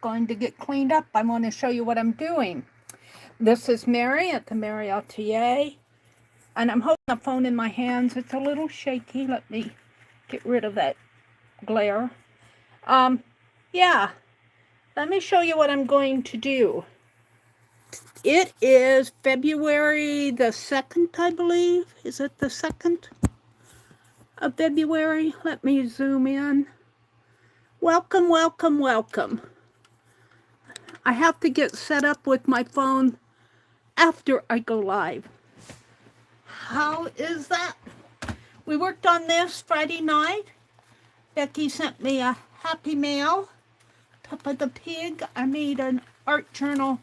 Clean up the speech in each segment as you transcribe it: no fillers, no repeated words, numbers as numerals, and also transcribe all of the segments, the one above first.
going to get cleaned up. I want to show you what I'm doing. This is Meri at the Meri Atelier, and I'm holding the phone in my hands. It's a little shaky. Let me get rid of that glare. Yeah, let me show you what I'm going to do. It is February the 2nd, I believe. Is it the 2nd of February? Let me zoom in. Welcome, welcome, welcome. I have to get set up with my phone after I go live. How is that? We worked on this Friday night. Becky sent me a happy mail. Peppa the Pig. I made an art journal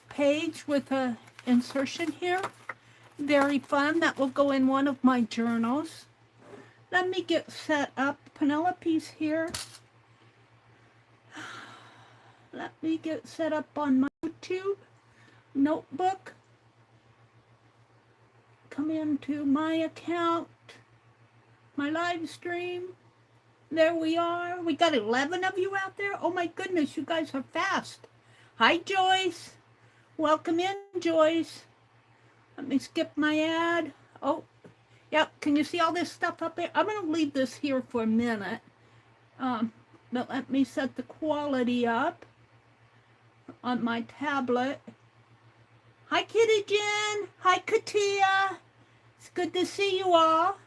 page with an insertion here. Very fun. That will go in one of my journals. Let me get set up. Penelope's here. Let me get set up on my YouTube notebook. Come into my account, my live stream. There we are. We got 11 of you out there. Oh my goodness, you guys are fast. Hi, Joyce. Welcome in, Joyce. Let me skip my ad. Oh, yep. Can you see all this stuff up there? I'm going to leave this here for a minute. But let me set the quality up on my tablet. Hi, Kitty Jen. Hi, Katia. It's good to see you all.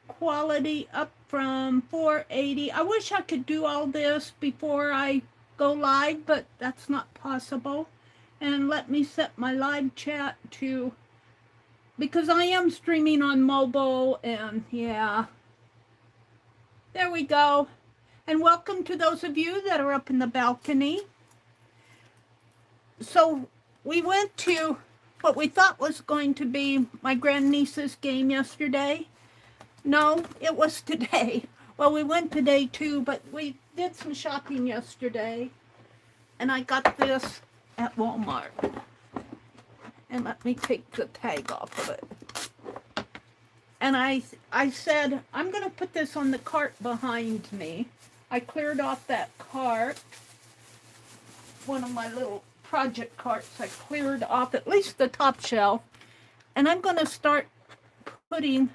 Quality up from 480. I wish I could do all this before I go live, but that's not possible. And let me set my live chat to, because I am streaming on mobile, and yeah. There we go. And welcome to those of you that are up in the balcony. So we went to what we thought was going to be my grandniece's game yesterday. No, it was today. Well, we went today too, but we did some shopping yesterday. And I got this at Walmart. And let me take the tag off of it. And I said, I'm going to put this on the cart behind me. I cleared off that cart. One of my little project carts. I cleared off at least the top shelf. And I'm going to start putting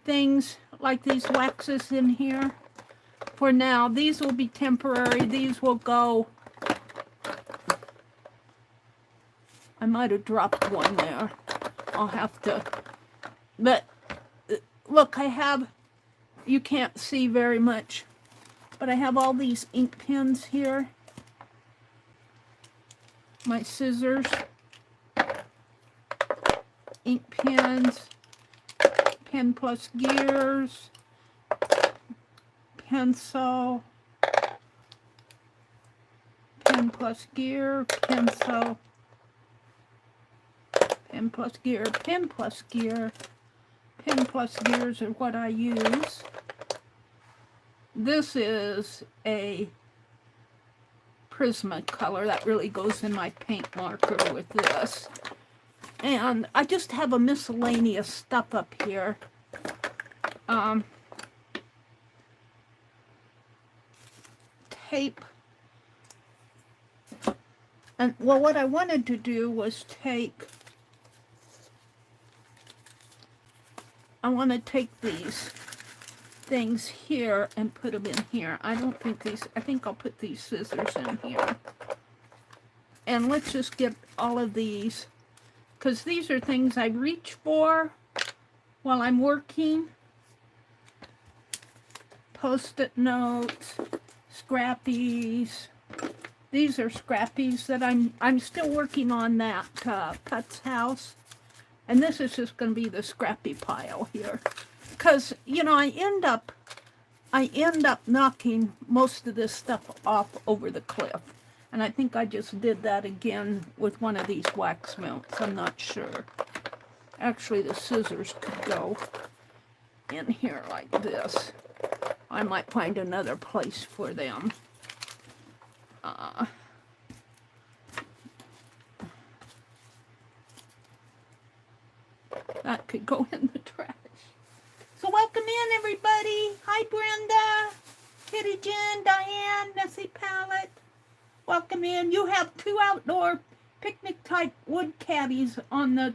things like these waxes in here for now. These will be temporary. These will go. I might have dropped one there. I'll have to. But look, I have, you can't see very much, but I have all these ink pens here. My scissors, ink pens, pen plus gears, pencil, pen plus gear, pencil, pen plus gear, pen plus gear. Pen plus gears are what I use. This is a Prismacolor that really goes in my paint marker with this. And I just have a miscellaneous stuff up here. Tape. And well, what I wanted to do was I want to take these things here and put them in here. I don't think these, I think I'll put these scissors in here. And let's just get all of these, because these are things I reach for while I'm working. Post-it notes, scrappies. These are scrappies that I'm still working on that Put's house. And this is just going to be the scrappy pile here. Because, you know, I end up knocking most of this stuff off over the cliff. And I think I just did that again with one of these wax melts. I'm not sure. Actually, the scissors could go in here like this. I might find another place for them. That could go in the trash. So welcome in, Brenda, Kitty Jen, Diane, Messy Palette. Welcome in. You have 2 outdoor picnic type wood caddies on the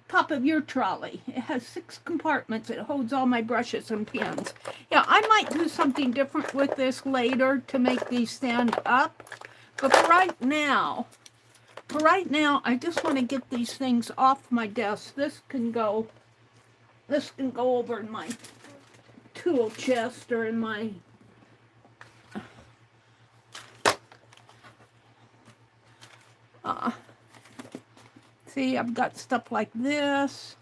top of your trolley. It has 6 compartments. It holds all my brushes and pens. Yeah, I might do something different with this later to make these stand up. But for right now, I just want to get these things off my desk. This can go over in my tool chest or in my see, I've got stuff like this.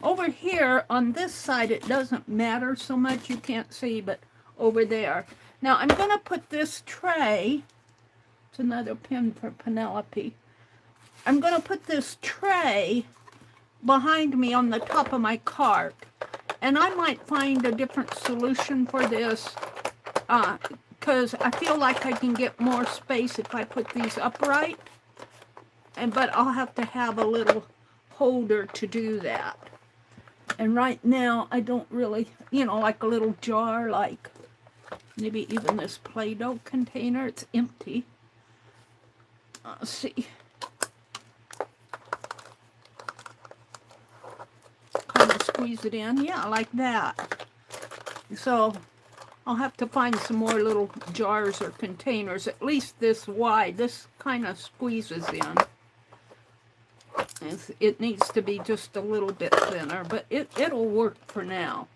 Over here on this side, it doesn't matter so much. You can't see, but over there. Now, I'm going to put this tray. It's another pin for Penelope. I'm going to put this tray behind me on the top of my cart. And I might find a different solution for this because I feel like I can get more space if I put these upright. But I'll have to have a little holder to do that. And right now, I don't really, like a little jar, like maybe even this Play-Doh container. It's empty. Let's see. Kind of squeeze it in. Yeah, like that. So I'll have to find some more little jars or containers, at least this wide. This kind of squeezes in. It needs to be just a little bit thinner, but it'll work for now.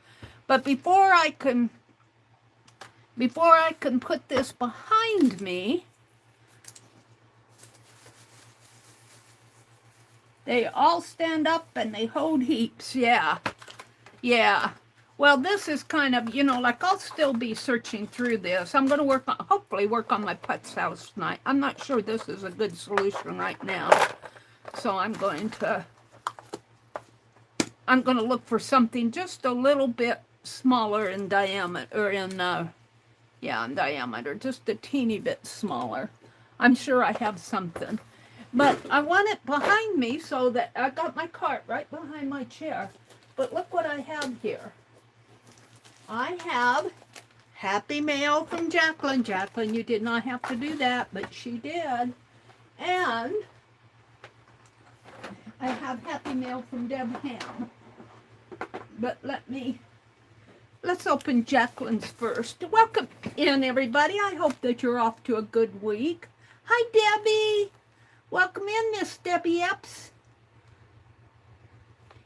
But before I can put this behind me, they all stand up and they hold heaps. Yeah. Well, this is kind of, like I'll still be searching through this. I'm going to hopefully work on my putz house tonight. I'm not sure this is a good solution right now. So I'm going to look for something just a little bit smaller in diameter, in diameter, just a teeny bit smaller. I'm sure I have something. But I want it behind me so that I got my cart right behind my chair. But look what I have here. I have Happy Mail from Jacqueline. Jacqueline, you did not have to do that, but she did. And I have Happy Mail from Deb Ham. But let's open Jacqueline's first. Welcome in, everybody. I hope that you're off to a good week. Hi, Debbie. Welcome in, Miss Debbie Epps.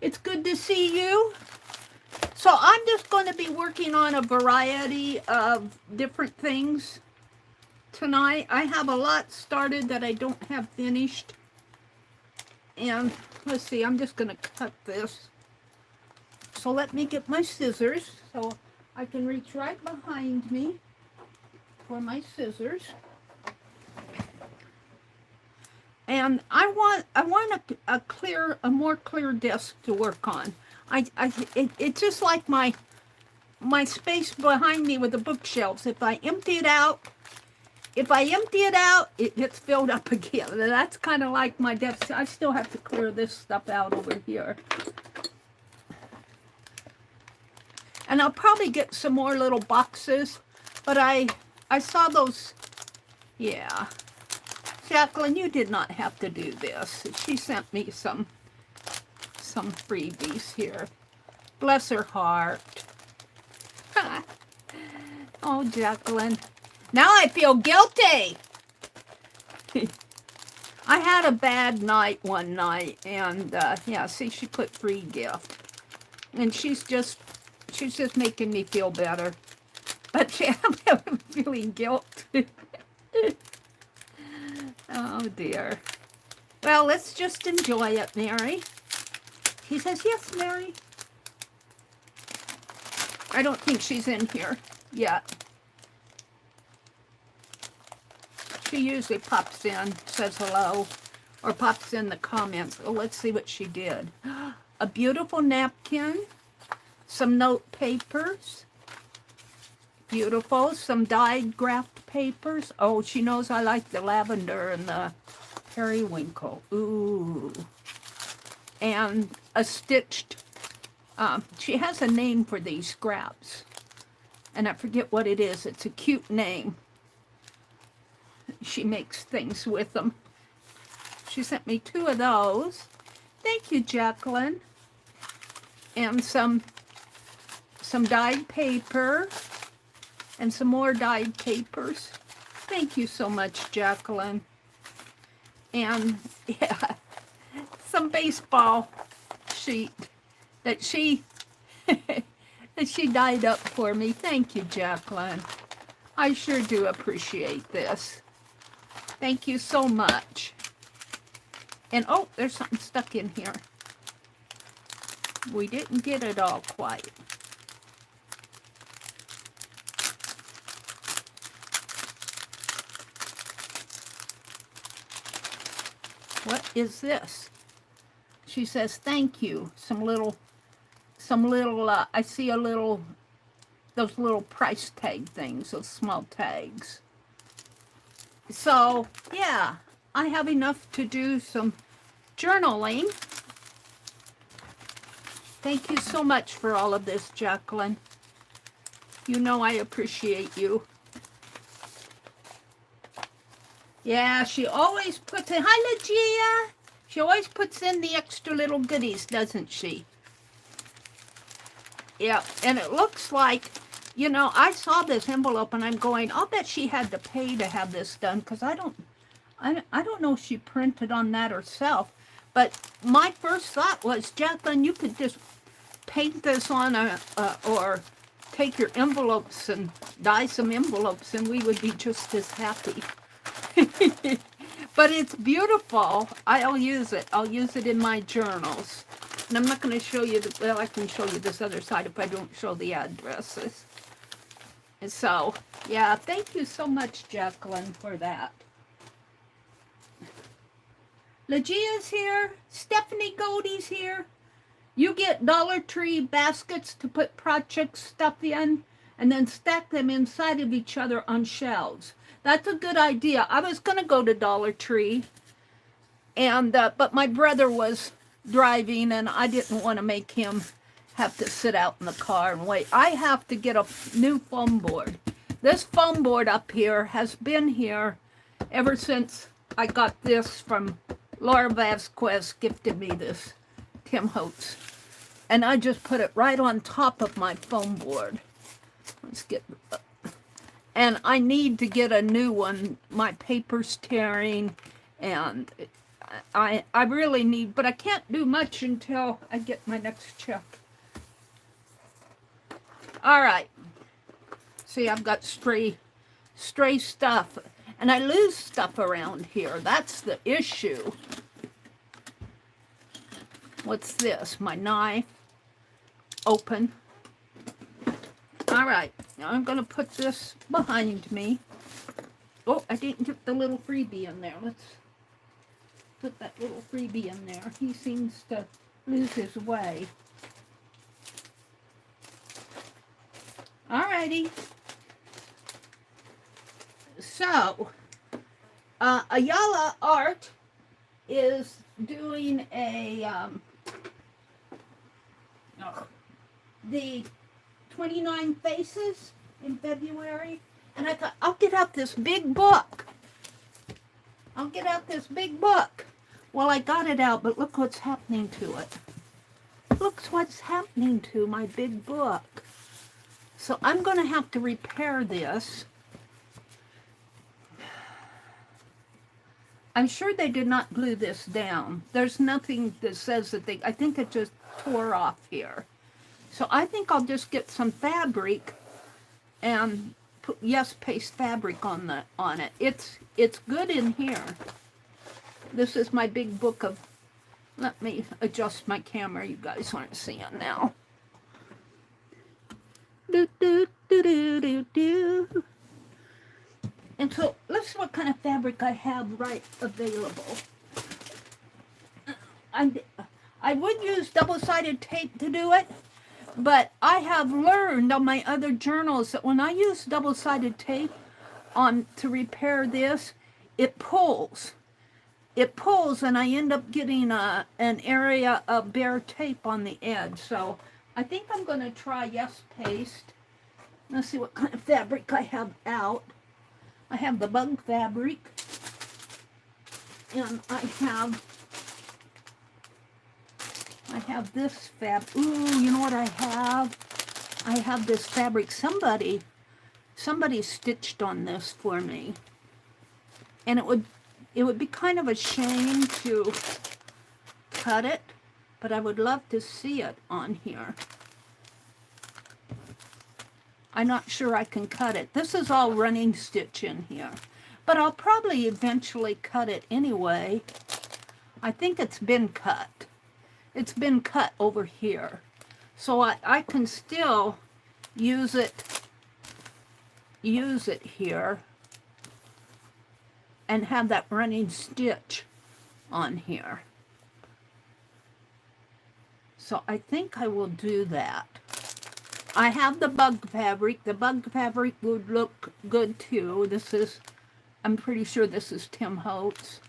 It's good to see you. So I'm just going to be working on a variety of different things tonight. I have a lot started that I don't have finished. And let's see, I'm just going to cut this. So let me get my scissors so I can reach right behind me for my scissors. And I want a more clear desk to work on. It's just like my space behind me with the bookshelves. If I empty it out, it gets filled up again. And that's kind of like my desk. I still have to clear this stuff out over here. And I'll probably get some more little boxes. But I saw those. Yeah. Jacqueline, you did not have to do this. She sent me some freebies here. Bless her heart. Oh, Jacqueline. Now I feel guilty. I had a bad night one night, and yeah, see, she put free gift, and she's just making me feel better. But yeah, I'm feeling guilt. Oh dear. Well, let's just enjoy it, Mary. He says, yes, Mary. I don't think she's in here yet. She usually pops in, says hello, or pops in the comments. Oh, let's see what she did. A beautiful napkin, some note papers, beautiful, some dyed graph papers. Oh, she knows I like the lavender and the periwinkle. Ooh. And a stitched She has a name for these scraps, and I forget what it is. It's a cute name. She makes things with them. She sent me 2 of those. Thank you, Jacqueline. And some dyed paper and some more dyed papers. Thank you so much, Jacqueline. And yeah, some baseball sheet that she that she dyed up for me. Thank you, Jacqueline. I sure do appreciate this. Thank you so much. And oh, there's something stuck in here. We didn't get it all quite. What is this? She says, thank you. Some little, I see a little, those little price tag things, those small tags. So, yeah, I have enough to do some journaling. Thank you so much for all of this, Jacqueline. You know I appreciate you. Yeah, she always puts in, hi, Legia. She always puts in the extra little goodies, doesn't she? Yeah, and it looks like, you know, I saw this envelope and I'm going, I'll bet she had to pay to have this done, because I don't know if she printed on that herself. But my first thought was, Jacqueline, you could just paint this on or take your envelopes and dye some envelopes and we would be just as happy. But it's beautiful. I'll use it. I'll use it in my journals. And I'm not going to show you, well, I can show you this other side if I don't show the addresses. And so, yeah, thank you so much, Jacqueline, for that. Legia's here. Stephanie Goldie's here. You get Dollar Tree baskets to put project stuff in and then stack them inside of each other on shelves. That's a good idea. I was going to go to Dollar Tree, and but my brother was driving, and I didn't want to make him have to sit out in the car and wait. I have to get a new foam board. This foam board up here has been here ever since I got this from Laura Vasquez, gifted me this Tim Holtz. And I just put it right on top of my foam board. Let's get... And I need to get a new one. My paper's tearing, and I really need, but I can't do much until I get my next check. All right. See, I've got stray stuff, and I lose stuff around here. That's the issue. What's this? My knife. Open. All right, now I'm going to put this behind me. Oh, I didn't get the little freebie in there. Let's put that little freebie in there. He seems to lose his way. All righty. So, Ayala Art is doing a, the 29 Faces in February, and I thought, I'll get out this big book. Well, I got it out, but look what's happening to it. Look what's happening to my big book. So I'm going to have to repair this. I'm sure they did not glue this down. There's nothing that says that I think it just tore off here. So I think I'll just get some fabric and put, paste fabric on it. It's good in here. This is my big book of, let me adjust my camera. You guys aren't seeing now. And so let's see what kind of fabric I have right available. I would use double-sided tape to do it. But I have learned on my other journals that when I use double-sided tape to repair this, it pulls. It pulls, and I end up getting an area of bare tape on the edge. So I think I'm going to try Yes Paste. Let's see what kind of fabric I have out. I have the bug fabric. And I have this fabric. Ooh, you know what I have? I have this fabric. Somebody stitched on this for me. And it would be kind of a shame to cut it, but I would love to see it on here. I'm not sure I can cut it. This is all running stitch in here, but I'll probably eventually cut it anyway. I think it's been cut. It's been cut over here. So I can still use it here and have that running stitch on here. So I think I will do that. I have the bug fabric. The bug fabric would look good too. This is, I'm pretty sure this is Tim Holtz.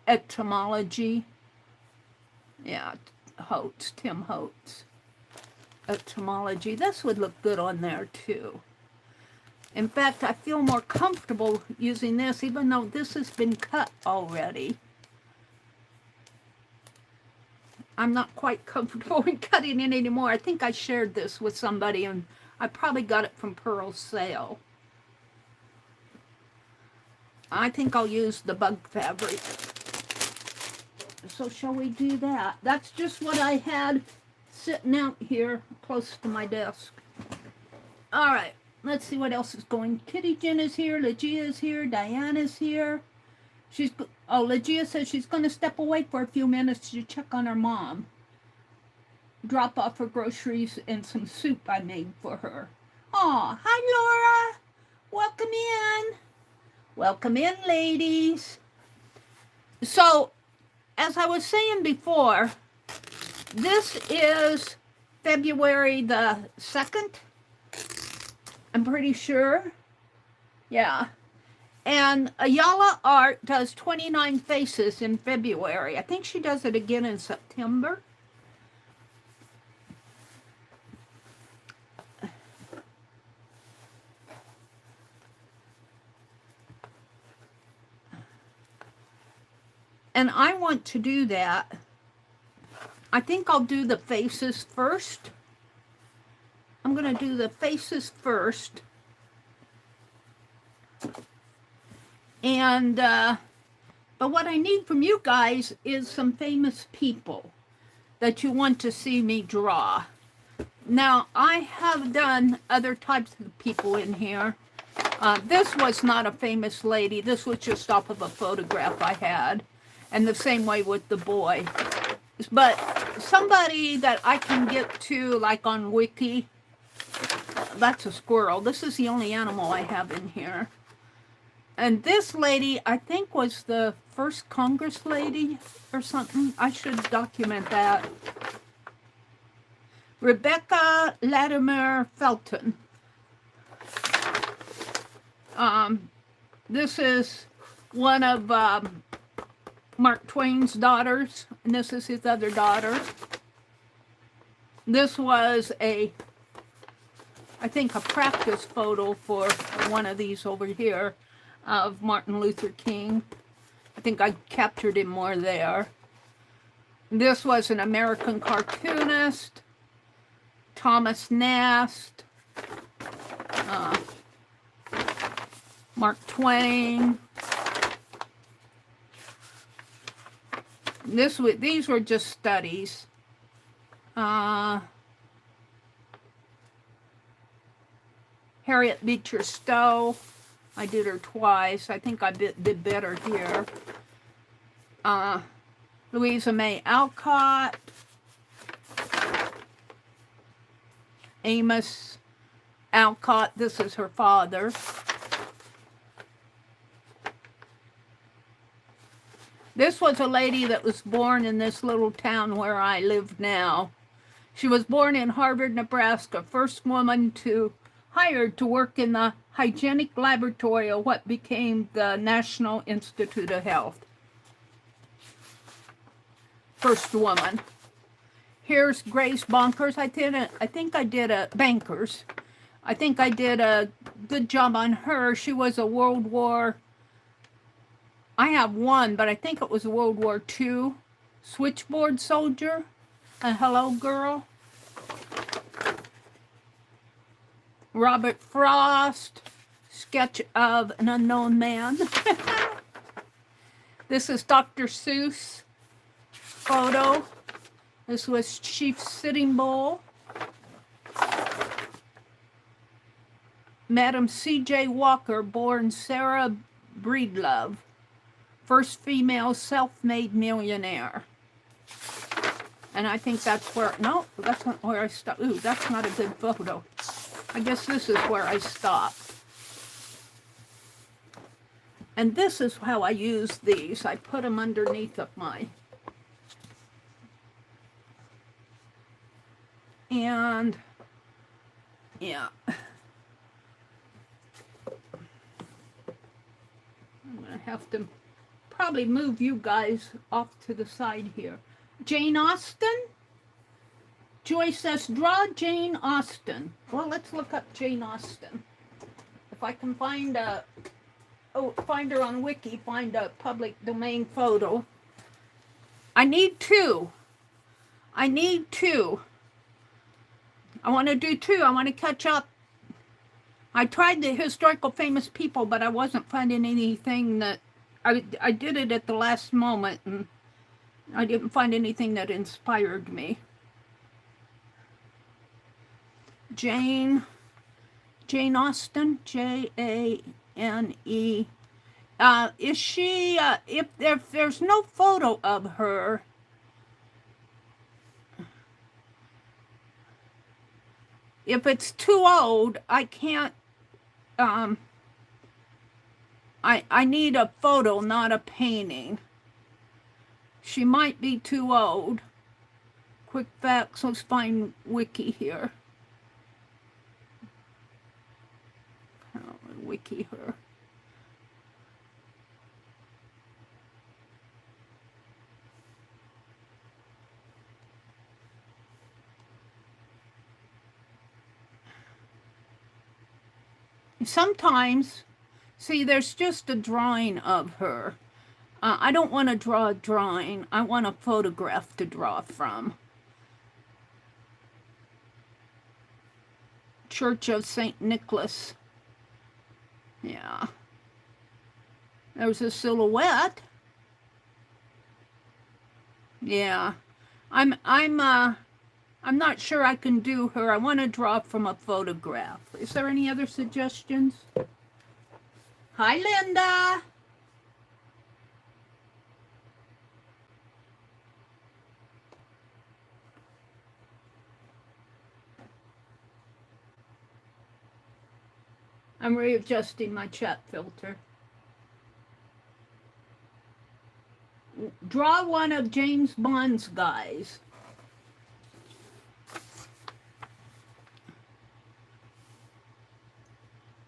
Etymology. Yeah, Holtz, Tim Holtz. Etymology. This would look good on there too. In fact, I feel more comfortable using this, even though this has been cut already. I'm not quite comfortable in cutting it anymore. I think I shared this with somebody, and I probably got it from Pearl's sale. I think I'll use the bug fabric. So shall we do that? That's just what I had sitting out here close to my desk. All right, let's see what else is going. Kitty Jen is here. Legia is here. Diana's here. Legia says she's going to step away for a few minutes to check on her mom. Drop off her groceries and some soup I made for her. Aw, hi Laura. Welcome in. Welcome in, ladies. So, as I was saying before, this is February the 2nd. I'm pretty sure. Yeah. And Ayala Art does 29 faces in February. I think she does it again in September. And I want to do that. I think I'll do the faces first. I'm going to do the faces first. And, but what I need from you guys is some famous people that you want to see me draw. Now, I have done other types of people in here. This was not a famous lady. This was just off of a photograph I had. And the same way with the boy. But somebody that I can get to, like on Wiki. That's a squirrel. This is the only animal I have in here. And this lady, I think, was the first Congress lady or something. I should document that. Rebecca Latimer Felton. This is one of Mark Twain's daughters, and this is his other daughter. This was I think a practice photo for one of these over here of Martin Luther King. I think I captured him more there. This was an American cartoonist, Thomas Nast, Mark Twain. These were just studies. Harriet Beecher Stowe. I did her twice. I think I did better here. Louisa May Alcott. Amos Alcott. This is her father. This was a lady that was born in this little town where I live now. She was born in Harvard, Nebraska, first woman hired to work in the hygienic laboratory of what became the National Institute of Health. First woman. Here's Grace Bonkers. I think I did a Bankers. I think I did a good job on her. She was a World War, I have one, but I think it was World War II switchboard soldier. A hello girl. Robert Frost, sketch of an unknown man. This is Dr. Seuss photo. This was Chief Sitting Bull. Madam C.J. Walker, born Sarah Breedlove, first female self-made millionaire. And I think that's where, no, that's not where I stopped. Ooh, that's not a good photo. I guess this is where I stopped. And this is how I use these. I put them underneath of my, and yeah. I'm going to have to probably move you guys off to the side here. Jane Austen? Joy says, draw Jane Austen. Well, let's look up Jane Austen. If I can find a, find her on Wiki, find a public domain photo. I need two. I want to do two. I want to catch up. I tried the historical famous people, but I wasn't finding anything that, I did it at the last moment, and I didn't find anything that inspired me. Jane Austen, Jane. Is she, if there's no photo of her, if it's too old, I can't, I need a photo, not a painting. She might be too old. Quick facts, let's find Wiki here. Wiki her. Sometimes, see, there's just a drawing of her. I don't want to draw a drawing. I want a photograph to draw from. Church of St. Nicholas. Yeah. There's a silhouette. Yeah. I'm not sure I can do her. I want to draw from a photograph. Is there any other suggestions? Hi, Linda. I'm readjusting my chat filter. Draw one of James Bond's guys.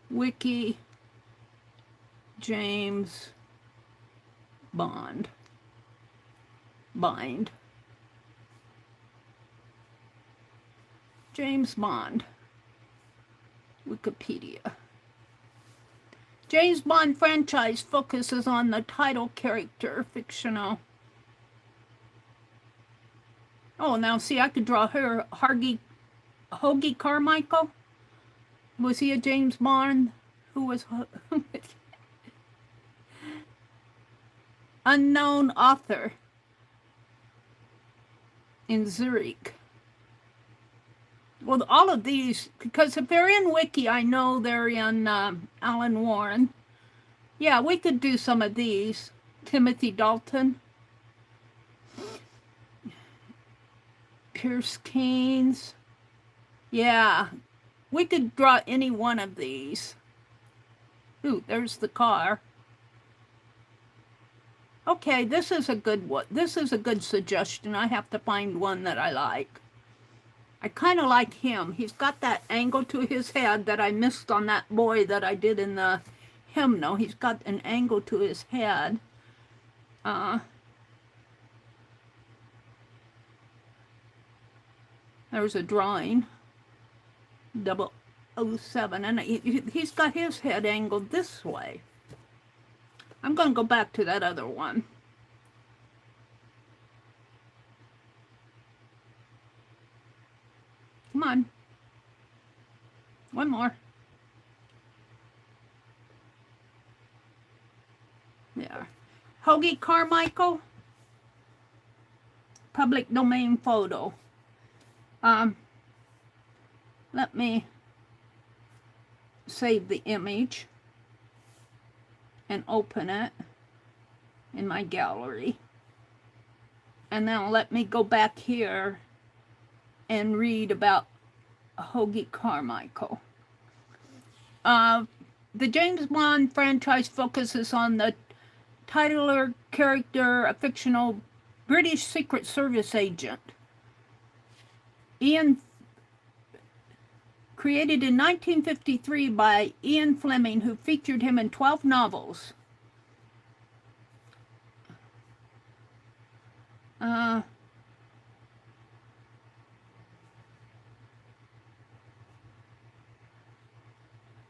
Wiki, James Bond. Bind. James Bond. Wikipedia. James Bond franchise focuses on the title character, fictional. Oh, now see, I could draw her. Hoagie Carmichael. Was he a James Bond? Who was... Unknown author in Zurich. Well, all of these, because if they're in Wiki, I know they're in Alan Warren. Yeah, we could do some of these. Timothy Dalton. Pierce Keynes. Yeah, we could draw any one of these. Ooh, there's the car. Okay, this is a good one. This is a good suggestion. I have to find one that I like. I kind of like him. He's got that angle to his head that I missed on that boy that I did in the hymnal. He's got an angle to his head. There's a drawing, 007, and he's got his head angled this way. I'm going to go back to that other one. Come on. One more. There. Hoagie Carmichael. Public domain photo. Let me save the image and open it in my gallery. And now let me go back here and read about Hoagie Carmichael. The James Bond franchise focuses on the titular character, a fictional British Secret Service agent. Created in 1953 by Ian Fleming, who featured him in 12 novels.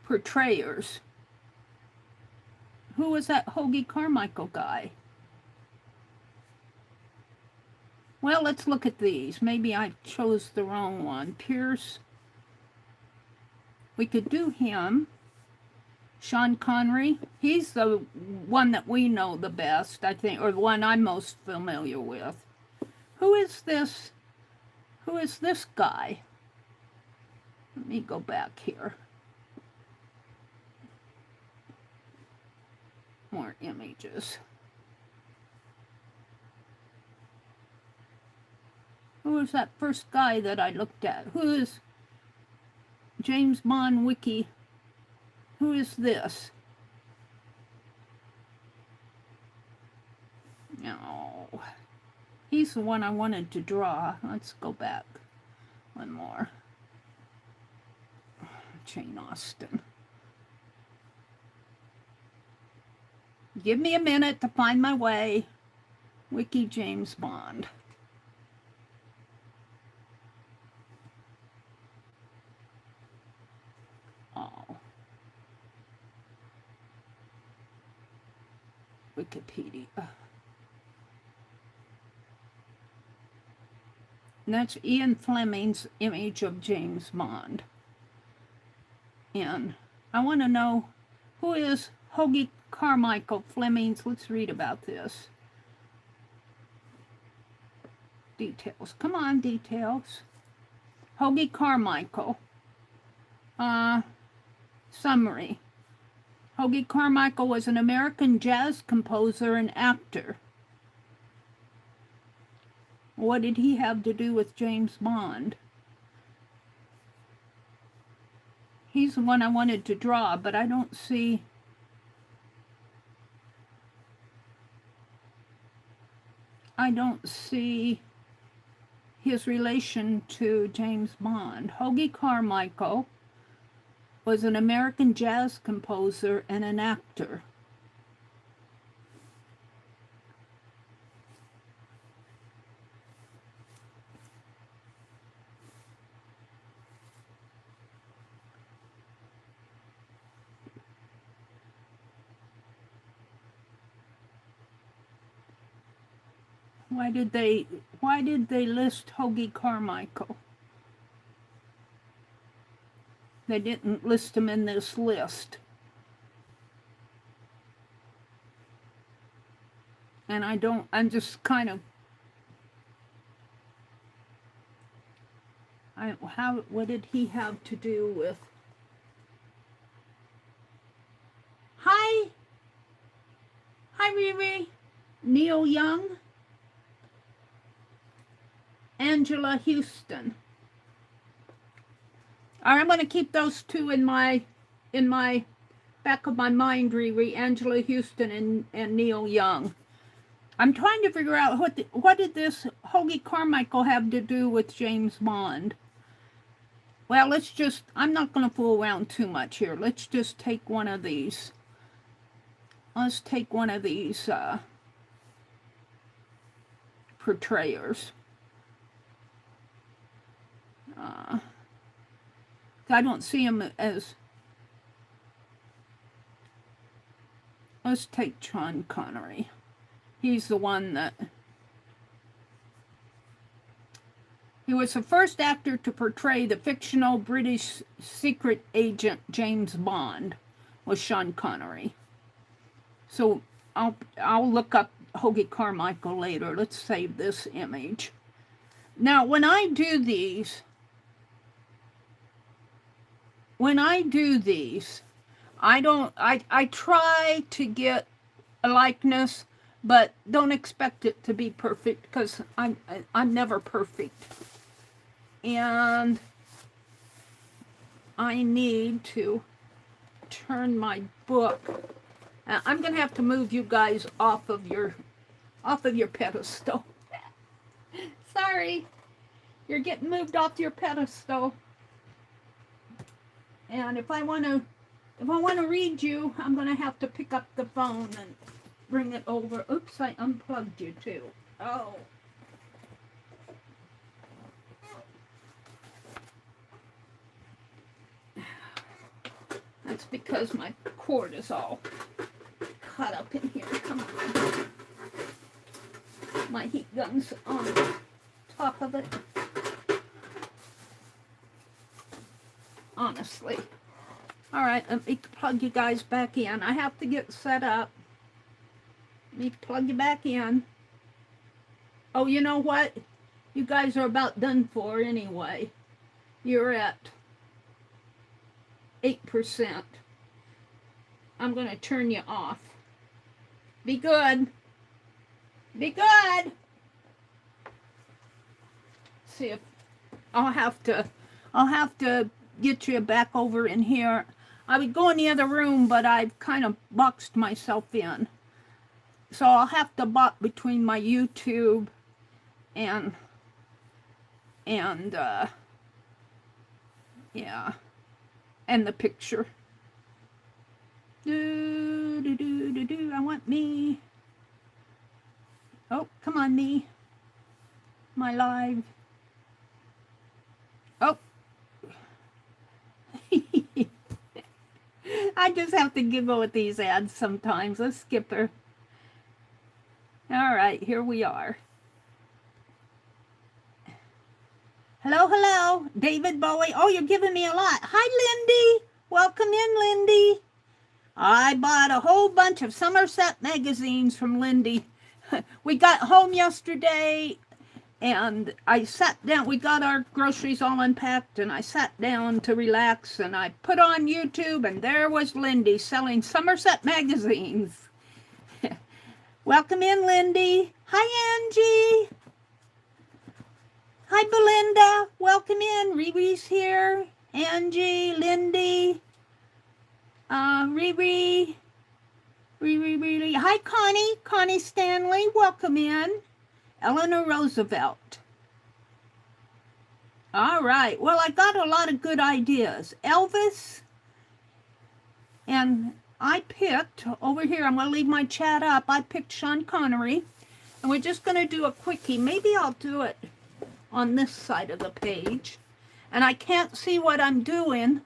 Portrayers. Who was that Hoagie Carmichael guy? Well, let's look at these. Maybe I chose the wrong one. Pierce. We could do him. Sean Connery. He's the one that we know the best, I think, or the one I'm most familiar with. Who is this? Who is this guy? Let me go back here. More images. Who was that first guy that I looked at? Who is James Bond Wiki? Who is this? No. He's the one I wanted to draw. Let's go back. One more. Jane Austen. Give me a minute to find my way. Wiki James Bond. Oh. Wikipedia. And that's Ian Fleming's image of James Bond. And I want to know who is Hoagie Carmichael Fleming's. Let's read about this. Details. Come on, details. Hoagie Carmichael. Summary. Hoagie Carmichael was an American jazz composer and actor. What did he have to do with James Bond? He's the one I wanted to draw, but I don't see... his relation to James Bond. Hoagie Carmichael was an American jazz composer and an actor. Why did they list Hoagie Carmichael? They didn't list him in this list. And I'm just kind of, what did he have to do with? Hi, Riri. Neil Young. Angela Houston. All right, I'm going to keep those two in my back of my mind, Riri. Angela Houston and Neil Young. I'm trying to figure out what did this Hoagie Carmichael have to do with James Bond? Well, I'm not going to fool around too much here. Let's just take one of these. Let's take one of these portrayers. I don't see him as... Let's take Sean Connery. He's the one that... He was the first actor to portray the fictional British secret agent James Bond, was Sean Connery. So I'll look up Hoagie Carmichael later. Let's save this image. Now, when I do these, I try to get a likeness, but don't expect it to be perfect, because I'm never perfect. And I need to turn my book. I'm going to have to move you guys off of your pedestal. Sorry, you're getting moved off your pedestal. And if I want to read you, I'm going to have to pick up the phone and bring it over. Oops, I unplugged you too. Oh. That's because my cord is all caught up in here. Come on. My heat gun's on top of it. Honestly. Alright, let me plug you guys back in. I have to get set up. Let me plug you back in. Oh, you know what? You guys are about done for anyway. You're at 8%. I'm going to turn you off. Be good. Be good. See if I'll have to get you back over in here. I would go in the other room, but I've kind of boxed myself in. So I'll have to box between my YouTube and yeah, and the picture. I want me. Oh, come on, me. My live. Oh. I just have to giggle with these ads sometimes. Let's skip her. All right, here we are. Hello, hello, David Bowie. Oh, you're giving me a lot. Hi, Lindy. Welcome in, Lindy. I bought a whole bunch of Somerset magazines from Lindy. We got home yesterday, and I sat down. We got our groceries all unpacked, and I sat down to relax, and I put on YouTube, and there was Lindy selling Somerset magazines. Welcome in, Lindy. Hi, Angie. Hi, Belinda. Welcome in. Riri's here. Angie, Lindy, Riri. Hi, Connie. Connie Stanley. Welcome in. Eleanor Roosevelt. All right. Well, I got a lot of good ideas. Elvis. And I picked, over here, I'm going to leave my chat up. I picked Sean Connery. And we're just going to do a quickie. Maybe I'll do it on this side of the page. And I can't see what I'm doing.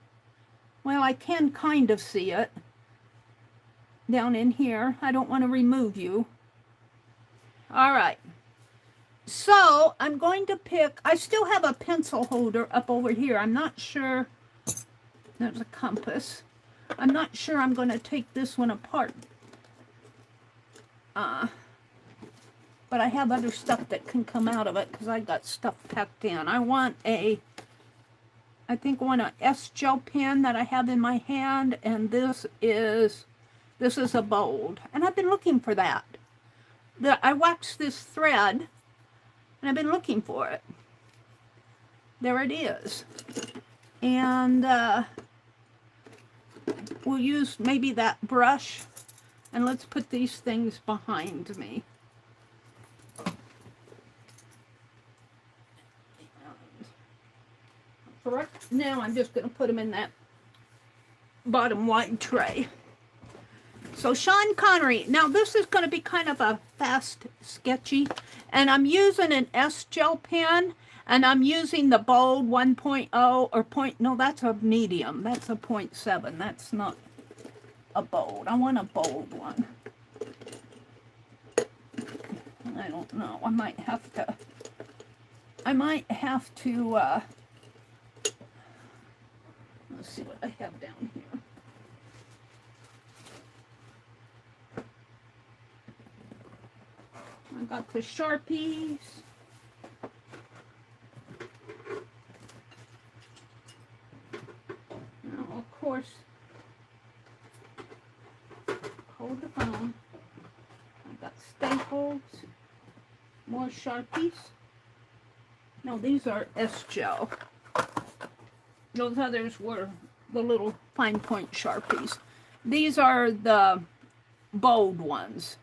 Well, I can kind of see it. Down in here. I don't want to remove you. All right. So, I'm going to pick, I still have a pencil holder up over here. I'm not sure. There's a compass. I'm not sure I'm going to take this one apart. But I have other stuff that can come out of it because I got stuff packed in. I want a, I think I want an S-gel pen that I have in my hand, and this is a bold. And I've been looking for that. I waxed this thread, and I've been looking for it. There it is. And we'll use maybe that brush, and let's put these things behind me. Now I'm just going to put them in that bottom wide tray. So So Sean Connery. Now this is going to be kind of a fast sketchy, and I'm using an S-gel pen, and I'm using the bold 1.0 or no, that's a medium. That's a 0.7. That's not a bold. I want a bold one. I don't know. I might have to let's see what I have down here. I got the Sharpies. Now, of course, hold the phone. I got staples, more Sharpies. No, these are S-gel. Those others were the little fine point Sharpies. These are the bold ones,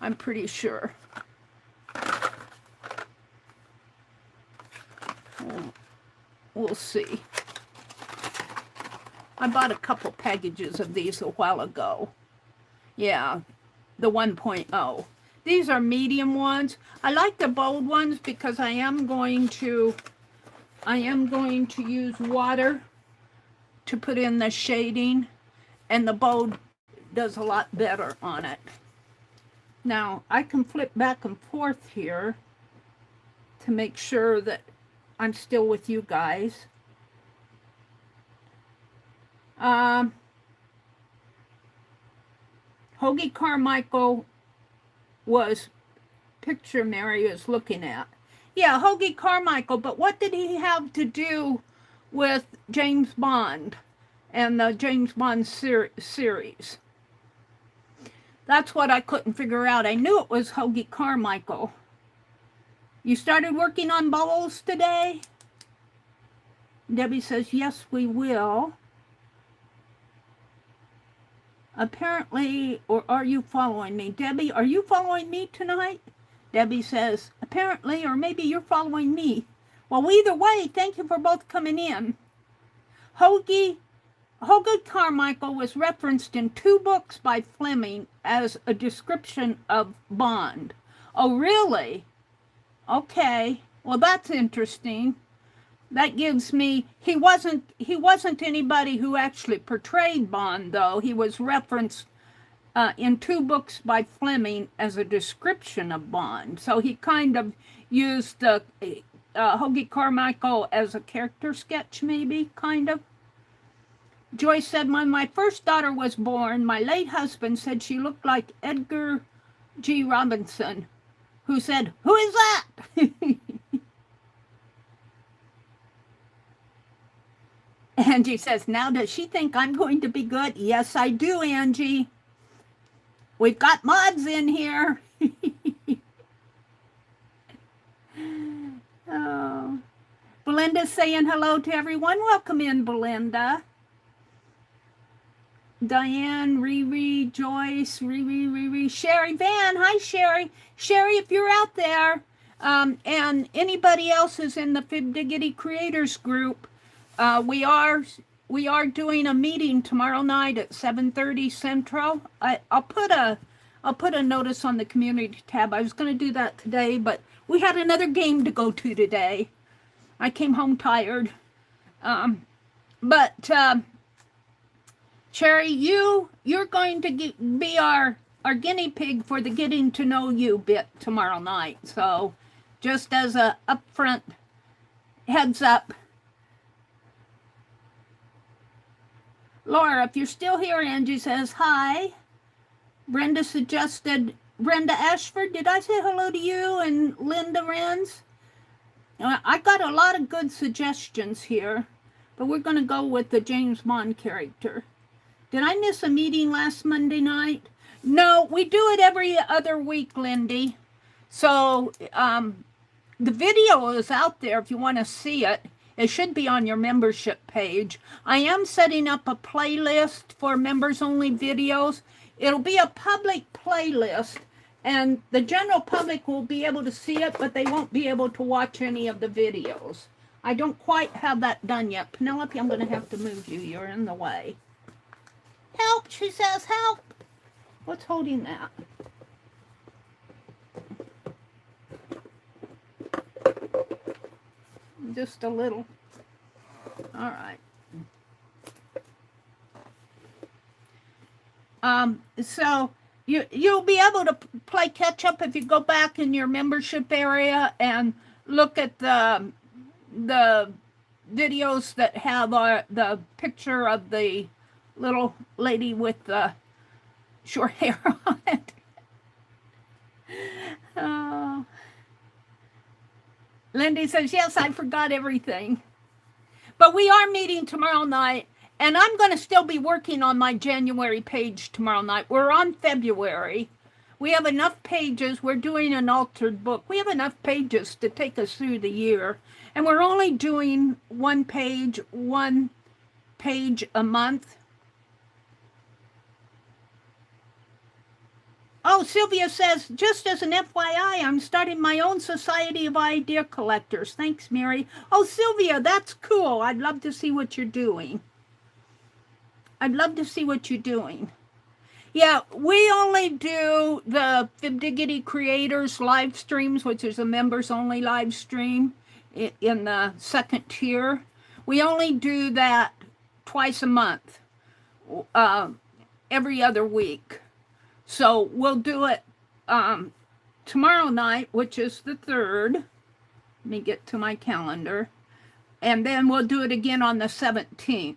I'm pretty sure. We'll see. I bought a couple packages of these a while ago. Yeah, the 1.0. These are medium ones. I like the bold ones because I am going to use water to put in the shading, and the bold does a lot better on it. Now, I can flip back and forth here to make sure that I'm still with you guys. Hoagie Carmichael was picture Meri is looking at. Yeah, Hoagie Carmichael, but what did he have to do with James Bond and the James Bond series? That's what I couldn't figure out. I knew it was Hoagie Carmichael. You started working on bowls today? Debbie says, yes, we will. Apparently, or are you following me? Debbie, are you following me tonight? Debbie says, apparently, or maybe you're following me. Well, either way, thank you for both coming in. Hoagie Carmichael was referenced in 2 books by Fleming as a description of Bond. Oh, really? Okay. Well, that's interesting. That gives me, he wasn't anybody who actually portrayed Bond, though. He was referenced in 2 books by Fleming as a description of Bond. So he kind of used the Hoagie Carmichael as a character sketch, maybe, kind of. Joyce said, when my first daughter was born, my late husband said she looked like Edgar G. Robinson, who said, who is that? Angie says, now does she think I'm going to be good? Yes, I do, Angie. We've got mods in here. Oh. Belinda's saying hello to everyone. Welcome in, Belinda. Diane, Riri, Joyce, Riri, Sherry Van. Hi, Sherry. Sherry, if you're out there, and anybody else who's in the Fib Diggity Creators group, we are doing a meeting tomorrow night at 7:30 Central. I'll put a notice on the community tab. I was going to do that today, but we had another game to go to today. I came home tired. Cherry, you're going to be our guinea pig for the getting to know you bit tomorrow night. So just as a upfront heads up. Laura, if you're still here, Angie says hi. Brenda Ashford, did I say hello to you? And Linda Renz? I got a lot of good suggestions here, but we're going to go with the James Bond character. Did I miss a meeting last Monday night? No, we do it every other week, Lindy. So the video is out there if you want to see it. It should be on your membership page. I am setting up a playlist for members-only videos. It'll be a public playlist, and the general public will be able to see it, but they won't be able to watch any of the videos. I don't quite have that done yet. Penelope, I'm going to have to move you. You're in the way. Help, she says, help. What's holding that? Just a little. All right. So you'll be able to play catch up if you go back in your membership area and look at the videos that have the picture of the little lady with the short hair on it. Oh. Lindy says, yes, I forgot everything. But we are meeting tomorrow night, and I'm going to still be working on my January page tomorrow night. We're on February. We have enough pages. We're doing an altered book. We have enough pages to take us through the year. And we're only doing one page a month. Oh, Sylvia says, just as an FYI, I'm starting my own Society of Idea Collectors. Thanks, Mary. Oh, Sylvia, that's cool. I'd love to see what you're doing. I'd love to see what you're doing. Yeah, we only do the Fibdiggity Creators live streams, which is a members-only live stream in the second tier. We only do that twice a month, every other week. So we'll do it tomorrow night, which is the 3rd. Let me get to my calendar. And then we'll do it again on the 17th.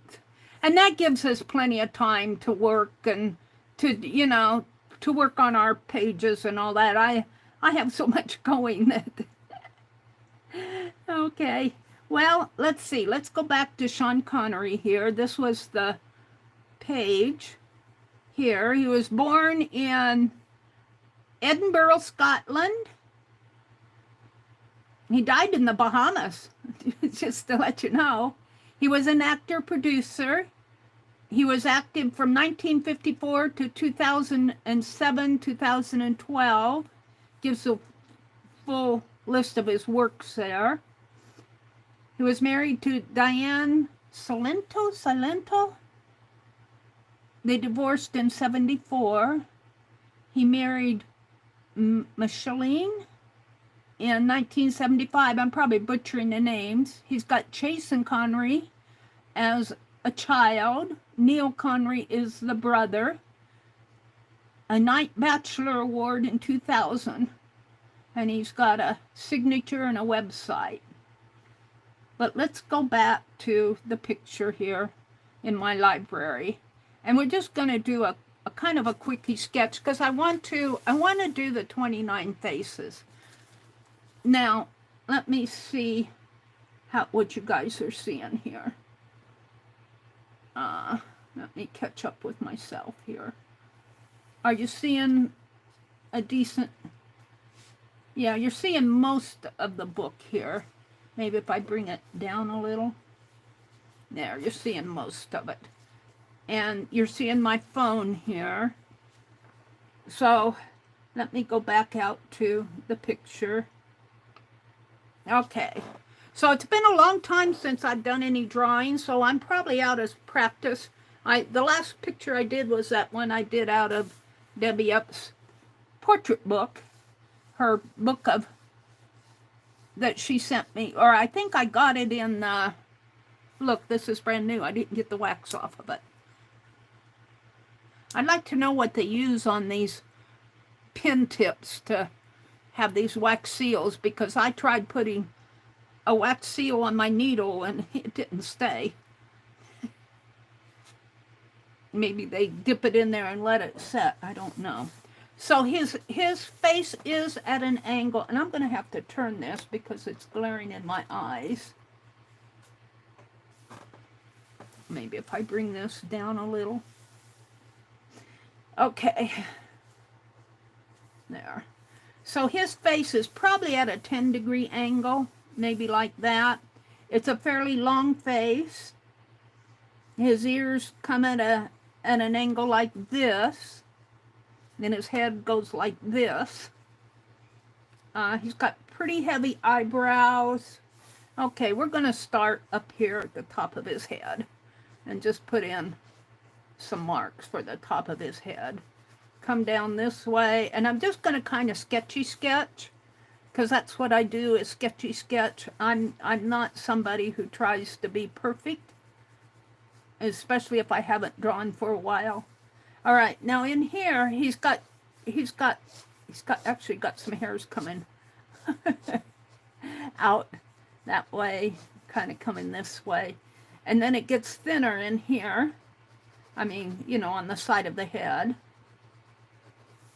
And that gives us plenty of time to work and to work on our pages and all that. I have so much going that. Okay. Well, let's see. Let's go back to Sean Connery here. This was the page. Here, he was born in Edinburgh, Scotland. He died in the Bahamas, just to let you know. He was an actor-producer. He was active from 1954 to 2007, 2012. Gives a full list of his works there. He was married to Diane Salento. They divorced in 1974. He married Micheline in 1975. I'm probably butchering the names. He's got Chasen Connery as a child. Neil Connery is the brother. A Knight Bachelor Award in 2000. And he's got a signature and a website. But let's go back to the picture here in my library. And we're just going to do a kind of a quickie sketch because I want to do the 29 faces. Now, let me see what you guys are seeing here. Let me catch up with myself here. Are you seeing a decent... Yeah, you're seeing most of the book here. Maybe if I bring it down a little. There, you're seeing most of it. And you're seeing my phone here. So let me go back out to the picture. Okay. So it's been a long time since I've done any drawing, so I'm probably out of practice. The last picture I did was that one I did out of Debbie Upp's portrait book. Her book of that she sent me. Or I think I got it in... look, this is brand new. I didn't get the wax off of it. I'd like to know what they use on these pin tips to have these wax seals, because I tried putting a wax seal on my needle and it didn't stay. Maybe they dip it in there and let it set. I don't know. So his face is at an angle, and I'm going to have to turn this because it's glaring in my eyes. Maybe if I bring this down a little. Okay, there. So his face is probably at a 10-degree angle, maybe like that. It's a fairly long face. His ears come at an angle like this. Then his head goes like this. He's got pretty heavy eyebrows. Okay, we're going to start up here at the top of his head and just put in some marks for the top of his head. come down this way. And I'm just going to kind of sketchy sketch, because that's what I do, is sketchy sketch. I'm not somebody who tries to be perfect, especially if I haven't drawn for a while. All right, now in here, he's actually got some hairs coming out that way, kind of coming this way. And then it gets thinner in here. I mean, you know, on the side of the head.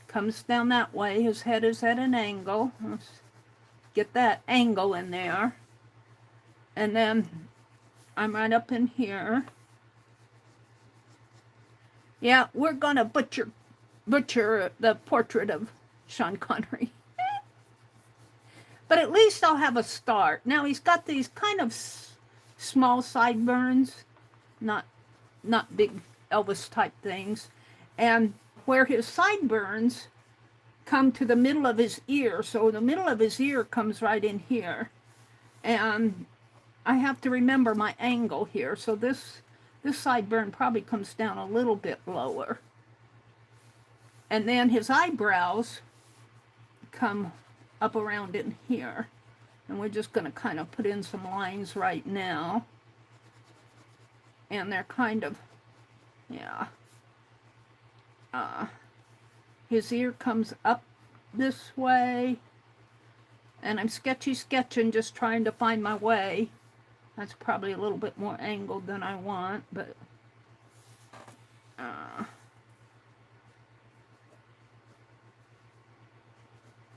Comes down that way. His head is at an angle. Let's get that angle in there. And then I'm right up in here. Yeah, we're gonna butcher the portrait of Sean Connery. But at least I'll have a start. Now he's got these kind of small sideburns, not big Elvis type things, and where his sideburns come to the middle of his ear, so the middle of his ear comes right in here, and I have to remember my angle here, so this sideburn probably comes down a little bit lower, and then his eyebrows come up around in here, and we're just going to kind of put in some lines right now, and they're kind of, yeah, his ear comes up this way, and I'm sketching, just trying to find my way. That's probably a little bit more angled than I want, but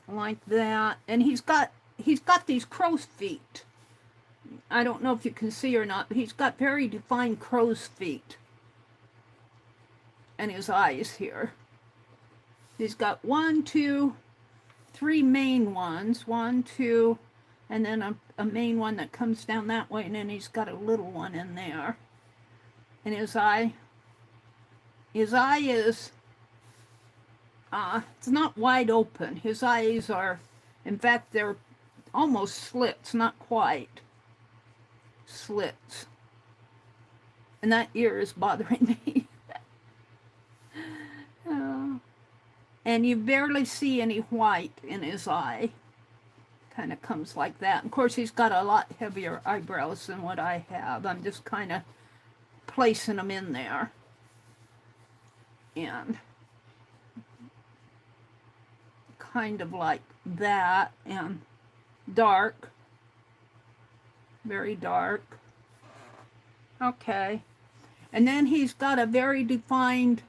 like that. And he's got these crow's feet. I don't know if you can see or not, but he's got very defined crow's feet. And his eyes here. He's got 1, 2, 3 main ones. 1, 2, and then a main one that comes down that way, and then he's got a little one in there. And his eye is, it's not wide open. His eyes are, in fact, they're almost slits, not quite. Slits. And that ear is bothering me. And you barely see any white in his eye. Kind of comes like that. Of course, he's got a lot heavier eyebrows than what I have. I'm just kind of placing them in there. And kind of like that. And dark. Very dark. Okay. And then he's got a very defined,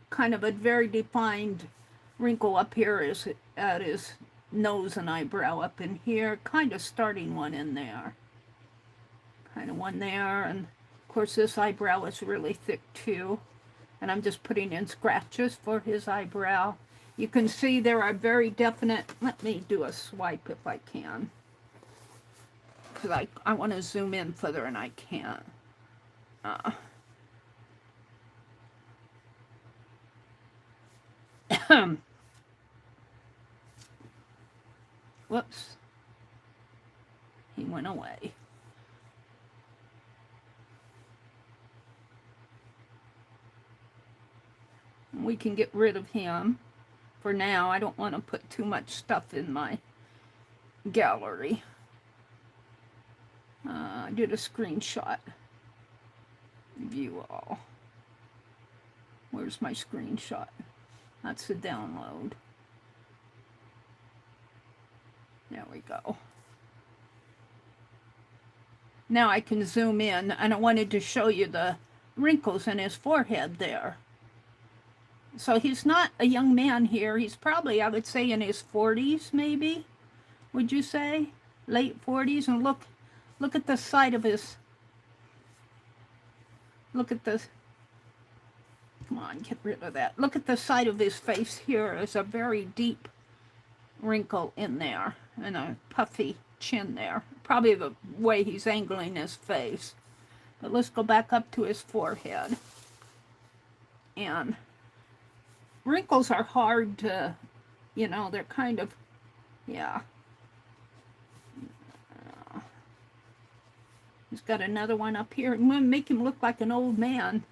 kind of a very defined wrinkle up here at his nose and eyebrow up in here, kind of starting one in there. Kind of one there, and of course this eyebrow is really thick too. And I'm just putting in scratches for his eyebrow. You can see there are very definite, let me do a swipe if I can. Because I want to zoom in further and I can't. Whoops. He went away. We can get rid of him for now. I don't want to put too much stuff in my gallery. I did a screenshot. View all. Where's my screenshot? That's the download. There we go. Now I can zoom in, and I wanted to show you the wrinkles in his forehead there. So he's not a young man here. He's probably, I would say, in his 40s, maybe. Would you say? Late 40s. And look at the side of his, look at this. Come on, get rid of that. Look at the side of his face here. There's a very deep wrinkle in there. And a puffy chin there. Probably the way he's angling his face. But let's go back up to his forehead. And wrinkles are hard to, you know, they're kind of, yeah. He's got another one up here. I'm going to make him look like an old man.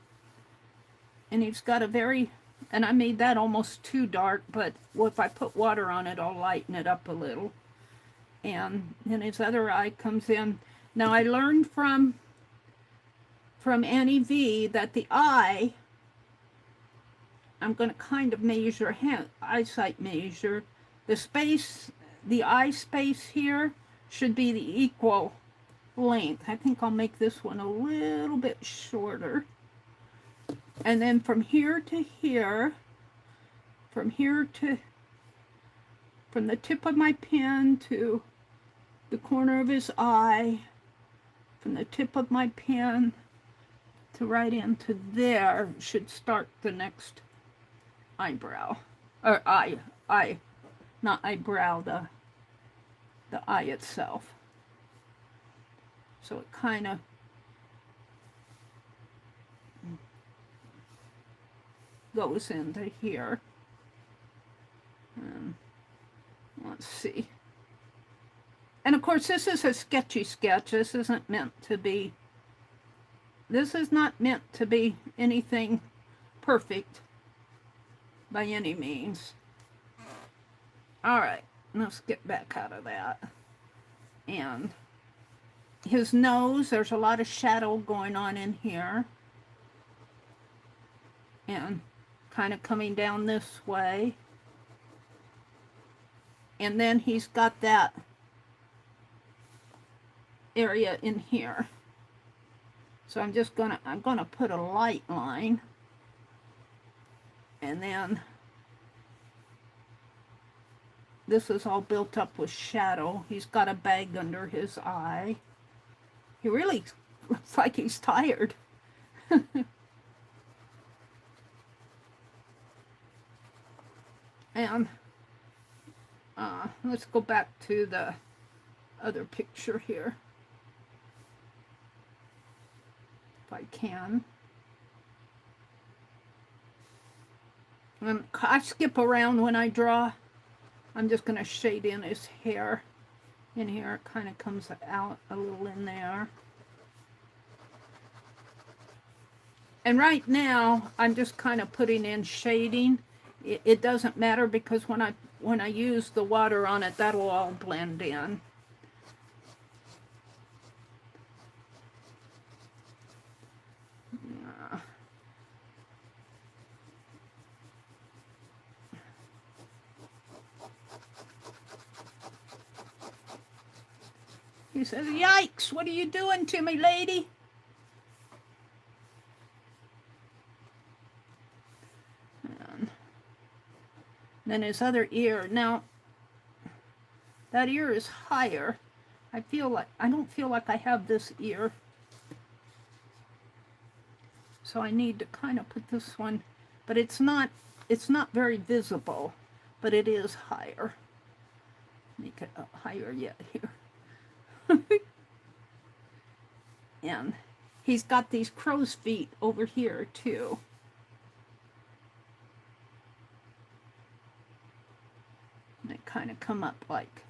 And he's got a very, and I made that almost too dark, but well, if I put water on it, I'll lighten it up a little. And then his other eye comes in. Now I learned from Annie V that the eye, I'm going to kind of measure, eyesight measure, the space, the eye space here should be the equal length. I think I'll make this one a little bit shorter. And then from here to here, from the tip of my pen to the corner of his eye, from the tip of my pen to right into there should start the next eyebrow, or eye, not eyebrow, the eye itself. So it kind of goes into here. And let's see. And of course, this is a sketchy sketch. This isn't meant to be, this is not meant to be anything perfect by any means. All right, let's get back out of that. And his nose, there's a lot of shadow going on in here. And kind of coming down this way. And then he's got that area in here. So I'm gonna put a light line. And then this is all built up with shadow. He's got a bag under his eye. He really looks like he's tired. And let's go back to the other picture here, if I can. I skip around when I draw. I'm just going to shade in his hair. In here, it kind of comes out a little in there. And right now, I'm just kind of putting in shading. It doesn't matter because when I use the water on it, that'll all blend in. He says, "Yikes, what are you doing to me, lady?" And then his other ear. Now, that ear is higher. I don't feel like I have this ear. So I need to kind of put this one, but it's not very visible, but it is higher. Make it up higher yet here. And he's got these crow's feet over here too. And they kind of come up like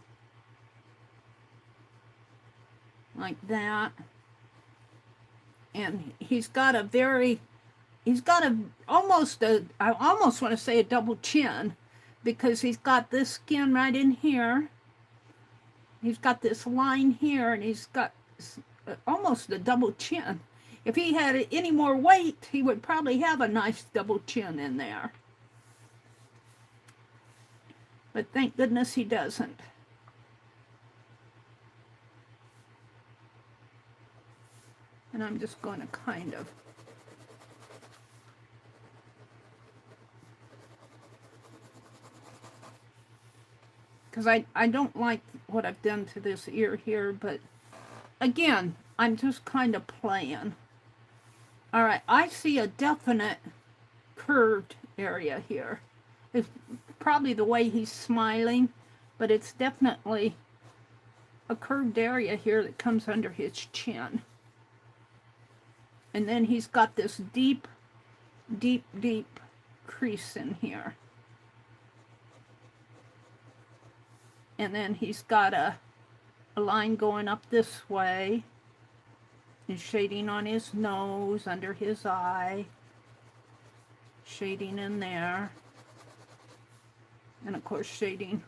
that. And he's got I almost want to say a double chin, because he's got this skin right in here. He's got this line here, and he's got almost a double chin. If he had any more weight, he would probably have a nice double chin in there. But thank goodness he doesn't. And I'm just going to kind of because I don't like what I've done to this ear here, but again, I'm just kind of playing. All right, I see a definite curved area here. It's probably the way he's smiling, but it's definitely a curved area here that comes under his chin. And then he's got this deep, deep, deep crease in here. And then he's got a line going up this way. And shading on his nose, under his eye. shading in there, and of course shading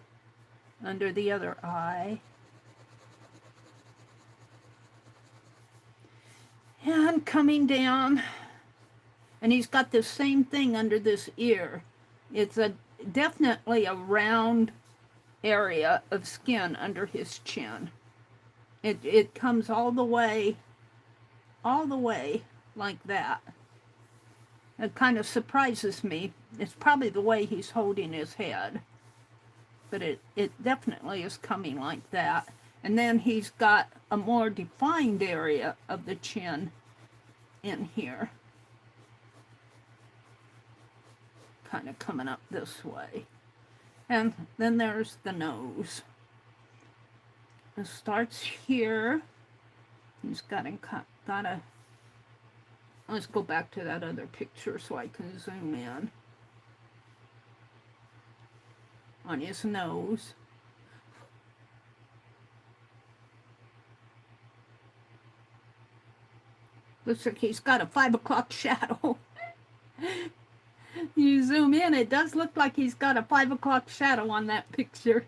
under the other eye. And coming down, and he's got the same thing under this ear. It's definitely a round area of skin under his chin. It comes all the way like that. It kind of surprises me. It's probably the way he's holding his head, but it definitely is coming like that. And then he's got a more defined area of the chin in here, kind of coming up this way. And then there's the nose. It starts here. He's got a. Let's go back to that other picture so I can zoom in on his nose. Looks like he's got a 5 o'clock shadow. You zoom in, it does look like he's got a 5 o'clock shadow on that picture.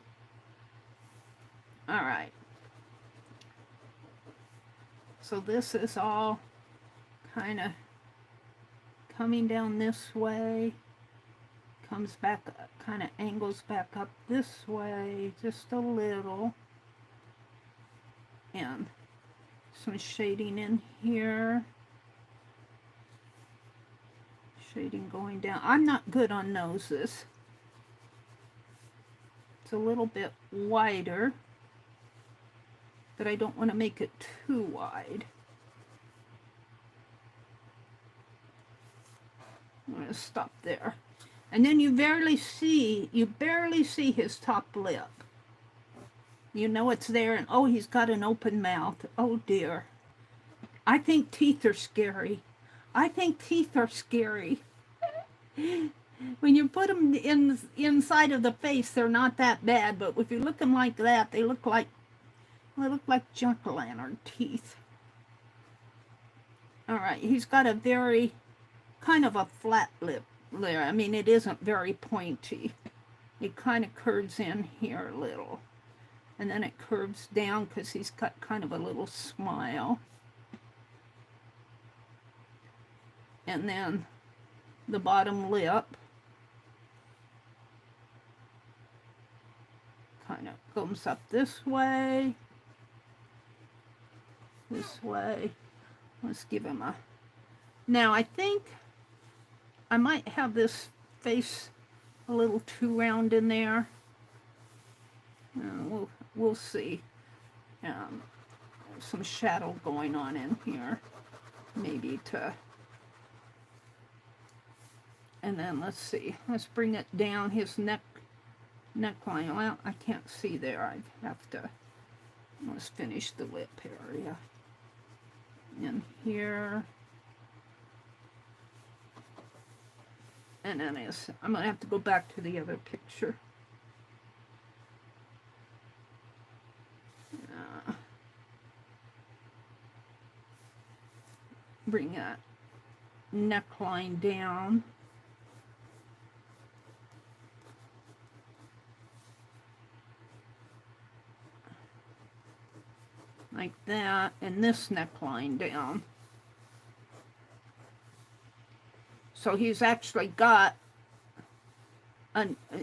All right. So this is all kind of coming down this way, comes back, kind of angles back up this way just a little, and some shading in here, shading going down. I'm not good on noses. It's a little bit wider, but I don't want to make it too wide. I'm going to stop there. And then you barely see his top lip. You know it's there, and oh, he's got an open mouth. Oh dear. I think teeth are scary. I think teeth are scary. When you put them inside of the face, they're not that bad, but if you look them like that, they look like jack-o'-lantern teeth. All right, he's got a very kind of a flat lip there. I mean, it isn't very pointy. It kind of curves in here a little. And then it curves down because he's got kind of a little smile. And then the bottom lip kind of comes up this way. This way. Let's give him a... Now, I think I might have this face a little too round in there. We'll see. Some shadow going on in here, maybe to. And then let's see. Let's bring it down his neckline. Well, I can't see there. I have to. Let's finish the lip area. In here. And then I'm gonna have to go back to the other picture. Bring that neckline down. Like that, and this neckline down. So he's actually got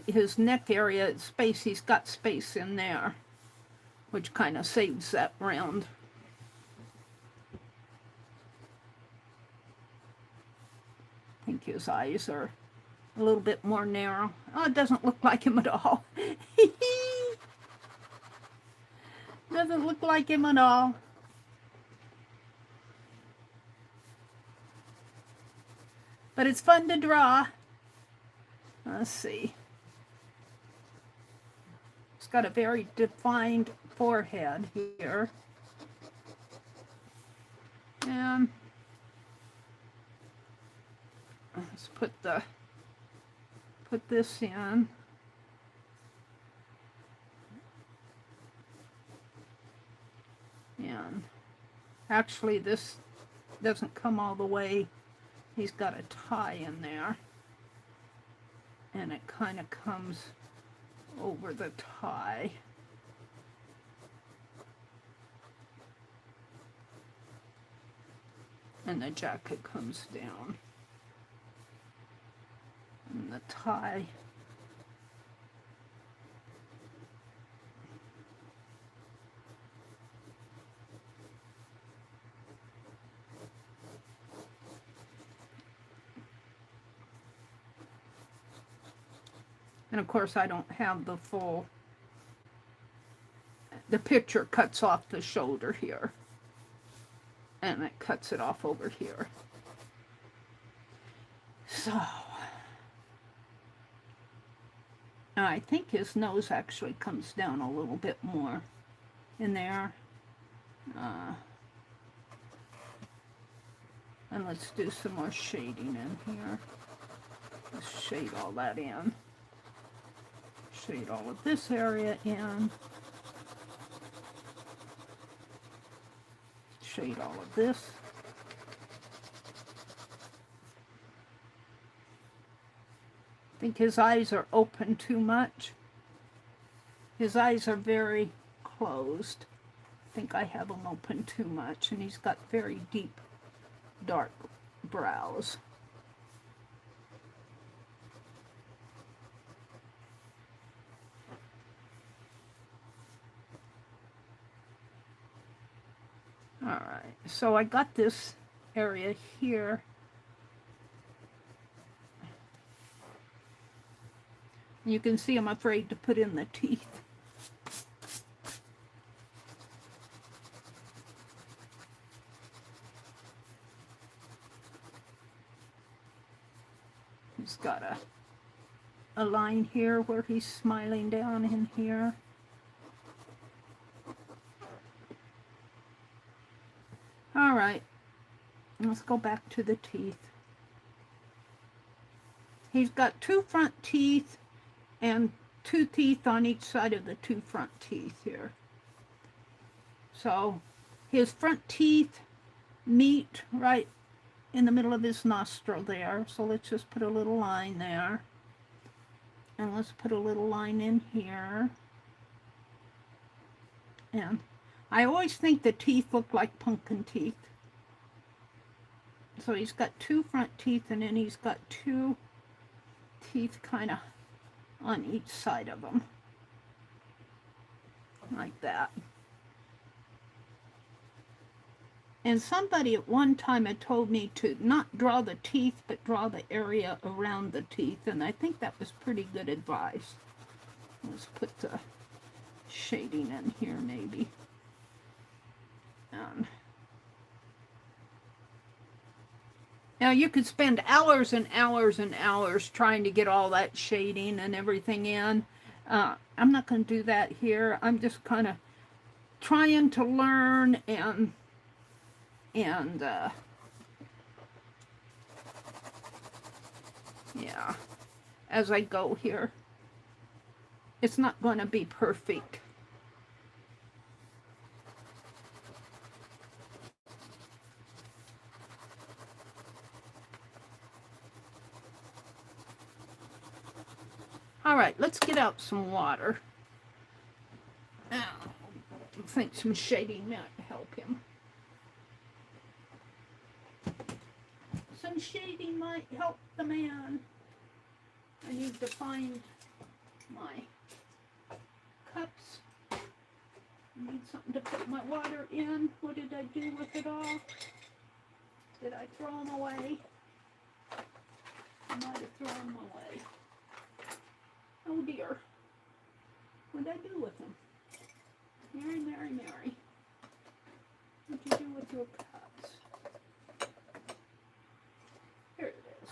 his neck area space, he's got space in there, which kind of saves that round. I think his eyes are a little bit more narrow. Oh, it doesn't look like him at all. Doesn't look like him at all. But it's fun to draw. Let's see. It's got a very defined forehead here. And let's put this in. And actually this doesn't come all the way. He's got a tie in there. and it kind of comes over the tie. And the jacket comes down. And the tie and of course I don't have the full, the picture cuts off the shoulder here and it cuts it off over here. So I think his nose actually comes down a little bit more in there. And let's do some more shading in here. Let's shade all that in. Shade all of this area in. Shade all of this. I think his eyes are open too much. His eyes are very closed. I think I have them open too much, and he's got very deep, dark brows. All right, so I got this area here. You can see I'm afraid to put in the teeth. He's got a line here where he's smiling down in here. All right, let's go back to the teeth. He's got two front teeth and two teeth on each side of the two front teeth here. So his front teeth meet right in the middle of his nostril there. So let's just put a little line there. And let's put a little line in here. And I always think the teeth look like pumpkin teeth. So he's got two front teeth, and then he's got two teeth kind of on each side of them. Like that. And somebody at one time had told me to not draw the teeth, but draw the area around the teeth. And I think that was pretty good advice. Let's put the shading in here maybe. Now you could spend hours and hours and hours trying to get all that shading and everything in. I'm not going to do that here. I'm just kind of trying to learn and yeah, as I go here. It's not going to be perfect. All right, let's get out some water. I think some shading might help him. Some shading might help the man. I need to find my cups. I need something to put my water in. What did I do with it all? Did I throw them away? I might have thrown them away. Oh dear. What did I do with them? Mary, Mary, Mary. What did you do with your cups? Here it is.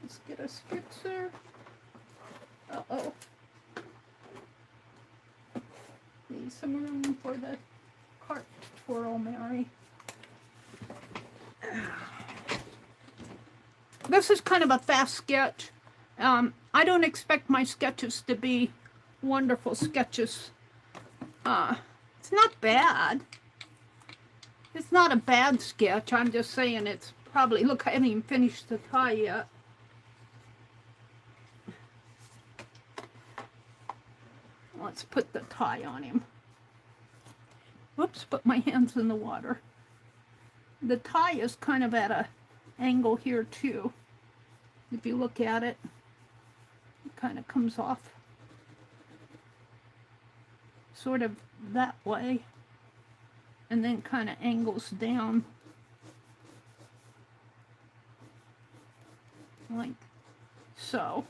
Let's get a spritzer. Uh-oh. Need some room for the cart to twirl, Mary. This is kind of a fast sketch. I don't expect my sketches to be wonderful sketches. It's not bad. It's not a bad sketch. I'm just saying it's probably, look, I haven't even finished the tie yet. Let's put the tie on him. Whoops, put my hands in the water. The tie is kind of at an angle here too. If you look at it, it kind of comes off sort of that way and then kind of angles down like so.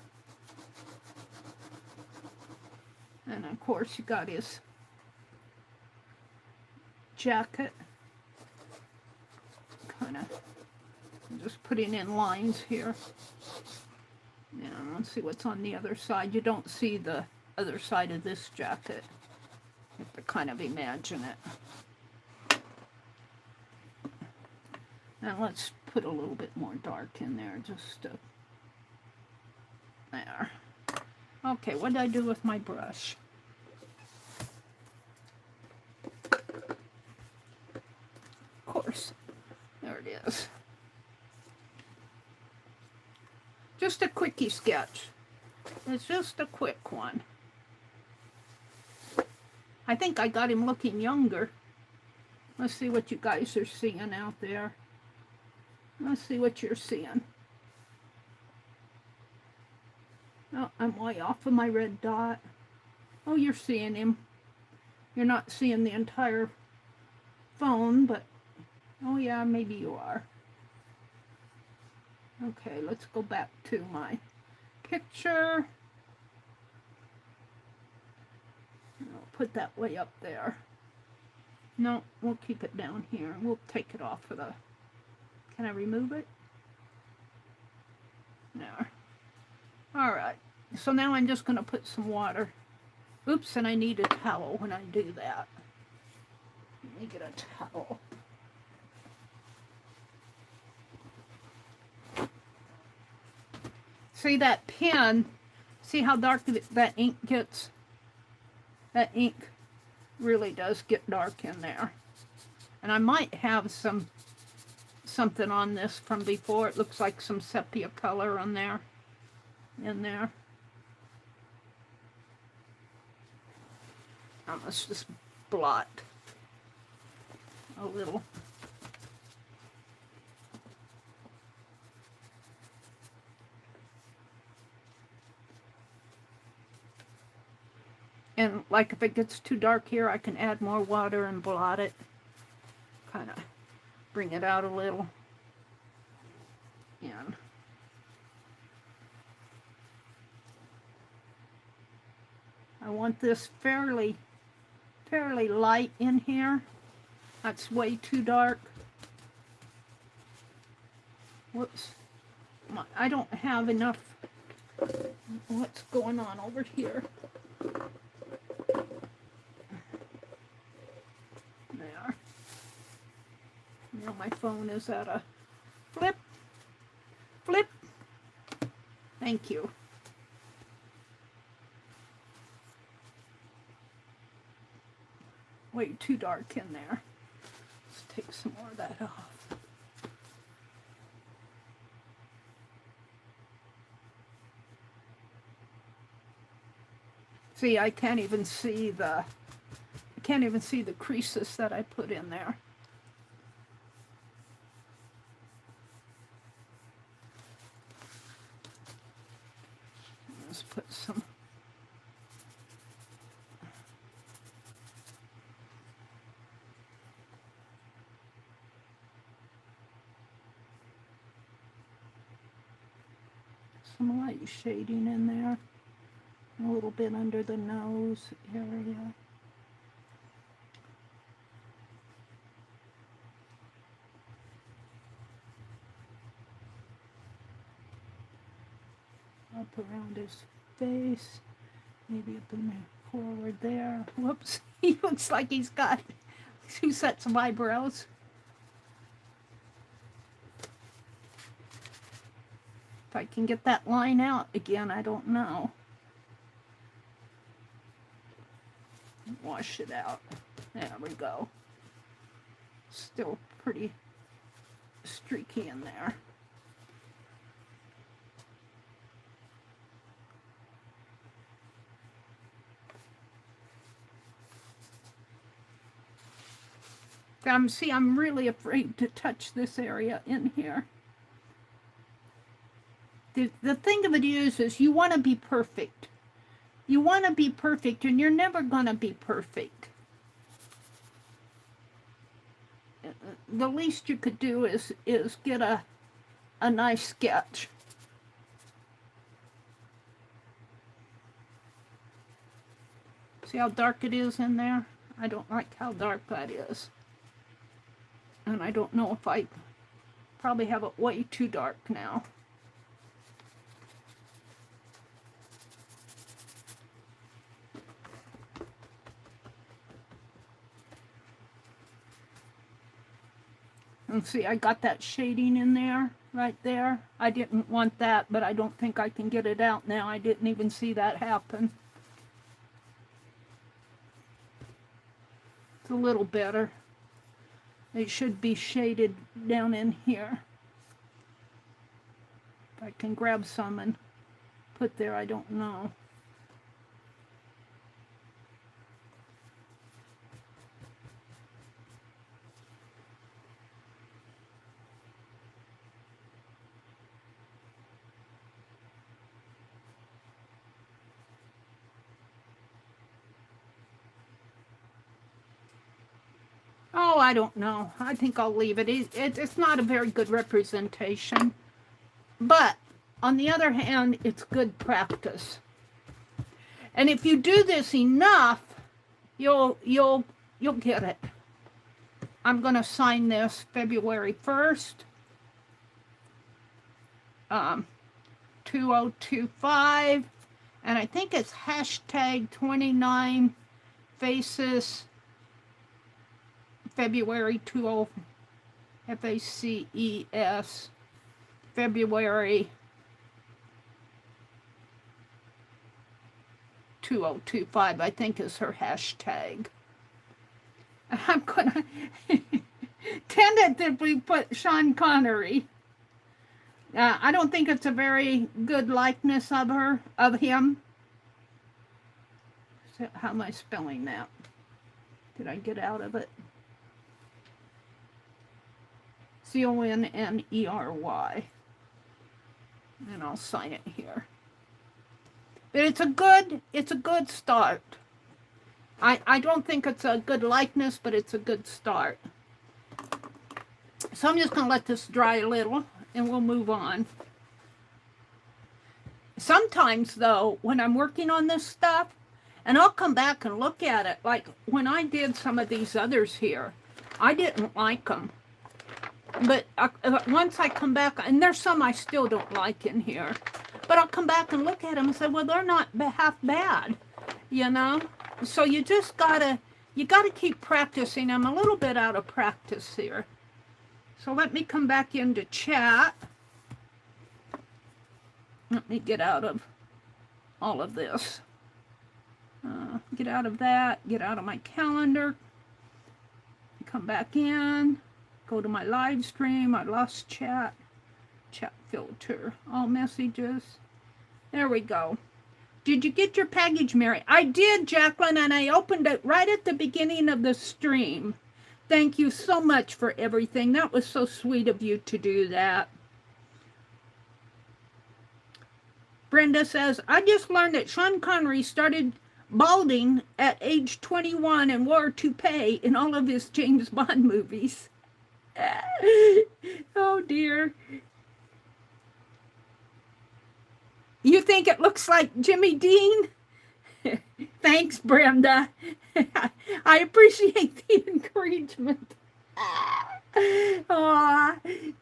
And of course you got his jacket, kind of just putting in lines here. And let's see what's on the other side. You don't see the other side of this jacket. You have to kind of imagine it. Now let's put a little bit more dark in there, just to, there. Okay, what did I do with my brush? Of course, there it is. Just a quickie sketch. It's just a quick one. I think I got him looking younger. Let's see what you guys are seeing out there. Let's see what you're seeing. Oh, I'm way off of my red dot. Oh, you're seeing him. You're not seeing the entire phone, but oh yeah, maybe you are. Okay, let's go back to my picture. I'll put that way up there. No, we'll keep it down here. We'll take it off of the... Can I remove it? There. Alright, so now I'm just going to put some water. Oops, and I need a towel when I do that. Let me get a towel. See that pen? See how dark that ink gets? That ink really does get dark in there. And I might have something on this from before. It looks like some sepia color on there. In there. Now let's just blot a little. And like if it gets too dark here, I can add more water and blot it. Kind of bring it out a little. And I want this fairly light in here. That's way too dark. Whoops. I don't have enough. What's going on over here? There. Now my phone is at a flip. Flip. Thank you. Way too dark in there. Let's take some more of that off. See, I can't even see the creases that I put in there. Let's put some light shading in there, a little bit under the nose area. Up around his face, maybe up in there, forward there. Whoops, he looks like he's got 2 sets of eyebrows. If I can get that line out again, I don't know. Wash it out. There we go. Still pretty streaky in there. See, I'm really afraid to touch this area in here. The thing of it is you want to be perfect. You want to be perfect, and you're never going to be perfect. The least you could do is get a nice sketch. See how dark it is in there? I don't like how dark that is. And I don't know if I probably have it way too dark now. And see, I got that shading in there, right there. I didn't want that, but I don't think I can get it out now. I didn't even see that happen. It's a little better. It should be shaded down in here. If I can grab some and put there, I don't know. Oh, I don't know. I think I'll leave it. It's not a very good representation. But, on the other hand, it's good practice. And if you do this enough, you'll get it. I'm going to sign this February 1st. 2025. And I think it's hashtag 29 faces February 20, FACES, February 2025, I think is her hashtag. I'm gonna tentatively put Sean Connery. I don't think it's a very good likeness of him. So how am I spelling that? Did I get out of it? Connery. And I'll sign it here. But it's a good start. I don't think it's a good likeness, but it's a good start. So I'm just going to let this dry a little, and we'll move on. Sometimes, though, when I'm working on this stuff, and I'll come back and look at it, like when I did some of these others here, I didn't like them. But once I come back, and there's some I still don't like in here, but I'll come back and look at them and say, well, they're not half bad, you know? So you just gotta keep practicing. I'm a little bit out of practice here. So let me come back into chat. Let me get out of all of this. Get out of that, get out of my calendar, come back in. Go to my live stream. I lost chat filter, all messages. There we go. Did you get your package, Mary? I did, Jacqueline, and I opened it right at the beginning of the stream. Thank you so much for everything. That was so sweet of you to do that. Brenda says, I just learned that Sean Connery started balding at age 21 and wore a toupee in all of his James Bond movies. Oh dear. You think it looks like Jimmy Dean? Thanks, Brenda. I appreciate the encouragement.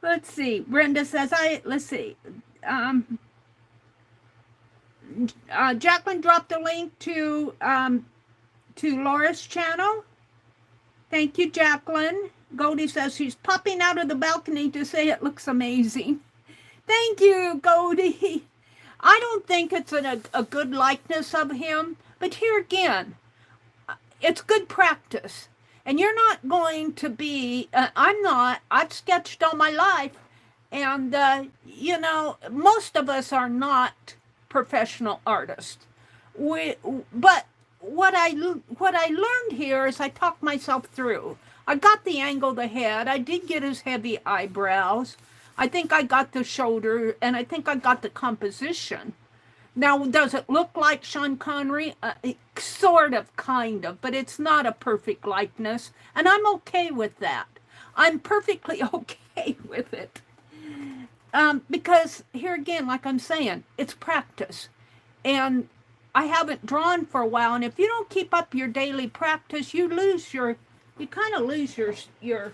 Let's see. Brenda says, let's see. Jacqueline dropped a link to Laura's channel. Thank you, Jacqueline. Goldie says she's popping out of the balcony to say it looks amazing. Thank you, Goldie. I don't think it's a good likeness of him, but here again, it's good practice. And you're not going to be, I'm not, I've sketched all my life. And, you know, most of us are not professional artists. But what I learned here is I talked myself through. I got the angle of the head. I did get his heavy eyebrows. I think I got the shoulder, and I think I got the composition. Now, does it look like Sean Connery? Sort of, kind of, but it's not a perfect likeness, and I'm okay with that. I'm perfectly okay with it. Because here again, like I'm saying, it's practice. And I haven't drawn for a while, and if you don't keep up your daily practice, you kind of lose your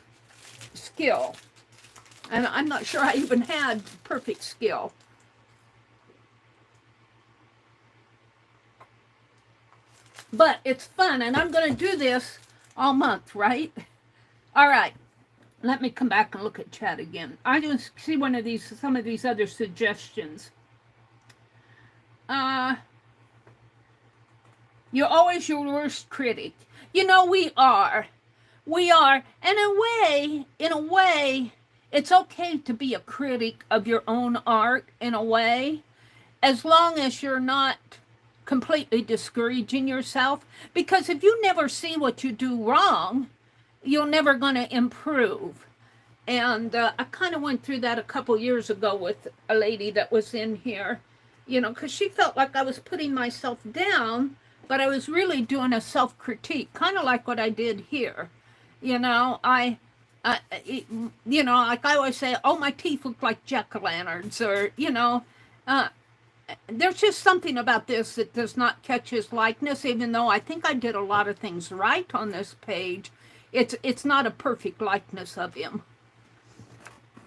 skill. And I'm not sure I even had perfect skill. But it's fun, and I'm going to do this all month, right? All right. Let me come back and look at chat again. I just see some of these other suggestions. You're always your worst critic. You know, we are. We are. And in a way, it's okay to be a critic of your own art, in a way, as long as you're not completely discouraging yourself. Because if you never see what you do wrong, you're never going to improve. And I kind of went through that a couple years ago with a lady that was in here, you know, because she felt like I was putting myself down, but I was really doing a self-critique, kind of like what I did here. You know, you know, like I always say, oh, my teeth look like jack-o'-lanterns, or, you know, there's just something about this that does not catch his likeness, even though I think I did a lot of things right on this page. It's not a perfect likeness of him.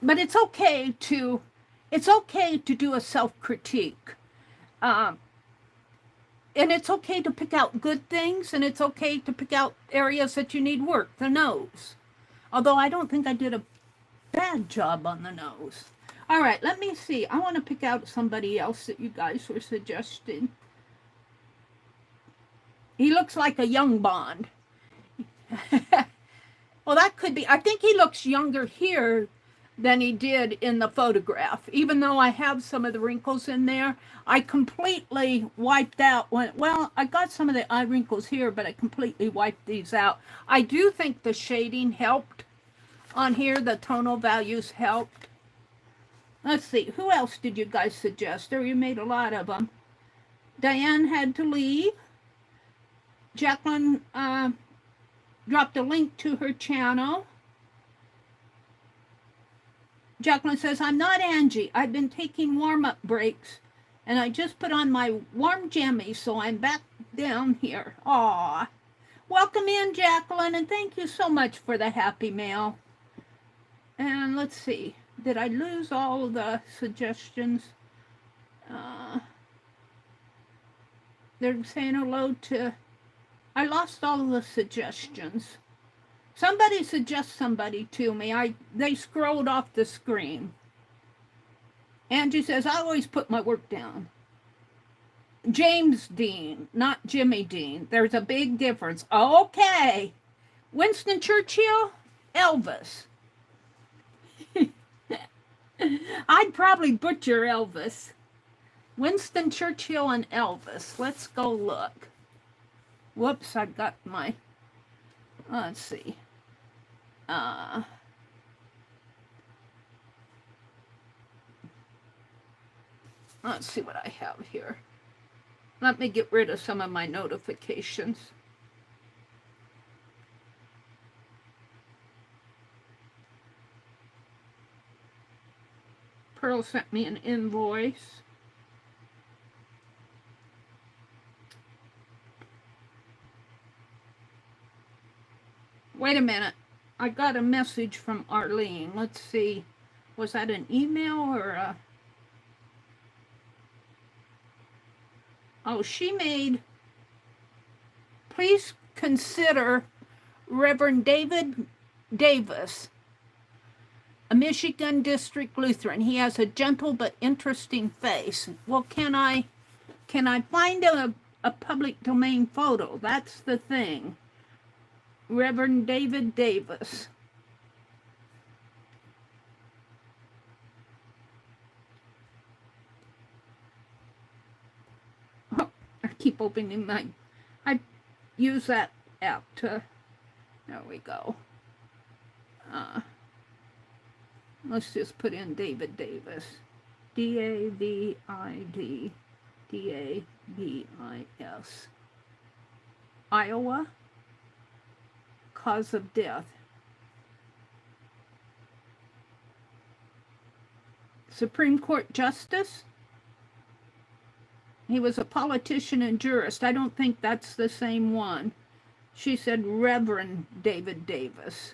But it's okay to do a self-critique. And it's okay to pick out good things, and it's okay to pick out areas that you need work, the nose. Although I don't think I did a bad job on the nose. All right, let me see. I want to pick out somebody else that you guys were suggesting. He looks like a young Bond. Well, that could be. I think he looks younger here than he did in the photograph. Even though I have some of the wrinkles in there, I completely wiped out. Well, I got some of the eye wrinkles here, but I completely wiped these out. I do think the shading helped on here. The tonal values helped. Let's see. Who else did you guys suggest? Or you made a lot of them. Diane had to leave. Jacqueline dropped a link to her channel. Jacqueline says, I'm not Angie. I've been taking warm-up breaks, and I just put on my warm jammies, so I'm back down here. Aw. Welcome in, Jacqueline, and thank you so much for the happy mail. And let's see. Did I lose all of the suggestions? They're saying hello to... I lost all of the suggestions. Somebody suggest somebody to me. They scrolled off the screen. Angie says, I always put my work down. James Dean, not Jimmy Dean. There's a big difference. Okay. Winston Churchill, Elvis. I'd probably butcher Elvis. Winston Churchill and Elvis. Let's go look. Whoops, I got my... Let's see. Let's see what I have here. Let me get rid of some of my notifications. Pearl sent me an invoice. Wait a minute. I got a message from Arlene. Let's see. Was that an email or a... Oh, she made... Please consider Reverend David Davis, a Michigan District Lutheran. He has a gentle but interesting face. Well, can I find a public domain photo? That's the thing. Reverend David Davis. Oh, I keep opening I use that app to, there we go. Let's just put in David Davis. D-A-V-I-D D-A-V-I-S. Iowa. Cause of death. Supreme Court Justice. He was a politician and jurist. I don't think that's the same one. She said Reverend David Davis.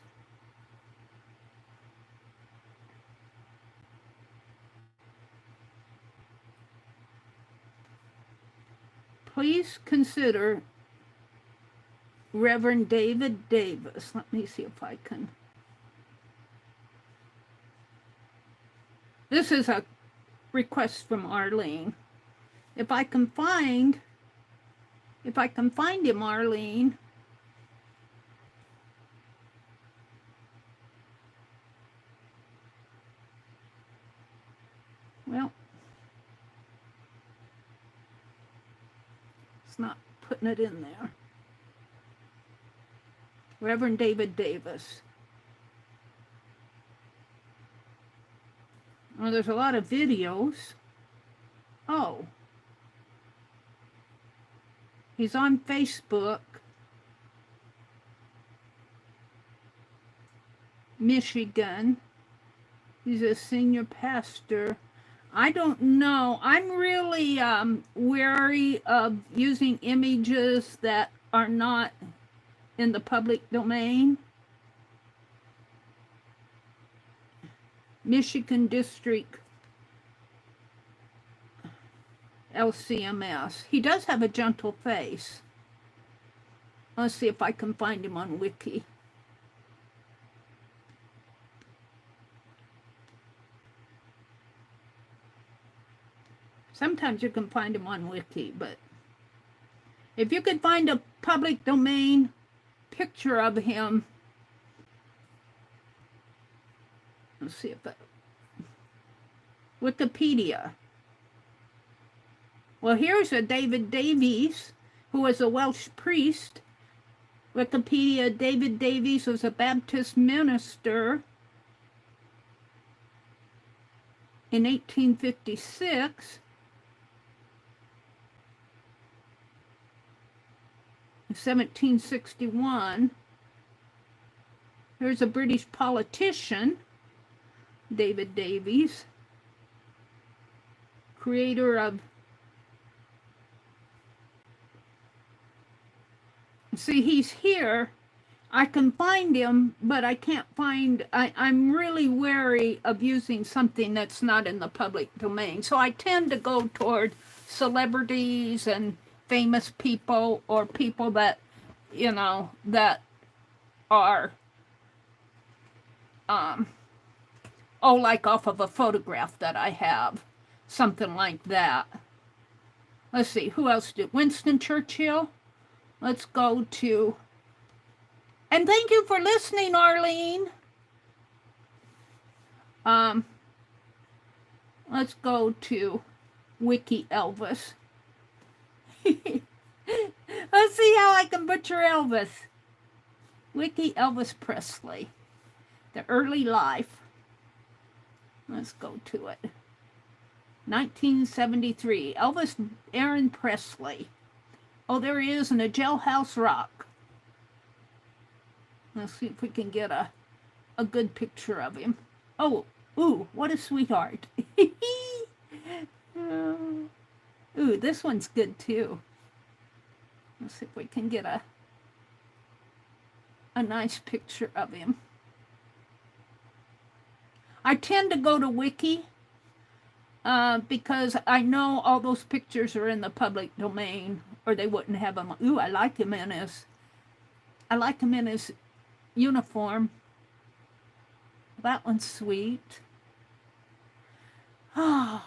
Please consider Reverend David Davis. Let me see if I can. This is a request from Arlene. If I can find him, Arlene. Well, it's not putting it in there. Reverend David Davis. Well, there's a lot of videos. Oh. He's on Facebook. Michigan. He's a senior pastor. I don't know. I'm really wary of using images that are not in the public domain. Michigan District LCMS. He does have a gentle face. Let's see if I can find him on Wiki. Sometimes you can find him on Wiki, but if you could find a public domain picture of him, let's see if that, Wikipedia. Well, here's a David Davies, who was a Welsh priest. Wikipedia, David Davies was a Baptist minister in 1856. 1761. Here's a British politician, David Davies, creator of, see, he's here. I can find him, but I can't find, I'm really wary of using something that's not in the public domain. So I tend to go toward celebrities and famous people, or people that, you know, that are, like off of a photograph that I have, something like that. Let's see, who else did? Winston Churchill. Let's go to, and thank you for listening, Arlene. Let's go to Wiki Elvis. Let's see how I can butcher Elvis. Wiki Elvis Presley. The early life. Let's go to it. 1973. Elvis Aaron Presley. Oh, there he is in a jailhouse rock. Let's see if we can get a good picture of him. Oh, ooh, what a sweetheart. Ooh, this one's good too. Let's see if we can get a nice picture of him. I tend to go to Wiki because I know all those pictures are in the public domain, or they wouldn't have them. Ooh, I like him in his uniform. That one's sweet. Oh.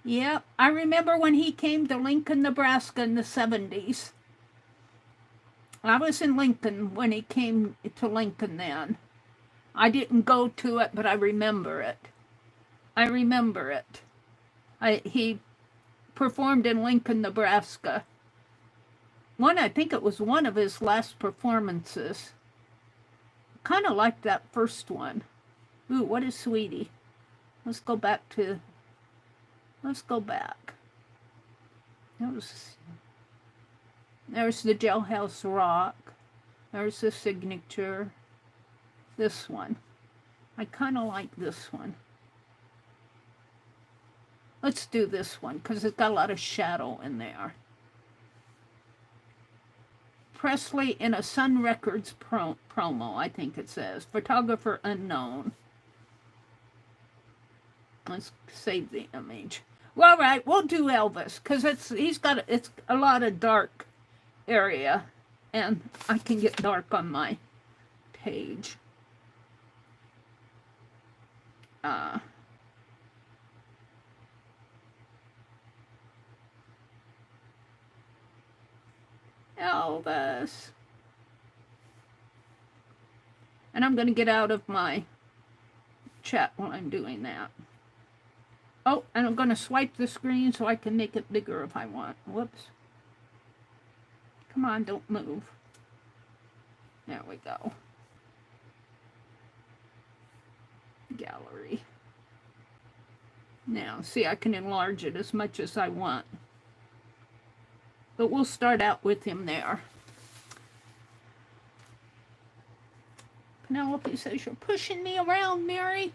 Yep, I remember when he came to Lincoln, Nebraska in the 70s. I was in Lincoln when he came to Lincoln then. I didn't go to it, but I remember it. I remember it. He performed in Lincoln, Nebraska. I think it was one of his last performances. Kind of like that first one. Ooh, what is Sweetie? Let's go back. There's the Jailhouse Rock. There's the Signature. This one. I kind of like this one. Let's do this one because it's got a lot of shadow in there. Presley in a Sun Records promo, I think it says. Photographer unknown. Let's save the image. Well, all right, we'll do Elvis because it's a lot of dark area, and I can get dark on my page. Elvis. And I'm going to get out of my chat while I'm doing that. Oh, and I'm going to swipe the screen so I can make it bigger if I want. Whoops. Come on, don't move. There we go. Gallery. Now, see, I can enlarge it as much as I want. But we'll start out with him there. Penelope says, you're pushing me around, Mary.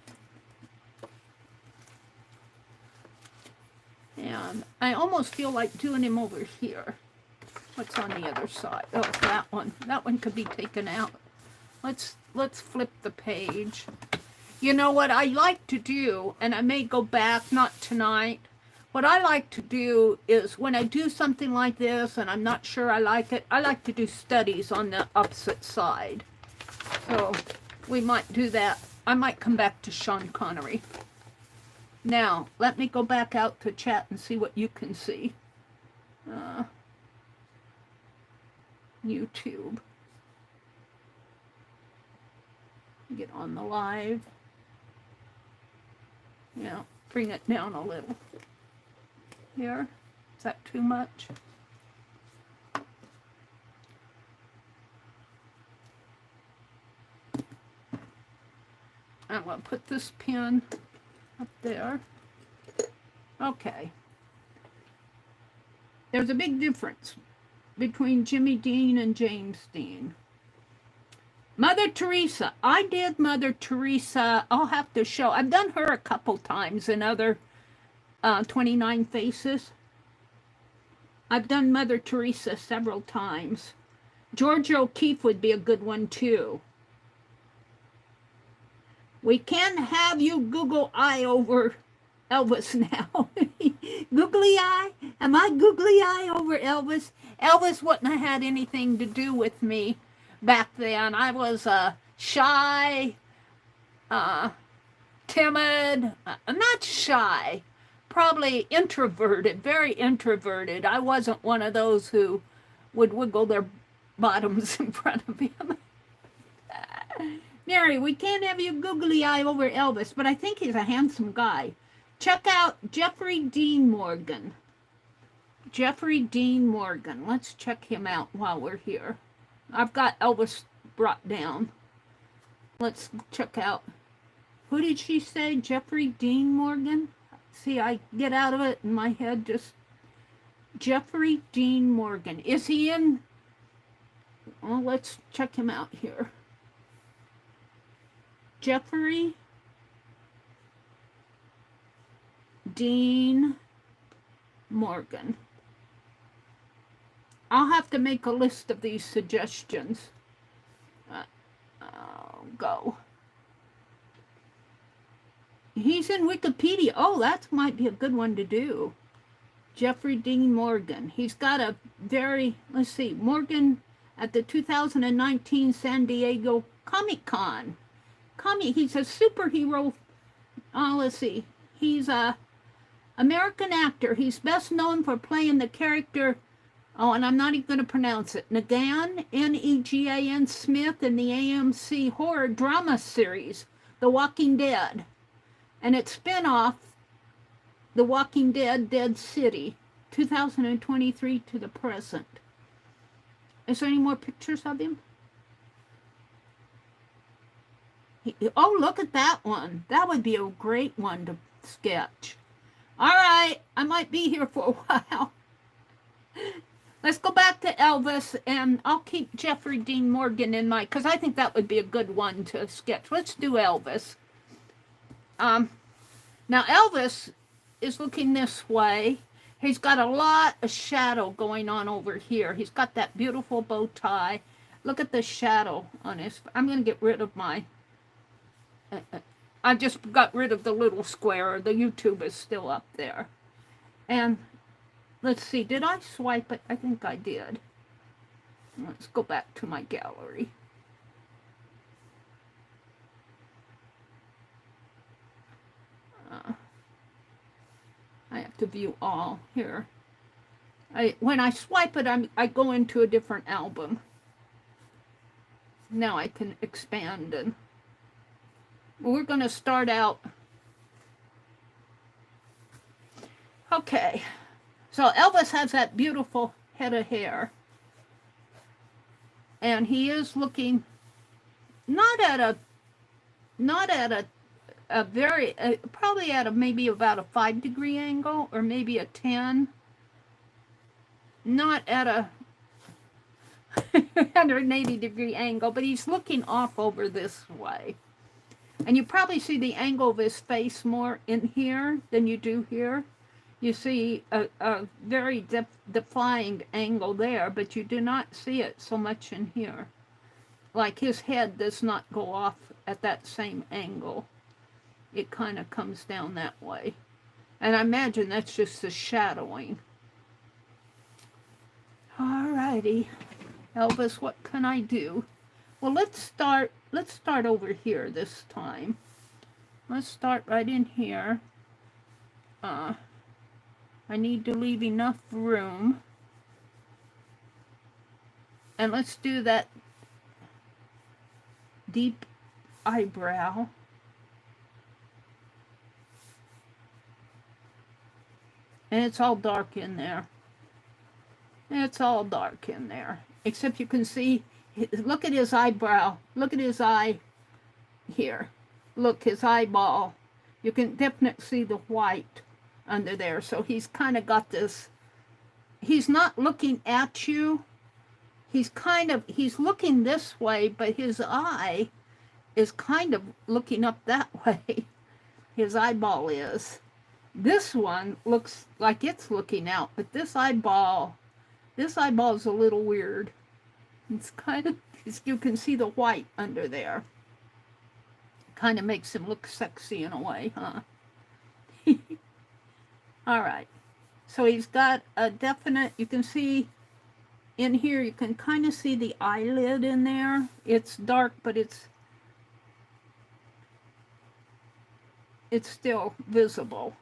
And I almost feel like doing him over here. What's on the other side? Oh, that one. That one could be taken out. Let's flip the page. You know what I like to do, and I may go back, not tonight. What I like to do is when I do something like this and I'm not sure I like it, I like to do studies on the opposite side. So we might do that. I might come back to Sean Connery. Now, let me go back out to chat and see what you can see. YouTube. Get on the live. Yeah, bring it down a little. Here. Is that too much? I'm going to put this pin up there. Okay. There's a big difference between Jimmy Dean and James Dean. Mother Teresa. I did Mother Teresa. I'll have to show. I've done her a couple times in other 29 Faces. I've done Mother Teresa several times. Georgia O'Keeffe would be a good one too. We can have you Google eye over Elvis now. Googly eye? Am I googly eye over Elvis? Elvis wouldn't have had anything to do with me back then. I was shy, timid, not shy, probably introverted, very introverted. I wasn't one of those who would wiggle their bottoms in front of him. Mary, we can't have you googly eye over Elvis, but I think he's a handsome guy. Check out Jeffrey Dean Morgan. Jeffrey Dean Morgan. Let's check him out while we're here. I've got Elvis brought down. Let's check out. Who did she say? Jeffrey Dean Morgan? See, I get out of it in my head just... Jeffrey Dean Morgan. Is he in... Well, let's check him out here. Jeffrey Dean Morgan. I'll have to make a list of these suggestions. Go. He's in Wikipedia. Oh, that might be a good one to do. Jeffrey Dean Morgan. He's got a very, let's see, Morgan at the 2019 San Diego Comic-Con. He's a superhero. Let's see. He's a American actor. He's best known for playing the character Oh, and I'm not even going to pronounce it. Negan, Negan Smith, in the AMC horror drama series, The Walking Dead. And its spin-off, The Walking Dead, Dead City, 2023 to the present. Is there any more pictures of him? Oh, look at that one. That would be a great one to sketch. All right, I might be here for a while. Let's go back to Elvis, and I'll keep Jeffrey Dean Morgan in mind, because I think that would be a good one to sketch. Let's do Elvis. Now, Elvis is looking this way. He's got a lot of shadow going on over here. He's got that beautiful bow tie. Look at the shadow on his... I'm going to get rid of my... I just got rid of the little square. The YouTube is still up there. And let's see, did I swipe it? I think I did. Let's go back to my gallery. I have to view all here. When I swipe it, I go into a different album. Now I can expand, and we're going to start out. Okay, so Elvis has that beautiful head of hair, and he is looking not at a very, probably at a maybe about a 5-degree angle, or maybe a 10. Not at a 180-degree angle, but he's looking off over this way. And you probably see the angle of his face more in here than you do here. You see a very defined angle there, but you do not see it so much in here. Like his head does not go off at that same angle. It kind of comes down that way. And I imagine that's just the shadowing. Alrighty, Elvis, what can I do? Well, let's start over here this time. Let's start right in here. I need to leave enough room. And let's do that deep eyebrow. And it's all dark in there. It's all dark in there. Except you can see, look at his eyebrow. Look at his eye here. Look, his eyeball. You can definitely see the white under there. So he's kind of got this, he's not looking at you. He's looking this way, but his eye is kind of looking up that way. His eyeball is. This one looks like it's looking out, but this eyeball is a little weird. It's kind of, you can see the white under there. Kind of makes him look sexy in a way, huh? All right. So he's got a definite, you can see in here, you can kind of see the eyelid in there. It's dark, but it's still visible.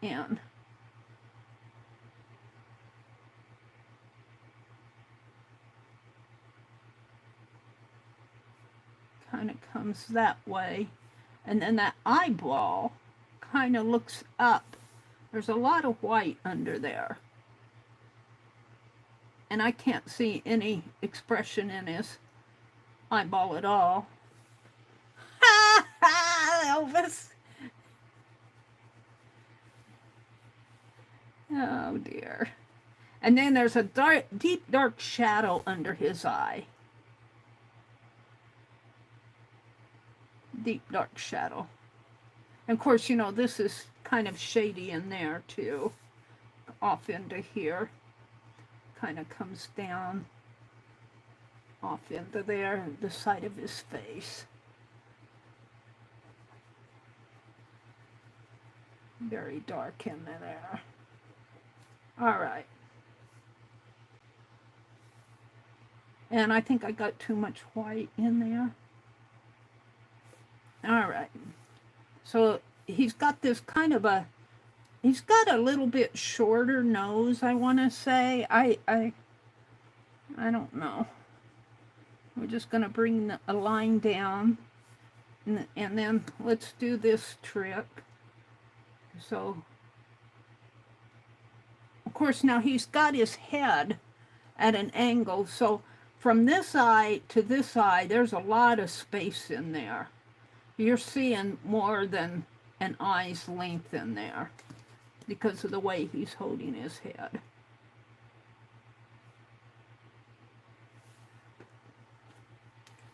And kind of comes that way. And then that eyeball kind of looks up. There's a lot of white under there. And I can't see any expression in his eyeball at all. Ha ha, Elvis! Oh dear. And then there's a deep dark shadow under his eye. Deep dark shadow. And of course, you know, this is kind of shady in there too. Off into here. Kind of comes down off into there, the side of his face. Very dark in there. All right. And I think I got too much white in there. All right. So he's got this kind of a, he's got a little bit shorter nose, I want to say. I don't know. We're just going to bring a line down, and then let's do this trick. So, of course, now he's got his head at an angle, so from this eye to this eye, there's a lot of space in there. You're seeing more than an eye's length in there because of the way he's holding his head.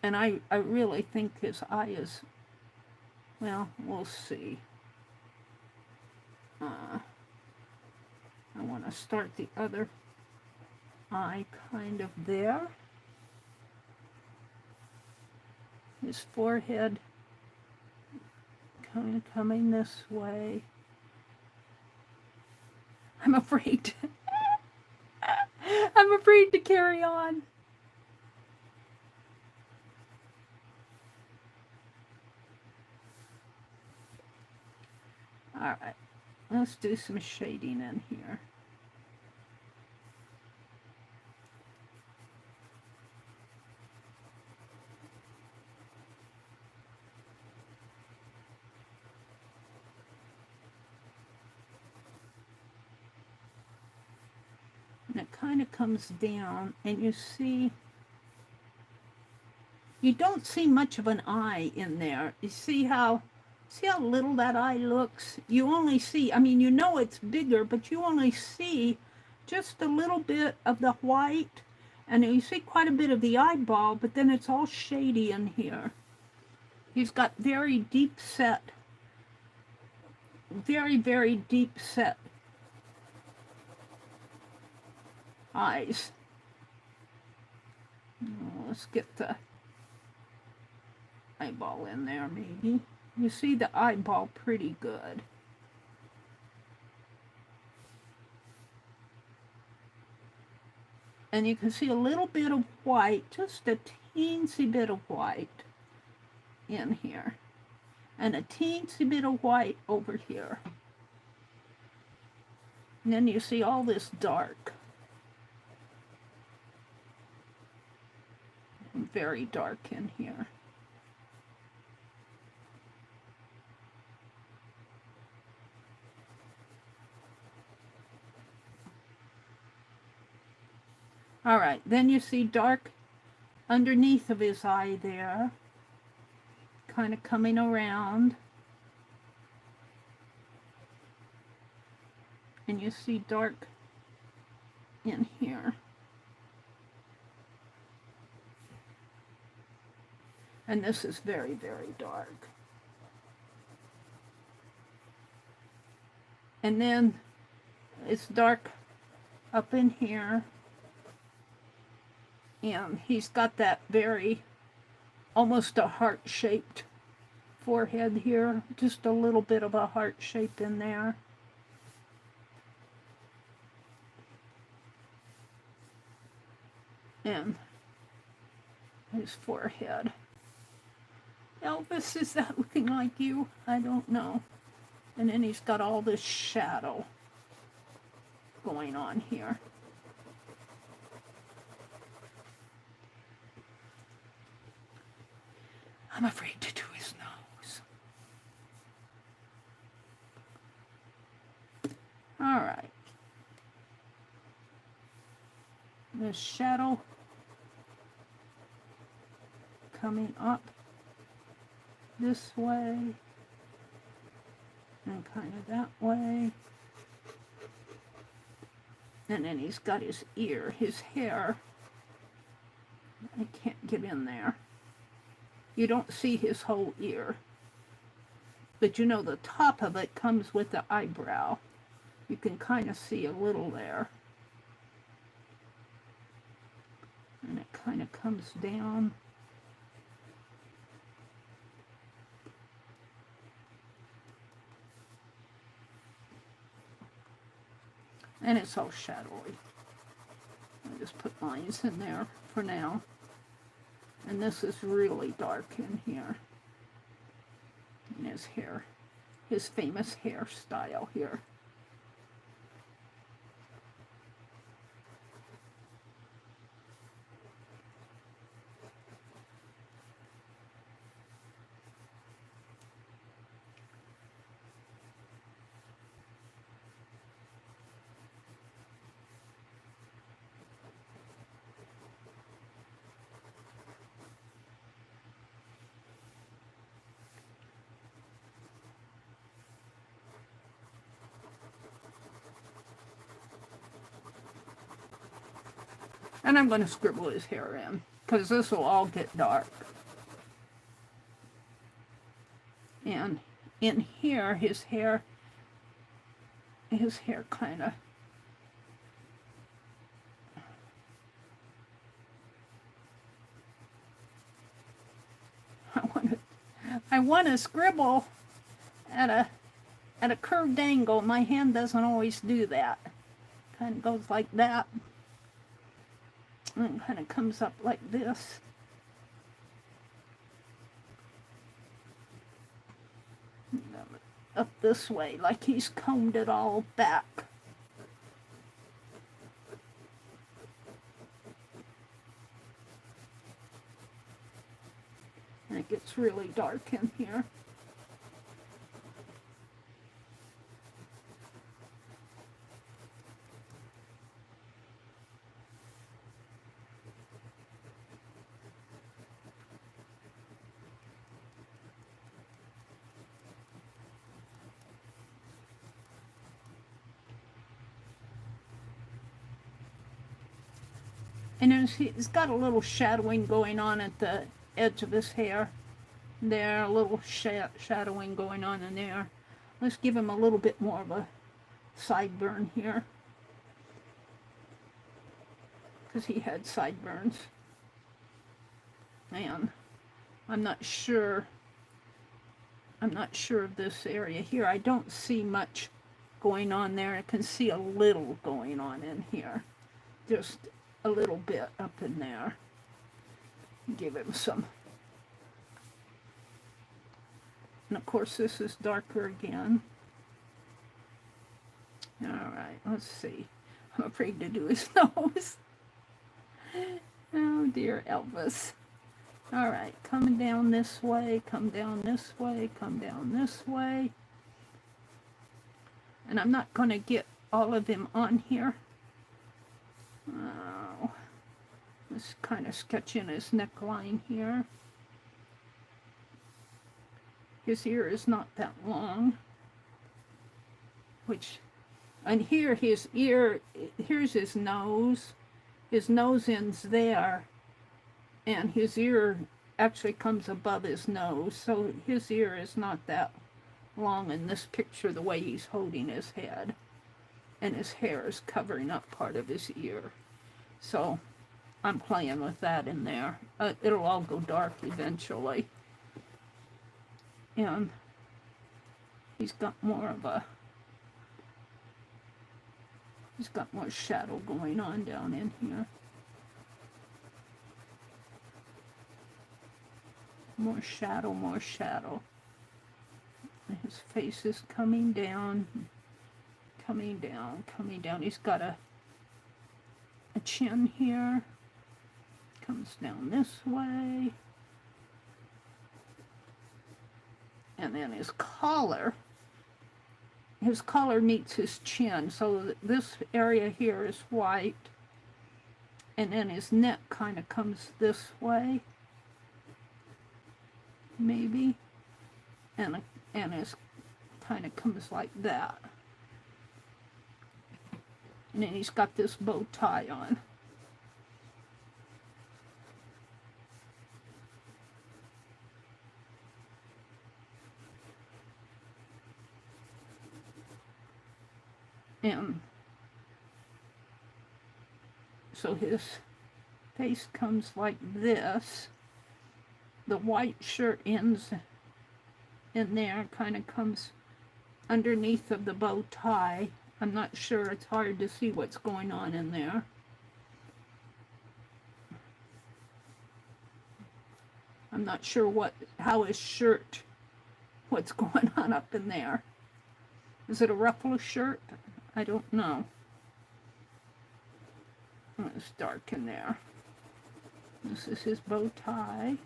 And I really think his eye is, well, we'll see. I want to start the other eye kind of there. His forehead kind of coming this way. I'm afraid. I'm afraid to carry on. All right, let's do some shading in here. And it kind of comes down, and you see, you don't see much of an eye in there. You see how little that eye looks? You only see, I mean, you know it's bigger, but you only see just a little bit of the white, and you see quite a bit of the eyeball, but then it's all shady in here. He's got very deep set, very, very deep set eyes. Let's get the eyeball in there, maybe. You see the eyeball pretty good. And you can see a little bit of white, just a teensy bit of white in here. And a teensy bit of white over here. And then you see all this dark. Very dark in here. All right, then you see dark underneath of his eye there, kind of coming around. And you see dark in here. And this is very, very dark. And then it's dark up in here. And he's got that very, almost a heart-shaped forehead here. Just a little bit of a heart shape in there. And his forehead. Elvis, is that looking like you? I don't know. And then he's got all this shadow going on here. I'm afraid to do his nose. All right. This shadow coming up this way and kind of that way. And then he's got his ear, his hair. I can't get in there. You don't see his whole ear. But you know the top of it comes with the eyebrow. You can kind of see a little there. And it kind of comes down. And it's all shadowy. I just put lines in there for now. And this is really dark in here. In his hair. his famous hairstyle here. And I'm going to scribble his hair in, because this will all get dark. And in here, his hair kind of, I want to scribble at a curved angle. My hand doesn't always do that. Kind of goes like that. And it kind of comes up like this. Up this way, like he's combed it all back. And it gets really dark in here. And he's got a little shadowing going on at the edge of his hair. There, a little shadowing going on in there. Let's give him a little bit more of a sideburn here, because he had sideburns. And I'm not sure of this area here. I don't see much going on there. I can see a little going on in here. Just a little bit up in there. Give him some. And of course this is darker again. Alright, let's see. I'm afraid to do his nose. Oh dear Elvis. Alright, come down this way, come down this way, come down this way. And I'm not going to get all of him on here. Oh, let's kind of sketch in his neckline here. His ear is not that long. And here his ear, here's his nose. His nose ends there. And his ear actually comes above his nose. So his ear is not that long in this picture, the way he's holding his head. And his hair is covering up part of his ear. So I'm playing with that in there. It'll all go dark eventually. And he's got more shadow going on down in here. More shadow, more shadow. And his face is coming down. Coming down, coming down. He's got a chin here. Comes down this way. And then his collar meets his chin. So this area here is white. And then his neck kind of comes this way. Maybe. And his kind of comes like that. And then he's got this bow tie on. And so his face comes like this. The white shirt ends in there, kind of comes underneath of the bow tie. I'm not sure, it's hard to see what's going on in there. I'm not sure how his shirt, what's going on up in there. Is it a ruffle shirt? I don't know. Oh, it's dark in there. This is his bow tie.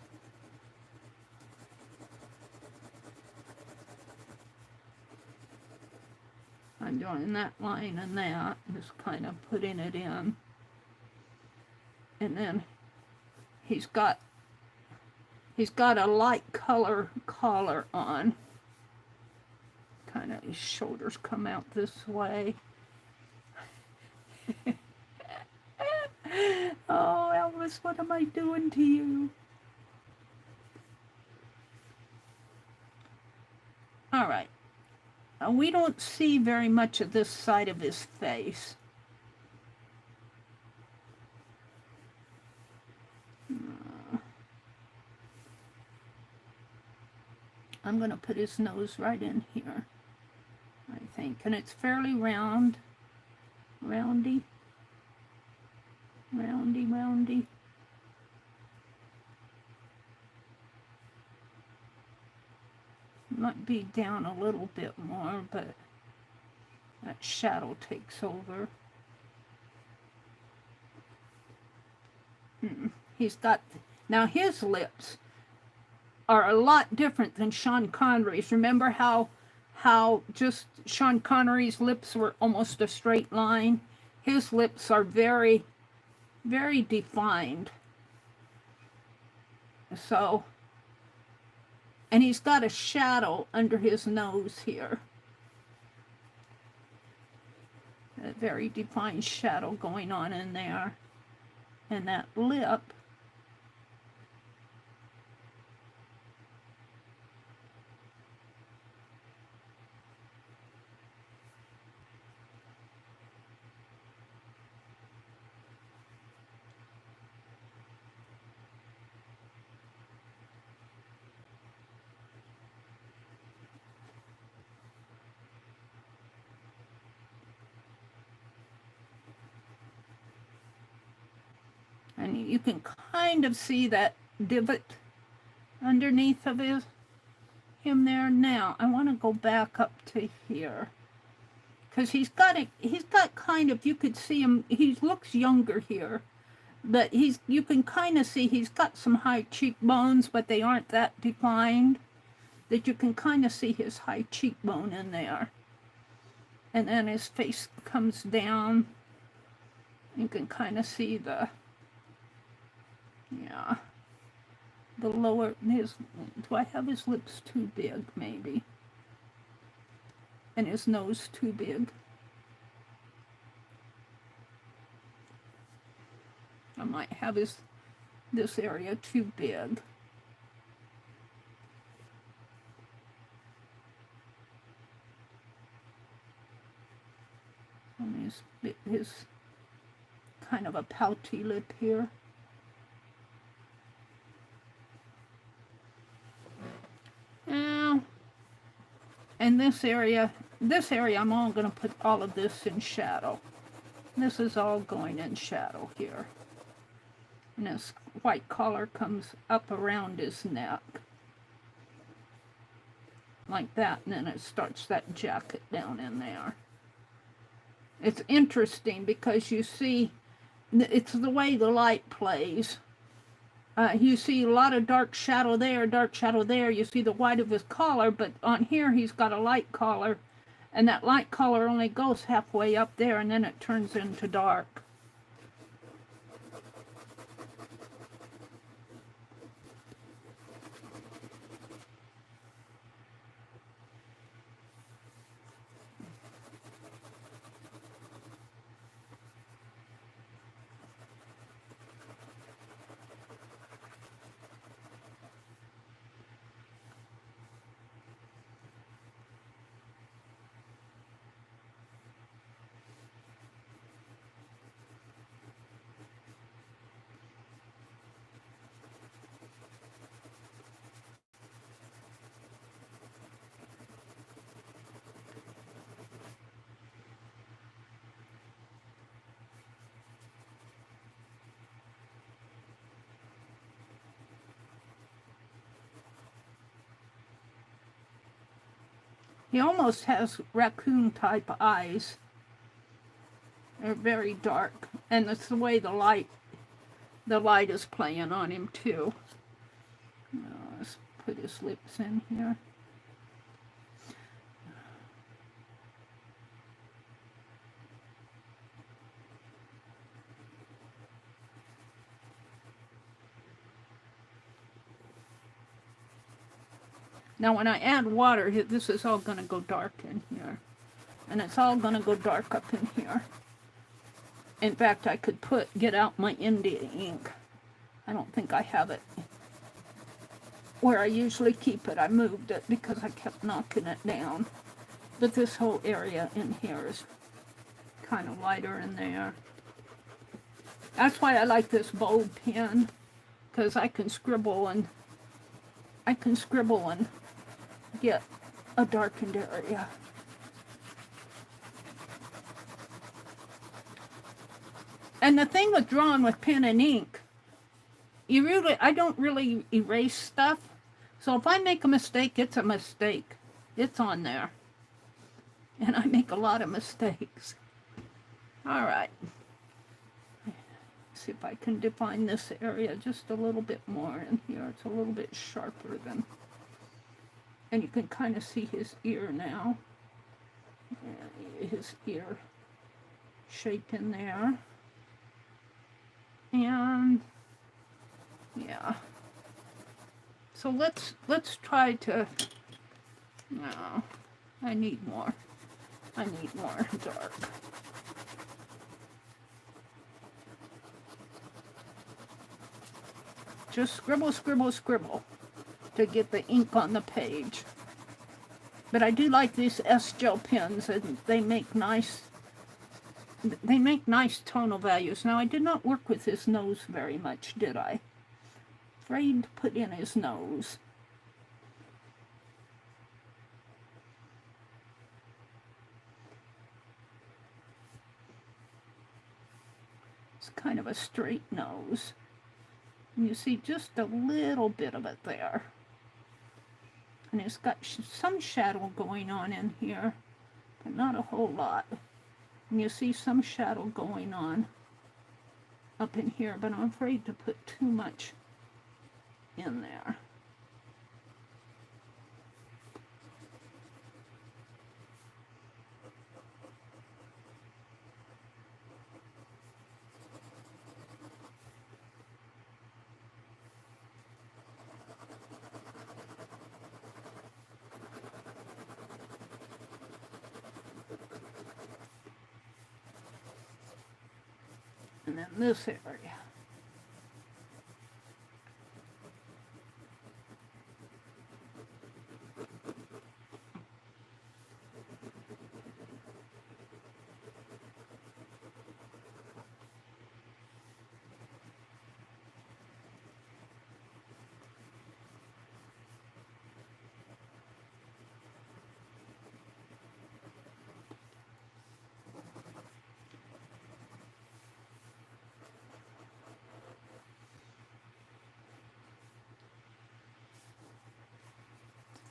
I'm doing that line and that, just kind of putting it in. And then he's got a light color collar on. Kind of his shoulders come out this way. Oh, Elvis, what am I doing to you? All right. We don't see very much of this side of his face. I'm going to put his nose right in here, I think. And it's fairly round. Roundy. Roundy, roundy. Might be down a little bit more, but that shadow takes over. He's got, now his lips are a lot different than Sean Connery's. Remember how just Sean Connery's lips were almost a straight line? His lips are very, very defined. So, and he's got a shadow under his nose here. A very defined shadow going on in there. And that lip, and you can kind of see that divot underneath of him there. Now I want to go back up to here because he's got kind of, you could see him, he looks younger here, but you can kind of see he's got some high cheekbones, but they aren't that defined, that you can kind of see his high cheekbone in there. And then his face comes down. You can kind of see the lower, do I have his lips too big, maybe? And his nose too big? I might have this area too big. And his kind of a pouty lip here. Now, and this area I'm all going to put all of this in shadow. This is all going in shadow here. And this white collar comes up around his neck. Like that, and then it starts that jacket down in there. It's interesting because you see, it's the way the light plays. You see a lot of dark shadow there, dark shadow there. You see the white of his collar, but on here he's got a light collar, and that light collar only goes halfway up there, and then it turns into dark. He almost has raccoon type eyes. They're very dark, and it's the way the light is playing on him too. Let's put his lips in here. Now when I add water, this is all going to go dark in here. And it's all going to go dark up in here. In fact, I could get out my India ink. I don't think I have it where I usually keep it. I moved it because I kept knocking it down. But this whole area in here is kind of lighter in there. That's why I like this bold pen, because I can scribble and get a darkened area. And the thing with drawing with pen and ink, I don't really erase stuff. So if I make a mistake, it's a mistake. It's on there. And I make a lot of mistakes. All right. See if I can define this area just a little bit more in here. It's a little bit sharper than... And you can kind of see his ear now. His ear shape in there. And yeah. So let's try to... No, I need more dark. Just scribble, scribble, scribble to get the ink on the page. But I do like these S-gel pens, and they make nice tonal values. Now, I did not work with his nose very much, did I? Afraid to put in his nose. It's kind of a straight nose. And you see just a little bit of it there. And it's got some shadow going on in here, but not a whole lot. And you see some shadow going on up in here, but I'm afraid to put too much in there. And then this area.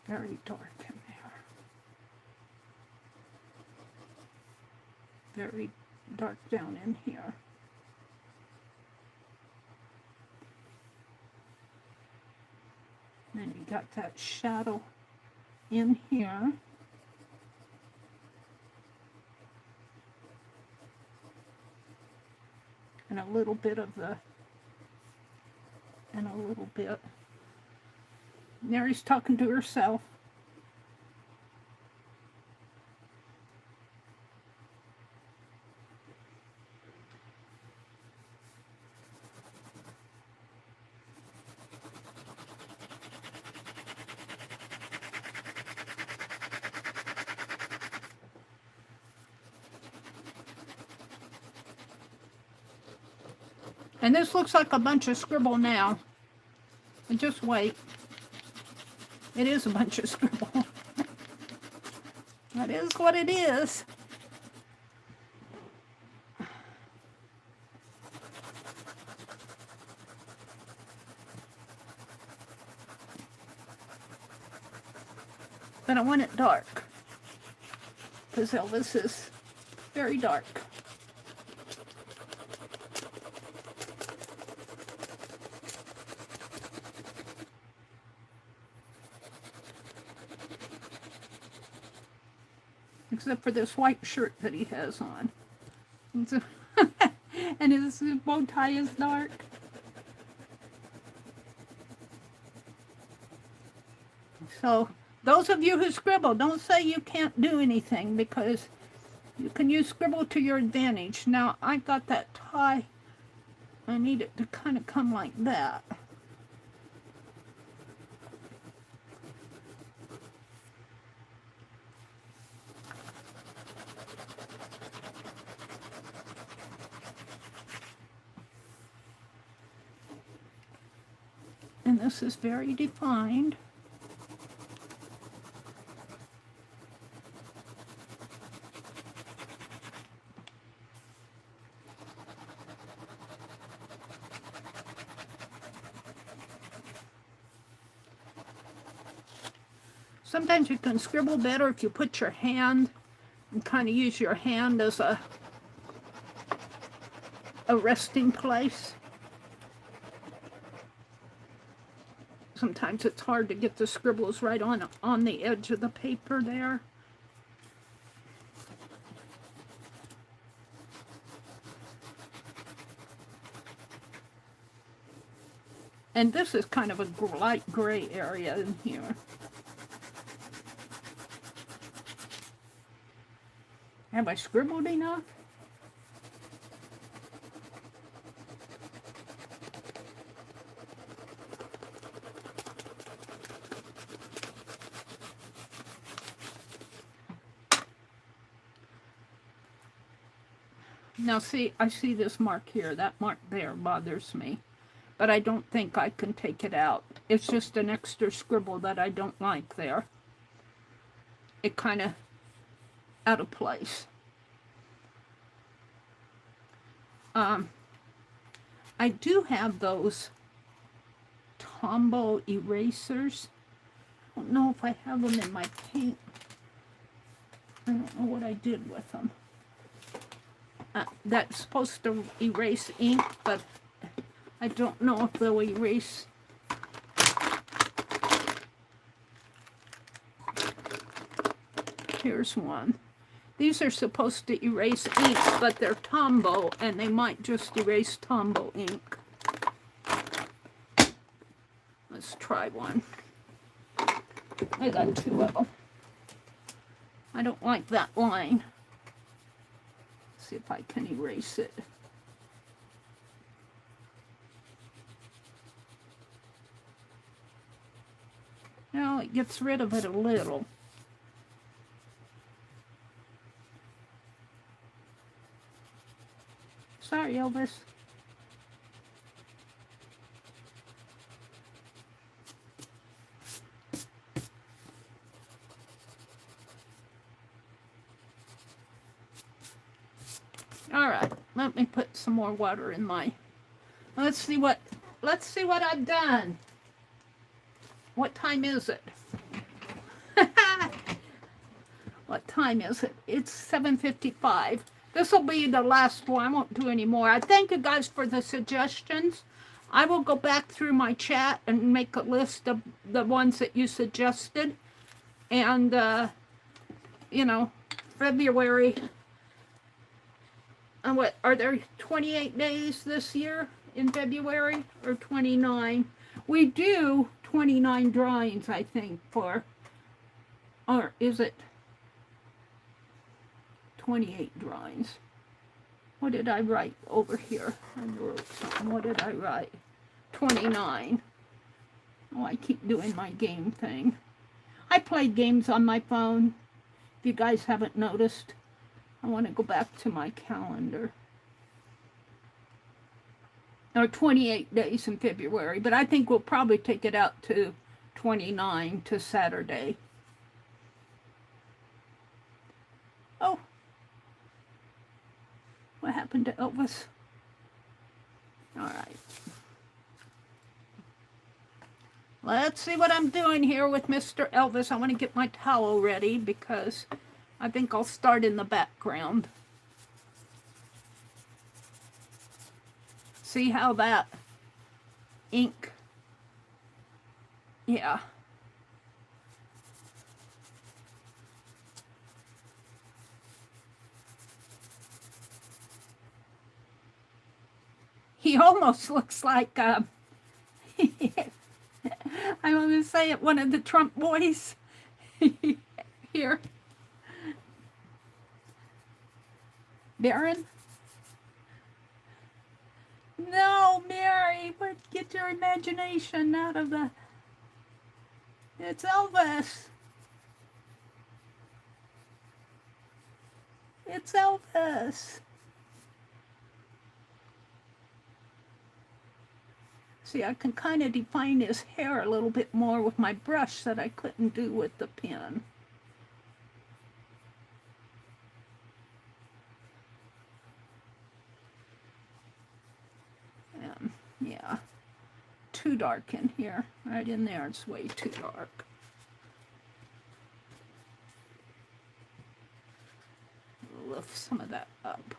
Very dark in there. Very dark down in here. And then you got that shadow in here. And a little bit of the, and a little bit. Meri's talking to herself. And this looks like a bunch of scribble now. And just wait. It is a bunch of scribble. That is what it is. But I want it dark. because Elvis is very dark. Except for this white shirt that he has on. And his bow tie is dark. So, those of you who scribble, don't say you can't do anything, because you can use scribble to your advantage. Now, I got that tie. I need it to kind of come like that. And this is very defined. Sometimes you can scribble better if you put your hand and kind of use your hand as a resting place. Sometimes it's hard to get the scribbles right on the edge of the paper there. And this is kind of a light gray area in here. Have I scribbled enough? Now see, I see this mark here. That mark there bothers me. But I don't think I can take it out. It's just an extra scribble that I don't like there. It kind of out of place. I do have those Tombow erasers. I don't know if I have them in my paint. I don't know what I did with them. That's supposed to erase ink, but I don't know if they'll erase. Here's one. These are supposed to erase ink, but they're Tombow, and they might just erase Tombow ink. Let's try one. I got two of them. I don't like that line. Let's see if I can erase it. Now it gets rid of it a little. Sorry, Elvis. All right, let me put some more water in my. Let's see what I've done. What time is it? What time is it? It's 7:55. This will be the last one. I won't do any more. I thank you guys for the suggestions. I will go back through my chat and make a list of the ones that you suggested. And, you know, February. And what, are there 28 days this year in February or 29? We do 29 drawings, I think, for, or is it 28 drawings? What did I write over here? I wrote something. What did I write? 29. Oh, I keep doing my game thing. I play games on my phone. If you guys haven't noticed, I want to go back to my calendar. There are 28 days in February, but I think we'll probably take it out to 29 to Saturday. Oh. What happened to Elvis? All right. Let's see what I'm doing here with Mr. Elvis. I want to get my towel ready because I think I'll start in the background. See how that ink, yeah. He almost looks like, I'm going to say it, one of the Trump boys here. Baron? No, Mary, get your imagination out of the... It's Elvis. It's Elvis. See, I can kind of define his hair a little bit more with my brush that I couldn't do with the pen. Yeah, too dark in here. Right in there, it's way too dark. Lift some of that up.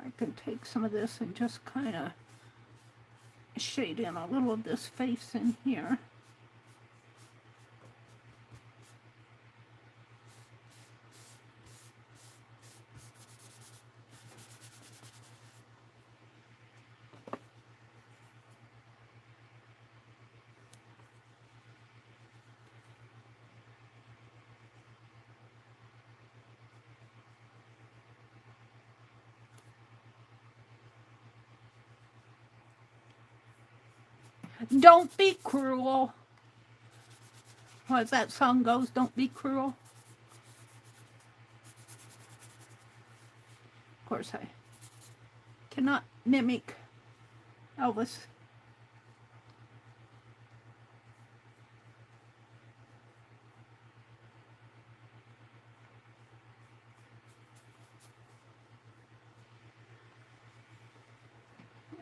I can take some of this and just kind of shade in a little of this face in here. Don't be cruel. Well, as that song goes, don't be cruel. Of course, I cannot mimic Elvis.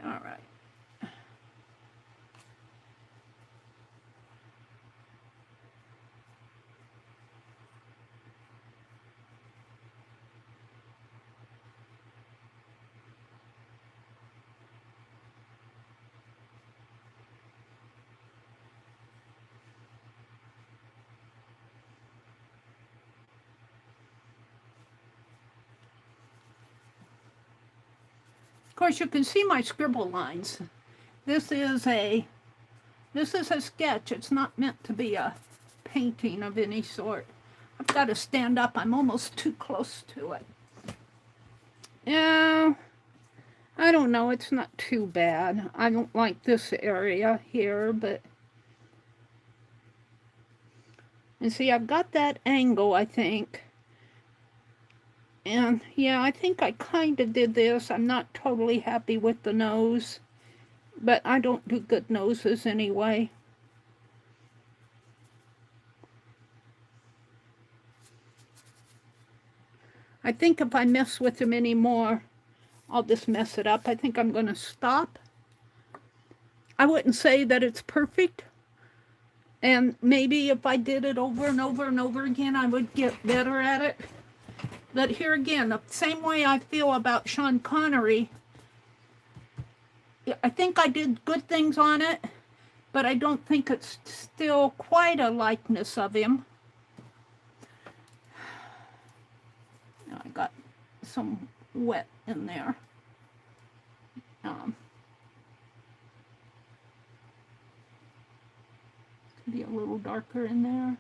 All right. Of course, you can see my scribble lines. This is a sketch. It's not meant to be a painting of any sort. I've got to stand up. I'm almost too close to it. Yeah, I don't know. It's not too bad. I don't like this area here, but... And see, I've got that angle, I think. And yeah, I think I kind of did this. I'm not totally happy with the nose, but I don't do good noses anyway. I think if I mess with them anymore, I'll just mess it up. I think I'm going to stop. I wouldn't say that it's perfect. And maybe if I did it over and over and over again, I would get better at it. But here again, the same way I feel about Sean Connery, I think I did good things on it, but I don't think it's still quite a likeness of him. I got some wet in there. Be a little darker in there.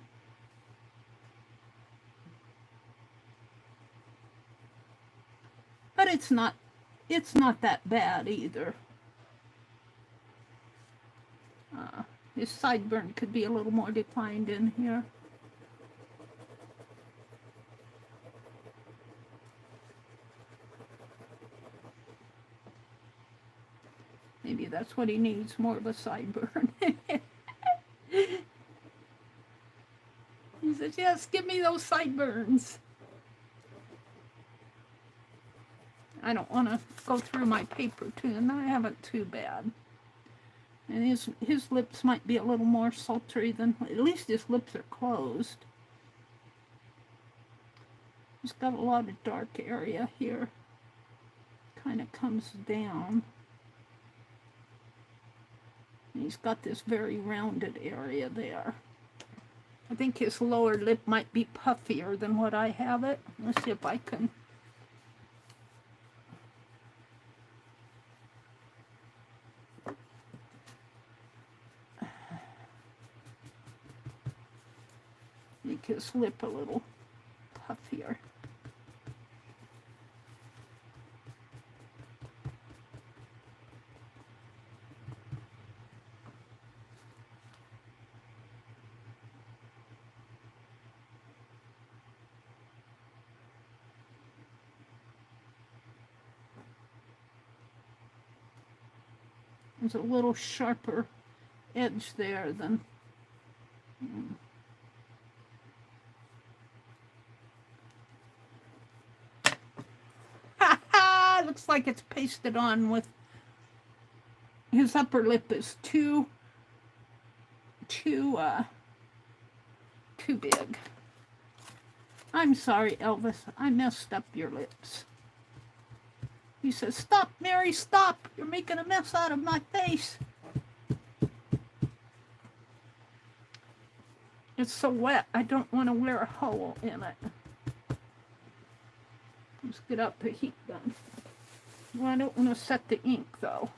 But it's not that bad either. His sideburn could be a little more defined in here. Maybe that's what he needs, more of a sideburn. He says, yes, give me those sideburns. I don't want to go through my paper too, and I haven't too bad. And his lips might be a little more sultry than, at least his lips are closed. He's got a lot of dark area here. Kind of comes down. And he's got this very rounded area there. I think his lower lip might be puffier than what I have it. Let's see if I can. Make his lip a little puffier. There's a little sharper edge there than... Looks like it's pasted on with... His upper lip is too big. I'm sorry, Elvis. I messed up your lips. He says, stop, Meri, stop. You're making a mess out of my face. It's so wet, I don't want to wear a hole in it. Let's get out the heat gun. Well, I don't want to set the ink, though.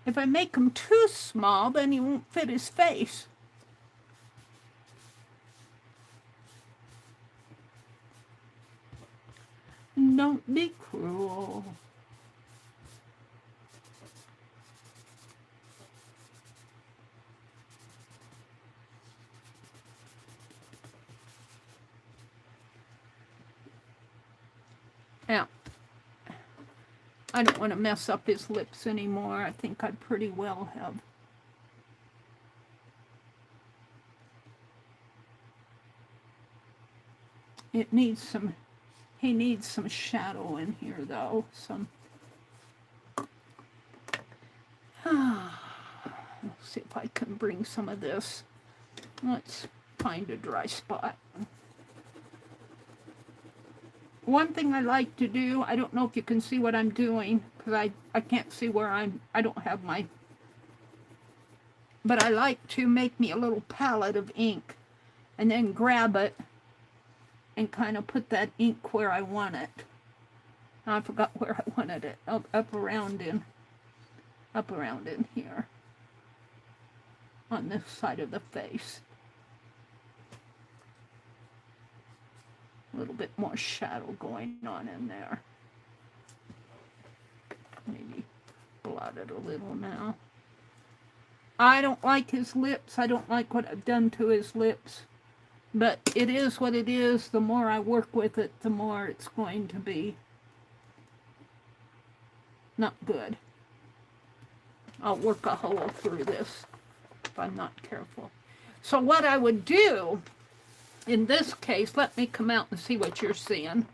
If I make them too small, then he won't fit his face. Don't be cruel. Now, I don't want to mess up his lips anymore. I think I pretty well have. It needs some, he needs some shadow in here though. Let's see if I can bring some of this. Let's find a dry spot. One thing I like to do, I don't know if you can see what I'm doing, because I can't see where I don't have my, but I like to make me a little palette of ink, and then grab it, and kind of put that ink where I want it. I forgot where I wanted it, up around in here, on this side of the face. A little bit more shadow going on in there. Maybe blot it a little now. I don't like his lips. I don't like what I've done to his lips. But it is what it is. The more I work with it, the more it's going to be not good. I'll work a hole through this if I'm not careful. So what I would do In this case, let me come out and see what you're seeing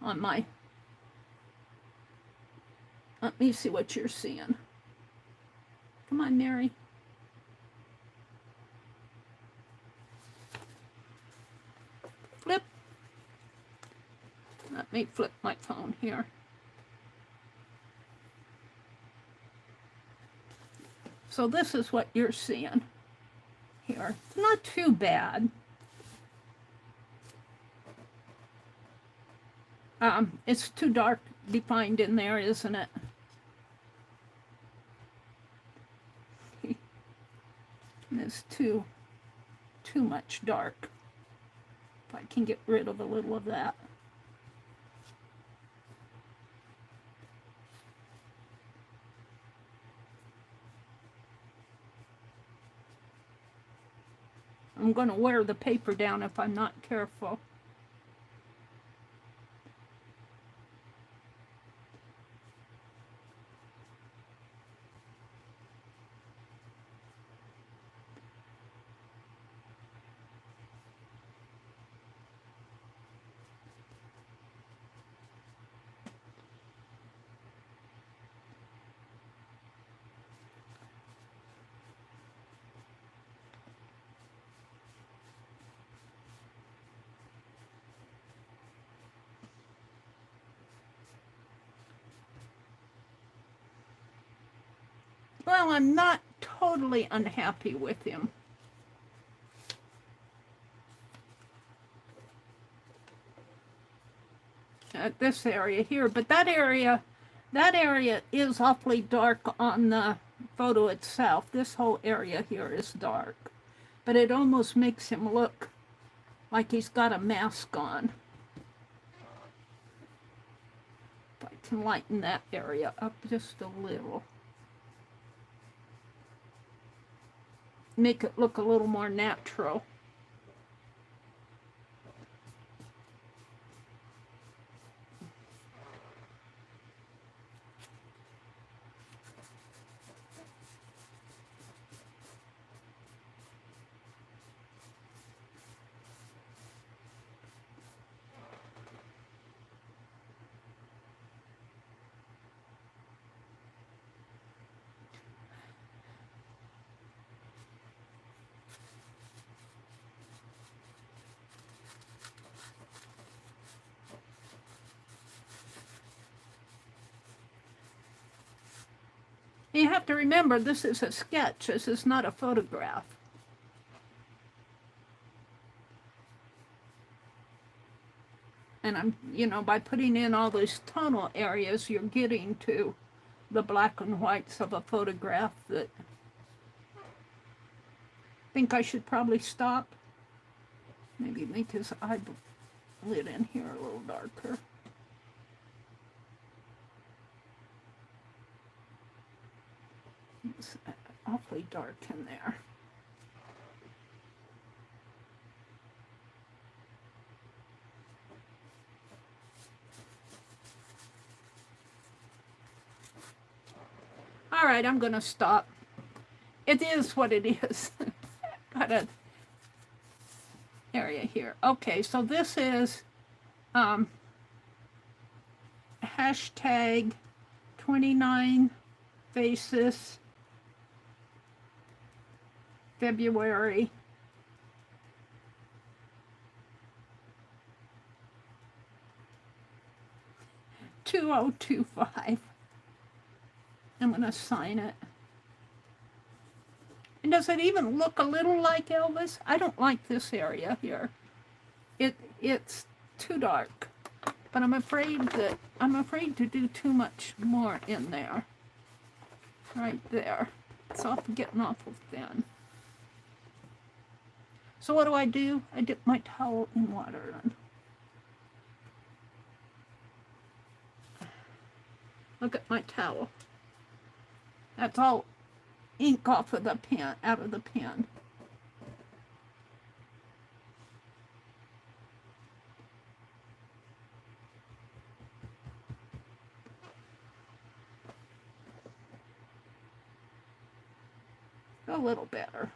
on my... Let me see what you're seeing. Come on, Meri. Flip. Let me flip my phone here. So this is what you're seeing here. It's not too bad. It's too dark defined in there, isn't it? It's too much dark. If I can get rid of a little of that. I'm going to wear the paper down if I'm not careful. Well, I'm not totally unhappy with him. At this area here, but that area is awfully dark on the photo itself. This whole area here is dark, but it almost makes him look like he's got a mask on. If I can lighten that area up just a little. Make it look a little more natural. You have to remember, this is a sketch. This is not a photograph. And I'm, by putting in all these tonal areas, you're getting to the black and whites of a photograph that I think I should probably stop. Maybe make his eyelid in here a little darker. It's awfully dark in there. All right, I'm going to stop. It is what it is. Got an area here. Okay, so this is hashtag 29 faces. February 2025. I'm going to sign it. And does it even look a little like Elvis? I don't like this area here. It's too dark. But I'm afraid to do too much more in there. Right there. It's getting awful thin. So what do? I dip my towel in water and look at my towel. That's all ink off of the pen, out of the pen. A little better.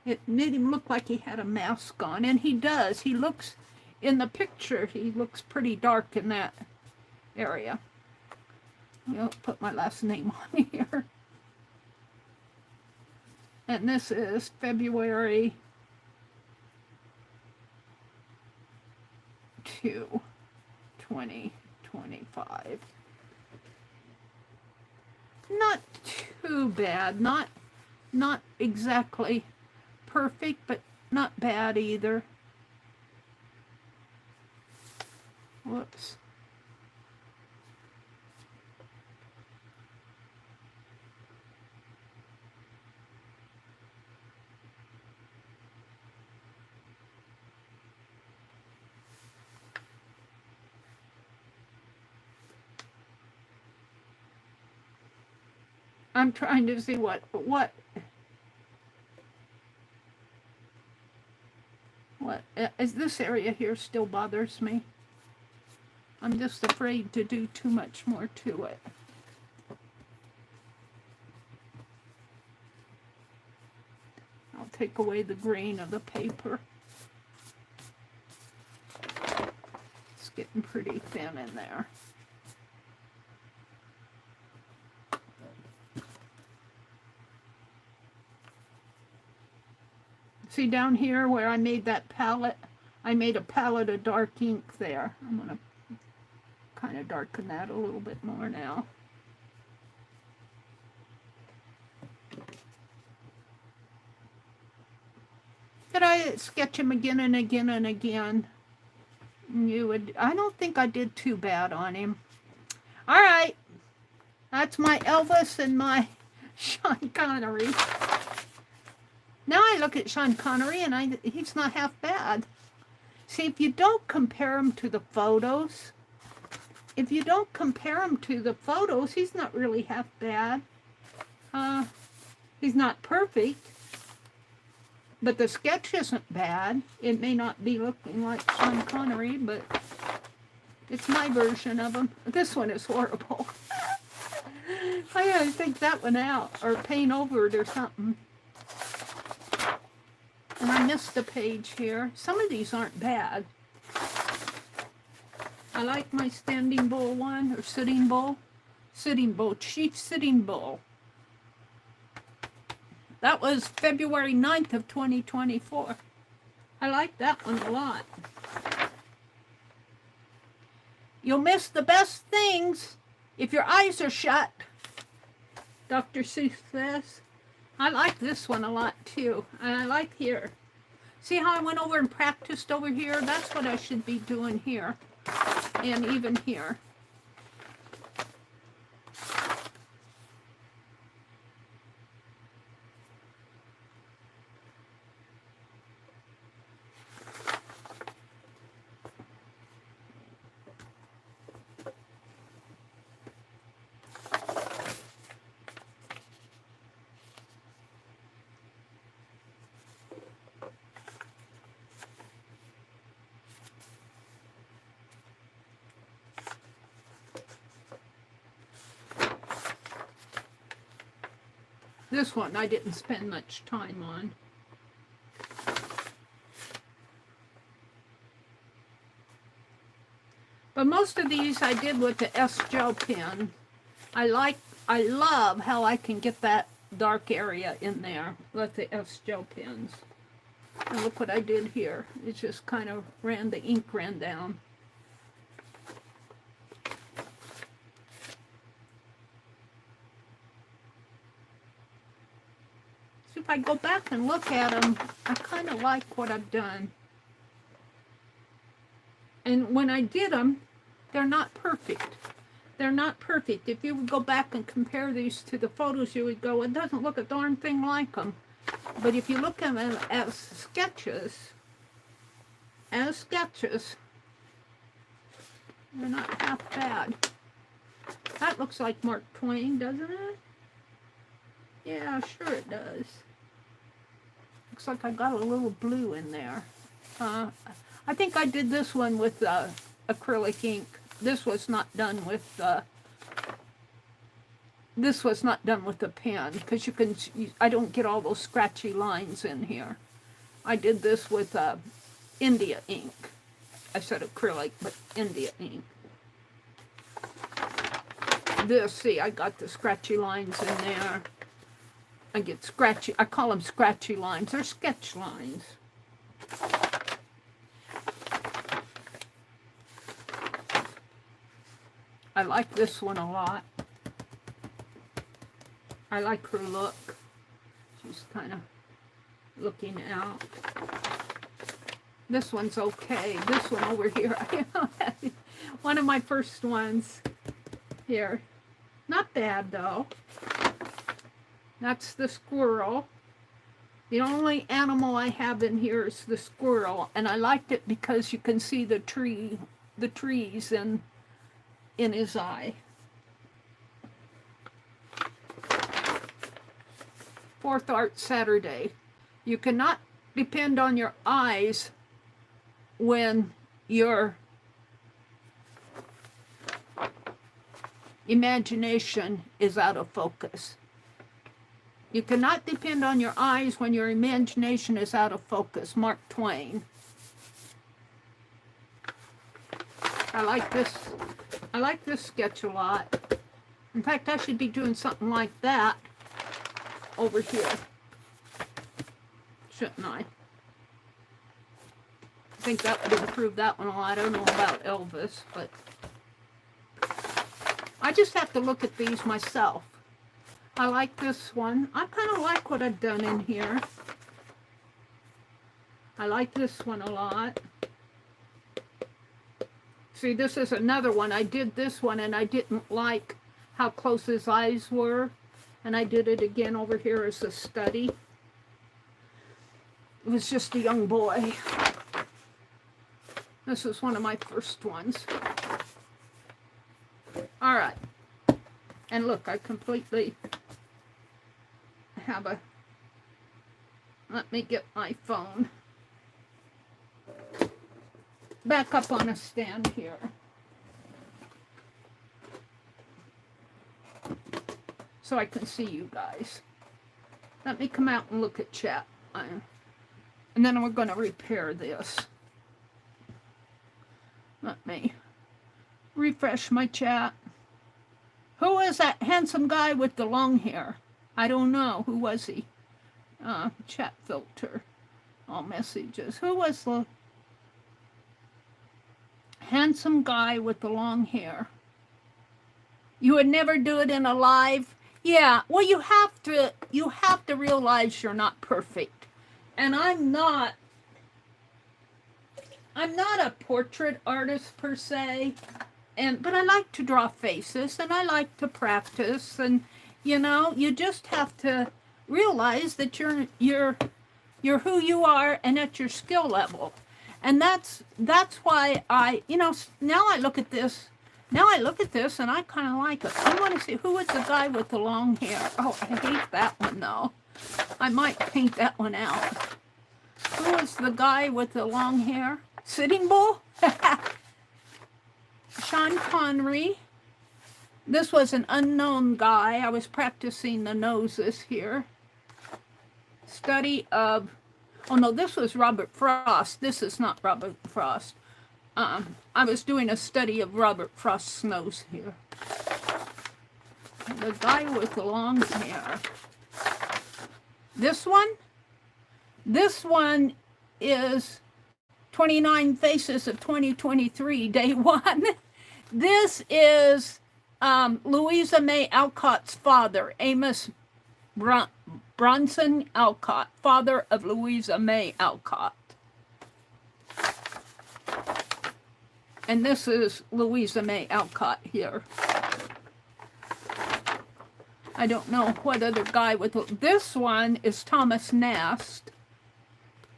It made him look like he had a mask on, and he does. He looks, in the picture, he looks pretty dark in that area. I'll put my last name on here. And this is February 2, 2025. Not too bad. Not exactly perfect, but not bad either. Whoops. I'm trying to see what is this area here still bothers me. I'm just afraid to do too much more to it. I'll take away the grain of the paper. It's getting pretty thin in there. See down here where I made that palette? I made a palette of dark ink there. I'm going to kind of darken that a little bit more now. Did I sketch him again and again and again? I don't think I did too bad on him. All right. That's my Elvis and my Sean Connery. Now I look at Sean Connery and he's not half bad. See, if you don't compare him to the photos, he's not really half bad. He's not perfect, but the sketch isn't bad. It may not be looking like Sean Connery, but it's my version of him. This one is horrible. I gotta take that one out or paint over it or something. And I missed a page here. Some of these aren't bad. I like my standing bull one, or sitting bull. Sitting bull, chief sitting bull. That was February 9th of 2024. I like that one a lot. You'll miss the best things if your eyes are shut, Dr. Seuss says. I like this one a lot too, and I like here. See how I went over and practiced over here? That's what I should be doing here, and even here. This one I didn't spend much time on. But most of these I did with the S gel pen. I love how I can get that dark area in there with the S gel pens. And look what I did here. It just kind of the ink ran down. If I go back and look at them, I kind of like what I've done. And when I did them, they're not perfect. They're not perfect. If you would go back and compare these to the photos, you would go, it doesn't look a darn thing like them. But if you look at them as sketches, they're not half bad. That looks like Mark Twain, doesn't it? Yeah, sure it does. Looks like I got a little blue in there. I think I did this one with acrylic ink. This was not done with this was not done with a pen, because I don't get all those scratchy lines in here. I did this with India ink. I said acrylic, but India ink. This, see, I got the scratchy lines in there. I get scratchy, I call them scratchy lines. They're sketch lines. I like this one a lot. I like her look. She's kind of looking out. This one's okay. This one over here, one of my first ones here. Not bad though. That's the squirrel. The only animal I have in here is the squirrel, and I liked it because you can see the trees in his eye. Fourth Art Saturday. You cannot depend on your eyes when your imagination is out of focus. You cannot depend on your eyes when your imagination is out of focus. Mark Twain. I like this sketch a lot. In fact, I should be doing something like that over here. Shouldn't I? I think that would improve that one a lot. I don't know about Elvis, but I just have to look at these myself. I like this one. I kind of like what I've done in here. I like this one a lot. See, this is another one. I did this one and I didn't like how close his eyes were. And I did it again over here as a study. It was just a young boy. This is one of my first ones. All right. And look, I completely have a... Let me get my phone back up on a stand here. So I can see you guys. Let me come out and look at chat. And then we're going to repair this. Let me refresh my chat. Who is that handsome guy with the long hair? I don't know. Who was he? Chat filter. All messages. Who was the handsome guy with the long hair? You would never do it in a live? Yeah, well, you have to realize you're not perfect. And I'm not a portrait artist per se, but I like to draw faces and I like to practice, and you know, you just have to realize that you're who you are and at your skill level. And that's why now I look at this. Now I look at this and I kind of like it. I want to see who was the guy with the long hair. Oh, I hate that one though. I might paint that one out. Who was the guy with the long hair? Sitting Bull? Sean Connery. This was an unknown guy. I was practicing the noses here. Study of... Oh no, this was Robert Frost. This is not Robert Frost. I was doing a study of Robert Frost's nose here. The guy with the long hair. This one is 29 Faces of 2023, day 1. This is Louisa May Alcott's father, Amos Bronson Alcott, father of Louisa May Alcott. And this is Louisa May Alcott here. I don't know what other guy with... This one is Thomas Nast.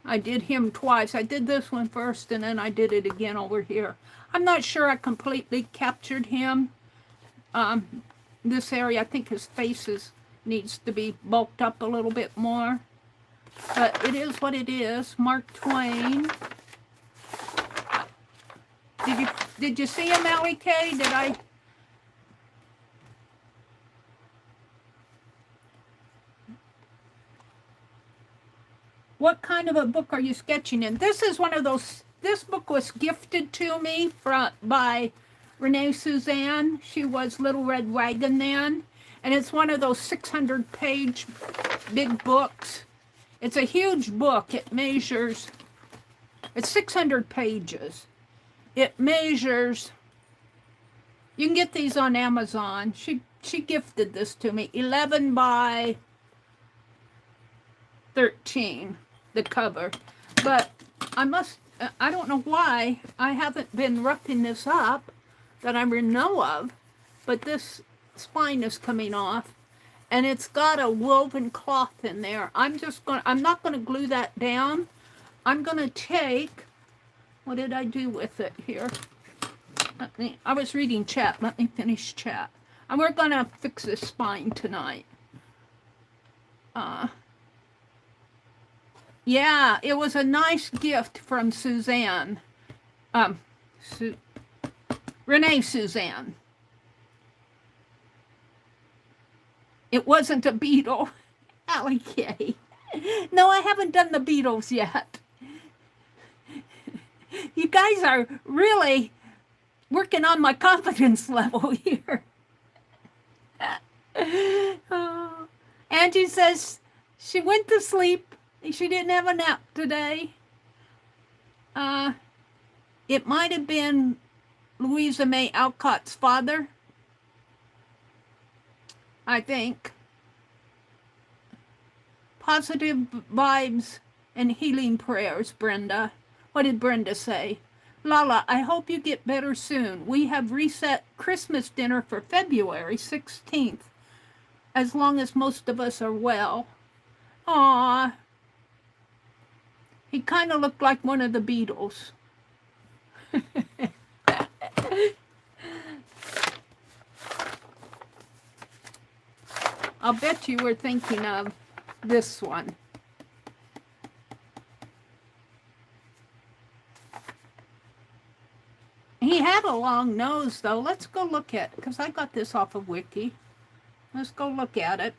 I did him twice. I did this one first and then I did it again over here. I'm not sure I completely captured him. This area, I think his face needs to be bulked up a little bit more. But it is what it is. Mark Twain. Did you see him, Allie K? What kind of a book are you sketching in? This is one of those, this book was gifted to me by Renee Suzanne. She was Little Red Wagon then. And it's one of those 600-page big books. It's a huge book. It measures, it's 600 pages. It measures, you can get these on Amazon. She gifted this to me, 11 by 13, the cover. But I don't know why I haven't been roughing this up that I know of, but this spine is coming off, and it's got a woven cloth in there. I'm not gonna glue that down. I'm gonna take, what did I do with it here? I was reading chat. Let me finish chat. And we're gonna fix this spine tonight. Yeah, it was a nice gift from Suzanne. Renee Suzanne. It wasn't a beetle. Allie K. No, I haven't done the Beatles yet. You guys are really working on my confidence level here. Oh. Angie says she went to sleep. She didn't have a nap today. It might have been Louisa May Alcott's father, I think. Positive vibes and healing prayers, Brenda. What did Brenda say? Lala, I hope you get better soon. We have reset Christmas dinner for February 16th, as long as most of us are well. Aww. He kind of looked like one of the Beatles. I'll bet you were thinking of this one. He had a long nose, though. Let's go look at it, because I got this off of Wiki. Let's go look at it.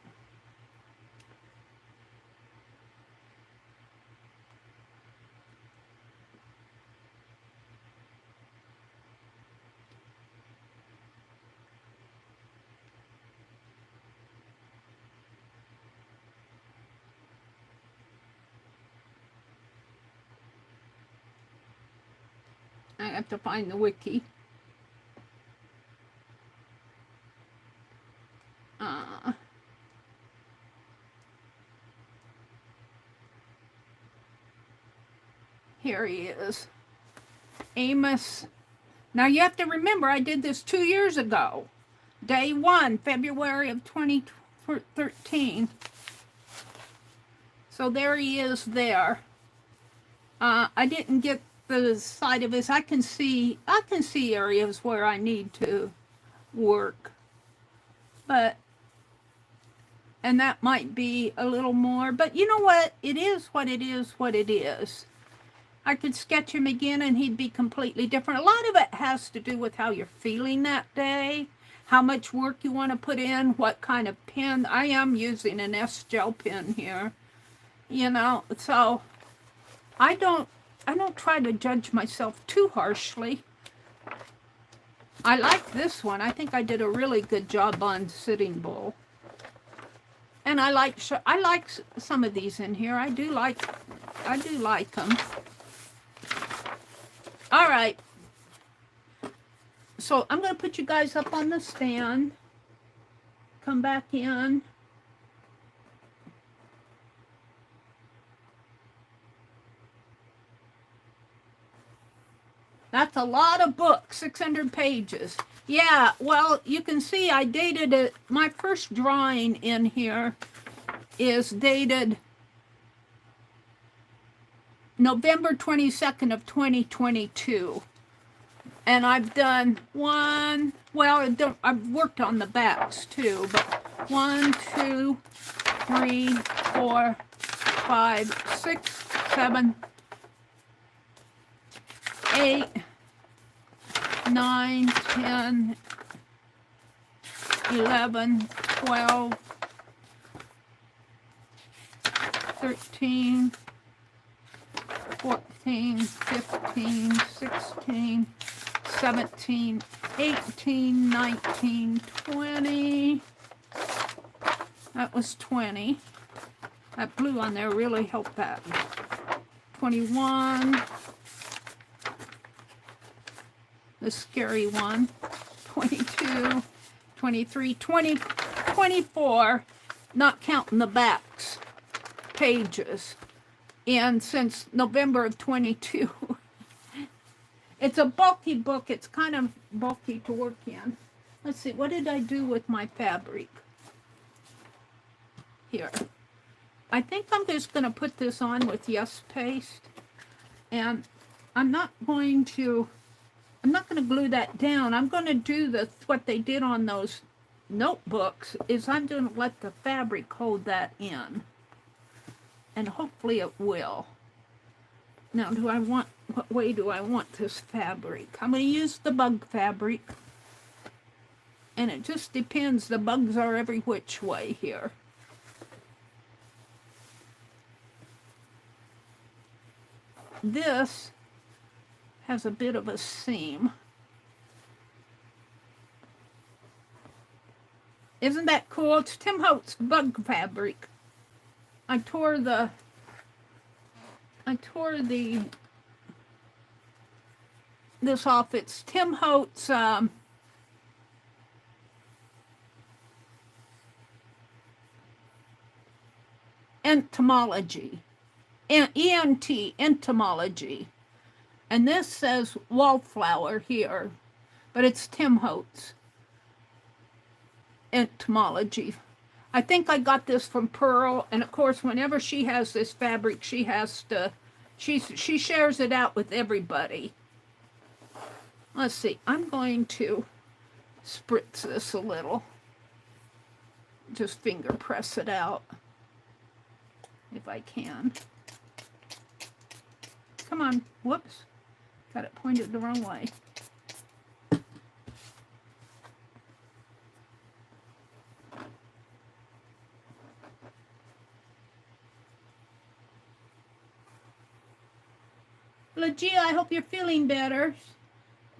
I have to find the wiki. Here he is. Amos. Now you have to remember, I did this 2 years ago. Day 1, February of 2013. So there he is there. I didn't get the side of his. I can see areas where I need to work. And that might be a little more, but you know what? It is what it is, what it is. I could sketch him again and he'd be completely different. A lot of it has to do with how you're feeling that day, how much work you want to put in, what kind of pen. I am using an S-Gel pen here, you know, so I don't try to judge myself too harshly. I like this one. I think I did a really good job on Sitting Bull. And I like some of these in here. I do like them. All right. So I'm going to put you guys up on the stand. Come back in. That's a lot of books, 600 pages. Yeah, well, you can see I dated it. My first drawing in here is dated November 22nd of 2022. And I've done one, well, I've worked on the backs too, but 1, 2, 3, 4, 5, 6, 7, 8, 9, 10, 11, 12, 13, 14, 15, 16, 17, 18, 19, 20. That was 20. That blue on there really helped that. 21. The scary one. 22, 23, 20, 24, not counting the backs pages. And since November of 22, it's a bulky book. It's kind of bulky to work in. Let's see, what did I do with my fabric? Here. I think I'm just going to put this on with Yes Paste. And I'm not going to glue that down. I'm going to do what they did on those notebooks, is I'm going to let the fabric hold that in. And hopefully it will. Now, what way do I want this fabric? I'm going to use the bug fabric. And it just depends. The bugs are every which way here. This has a bit of a seam. Isn't that cool? It's Tim Holtz bug fabric. I tore this off. It's Tim Holtz entomology. ENT, entomology. And this says wallflower here, but it's Tim Holtz entomology. I think I got this from Pearl, and of course, whenever she has this fabric, she shares it out with everybody. Let's see, I'm going to spritz this a little. Just finger press it out, if I can. Come on, whoops. Got it pointed the wrong way. Legia, I hope you're feeling better,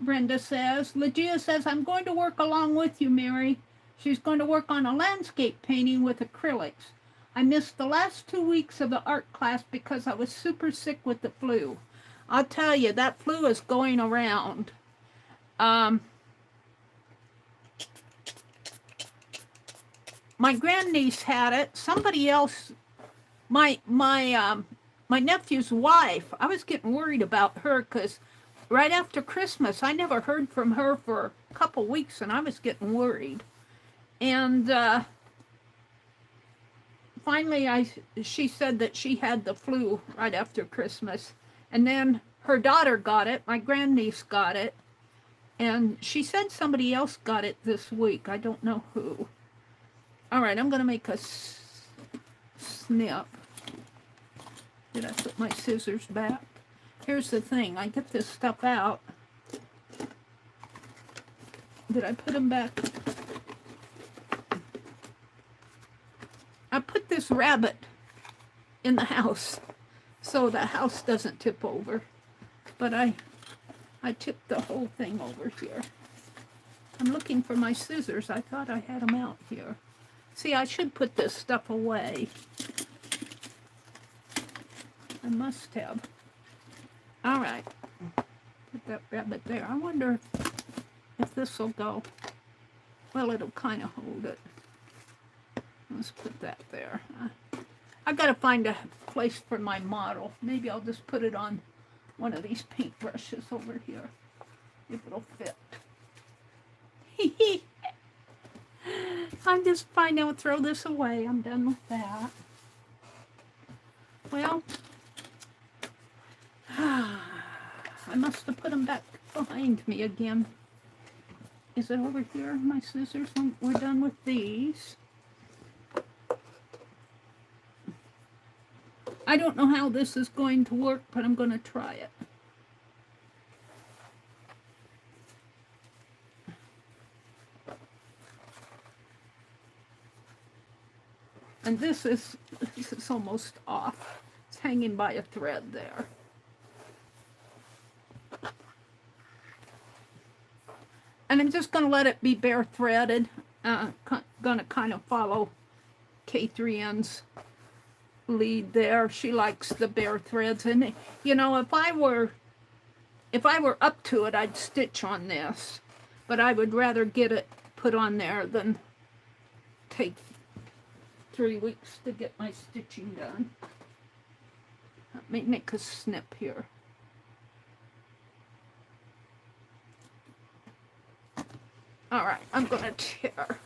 Brenda says. Legia says, I'm going to work along with you, Mary. She's going to work on a landscape painting with acrylics. I missed the last 2 weeks of the art class because I was super sick with the flu. I'll tell you, that flu is going around. My grandniece had it. Somebody else, my nephew's wife, I was getting worried about her because right after Christmas, I never heard from her for a couple weeks, and I was getting worried. And finally, she said that she had the flu right after Christmas. And then her daughter got it, my grandniece got it, and she said somebody else got it this week. I don't know who. All right, I'm going to make a snip. Did I put my scissors back? Here's the thing. I get this stuff out. Did I put them back? I put this rabbit in the house so the house doesn't tip over. But I tipped the whole thing over here. I'm looking for my scissors. I thought I had them out here. See, I should put this stuff away. I must have. All right. Put that rabbit there. I wonder if this will go. Well, it'll kind of hold it. Let's put that there. I've got to find a place for my model. Maybe I'll just put it on one of these paint brushes over here, if it'll fit. I'm just fine. I'll throw this away. I'm done with that. Well, I must have put them back behind me again. Is it over here? My scissors? We're done with these. I don't know how this is going to work, but I'm going to try it. And this is almost off. It's hanging by a thread there. And I'm just going to let it be bare threaded. Going to kind of follow K3N's lead there. She likes the bare threads. And, you know, if I were up to it, I'd stitch on this. But I would rather get it put on there than take 3 weeks to get my stitching done. Let me make a snip here. All right, I'm going to tear.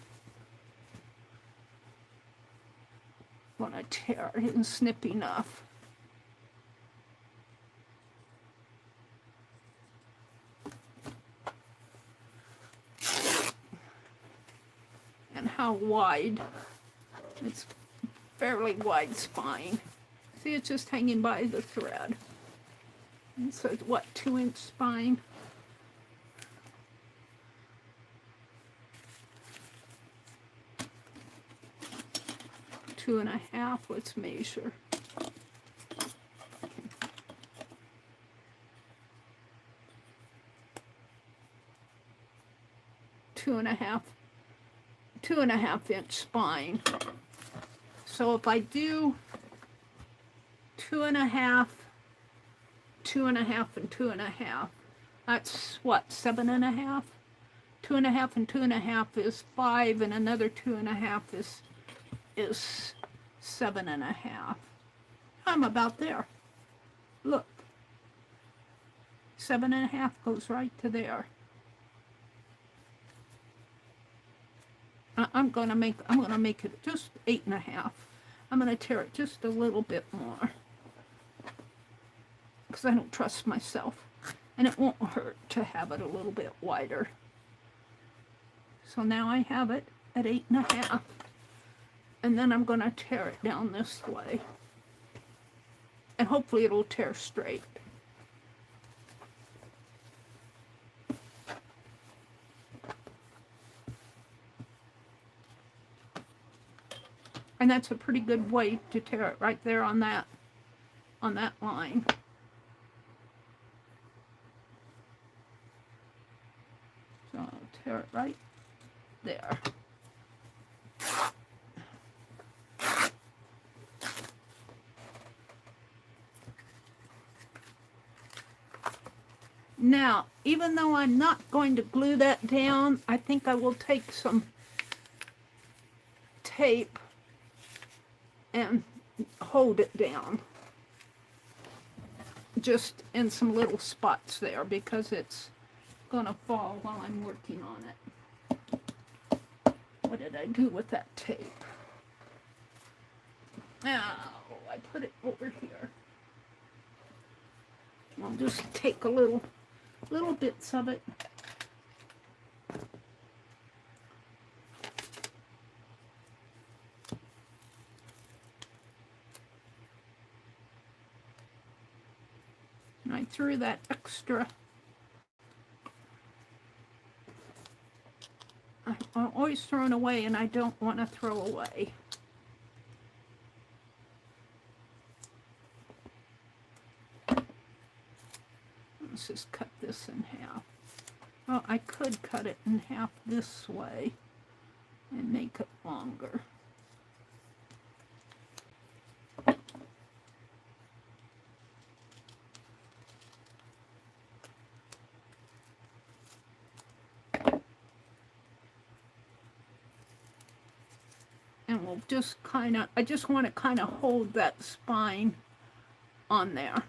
It isn't snip enough. And how wide? It's fairly wide spine. See, it's just hanging by the thread. It says, what, 2-inch spine? Two and a half, let's measure. Two and a half inch spine. So if I do 2.5, 2.5, and 2.5, that's what, 7.5? 2.5 and 2.5 is 5, and another 2.5 is 7.5. I'm about there. Look, 7.5 goes right to there. I'm gonna make it just 8.5. I'm gonna tear it just a little bit more because I don't trust myself, and it won't hurt to have it a little bit wider. So now I have it at 8.5. And then I'm going to tear it down this way. And hopefully it'll tear straight. And that's a pretty good way to tear it right there on that line. So I'll tear it right there. Now, even though I'm not going to glue that down, I think I will take some tape and hold it down. Just in some little spots there, because it's going to fall while I'm working on it. What did I do with that tape? Oh, I put it over here. I'll just take a little bits of it. And I threw that extra. I'm always throwing away, and I don't want to throw away. Let's just cut this in half. Well, I could cut it in half this way and make it longer. And we'll just I just want to kind of hold that spine on there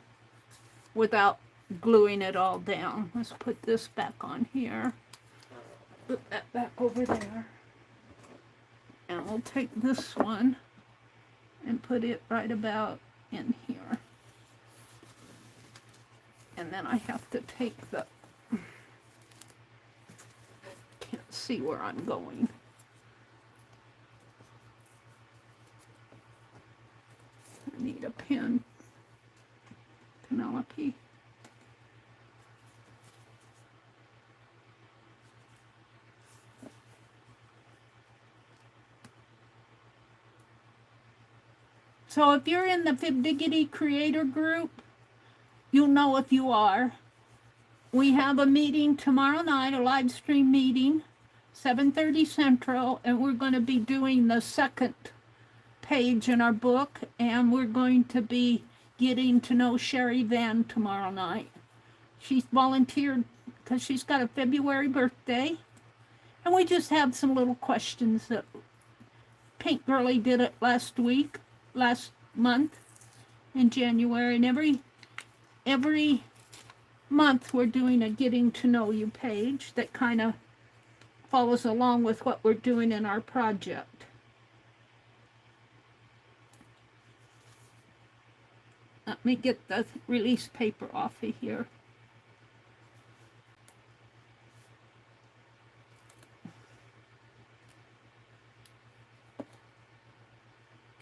without gluing it all down. Let's put this back on here. Put that back over there. And we'll take this one and put it right about in here. And then I have to take the, can't see where I'm going. I need a pen. Penelope. So if you're in the Fibdiggity creator group, you'll know if you are. we have a meeting tomorrow night, a live stream meeting, 7:30 Central, and we're going to be doing the second page in our book, and we're going to be getting to know Sherry Van tomorrow night. She's volunteered because she's got a February birthday, and we just have some little questions that Pink Girlie did it last month in January, and every month we're doing a getting to know you page that kind of follows along with what we're doing in our project. Let me get the release paper off of here.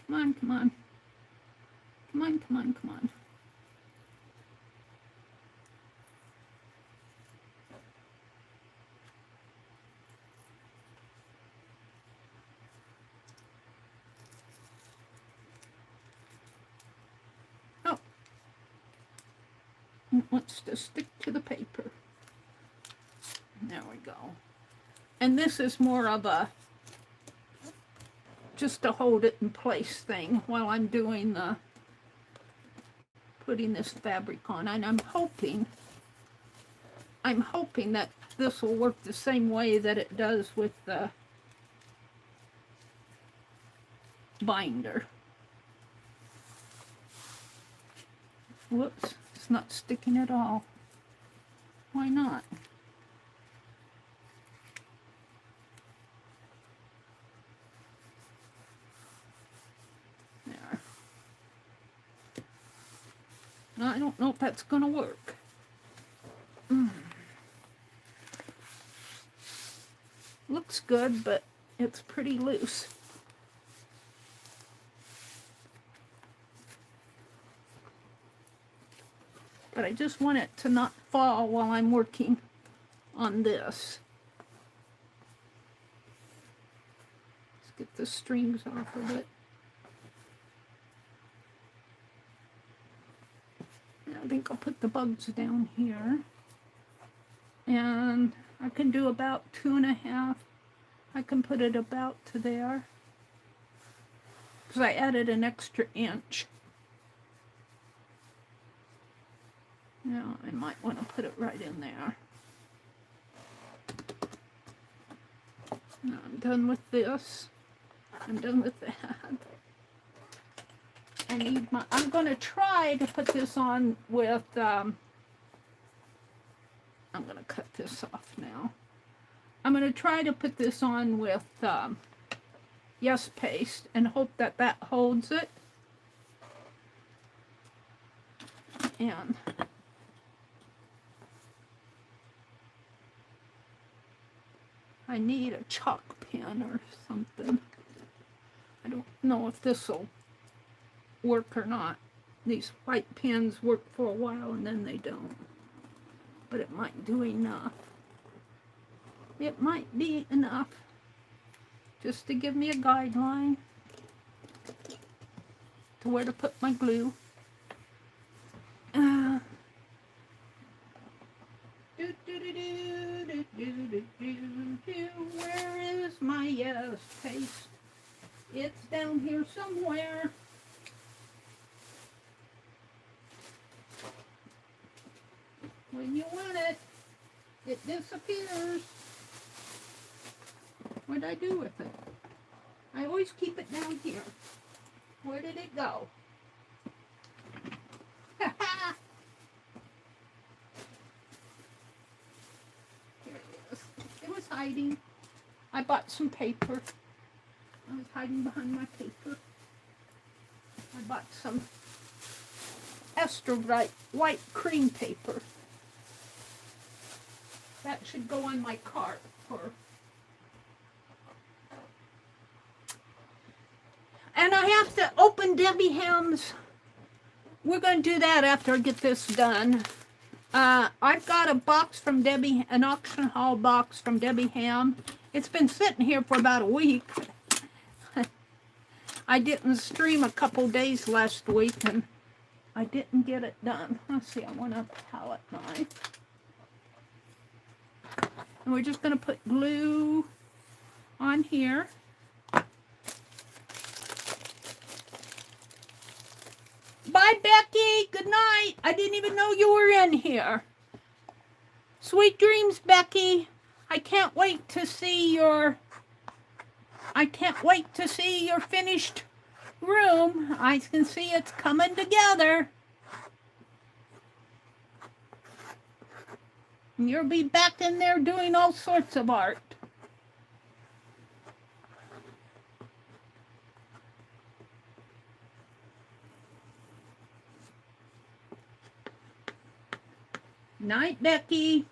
Come on, come on. Come on, come on, come on. Oh. It wants to stick to the paper. There we go. And this is more of a just to hold it in place thing while I'm doing the putting this fabric on, and I'm hoping that this will work the same way that it does with the binder. Whoops, it's not sticking at all. Why not? I don't know if that's going to work. Looks good, but it's pretty loose. But I just want it to not fall while I'm working on this. Let's get the strings off of it. I think I'll put the bugs down here, and I can do about 2.5. I can put it about to there because I added an extra inch. Now I might want to put it right in there. Now I'm done with this. I'm done with that. I need my, I'm going to try to put this on with, I'm going to cut this off now. I'm going to try to put this on with Yes Paste and hope that that holds it. And I need a chalk pen or something. I don't know if this will work or not. These white pens work for a while and then they don't. But it might do enough. It might be enough just to give me a guideline to where to put my glue. Where is my Yes Paste? It's down here somewhere. When you want it, it disappears. What'd I do with it? I always keep it down here. Where did it go? Here it is. It was hiding. I bought some paper. I was hiding behind my paper. I bought some extra bright white cream paper. That should go on my cart for. And I have to open Debbie Ham's. We're going to do that after I get this done. I've got a box from Debbie, an auction haul box from Debbie Ham. It's been sitting here for about a week. I didn't stream a couple days last week and I didn't get it done. Let's see, I want a palette knife. And we're just going to put glue on here. Bye, Becky. Good night. I didn't even know you were in here. Sweet dreams, Becky. I can't wait to see your finished room. I can see it's coming together. And you'll be back in there doing all sorts of art. Night, Becky.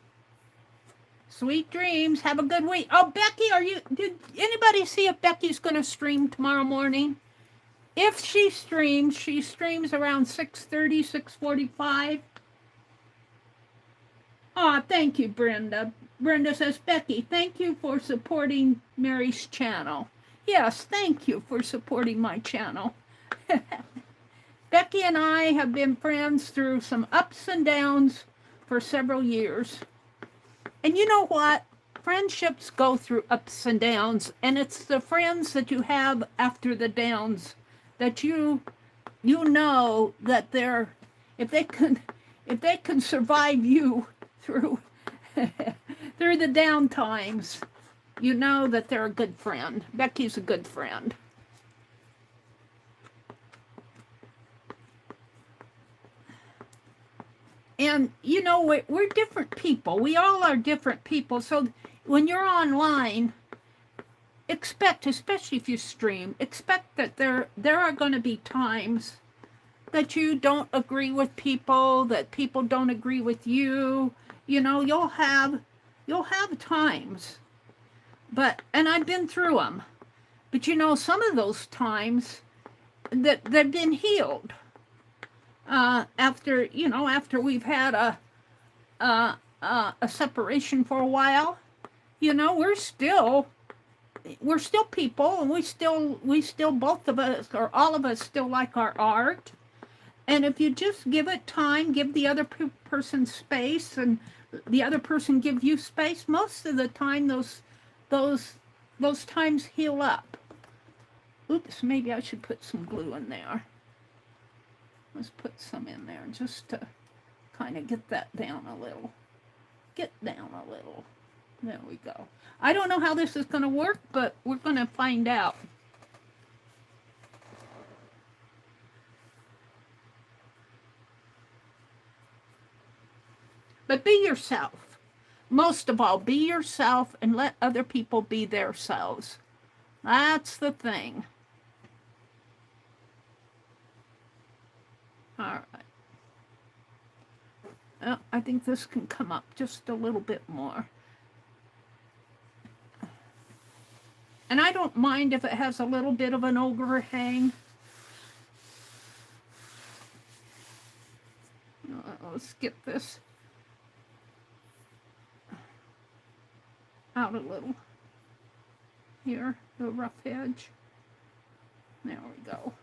Sweet dreams. Have a good week. Oh, Becky, did anybody see if Becky's going to stream tomorrow morning? If she streams around 6:30, 6:45. Oh, thank you, Brenda. Brenda says, Becky, thank you for supporting Meri's channel. Yes, thank you for supporting my channel. Becky and I have been friends through some ups and downs for several years. And you know what? Friendships go through ups and downs, and it's the friends that you have after the downs that you know that they're, if they can survive you through through the down times, you know that they're a good friend. Becky's a good friend. And, you know, we're different people. We all are different people. So when you're online, expect, especially if you stream, expect that there are going to be times that you don't agree with people, that people don't agree with you. You know, you'll have times. And I've been through them. But, you know, some of those times that they've been healed. After we've had a separation for a while, you know, we're still people, and we still both of us, or all of us, still like our art. And if you just give it time, give the other person space, and the other person give you space, most of the time those times heal up. Oops, maybe I should put some glue in there. Let's put some in there just to kind of get that down a little. Get down a little. There we go. I don't know how this is going to work, but we're going to find out. But be yourself. Most of all, be yourself and let other people be themselves. That's the thing. All right. I think this can come up just a little bit more. And I don't mind if it has a little bit of an overhang. Let's get this out a little. Here, the rough edge. There we go.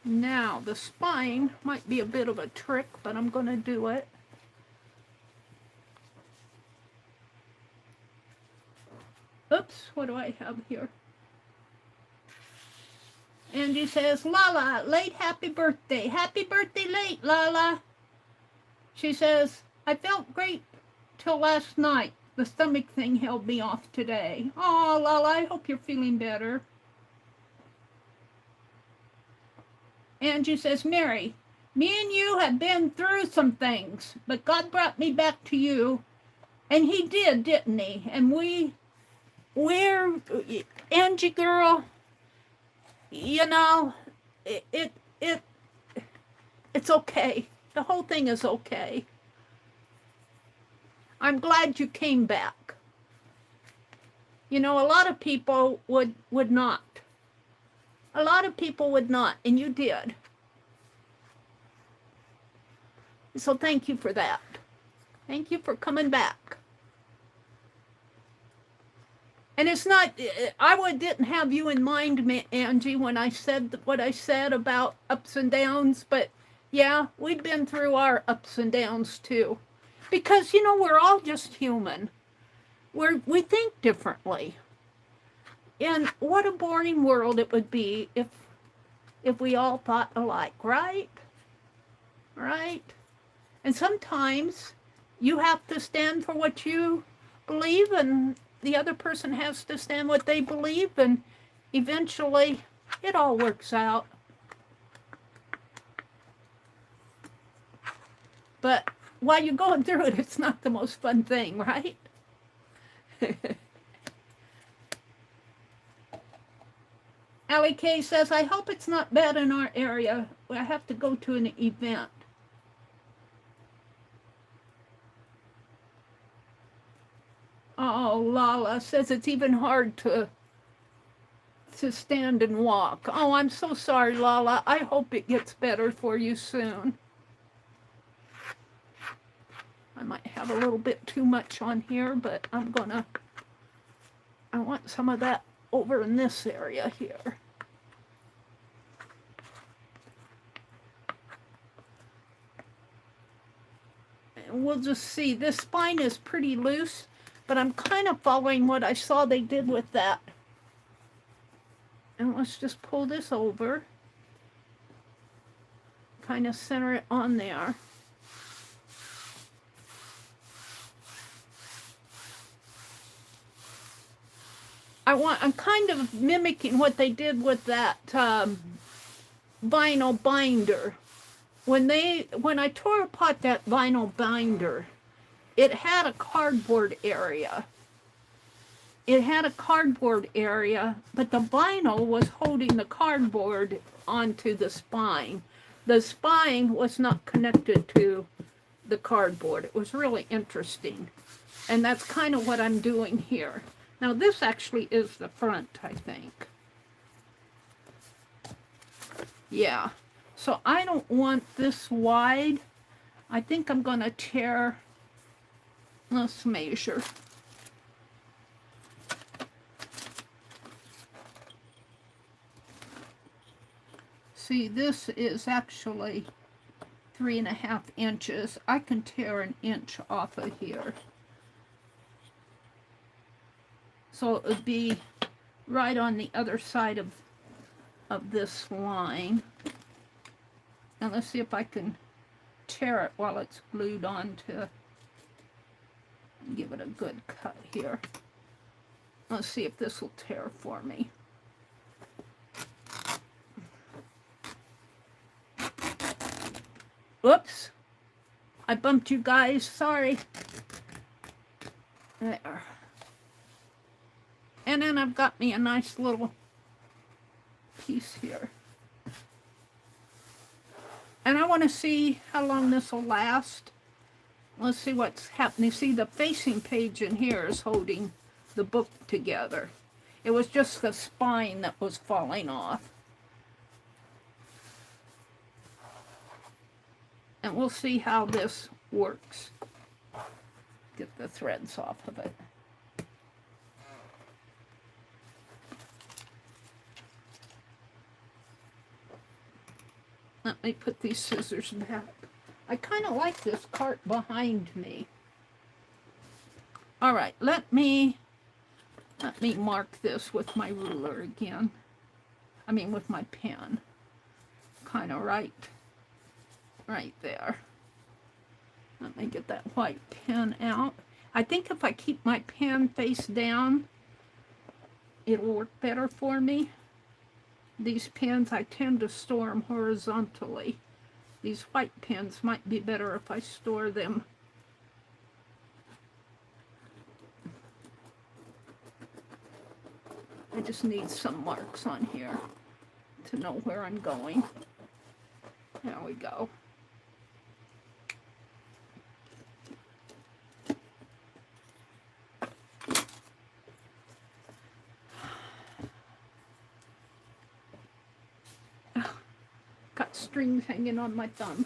Now, the spine might be a bit of a trick, but I'm going to do it. Oops, what do I have here? Angie says, Lala, late happy birthday. Happy birthday late, Lala. She says, I felt great till last night. The stomach thing held me off today. Oh, Lala, I hope you're feeling better. Angie says, Meri, me and you have been through some things, but God brought me back to you. And he did, didn't he? And we're, Angie girl, you know, it's okay. The whole thing is okay. I'm glad you came back. You know, a lot of people would not. A lot of people would not, and you did. So thank you for that. Thank you for coming back. And it's not, didn't have you in mind, Angie, when I said what I said about ups and downs, but Yeah, we've been through our ups and downs too. Because, you know, we're all just human. We think differently. And what a boring world it would be if we all thought alike, right? Right? And sometimes you have to stand for what you believe, and the other person has to stand what they believe, and eventually it all works out. But while you're going through it, it's not the most fun thing, right? Allie K says, I hope it's not bad in our area. I have to go to an event. Oh, Lala says it's even hard to stand and walk. Oh, I'm so sorry, Lala. I hope it gets better for you soon. I might have a little bit too much on here, but I want some of that over in this area here. And we'll just see. This spine is pretty loose, but I'm kind of following what I saw they did with that. And let's just pull this over. Kind of center it on there. I'm kind of mimicking what they did with that vinyl binder. When I tore apart that vinyl binder, it had a cardboard area. It had a cardboard area, but the vinyl was holding the cardboard onto the spine. The spine was not connected to the cardboard. It was really interesting. And that's kind of what I'm doing here. Now this actually is the front, I think. Yeah. So I don't want this wide. I think I'm going to tear. Let's measure. See, this is actually 3.5 inches. I can tear an inch off of here. So it would be right on the other side of this line. And let's see if I can tear it while it's glued on to give it a good cut here. Let's see if this will tear for me. Whoops. I bumped you guys. Sorry. There. And then I've got me a nice little piece here. And I want to see how long this will last. Let's see what's happening. See, the facing page in here is holding the book together. It was just the spine that was falling off. And we'll see how this works. Get the threads off of it. Let me put these scissors back. I kind of like this cart behind me. All right, let me mark this with my ruler again. I mean with my pen. Kind of right there. Let me get that white pen out. I think if I keep my pen face down, it'll work better for me. These pens, I tend to store them horizontally. These white pens might be better if I store them. I just need some marks on here to know where I'm going. There we go. Got strings hanging on my thumb.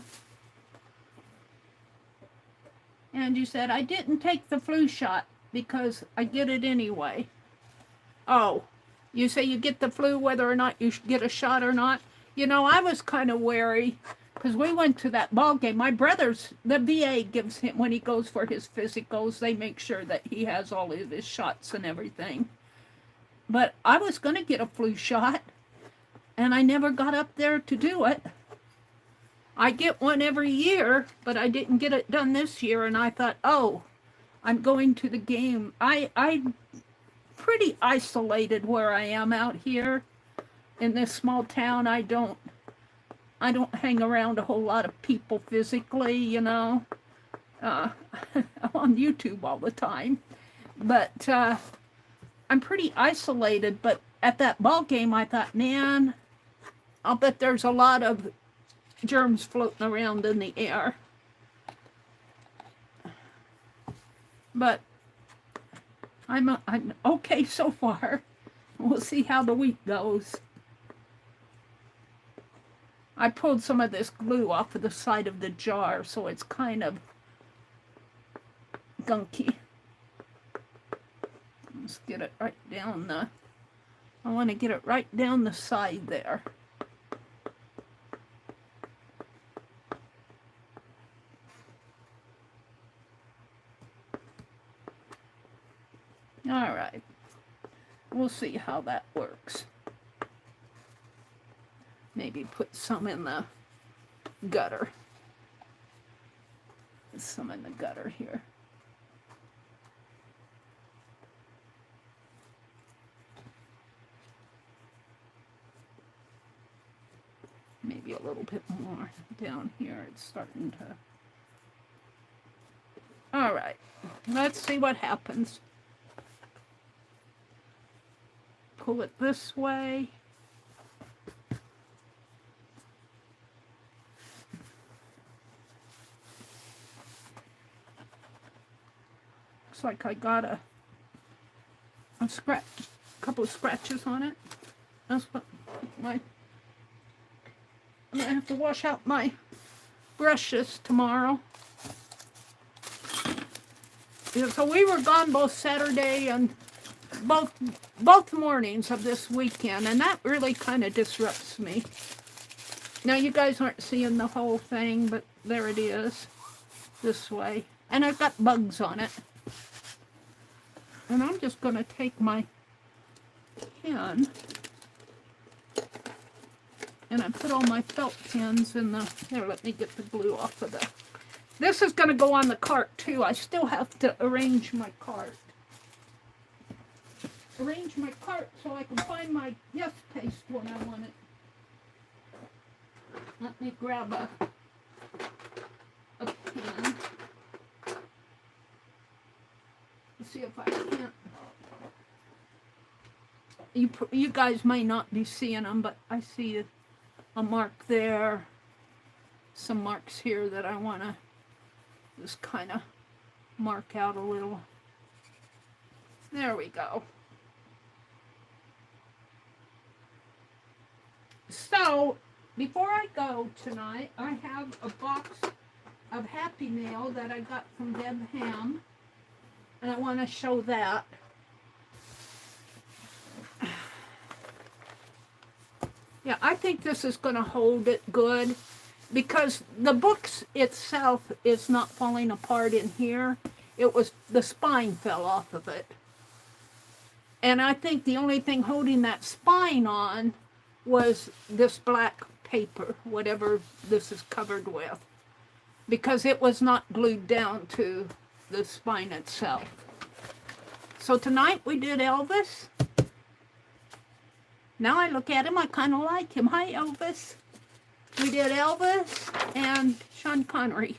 And you said, I didn't take the flu shot because I get it anyway. Oh, you say you get the flu whether or not you should get a shot or not? You know, I was kind of wary because we went to that ball game. My brother's, the VA gives him, when he goes for his physicals, they make sure that he has all of his shots and everything. But I was going to get a flu shot, and I never got up there to do it. I get one every year, but I didn't get it done this year, and I thought, oh, I'm going to the game. I'm pretty isolated where I am out here in this small town. I don't hang around a whole lot of people physically, you know. I'm on YouTube all the time. But I'm pretty isolated. But at that ball game, I thought, man, I'll bet there's a lot of germs floating around in the air. But I'm okay so far. We'll see how the week goes. I pulled some of this glue off of the side of the jar, so it's kind of gunky. Let's get it right down the, I want to get it right down the side there. All right. We'll see how that works. Maybe put some in the gutter. Some in the gutter here. Maybe a little bit more down here. It's starting to... All right. Let's see what happens. Pull it this way. Looks like I got a scratch, a couple of scratches on it. That's what I'm gonna have to wash out my brushes tomorrow. Yeah, so we were gone both Saturday and both mornings of this weekend, and that really kind of disrupts me. Now you guys aren't seeing the whole thing, but there it is, this way. And I've got bugs on it. And I'm just going to take my pen, and I put all my felt pens in the, here, let me get the glue off of the, this is going to go on the cart too. I still have to arrange my cart. Arrange my cart so I can find my yes paste when I want it. Let me grab a pen. Let's see if I can't. You guys may not be seeing them, but I see a mark there. Some marks here that I want to just kind of mark out a little. There we go. So, before I go tonight, I have a box of Happy Mail that I got from Deb Ham, and I want to show that. Yeah, I think this is going to hold it good, because the books itself is not falling apart in here. It was, the spine fell off of it. And I think the only thing holding that spine on was this black paper, whatever this is covered with, because it was not glued down to the spine itself. So tonight we did Elvis. Now I look at him, I kind of like him. Hi, Elvis. We did Elvis and Sean Connery.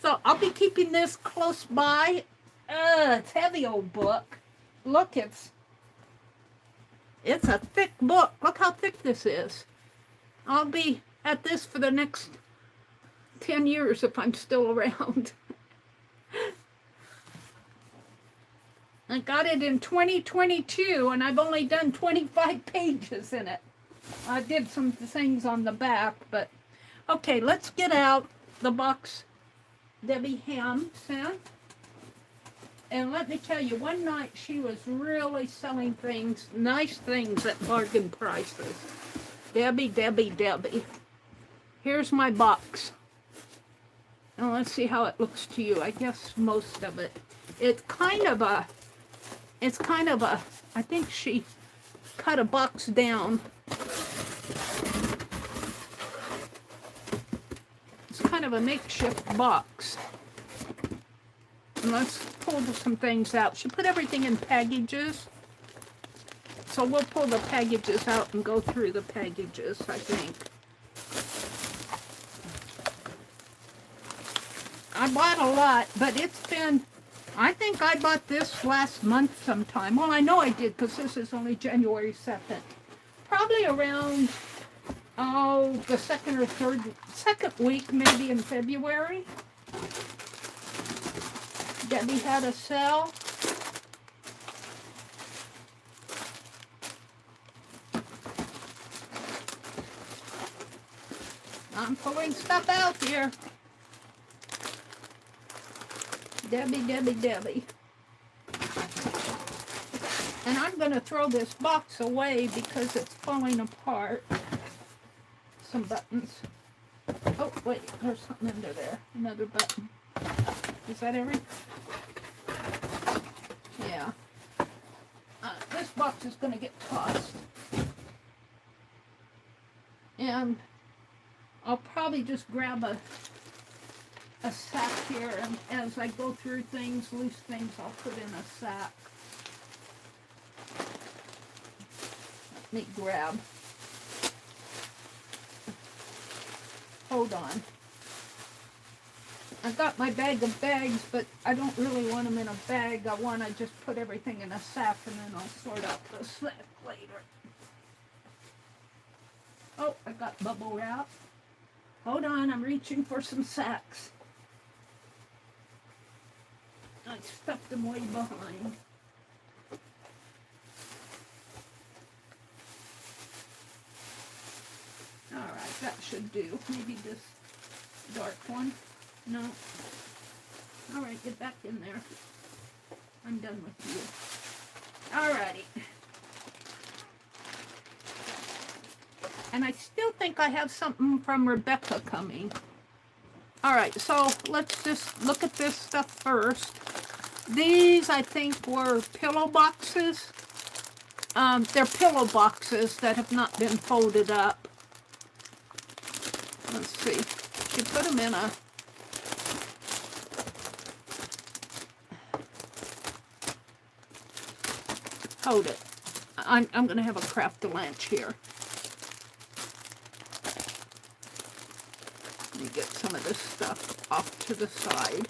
So I'll be keeping this close by. It's a heavy old book. Look, it's a thick book. Look how thick this is. I'll be at this for the next 10 years if I'm still around. I got it in 2022, and I've only done 25 pages in it. I did some things on the back, but... Okay, let's get out the box Debbie Ham sent. And let me tell you, one night she was really selling things, nice things at bargain prices. Debbie, Debbie, Debbie. Here's my box. Now let's see how it looks to you. I guess most of it. It's kind of a, I think she cut a box down. It's kind of a makeshift box. And let's pull some things out. She put everything in packages. So we'll pull the packages out and go through the packages, I think. I bought a lot, but it's been, I think I bought this last month sometime. Well, I know I did because this is only January 2nd. Probably around, the second week, maybe in February. Debbie had a sale. I'm pulling stuff out here. Debbie, Debbie, Debbie. And I'm going to throw this box away because it's falling apart. Some buttons. Oh, wait, there's something under there. Another button. Is that everything? Yeah. This box is going to get tossed. And I'll probably just grab a sack here, and as I go through things, loose things, I'll put in a sack. Let me grab. Hold on. I've got my bag of bags, but I don't really want them in a bag. I want to just put everything in a sack, and then I'll sort out the sack later. Oh, I got bubble wrap. Hold on, I'm reaching for some sacks. I stuffed them way behind. Alright, that should do. Maybe this dark one. No. Alright, get back in there. I'm done with you. Alrighty. And I still think I have something from Rebecca coming. Alright, so let's just look at this stuff first. These, I think, were pillow boxes. They're pillow boxes that have not been folded up. Let's see. She put them in a... Hold it. I'm going to have a craft-a-lunch here. Let me get some of this stuff off to the side.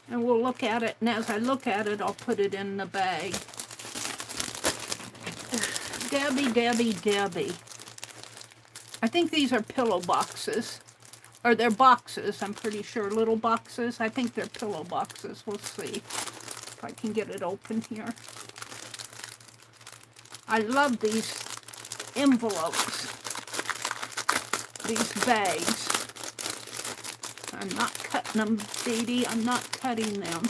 And we'll look at it, and as I look at it, I'll put it in the bag. Debbie, Debbie, Debbie. I think these are pillow boxes. Or they're boxes, I'm pretty sure. Little boxes. I think they're pillow boxes. We'll see if I can get it open here. I love these envelopes. These bags. I'm not cutting them, Dee. I'm not cutting them.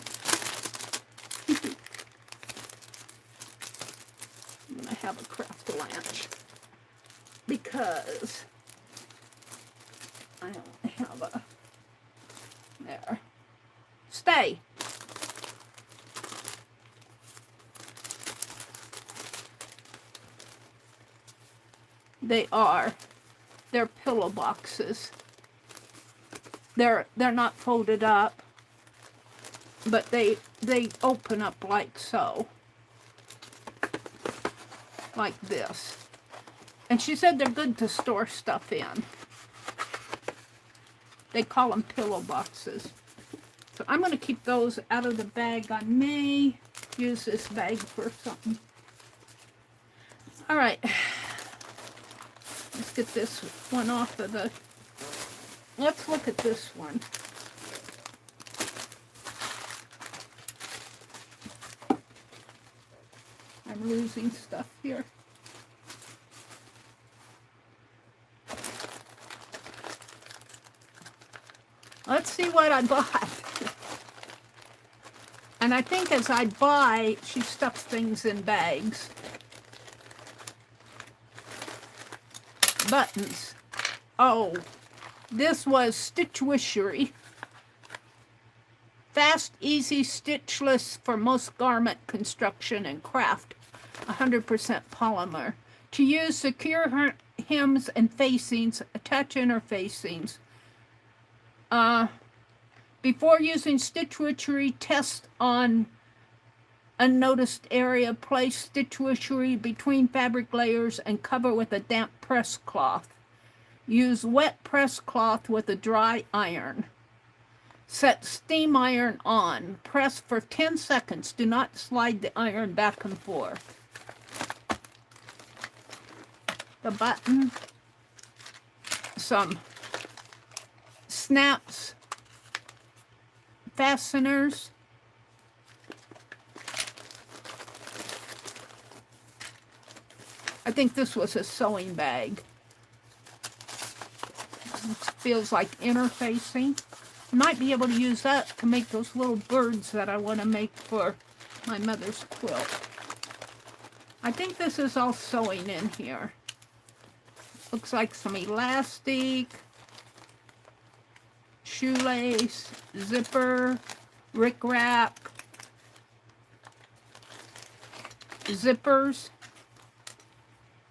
I'm going to have a craft-a-lunch because I don't have a... There. Stay. They are. They're pillow boxes. They're not folded up, but they open up like so. Like this. And she said they're good to store stuff in. They call them pillow boxes. So I'm going to keep those out of the bag. I may use this bag for something. All right. Let's get this one off of the... Let's look at this one. I'm losing stuff here. Let's see what I bought. And I think as I buy, she stuffs things in bags. buttons. Oh, this was Stitchwishery. Fast, easy, stitchless for most garment construction and craft. 100% polymer. To use, secure hems and facings, attach inner facings. Before using Stitchwishery, test on unnoticed area. Place Stitchwishery between fabric layers and cover with a damp press cloth. Use wet press cloth with a dry iron. Set steam iron on. Press for 10 seconds. Do not slide the iron back and forth. The button. Some snaps. Fasteners. I think this was a sewing bag. It feels like interfacing. I might be able to use that to make those little birds that I want to make for my mother's quilt. I think this is all sewing in here. Looks like some elastic, shoelace, zipper, rickrack, zippers.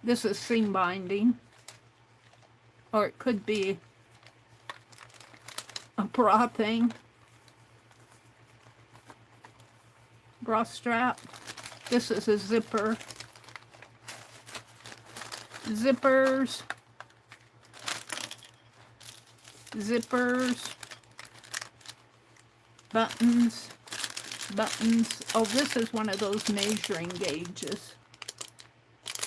This is seam binding, or it could be a bra thing. Bra strap. This is a zipper. Zippers. Zippers. Buttons. Buttons. Oh, this is one of those measuring gauges.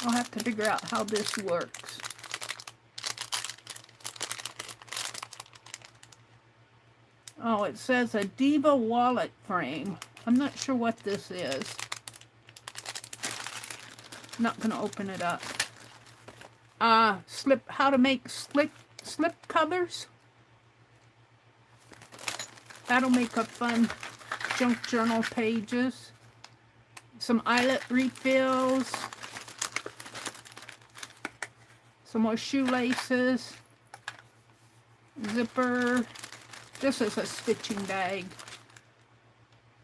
I'll have to figure out how this works. Oh, it says a Diva wallet frame. I'm not sure what this is. I'm not going to open it up. How to make slip covers. That'll make a fun junk journal pages. Some eyelet refills. Some more shoelaces. Zipper. This is a stitching bag.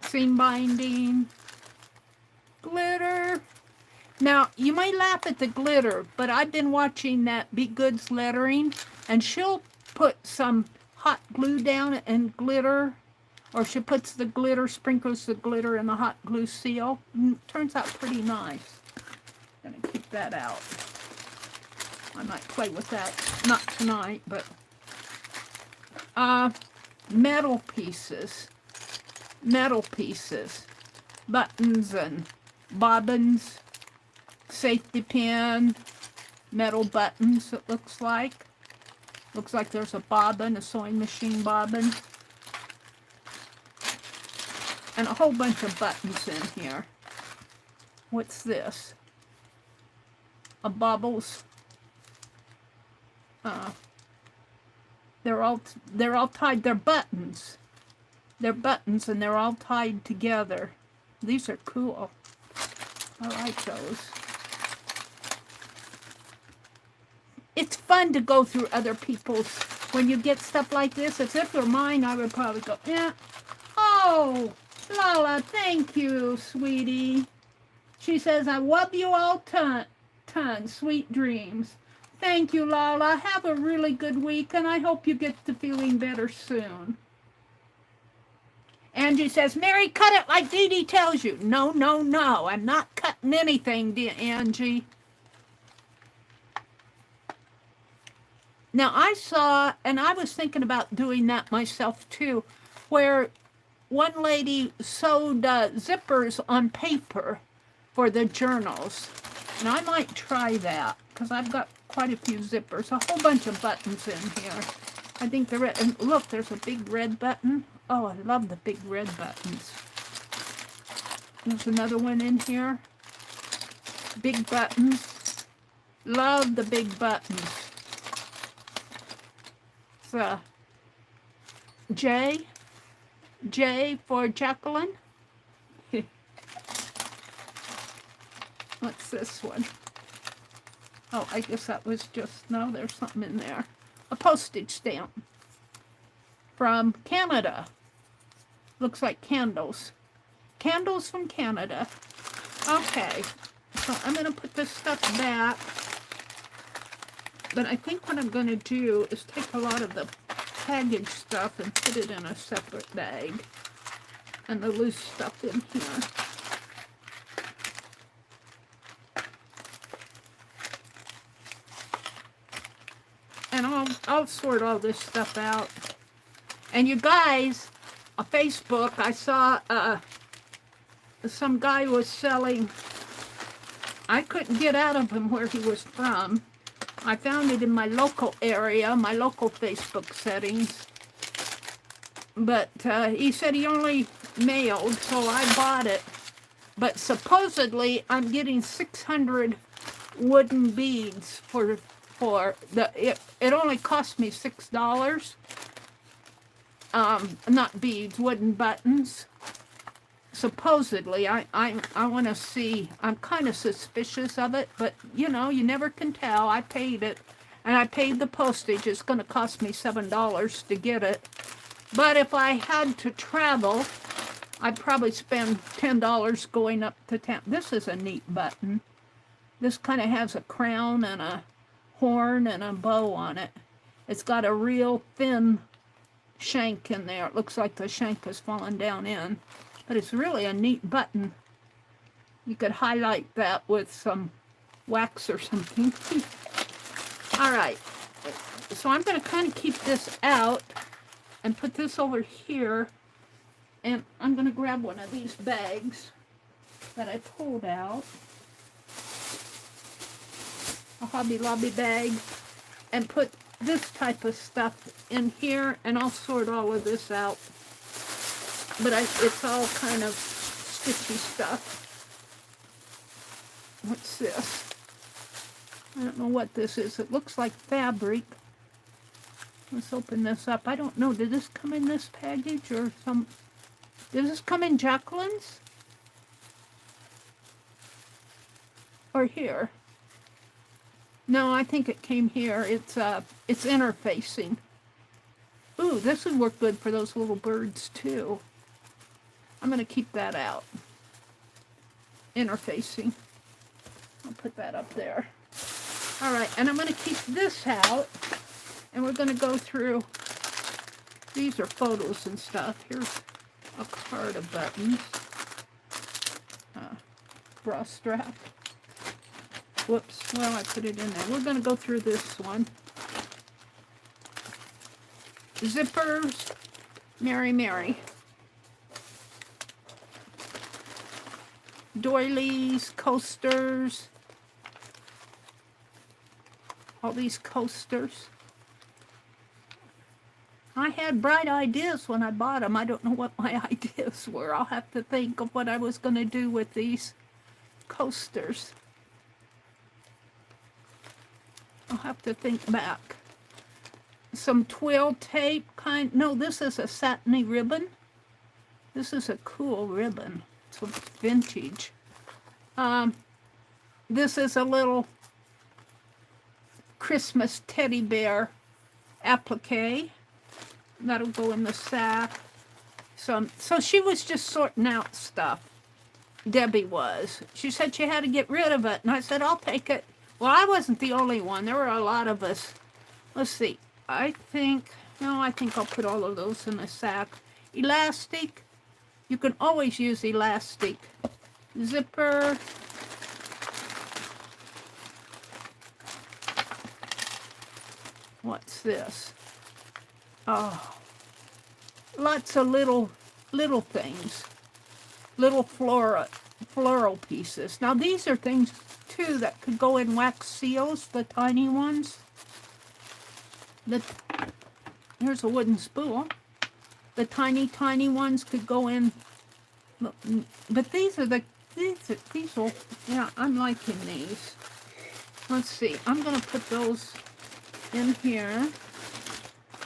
Seam binding. Glitter. Now, you may laugh at the glitter, but I've been watching that Be Good's lettering, and she'll put some hot glue down and glitter, or she puts the glitter, sprinkles the glitter in the hot glue seal. Turns out pretty nice. I'm gonna keep that out. I might play with that, not tonight, but metal pieces, buttons and bobbins, safety pin, metal buttons. It looks like there's a bobbin, a sewing machine bobbin, and a whole bunch of buttons in here. What's this? A bobbles. They're all tied. They're buttons. They're buttons, and they're all tied together. These are cool. I like those. It's fun to go through other people's. When you get stuff like this, if it were mine, I would probably go, yeah. Oh, Lala, thank you, sweetie. She says, I love you all tons. Sweet dreams. Thank you, Lala. Have a really good week, and I hope you get to feeling better soon. Angie says, Mary, cut it like Dee Dee tells you. No, no, no. I'm not cutting anything, dear Angie. Now, I saw, and I was thinking about doing that myself, too, where one lady sewed zippers on paper for the journals. And I might try that, because I've got quite a few zippers, a whole bunch of buttons in here. I think the red, and look, there's a big red button. Oh, I love the big red buttons. There's another one in here. Big buttons. Love the big buttons. It's J for Jacqueline. What's this one? Oh, I guess that was just, no, there's something in there. A postage stamp from Canada. Looks like candles. Candles from Canada. Okay, so I'm going to put this stuff back. But I think what I'm going to do is take a lot of the package stuff and put it in a separate bag. And the loose stuff in here. And I'll sort all this stuff out. And you guys, on Facebook, I saw some guy was selling, I couldn't get out of him where he was from. I found it in my local area, my local Facebook settings. But he said he only mailed, so I bought it. But supposedly I'm getting 600 wooden beads for the, it only cost me $6. Not beads, wooden buttons. Supposedly, I want to see. I'm kind of suspicious of it, but you know, you never can tell. I paid it, and I paid the postage. It's going to cost me $7 to get it. But if I had to travel, I'd probably spend $10 going up to town. This is a neat button. This kind of has a crown and a horn and a bow on it. It's got a real thin shank in there. It looks like the shank has fallen down in. But it's really a neat button. You could highlight that with some wax or something. All right. So I'm going to kind of keep this out and put this over here. And I'm going to grab one of these bags that I pulled out. A Hobby Lobby bag. And put this type of stuff in here. And I'll sort all of this out. But it's all kind of stitchy stuff. What's this? I don't know what this is. It looks like fabric. Let's open this up. I don't know. Did this come in this package or some... Did this come in Jacqueline's? Or here? No, I think it came here. It's interfacing. Ooh, this would work good for those little birds too. I'm going to keep that out. Interfacing. I'll put that up there. All right, and I'm going to keep this out. And we're going to go through. These are photos and stuff. Here's a card of buttons. Bra strap. Whoops. Well, I put it in there. We're going to go through this one. Zippers. Meri. Doilies, coasters, all these coasters. I had bright ideas when I bought them. I don't know what my ideas were. I'll have to think of what I was going to do with these coasters. I'll have to think back. Some twill tape kind. No, this is a satiny ribbon. This is a cool ribbon. It's vintage. This is a little Christmas teddy bear applique. That'll go in the sack. So she was just sorting out stuff. Debbie was. She said she had to get rid of it. And I said, I'll take it. Well, I wasn't the only one. There were a lot of us. Let's see. I think I'll put all of those in a sack. Elastic. You can always use elastic. Zipper. What's this? Oh, lots of little things. Little floral pieces. Now these are things too that could go in wax seals, the tiny ones. Here's a wooden spool. The tiny ones could go in. But these will, yeah, I'm liking these. Let's see. I'm going to put those in here.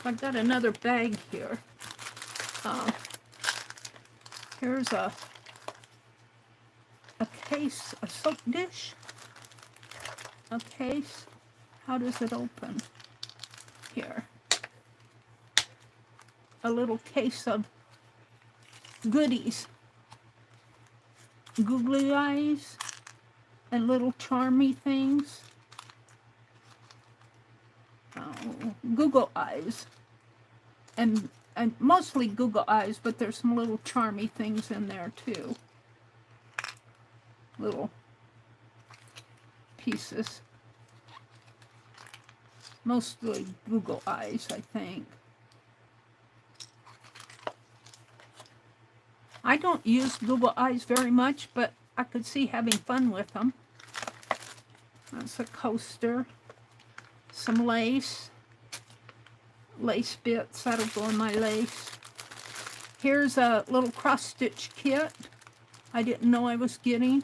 I've got another bag here. Here's a case, a soap dish. a case. How does it open? Here. A little case of goodies. Googly eyes and little charmy things. Oh, Google eyes. And mostly Google eyes, but there's some little charmy things in there too. Little pieces. Mostly Google eyes, I think. I don't use Google eyes very much, but I could see having fun with them. That's a coaster. Some lace. Lace bits, that'll go in my lace. Here's a little cross-stitch kit I didn't know I was getting.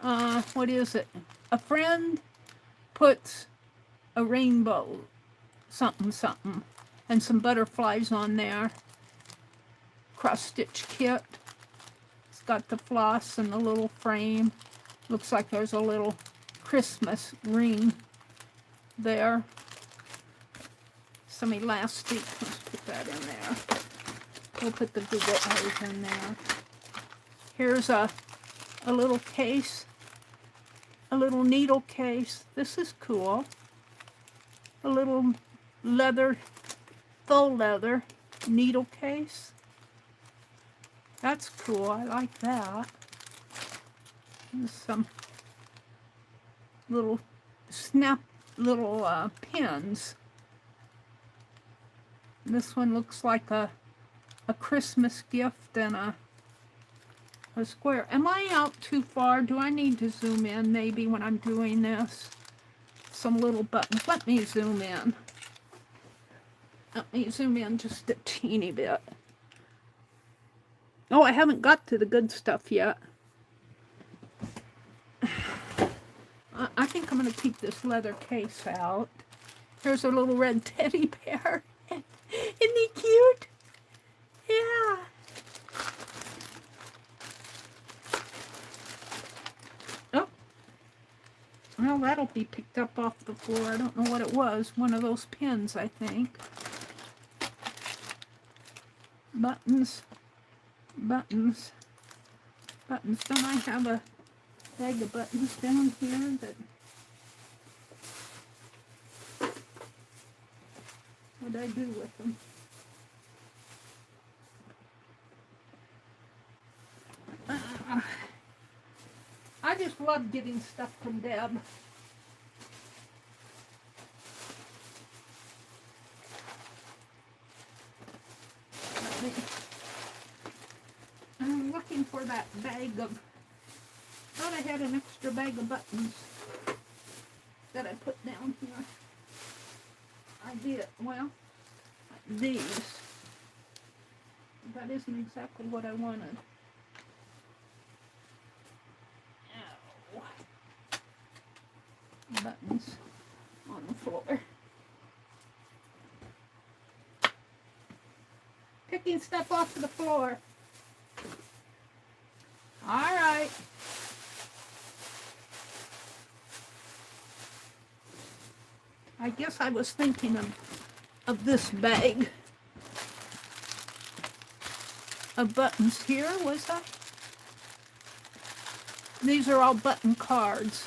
What is it? A friend puts a rainbow something something and some butterflies on there. Cross-stitch kit. It's got the floss and the little frame. Looks like there's a little Christmas ring there. Some elastic. Let's put that in there. We'll put the Google eyes in there. Here's a little case. A little needle case. This is cool. A little leather, faux leather needle case. That's cool. I like that. There's some little little pins. This one looks like a Christmas gift and a square. Am I out too far? Do I need to zoom in maybe when I'm doing this? Some little buttons. Let me zoom in. Let me zoom in just a teeny bit. Oh, I haven't got to the good stuff yet. I think I'm going to keep this leather case out. Here's a little red teddy bear. Isn't he cute? Yeah. Oh. Well, that'll be picked up off the floor. I don't know what it was. One of those pins, I think. Buttons. Buttons. Buttons. Don't I have a bag of buttons down here that... What'd I do with them? I just love getting stuff from Deb. I'm looking for that bag of... Thought I had an extra bag of buttons that I put down here. I did. Well, these. That isn't exactly what I wanted. Ow. Buttons on the floor. Picking stuff off of the floor. All right. I guess I was thinking of this bag of buttons here, was I? These are all button cards.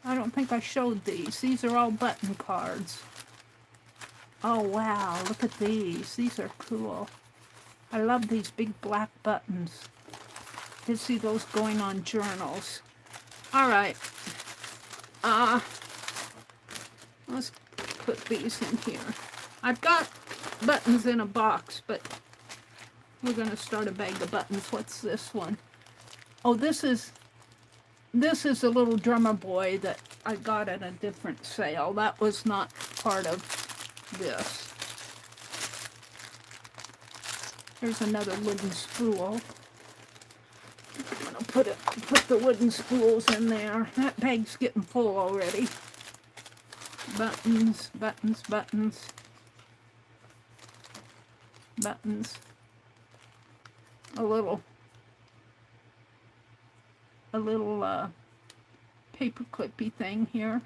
I don't think I showed these. These are all button cards. Oh wow, look at these. These are cool. I love these big black buttons. You see those going on journals. All right. Let's put these in here. I've got buttons in a box, but we're going to start a bag of buttons. What's this one? Oh, this is a little drummer boy that I got at a different sale. That was not part of this. Here's another wooden spool. I'm going to put the wooden spools in there. That bag's getting full already. Buttons, buttons, buttons. Buttons. A little paper clippy thing here.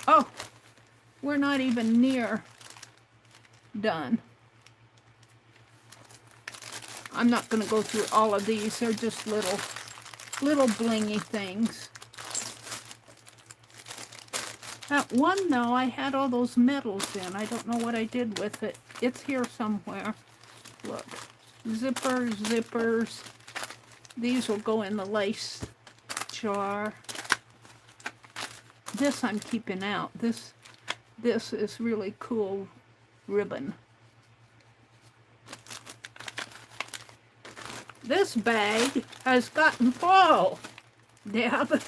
Oh, we're not even near done. I'm not going to go through all of these. They're just little blingy things. That one, though, I had all those metals in. I don't know what I did with it. It's here somewhere. Look. Zippers, zippers. These will go in the lace jar. This I'm keeping out. This is really cool ribbon. This bag has gotten full, Deb.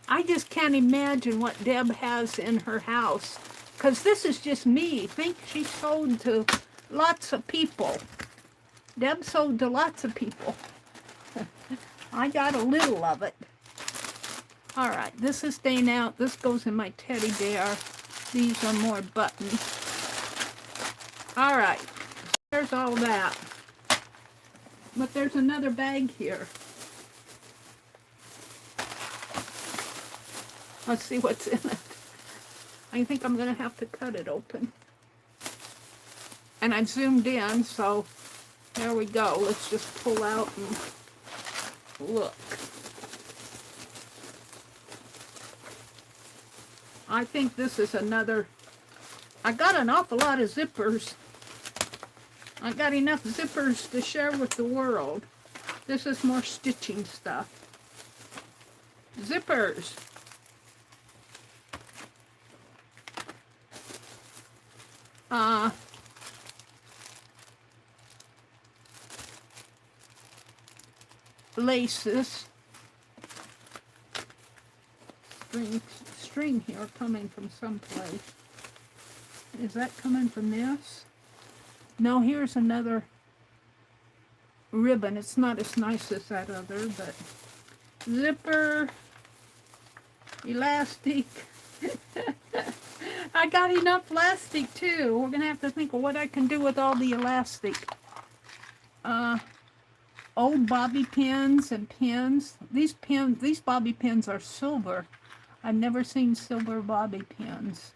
I just can't imagine what Deb has in her house, because this is just me. Think she sold to lots of people. Deb sold to lots of people. I got a little of it. All right, this is staying out. This goes in my teddy bear. These are more buttons. All right, there's all that. But there's another bag here. Let's see what's in it. I think I'm going to have to cut it open. And I've zoomed in, so there we go. Let's just pull out and look. I think this is another. I got an awful lot of zippers. I got enough zippers to share with the world. This is more stitching stuff. Zippers. Laces. String here coming from someplace. Is that coming from this? No, here's another ribbon. It's not as nice as that other, but zipper, elastic. I got enough elastic too. We're gonna have to think of what I can do with all the elastic. Old bobby pins and pins. These bobby pins are silver. I've never seen silver bobby pins.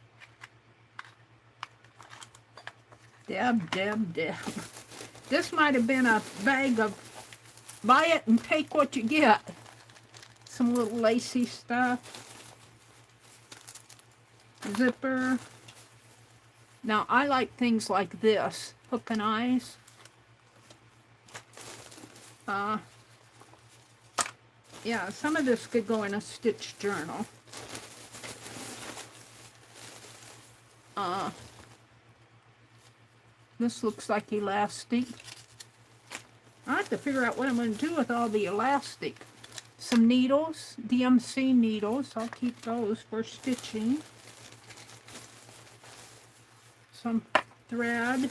Deb. This might have been a bag of buy it and take what you get. Some little lacy stuff. Zipper. Now, I like things like this. Hook and eyes. Yeah, some of this could go in a stitch journal. This looks like elastic. I have to figure out what I'm going to do with all the elastic. Some needles, DMC needles. I'll keep those for stitching. Some thread.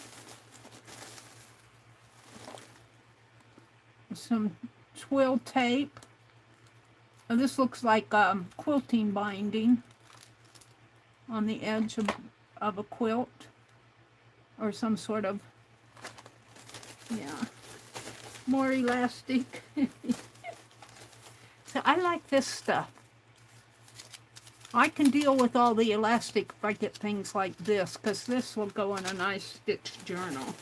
Some twill tape. Now this looks like quilting binding on the edge of a quilt. Or some sort of, yeah, more elastic. So I like this stuff. I can deal with all the elastic if I get things like this, because this will go in a nice stitch journal.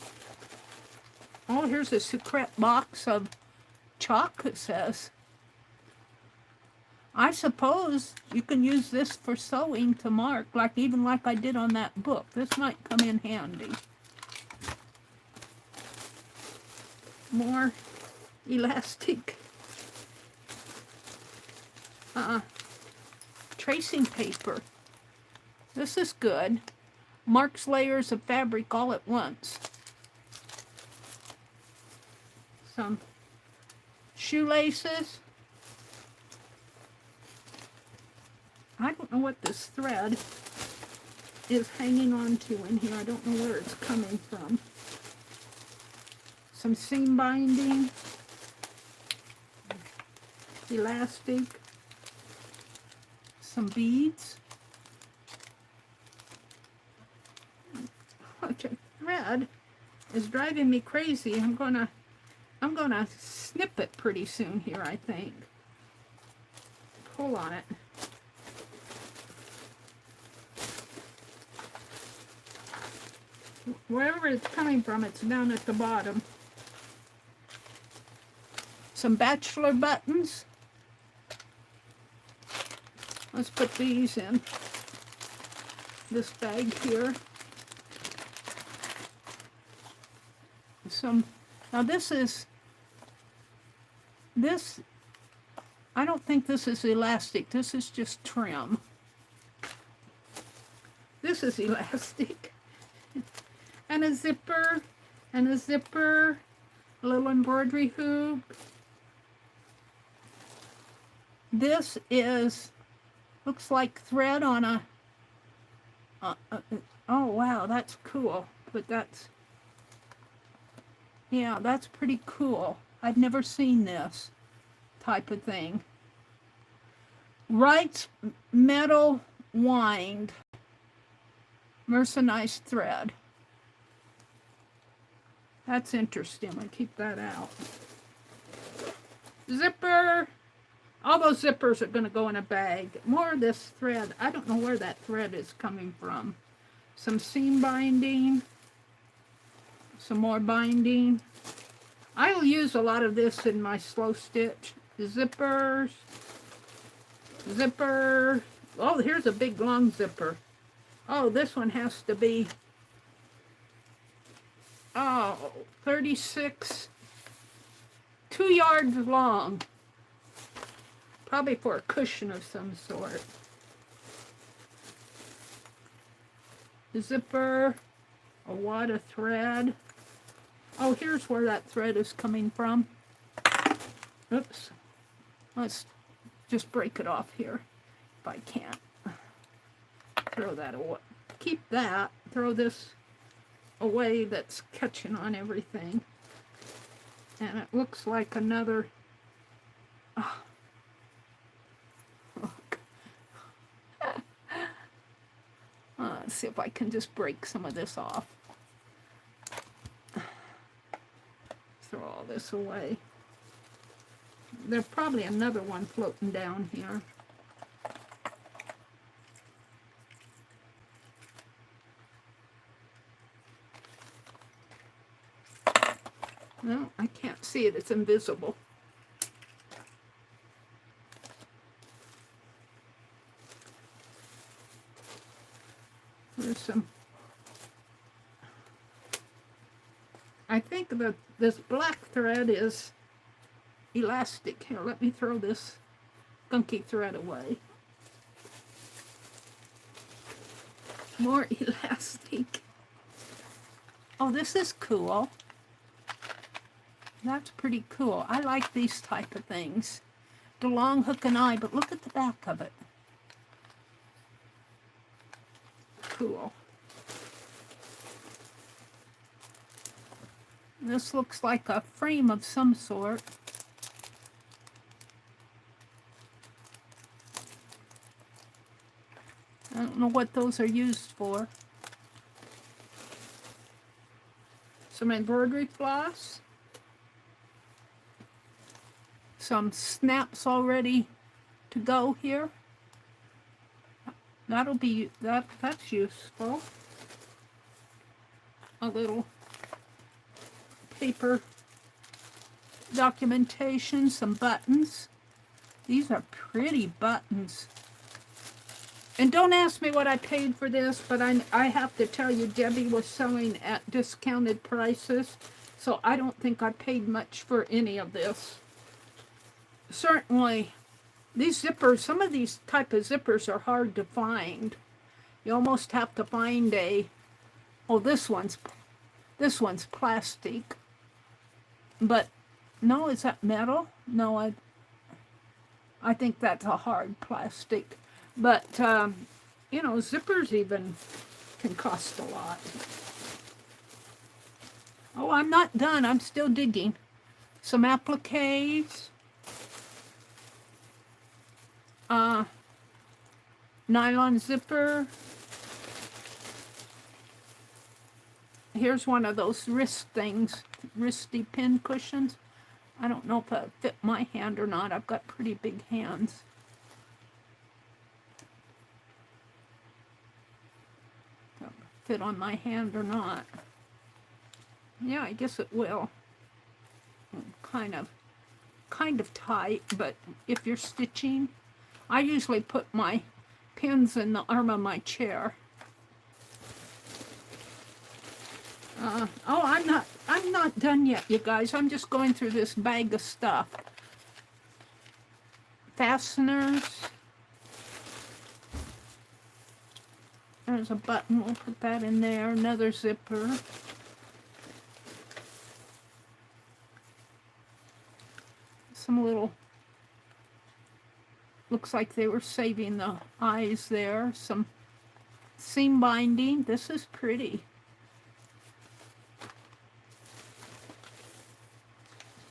Oh, here's a secret box of chalk, it says. I suppose you can use this for sewing to mark, even like I did on that book. This might come in handy. More elastic. Tracing paper. This is good. Marks layers of fabric all at once. Some shoelaces. I don't know what this thread is hanging on to in here. I don't know where it's coming from. Some seam binding. Elastic. Some beads. Bunch of thread. is driving me crazy. I'm gonna snip it pretty soon here, I think. Pull on it. Wherever it's coming from, it's down at the bottom. Some bachelor buttons. Let's put these in this bag here. Now this, I don't think this is elastic. This is just trim. This is elastic. And a zipper, a little embroidery hoop. This looks like thread on a, oh wow, that's cool. But yeah, that's pretty cool. I've never seen this type of thing. Wright's metal wind, mercerized thread. That's interesting. I keep that out. Zipper. All those zippers are going to go in a bag. More of this thread. I don't know where that thread is coming from. Some seam binding. Some more binding. I will use a lot of this in my slow stitch. Zippers. Zipper. Oh, here's a big long zipper. Oh, this one has to be 36, 2 yards long. Probably for a cushion of some sort. Zipper, a wad of thread. Oh, here's where that thread is coming from. Oops. Let's just break it off here if I can't. Throw that away. Keep that. Throw this away that's catching on everything. And it looks like another... let's see if I can just break some of this off. Throw all this away. There's probably another one floating down here. No, I can't see it. It's invisible. There's some... I think that this black thread is elastic. Here, let me throw this gunky thread away. More elastic. Oh, this is cool. That's pretty cool. I like these type of things. The long hook and eye, but look at the back of it. Cool. This looks like a frame of some sort. I don't know what those are used for. Some embroidery floss. Some snaps all ready to go here. That'll be, that's useful. A little paper documentation, some buttons. These are pretty buttons. And don't ask me what I paid for this, but I have to tell you, Debbie was selling at discounted prices, so I don't think I paid much for any of this. Certainly, these zippers, some of these type of zippers are hard to find. You almost have to find a, oh, this one's plastic. But, no, is that metal? No, I think that's a hard plastic. But, you know, zippers even can cost a lot. Oh, I'm not done. I'm still digging. Some appliques. Nylon zipper. here's one of those wrist things, wristy pin cushions. I don't know if it fit my hand or not. I've got pretty big hands. Fit on my hand or not. Yeah, I guess it will. Kind of tight, but if you're stitching, I usually put my pins in the arm of my chair. Oh, I'm not done yet, you guys. I'm just going through this bag of stuff. Fasteners. There's a button, we'll put that in there. Another zipper. Some little, looks like they were saving the eyes there. Some seam binding. This is pretty.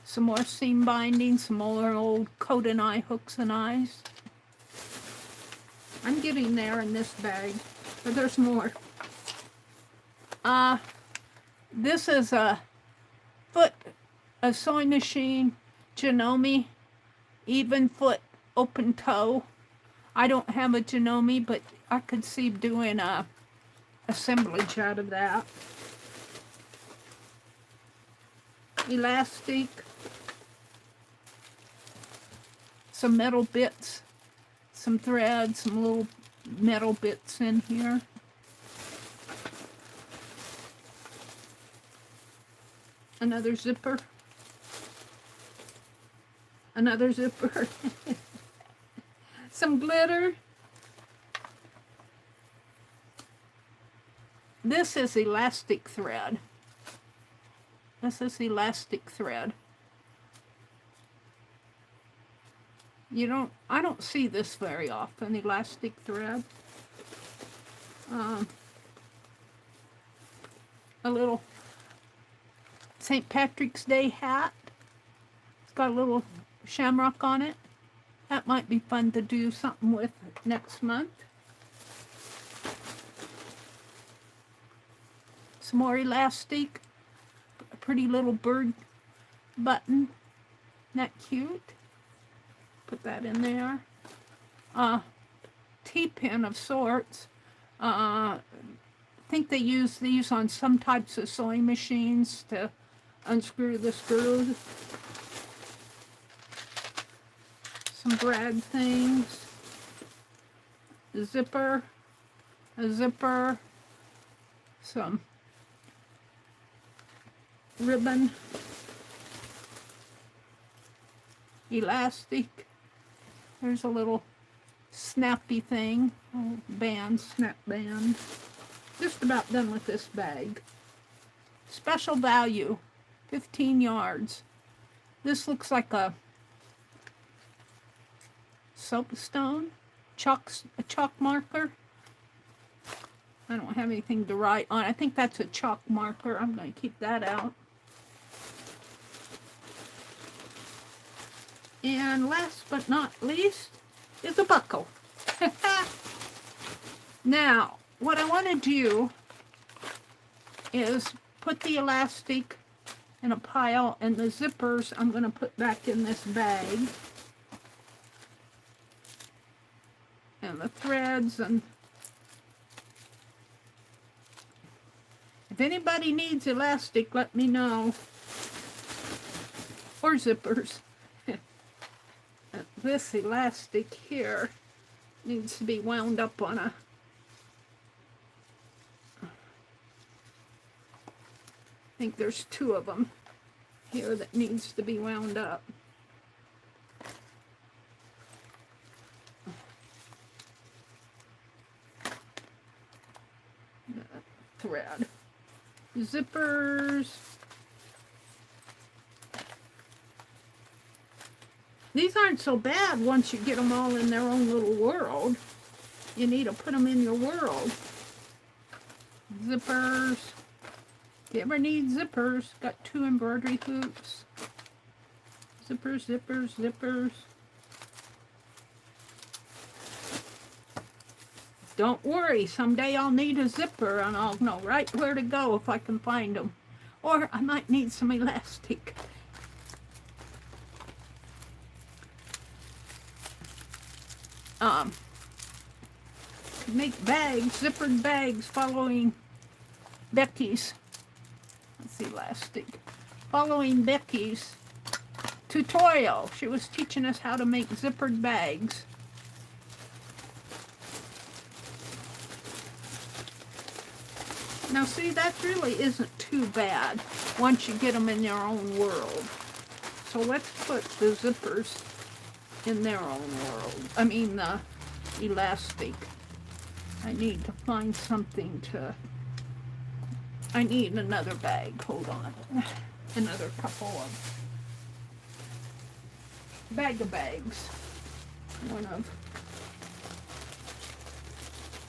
Some more seam binding, some more old coat and eye hooks and eyes. I'm getting there in this bag, but there's more. This is a sewing machine, Janome, even foot, open toe. I don't have a Janome, but I could see doing a assemblage out of that. Elastic. Some metal bits, some thread, some little metal bits in here. Another zipper. Another zipper. Some glitter. This is elastic thread. This is elastic thread. I don't see this very often, elastic thread. A little St. Patrick's Day hat. It's got a little shamrock on it. That might be fun to do something with next month. Some more elastic. A pretty little bird button. Isn't that cute? Put that in there. T-pin of sorts. I think they use these on some types of sewing machines to unscrew the screws. Some brad things. A zipper. Some ribbon. Elastic. There's a little snappy thing, band, snap band. Just about done with this bag. Special value, 15 yards. This looks like a soapstone, a chalk marker. I don't have anything to write on. I think that's a chalk marker. I'm going to keep that out. And last but not least is a buckle. Now, what I want to do is put the elastic in a pile, and the zippers I'm going to put back in this bag. And the threads, and if anybody needs elastic, let me know. Or zippers. This elastic here needs to be wound up on a I think there's two of them here that needs to be wound up. Thread. Zippers. These aren't so bad once you get them all in their own little world. You need to put them in your world. Zippers. If you ever need zippers, got 2 embroidery hoops. Zippers, zippers, zippers. Don't worry, someday I'll need a zipper and I'll know right where to go if I can find them. Or I might need some elastic. Make bags, zippered bags following Becky's, let's see, elastic. Following Becky's tutorial. She was teaching us how to make zippered bags. Now see, that really isn't too bad once you get them in their own world. So let's put the zippers in their own world. I mean the elastic. I need to find something to... I need another bag. Hold on. Another couple of... bag of bags. One of...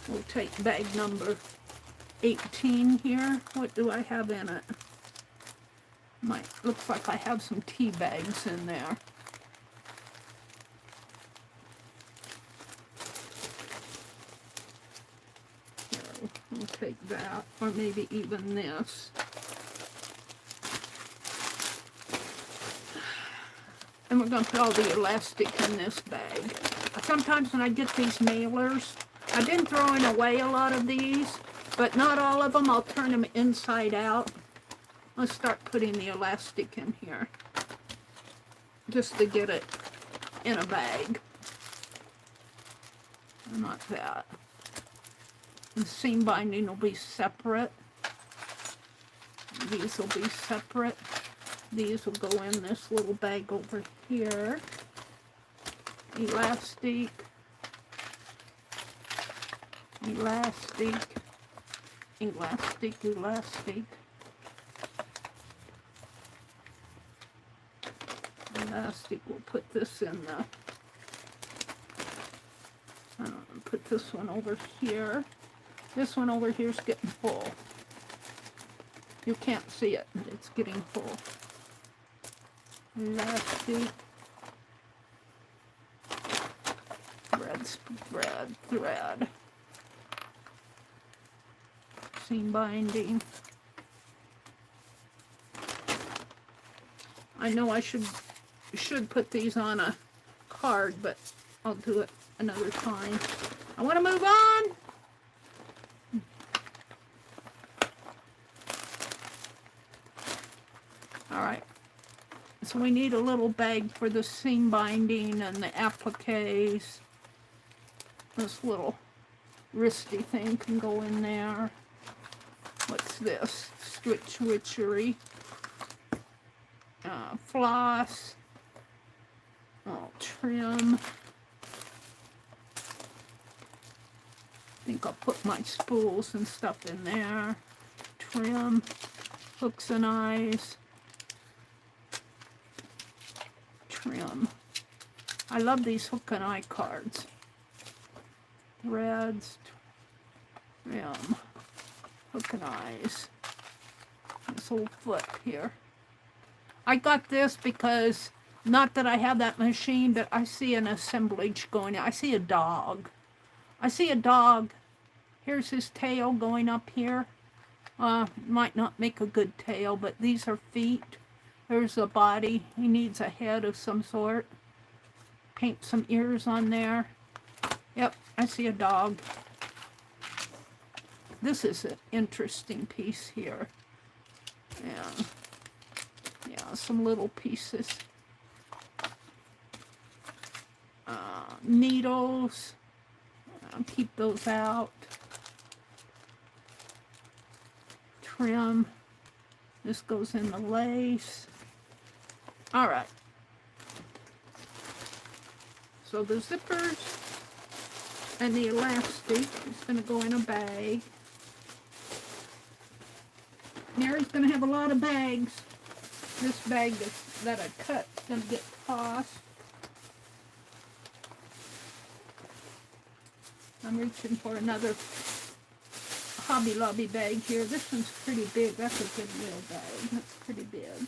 We'll take bag number 18 here. What do I have in it? Looks like I have some tea bags in there. Here, we'll take that, or maybe even this. And we're going to put all the elastic in this bag. Sometimes when I get these mailers, I've been throwing away a lot of these, but not all of them. I'll turn them inside out. Let's start putting the elastic in here, just to get it in a bag. Not that. The seam binding will be separate. These will be separate. These will go in this little bag over here. Elastic. Elastic. Elastic, elastic. Elastic, we'll put this in the... put this one over here. This one over here is getting full. You can't see it, but it's getting full. Elastic. Thread. Seam binding. I know I should put these on a card, but I'll do it another time. I want to move on. All right. So we need a little bag for the seam binding and the appliques. This little wristy thing can go in there. What's this? Stitch witchery. Floss. Oh, trim. I think I'll put my spools and stuff in there. Trim. Hooks and eyes. Trim. I love these hook and eye cards. Threads. Trim. Hook and eyes. This whole foot here. I got this because, not that I have that machine, but I see an assemblage going on. I see a dog. I see a dog. Here's his tail going up here. Might not make a good tail, but these are feet. There's a body. He needs a head of some sort. Paint some ears on there. Yep, I see a dog. This is an interesting piece here. Yeah, some little pieces. Needles. I'll keep those out. Trim. This goes in the lace. All right. So the zippers and the elastic is going to go in a bag. Mary's going to have a lot of bags. This bag that I cut is going to get tossed. I'm reaching for another Hobby Lobby bag here. This one's pretty big. That's a good little bag. That's pretty big.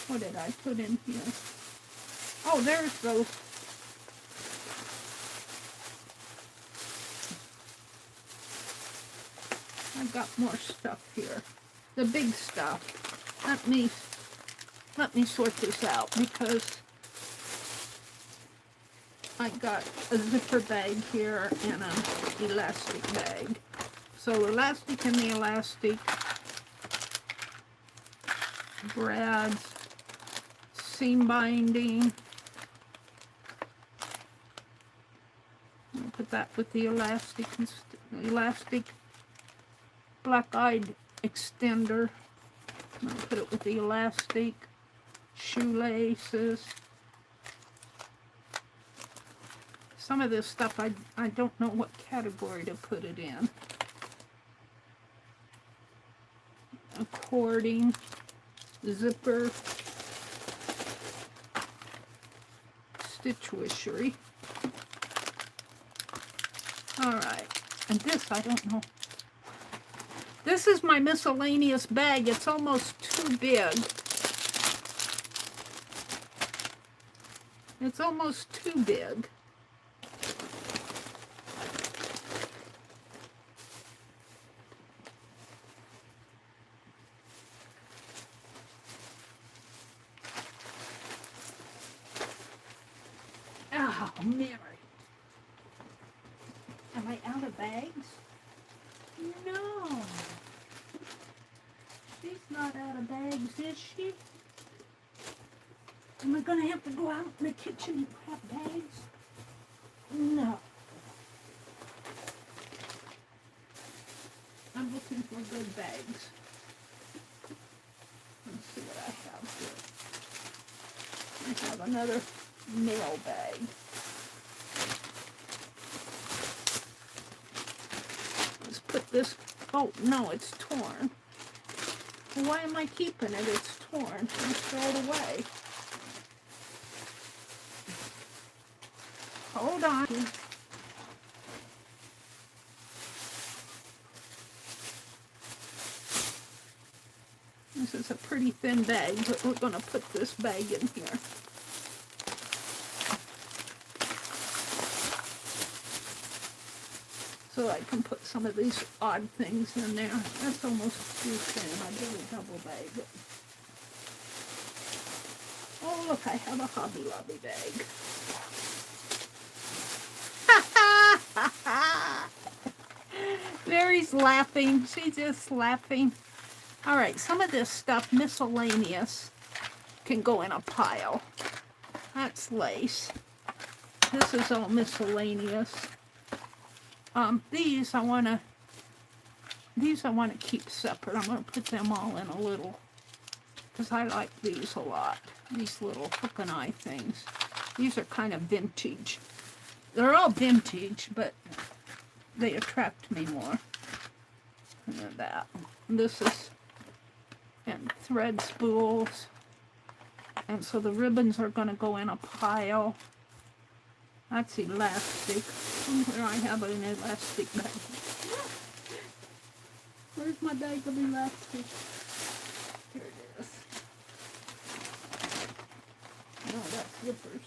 What did I put in here? Oh, there's those I got more stuff here. The big stuff. Let me sort this out because I got a zipper bag here and an elastic bag. So elastic and the elastic. Brads. Seam binding. I'll put that with the elastic black-eyed extender. I'll put it with the elastic shoelaces. Some of this stuff I don't know what category to put it in. A cording, zipper, stitch wishery. Alright, and this I don't know. This is my miscellaneous bag. It's almost too big. It's almost too big. Oh, Meri. Am I out of bags? No. She's not out of bags, is she? Am I going to have to go out in the kitchen and grab bags? No. I'm looking for good bags. Let's see what I have here. I have another mail bag. Let's put this, oh no, it's torn. Why am I keeping it? It's torn. Let's throw it away. Hold on. This is a pretty thin bag, but we're going to put this bag in here. So I can put some of these odd things in there. That's almost too thin. I did a double bag it. Oh, look, I have a Hobby Lobby bag. Meri's laughing. She's just laughing. All right, some of this stuff, miscellaneous, can go in a pile. That's lace. This is all miscellaneous. These I wanna keep separate. I'm gonna put them all in a little, because I like these a lot. These little hook and eye things. These are kind of vintage. They're all vintage, but they attract me more than that. This is, and thread spools. And so the ribbons are gonna go in a pile. That's elastic. Somewhere I have an elastic bag. Where's my bag of elastic? Here it is. No, that's zippers.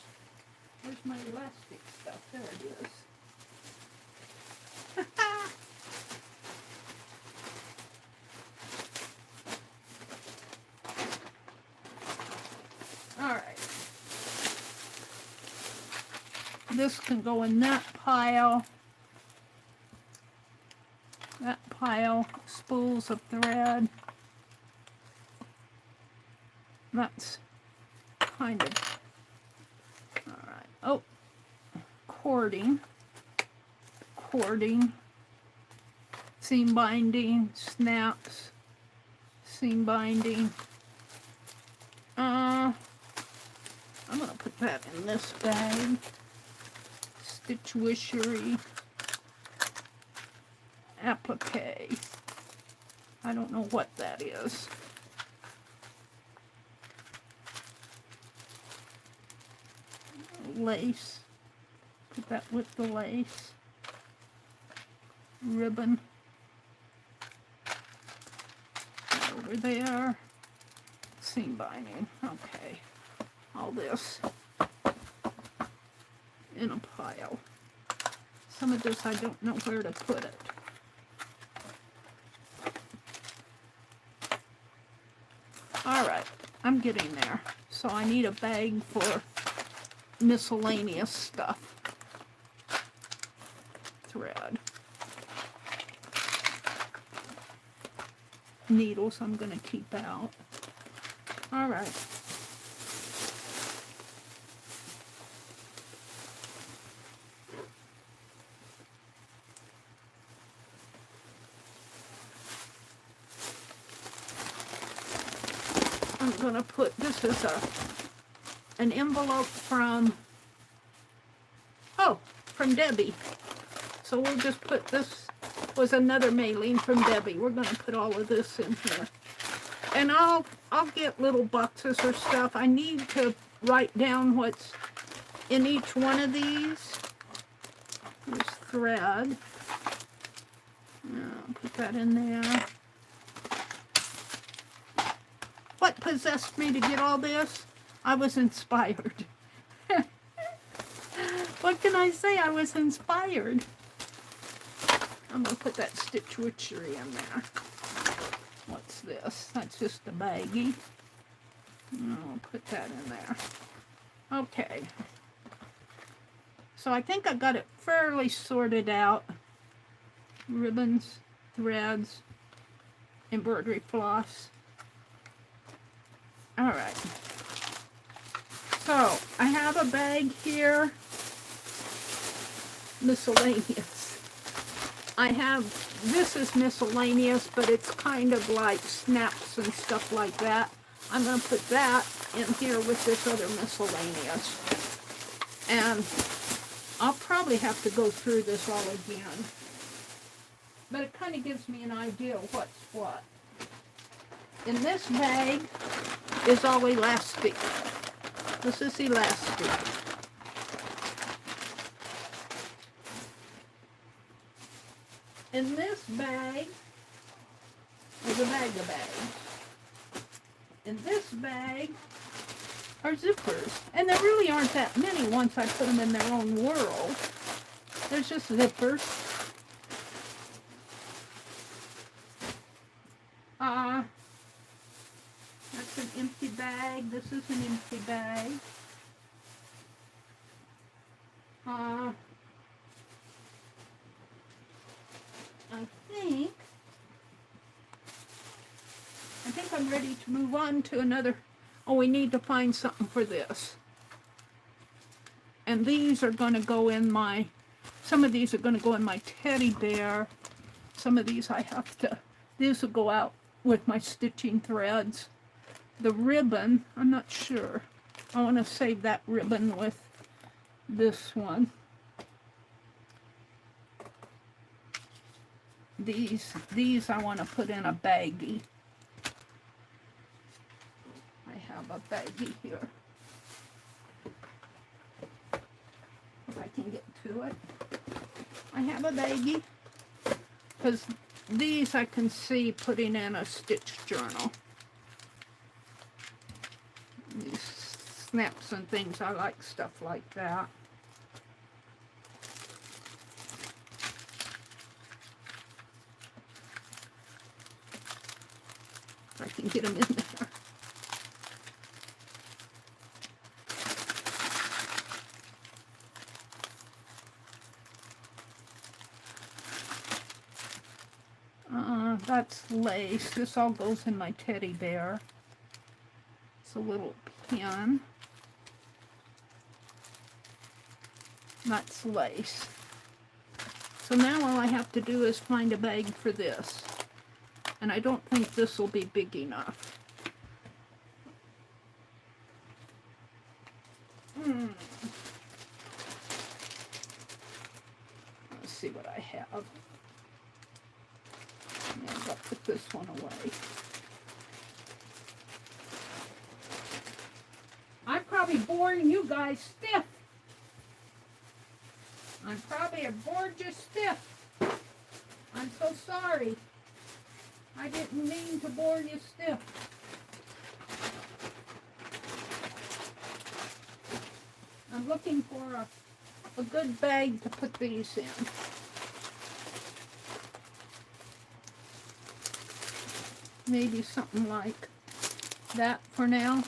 Where's my elastic stuff? There it is. Alright. This can go in that pile. That pile, spools of thread. That's kind of, alright. Oh, cording, seam binding, snaps, seam binding. I'm going to put that in this bag. Stitch wishery, applique. I don't know what that is. Lace. Put that with the lace. Ribbon. Over there. Seam binding. Okay. All this in a pile. Some of this I don't know where to put it. Alright, I'm getting there. So I need a bag for miscellaneous stuff. Thread. Needles I'm going to keep out. Alright. I'm going to put, this is an envelope from Debbie. So we'll just put, this was another mailing from Debbie. We're going to put all of this in here. And I'll get little boxes or stuff. I need to write down what's in each one of these. There's thread. I'll put that in there. What possessed me to get all this? I was inspired. What can I say? I was inspired. I'm going to put that stitch witchery in there. What's this? That's just a baggie. I'll put that in there. Okay. So I think I got it fairly sorted out. Ribbons, threads, embroidery floss. Alright. So I have a bag here. Miscellaneous. I have, this is miscellaneous, but it's kind of like snaps and stuff like that. I'm going to put that in here with this other miscellaneous. And I'll probably have to go through this all again. But it kind of gives me an idea of what's what. In this bag is all elastic. This is elastic. In this bag is a bag of bags. In this bag are zippers. And there really aren't that many once I put them in their own world. There's just zippers. That's an empty bag. This is an empty bag. I think I'm ready to move on to another. Oh, we need to find something for this. And these are going to go in my, some of these are going to go in my teddy bear. Some of these I have to, these will go out with my stitching threads. The ribbon, I'm not sure. I want to save that ribbon with this one. These I want to put in a baggie. I have a baggie here. If I can get to it. I have a baggie. Because these I can see putting in a stitch journal. These snaps and things, I like stuff like that. If I can get them in there. That's lace. This all goes in my teddy bear. It's a little pin. That's lace. So now all I have to do is find a bag for this. And I don't think this will be big enough. Let's see what I have. Yeah, I'll put this one away. I'm probably boring you guys stiff. I'm probably a bored you stiff. I'm so sorry. I didn't mean to bore you stiff. I'm looking for a good bag to put these in. Maybe something like that for now.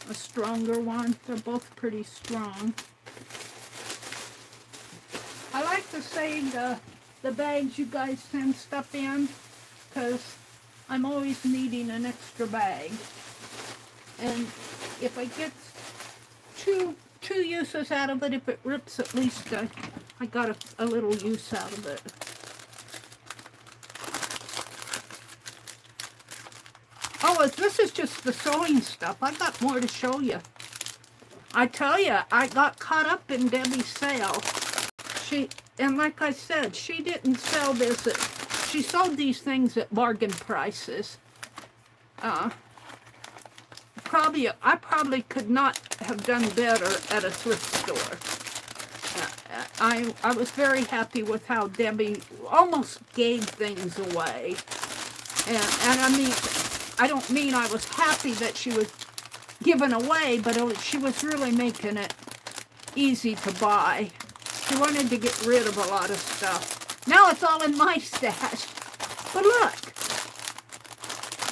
A stronger one. They're both pretty strong. I like to save the bags you guys send stuff in, because I'm always needing an extra bag. And if I get two uses out of it, if it rips, at least I got a little use out of it. Oh, this is just the sewing stuff. I've got more to show you. I tell you, I got caught up in Debbie's sale. And like I said, she didn't sell this she sold these things at bargain prices. I probably could not have done better at a thrift store. I was very happy with how Debbie almost gave things away. And I mean, I don't mean I was happy that she was giving away, but she was really making it easy to buy. She wanted to get rid of a lot of stuff. Now it's all in my stash. But look,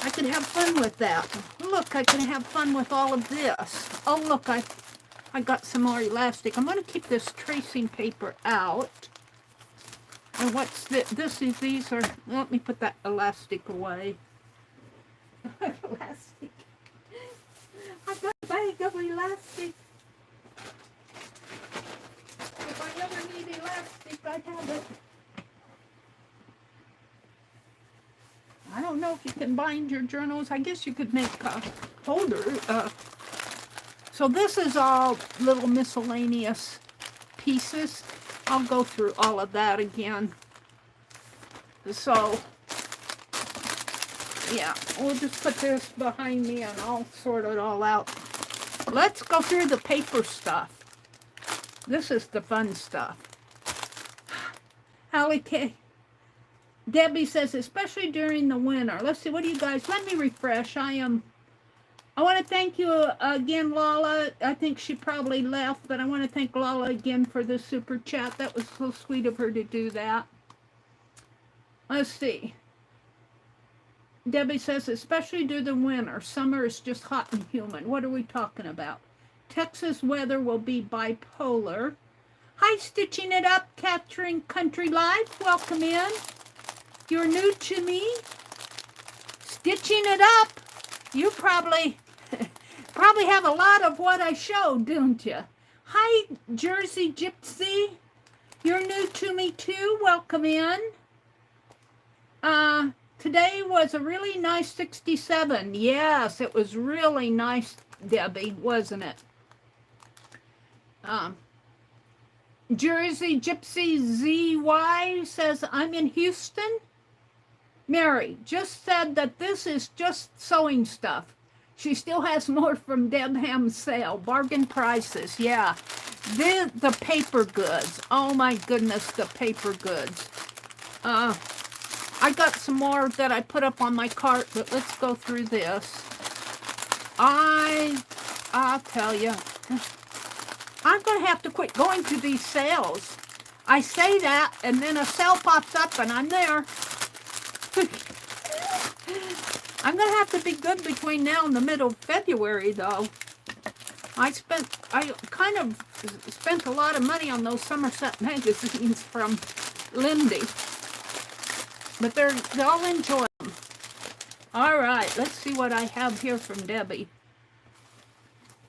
I can have fun with that. Look, I can have fun with all of this. Oh, look, I got some more elastic. I'm going to keep this tracing paper out. And what's this? These are, let me put that elastic away. Elastic. I got a bag of elastic. If I ever need elastic, I have it. I don't know if you can bind your journals. I guess you could make a holder. So this is all little miscellaneous pieces. I'll go through all of that again. So, yeah, we'll just put this behind me and I'll sort it all out. Let's go through the paper stuff. This is the fun stuff. Allie K. Debbie says, especially during the winter. Let's see, what do you guys, let me refresh. I want to thank you again, Lala. I think she probably left, but I want to thank Lala again for the super chat. That was so sweet of her to do that. Let's see. Debbie says, especially during the winter. Summer is just hot and humid. What are we talking about? Texas weather will be bipolar. Hi, Stitching It Up, Capturing Country Life. Welcome in. You're new to me. Stitching It Up. You probably have a lot of what I showed, don't you? Hi, Jersey Gypsy. You're new to me too. Welcome in. Today was a really nice 67. Yes, it was really nice, Debbie, wasn't it? Jersey Gypsy ZY says, I'm in Houston. Mary just said that this is just sewing stuff. She still has more from Deb Ham's sale. Bargain prices, yeah. The paper goods. Oh my goodness, the paper goods. I got some more that I put up on my cart, but let's go through this. I'll tell you, I'm going to have to quit going to these sales. I say that, and then a sale pops up, and I'm there. I'm going to have to be good between now and the middle of February, though. I kind of spent a lot of money on those Somerset magazines from Lindy. But they'll enjoy them. All right, let's see what I have here from Debbie.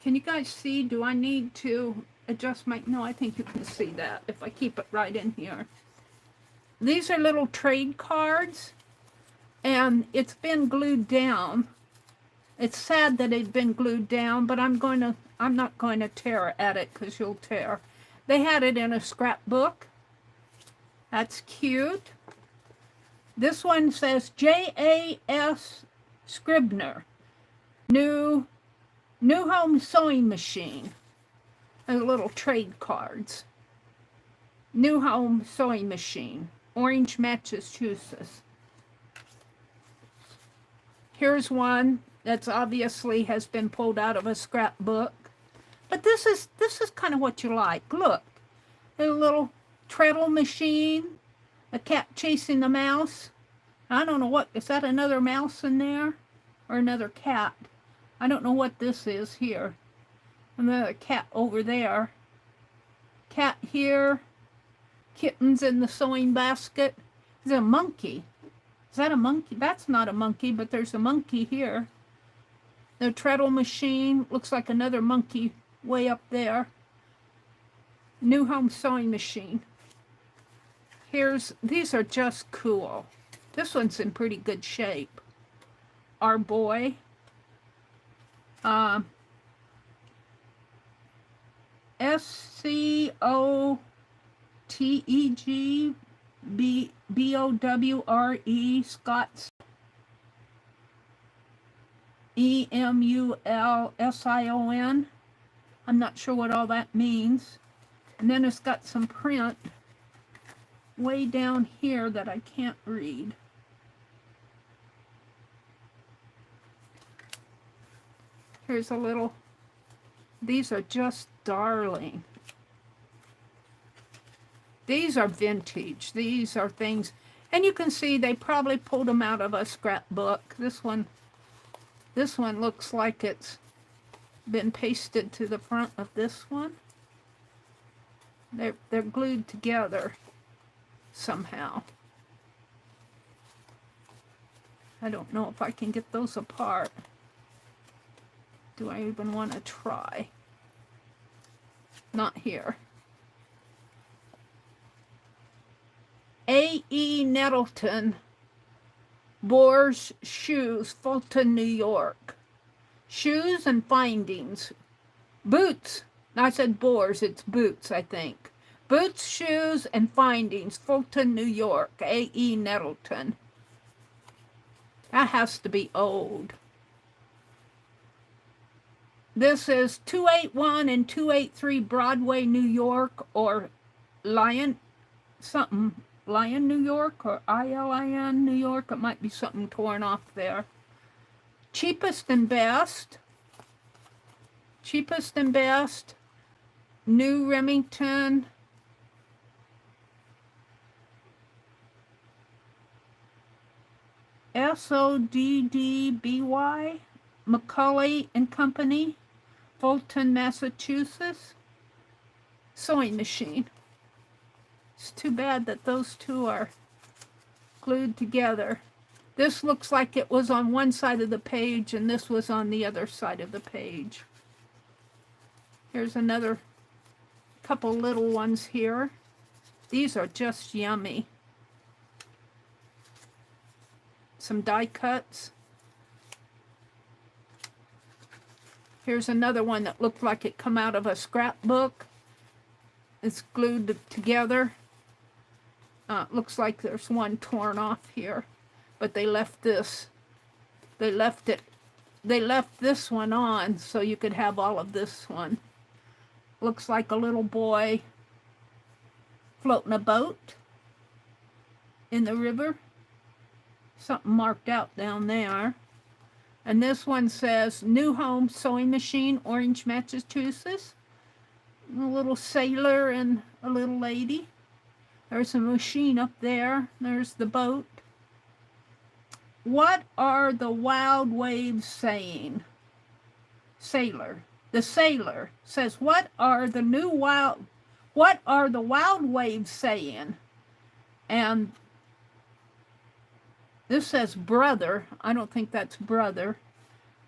Can you guys see? Do I need to adjust my... No, I think you can see that if I keep it right in here. These are little trade cards, and it's been glued down. It's sad that it's been glued down, but I'm not going to tear at it because you'll tear. They had it in a scrapbook. That's cute. This one says J.A.S. Scribner, new home sewing machine. And little trade cards. New home sewing machine, Orange, Massachusetts. Here's one that's obviously has been pulled out of a scrapbook. But this is kind of what you like. Look, a little treadle machine. A cat chasing the mouse. I don't know what, is that another mouse in there? Or another cat? I don't know what this is here. Another cat over there. Cat here. Kittens in the sewing basket. Is it a monkey? Is that a monkey? That's not a monkey, but there's a monkey here. The treadle machine. Looks like another monkey way up there. New home sewing machine. These are just cool. This one's in pretty good shape. Our boy. SCOTEGBOWRE, Scott's EMULSION. I'm not sure what all that means. And then it's got some print way down here that I can't read. Here's a little, these are just darling. These are vintage. These are things, and you can see they probably pulled them out of a scrapbook. This one looks like it's been pasted to the front of this one. They're glued together somehow. I don't know if I can get those apart. Do I even want to try? Not here. A.E. Nettleton, Boers Shoes, Fulton, New York. Shoes and findings. Boots. I said Boers, it's boots, I think. Boots, shoes, and findings, Fulton, New York. A.E. Nettleton. That has to be old. This is 281 and 283 Broadway, New York, or Lion, New York, or ILIN, New York. It might be something torn off there. Cheapest and best. Cheapest and best. New Remington. SODDBY. Macaulay and Company. Fulton, Massachusetts. Sewing machine. It's too bad that those two are glued together. This looks like it was on one side of the page and this was on the other side of the page. Here's another couple little ones here. These are just yummy. Some die cuts. Here's another one that looked like it come out of a scrapbook. It's glued together. Looks like there's one torn off here, but they left this. They left this one on so you could have all of this one. Looks like a little boy floating a boat in the river. Something marked out down there. And this one says, New Home Sewing Machine, Orange, Massachusetts. A little sailor and a little lady. There's a machine up there. There's the boat. What are the wild waves saying? Sailor. The sailor says, what are the wild waves saying? And this says brother. I don't think that's brother.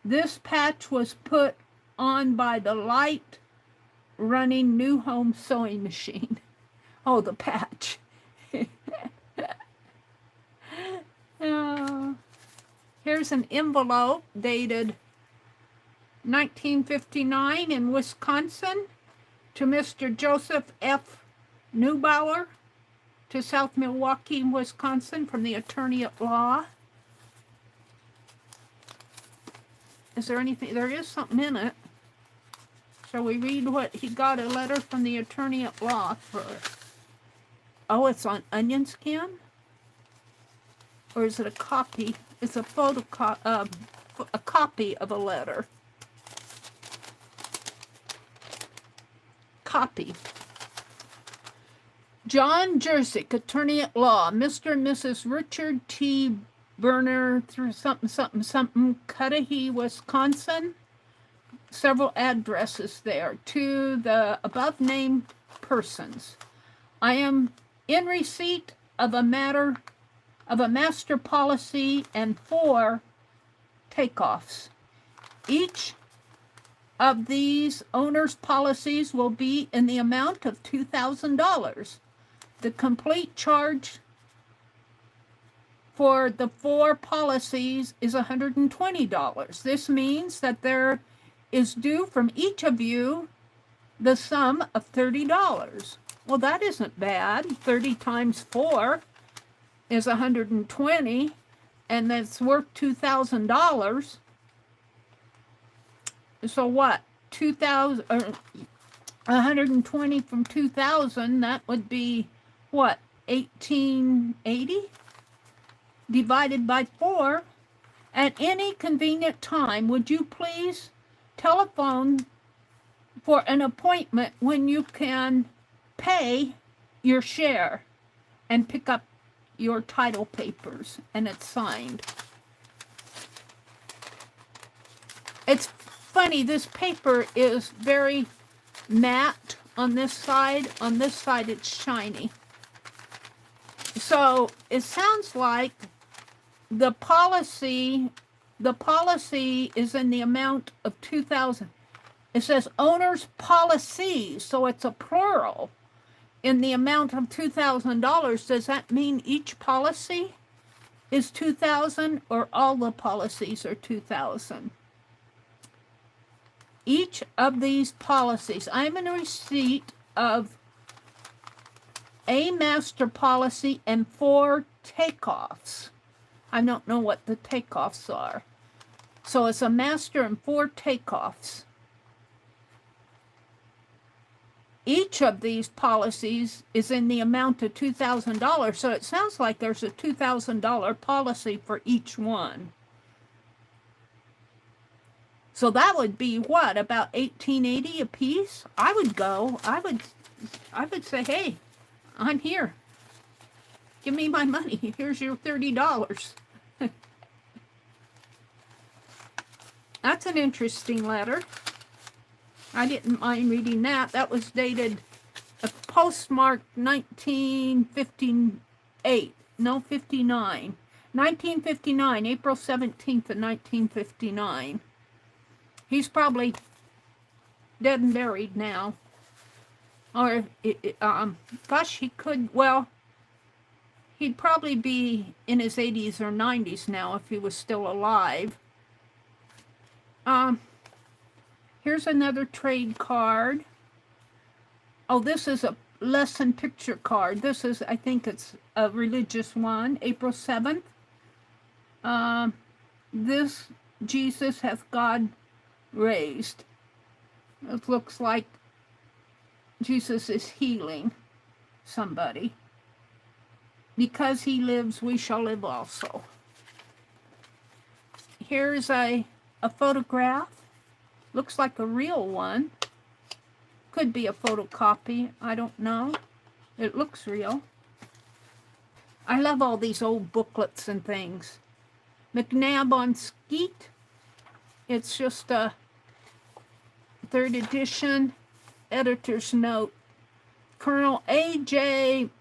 This patch was put on by the light running New Home Sewing Machine. Oh, the patch. Here's an envelope dated 1959 in Wisconsin to Mr. Joseph F. Neubauer, to South Milwaukee, Wisconsin, from the attorney at law. Is there anything? There is something in it. Shall we read what he got? A letter from the attorney at law for. Oh, it's on onion skin? Or is it a copy? It's a photocopy, a copy of a letter. Copy. John Jersick, attorney at law, Mr. and Mrs. Richard T. burner through something, Cudahy, Wisconsin. Several addresses there to the above named persons. I am in receipt of a master policy and 4 takeoffs. Each of these owners' policies will be in the amount of $2,000. The complete charge for the 4 policies is $120. This means that there is due from each of you the sum of $30. Well, that isn't bad. 30 times 4 is 120, and that's worth $2,000. So what? 2,000 or 120 from 2,000, that would be what? 1880 divided by 4. At any convenient time, would you please telephone for an appointment when you can pay your share and pick up your title papers, and it's signed. It's funny, this paper is very matte on this side. On this side it's shiny. So it sounds like the policy is in the amount of $2,000. It says owner's policy, so it's a plural, in the amount of $2,000. Does that mean each policy is $2,000 or all the policies are $2,000? Each of these policies, I'm in receipt of a master policy and 4 takeoffs. I don't know what the takeoffs are. So it's a master and 4 takeoffs. Each of these policies is in the amount of $2,000. So it sounds like there's a $2,000 policy for each one. So that would be what, about $1,880 a piece? I would go. I would say, hey, I'm here. Give me my money. Here's your $30. That's an interesting letter. I didn't mind reading that. That was dated, postmarked 1958. No, 59. 1959, April 17th of 1959. He's probably dead and buried now. Or, gosh, he could, well, he'd probably be in his 80s or 90s now if he was still alive. Here's another trade card. Oh, this is a lesson picture card. This is, I think it's a religious one. April 7th. This Jesus hath God raised. It looks like Jesus is healing somebody. Because he lives, we shall live also. Here's a photograph. Looks like a real one. Could be a photocopy. I don't know. It looks real. I love all these old booklets and things. McNabb on Skeet. It's just a 3rd edition. Editor's note. Colonel A.J.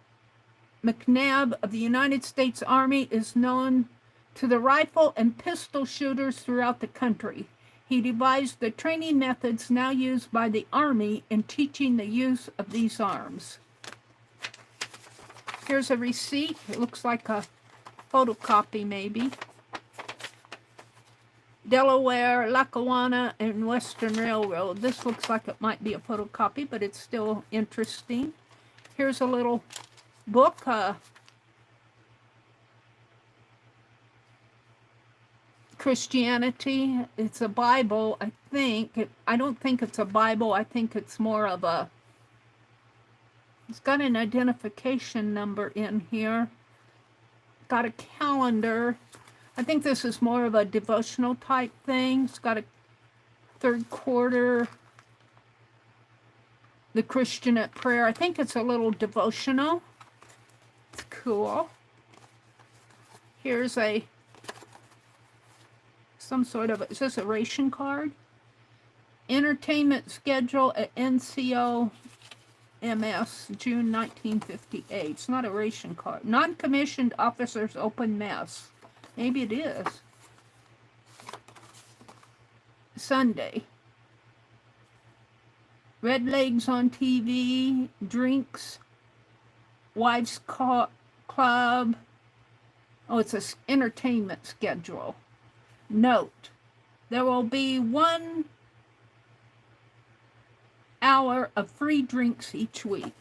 McNabb of the United States Army is known to the rifle and pistol shooters throughout the country. He devised the training methods now used by the Army in teaching the use of these arms. Here's a receipt. It looks like a photocopy, maybe. Delaware, Lackawanna, and Western Railroad. This looks like it might be a photocopy, but it's still interesting. Here's a little book. Christianity. It's a Bible, I think. I don't think it's a Bible. I think it's more of a... It's got an identification number in here. Got a calendar. I think this is more of a devotional type thing. It's got a 3rd quarter. The Christian at Prayer. I think it's a little devotional. It's cool. Here's a some sort of, is this a ration card? Entertainment schedule at NCO MS, June 1958. It's not a ration card. Non-commissioned officers open mess. Maybe it is. Sunday. Red legs on TV, drinks, wives club. Oh, it's an entertainment schedule. Note, there will be 1 hour of free drinks each week.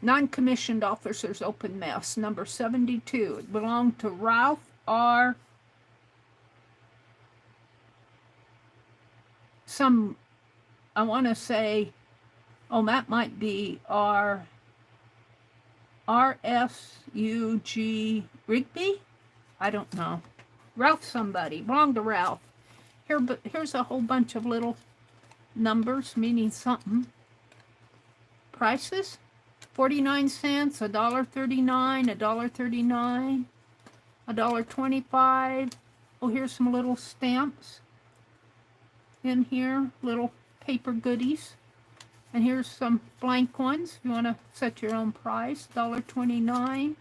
Non-commissioned officers open mess, number 72. It belonged to Ralph R. I want to say, oh, that might be R.S.U.G. Rigby? I don't know. Ralph somebody. Belonged to Ralph. Here's a whole bunch of little numbers meaning something. Prices? 49 cents, $1.39, $1.39, $1.25. Oh, here's some little stamps in here, little paper goodies. And here's some blank ones. If you want to set your own price, $1.29,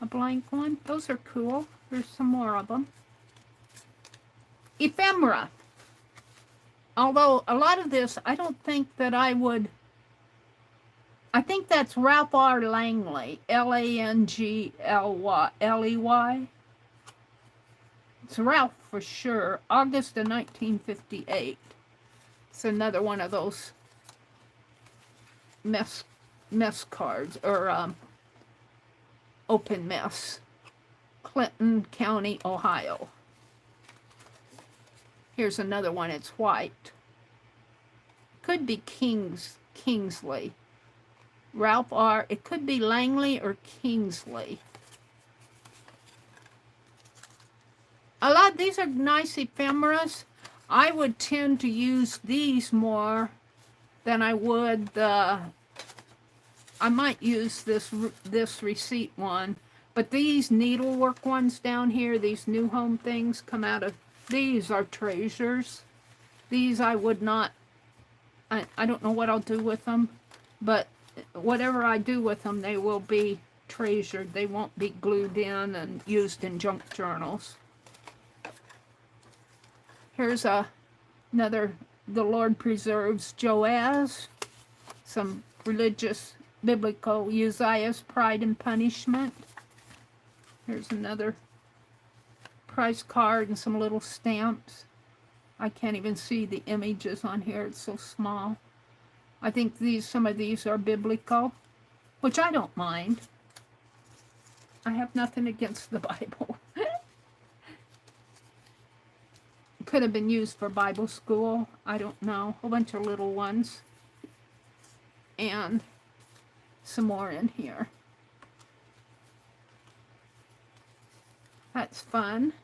a blank one. Those are cool. There's some more of them. Ephemera. Although a lot of this, I don't think that I would. I think that's Ralph R. Langley, Langley. It's Ralph for sure. August of 1958. It's another one of those mess cards, or open mess. Clinton County, Ohio. Here's another one. It's white. Could be Kingsley. Ralph R. It could be Langley or Kingsley. A lot of these are nice ephemeras. I would tend to use these more than I would the. I might use this receipt one, but these needlework ones down here, these new home things come out of. These are treasures. These I would not. I don't know what I'll do with them, but whatever I do with them, they will be treasured. They won't be glued in and used in junk journals. Here's another, the Lord Preserves Joaz, some religious, biblical, Uzziah's Pride and Punishment. Here's another price card and some little stamps. I can't even see the images on here, it's so small. I think some of these are biblical, which I don't mind. I have nothing against the Bible. Could have been used for Bible school. I don't know. A bunch of little ones. And some more in here. That's fun.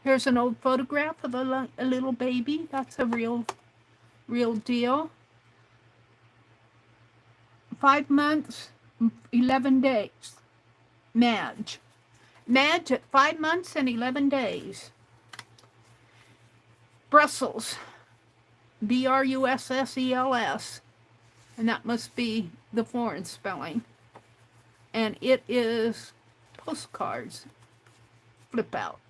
Here's an old photograph of a little baby. That's a real deal. 5 months, 11 days. Madge at 5 months and 11 days. Brussels, Brussels, and that must be the foreign spelling. And it is postcards, flip out.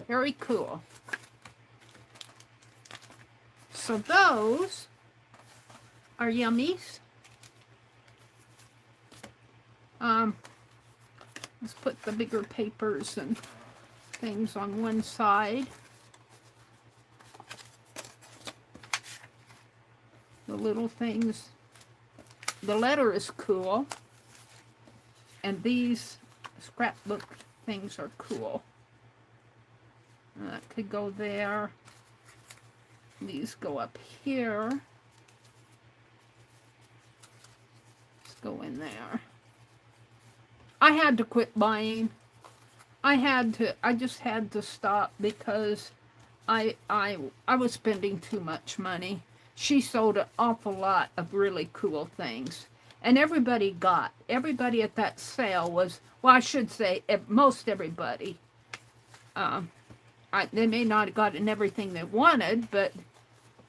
Very cool. So those are yummies. Let's put the bigger papers and things on one side. The little things. The letter is cool. And these scrapbook things are cool. That could go there. These go up here. Let's go in there. I had to quit buying. I just had to stop because I was spending too much money. She sold an awful lot of really cool things. And everybody at that sale was, well, I should say most everybody. They may not have gotten everything they wanted, but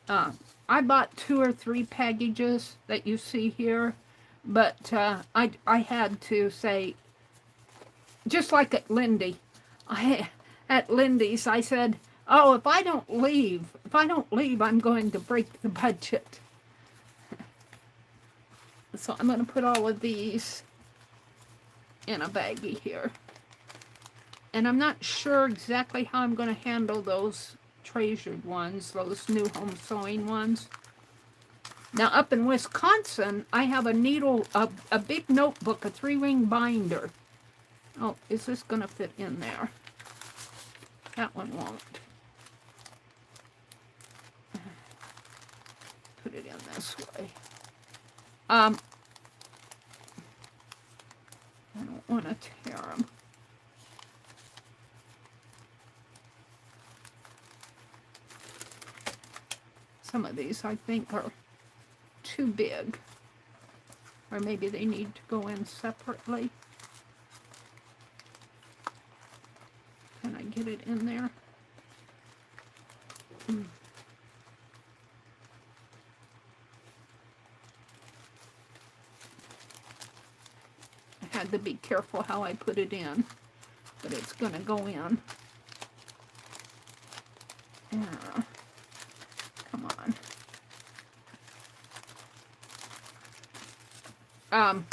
I bought 2 or 3 packages that you see here. But I had to say, just like at Lindy's, I said, oh, if I don't leave, I'm going to break the budget. So I'm going to put all of these in a baggie here. And I'm not sure exactly how I'm going to handle those treasured ones, those new home sewing ones. Now up in Wisconsin, I have a big notebook, a 3-ring binder. Oh, is this going to fit in there? That one won't. Put it in this way. I don't want to tear them. Some of these I think are too big, or maybe they need to go in separately. Can I get it in there? I had to be careful how I put it in, but it's going to go in. Yeah. Come on.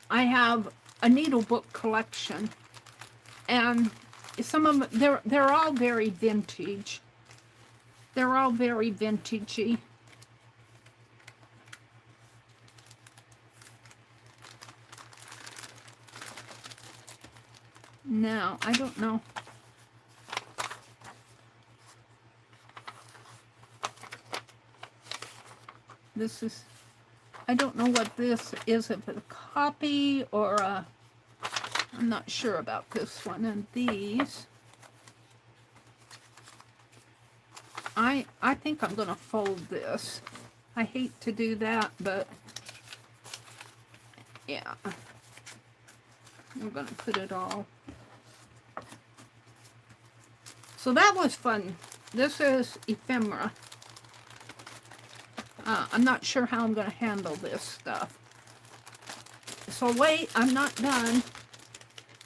I have a needlebook collection, and some of them, they're all very vintage. They're all very vintagey. Now, I don't know. This is, I don't know what this is, if it's a copy or a, I'm not sure about this one. And these, I think I'm going to fold this. I hate to do that, but yeah. I'm going to put it all. So that was fun. This is ephemera. I'm not sure how I'm going to handle this stuff. So wait, I'm not done.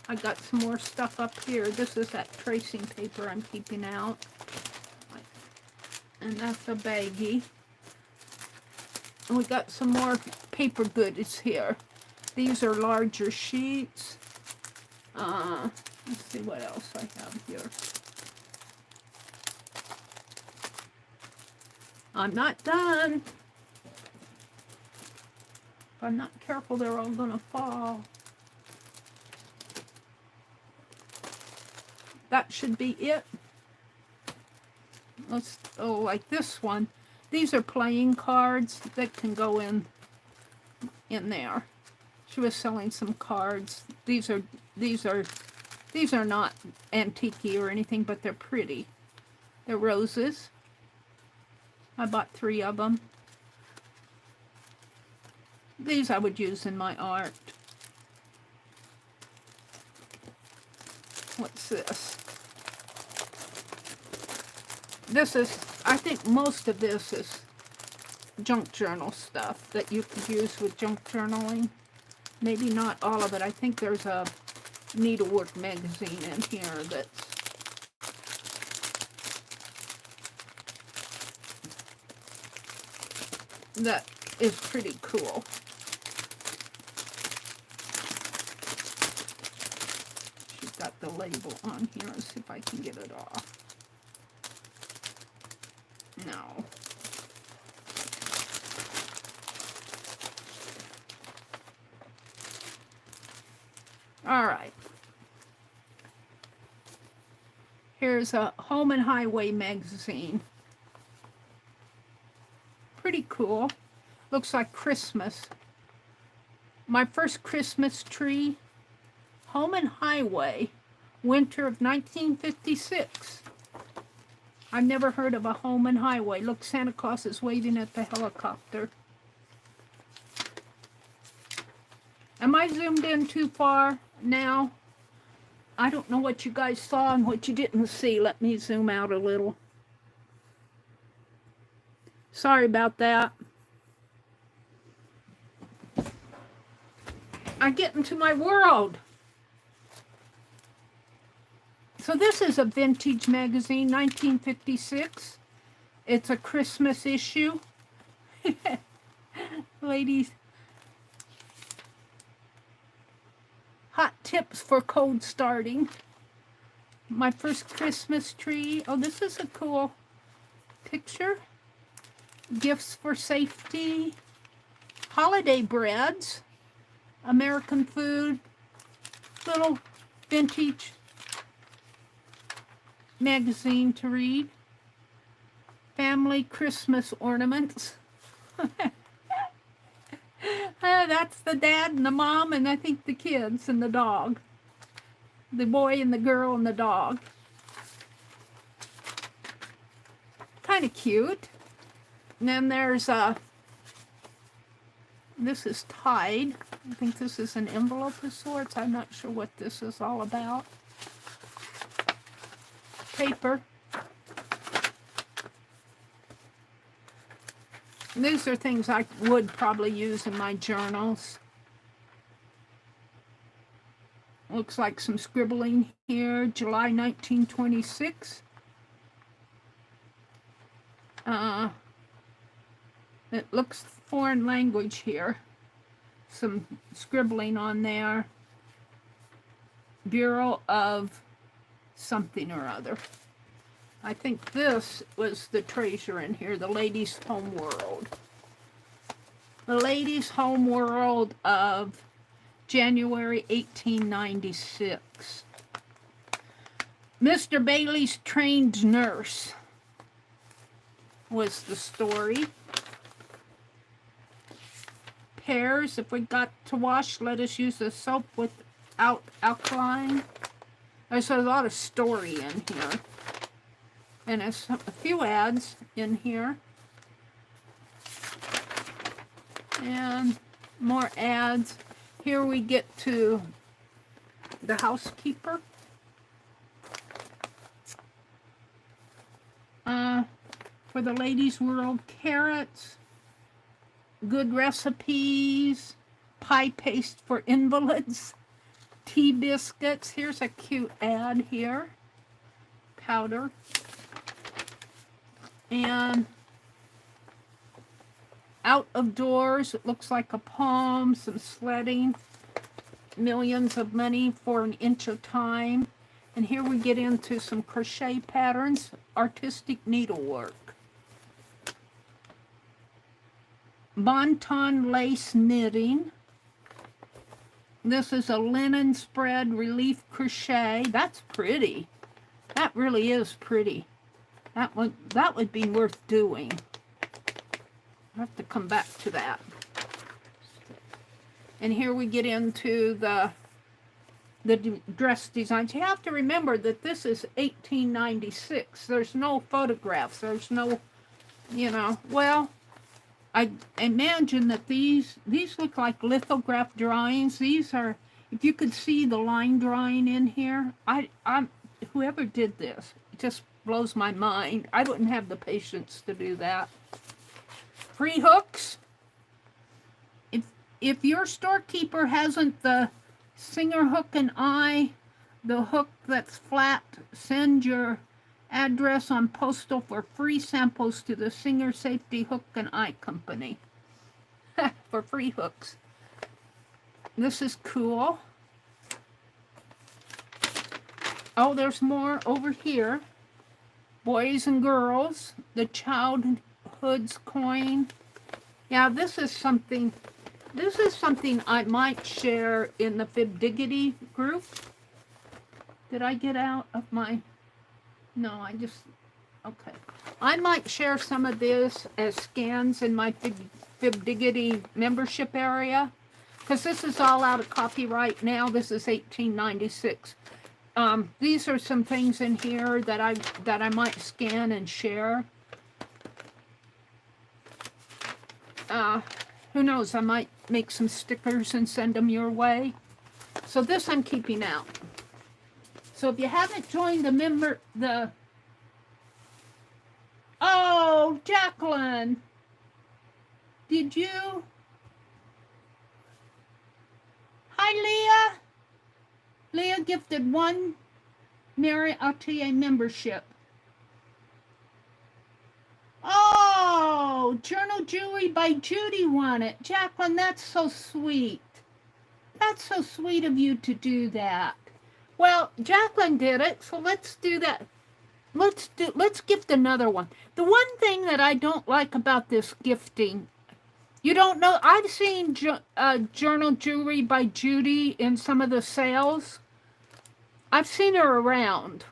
I got some more stuff up here. This is that tracing paper I'm keeping out. And that's a baggie. And we got some more paper goodies here. These are larger sheets. Let's see what else I have here. I'm not done. If I'm not careful, they're all going to fall. That should be it. Let's, oh, like this one. These are playing cards that can go in there. She was selling some cards. These are not antique-y or anything, but they're pretty. They're roses. I bought 3 of them. These I would use in my art. What's this? This is, I think most of this is junk journal stuff that you could use with junk journaling. Maybe not all of it. I think there's a needlework magazine in here that's that is pretty cool. She's got the label on here. Let's see if I can get it off. No. All right. Here's a Home and Highway magazine. Pretty cool. Looks like Christmas. My first Christmas tree. Home and Highway. Winter of 1956. I've never heard of a Home and Highway. Look, Santa Claus is waving at the helicopter. Am I zoomed in too far now? I don't know what you guys saw and what you didn't see. Let me zoom out a little. Sorry about that. I get into my world. So this is a vintage magazine, 1956. It's a Christmas issue. Ladies. Hot tips for cold starting. My first Christmas tree. Oh, this is a cool picture. Gifts for safety. Holiday breads. American food. Little vintage magazine to read. Family Christmas ornaments. That's the dad and the mom and I think the kids and the dog. The boy and the girl and the dog. Kind of cute. And then there's this is tied. I think this is an envelope of sorts. I'm not sure what this is all about. Paper. These are things I would probably use in my journals. Looks like some scribbling here. July 1926. It looks foreign language here. Some scribbling on there. Bureau of something or other. I think this was the treasure in here, the Ladies' Home World. The Ladies' Home World of January 1896. Mr. Bailey's Trained Nurse was the story. Pears, if we got to wash, let us use the soap without alkaline. There's a lot of story in here. And there's a few ads in here. And more ads. Here we get to the housekeeper. For the Ladies' World, carrots, good recipes, pie paste for invalids, tea biscuits. Here's a cute ad here. Powder. And out of doors, it looks like a poem, some sledding, millions of money for an inch of time. And here we get into some crochet patterns, artistic needlework. Bonton lace knitting. This is a linen spread relief crochet. That's pretty. That really is pretty. That would be worth doing. I have to come back to that. And here we get into the dress designs. You have to remember that this is 1896. There's no photographs. There's no, you know, well, I imagine that these look like lithograph drawings. These are, if you could see the line drawing in here, whoever did this, it just blows my mind. I wouldn't have the patience to do that. Free hooks. If your storekeeper hasn't the Singer hook and eye, the hook that's flat, send your address on postal for free samples to the Singer Safety Hook and Eye Company. For free hooks. This is cool. Oh, there's more over here. Boys and girls, the childhood's coin. Yeah, this is something I might share in the Fibdiggity group. Did I get out of my... No, okay. I might share some of this as scans in my Fibdiggity membership area. Because this is all out of copyright now. This is 1896. These are some things in here that I might scan and share. Who knows, I might make some stickers and send them your way. So this I'm keeping out. So if you haven't joined oh, Jacqueline, did you? Hi, Leah. Leah gifted 1 Meri Atelier membership. Oh, Journal Jewelry by Judy won it. Jacqueline, that's so sweet. That's so sweet of you to do that. Well, Jacqueline did it, so let's do that. Let's gift another one. The one thing that I don't like about this gifting, you don't know, I've seen Journal Jewelry by Judy in some of the sales. I've seen her around.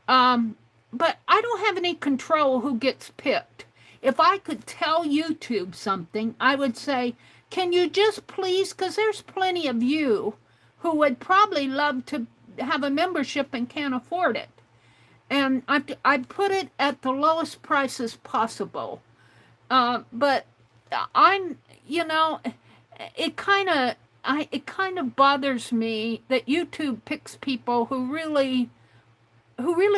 But I don't have any control who gets picked. If I could tell YouTube something, I would say, can you just please, because there's plenty of you who would probably love to have a membership and can't afford it. And I put it at the lowest prices possible. But I'm, you know, it kind of bothers me that YouTube picks people who really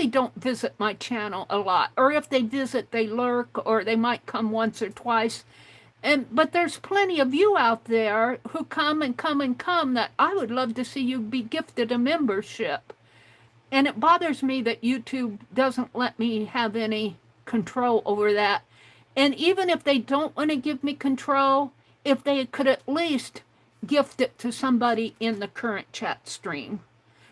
don't visit my channel a lot, or if they visit, they lurk, or they might come once or twice. But there's plenty of you out there who come and come and come that I would love to see you be gifted a membership. And it bothers me that YouTube doesn't let me have any control over that. And even if they don't want to give me control, if they could at least gift it to somebody in the current chat stream.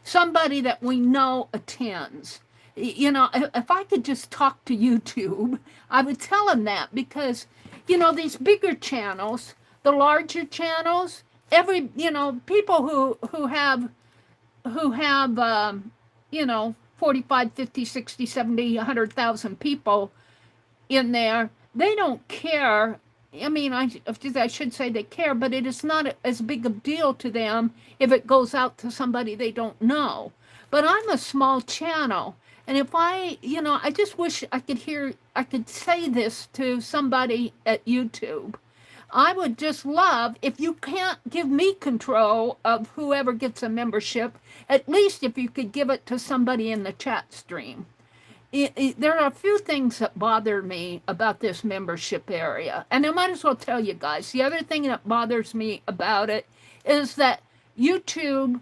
Somebody that we know attends. You know, if I could just talk to YouTube, I would tell them that, because, you know, these bigger channels, the larger channels, people who have, you know, 45, 50, 60, 70, 100,000 people in there, they don't care. I mean, I should say they care, but it is not as big a deal to them if it goes out to somebody they don't know. But I'm a small channel, and if I just wish I could say this to somebody at YouTube. I would just love, if you can't give me control of whoever gets a membership, at least if you could give it to somebody in the chat stream. There are a few things that bother me about this membership area. And I might as well tell you guys, the other thing that bothers me about it is that YouTube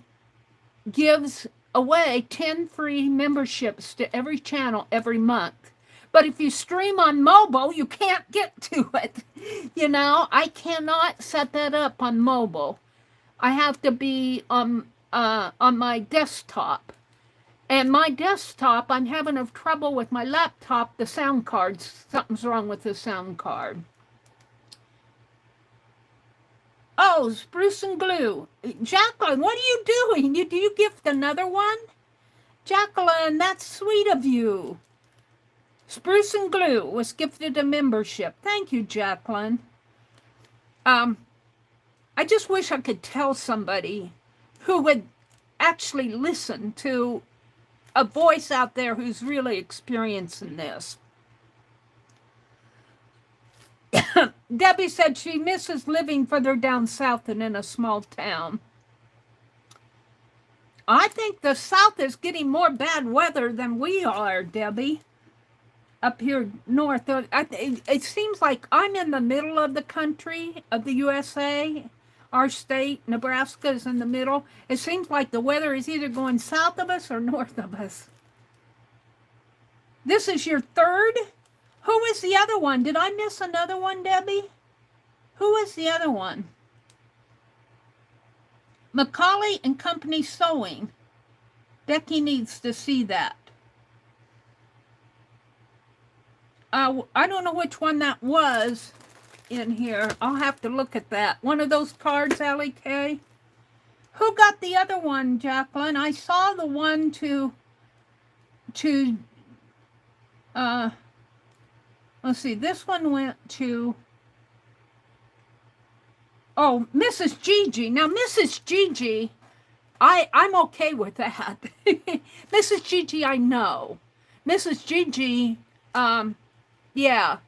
gives away 10 free memberships to every channel every month. But if you stream on mobile, you can't get to it. You know, I cannot set that up on mobile. I have to be on my desktop. And my desktop, I'm having trouble with my laptop, the sound cards. Something's wrong with the sound card. Oh, spruce and glue. Jacqueline, what are you doing? Do you gift another one? Jacqueline, that's sweet of you. Spruce and glue was gifted a membership. Thank you, Jacqueline. I just wish I could tell somebody who would actually listen to a voice out there who's really experiencing this. Debbie said she misses living further down south and in a small town. I think the South is getting more bad weather than we are, Debbie. Up here north, it seems like I'm in the middle of the country, of the USA. Our state, Nebraska, is in the middle. It seems like the weather is either going south of us or north of us. This is your third? Who is the other one? Did I miss another one, Debbie? Who is the other one? Macaulay and Company Sewing. Becky needs to see that. I don't know which one that was in here. I'll have to look at that. One of those cards, Allie K. Who got the other one, Jacqueline? I saw the one to let's see, this one went to, oh, Mrs. Gigi. Now, Mrs. Gigi, I'm okay with that. Mrs. Gigi, I know. Mrs. Gigi, yeah.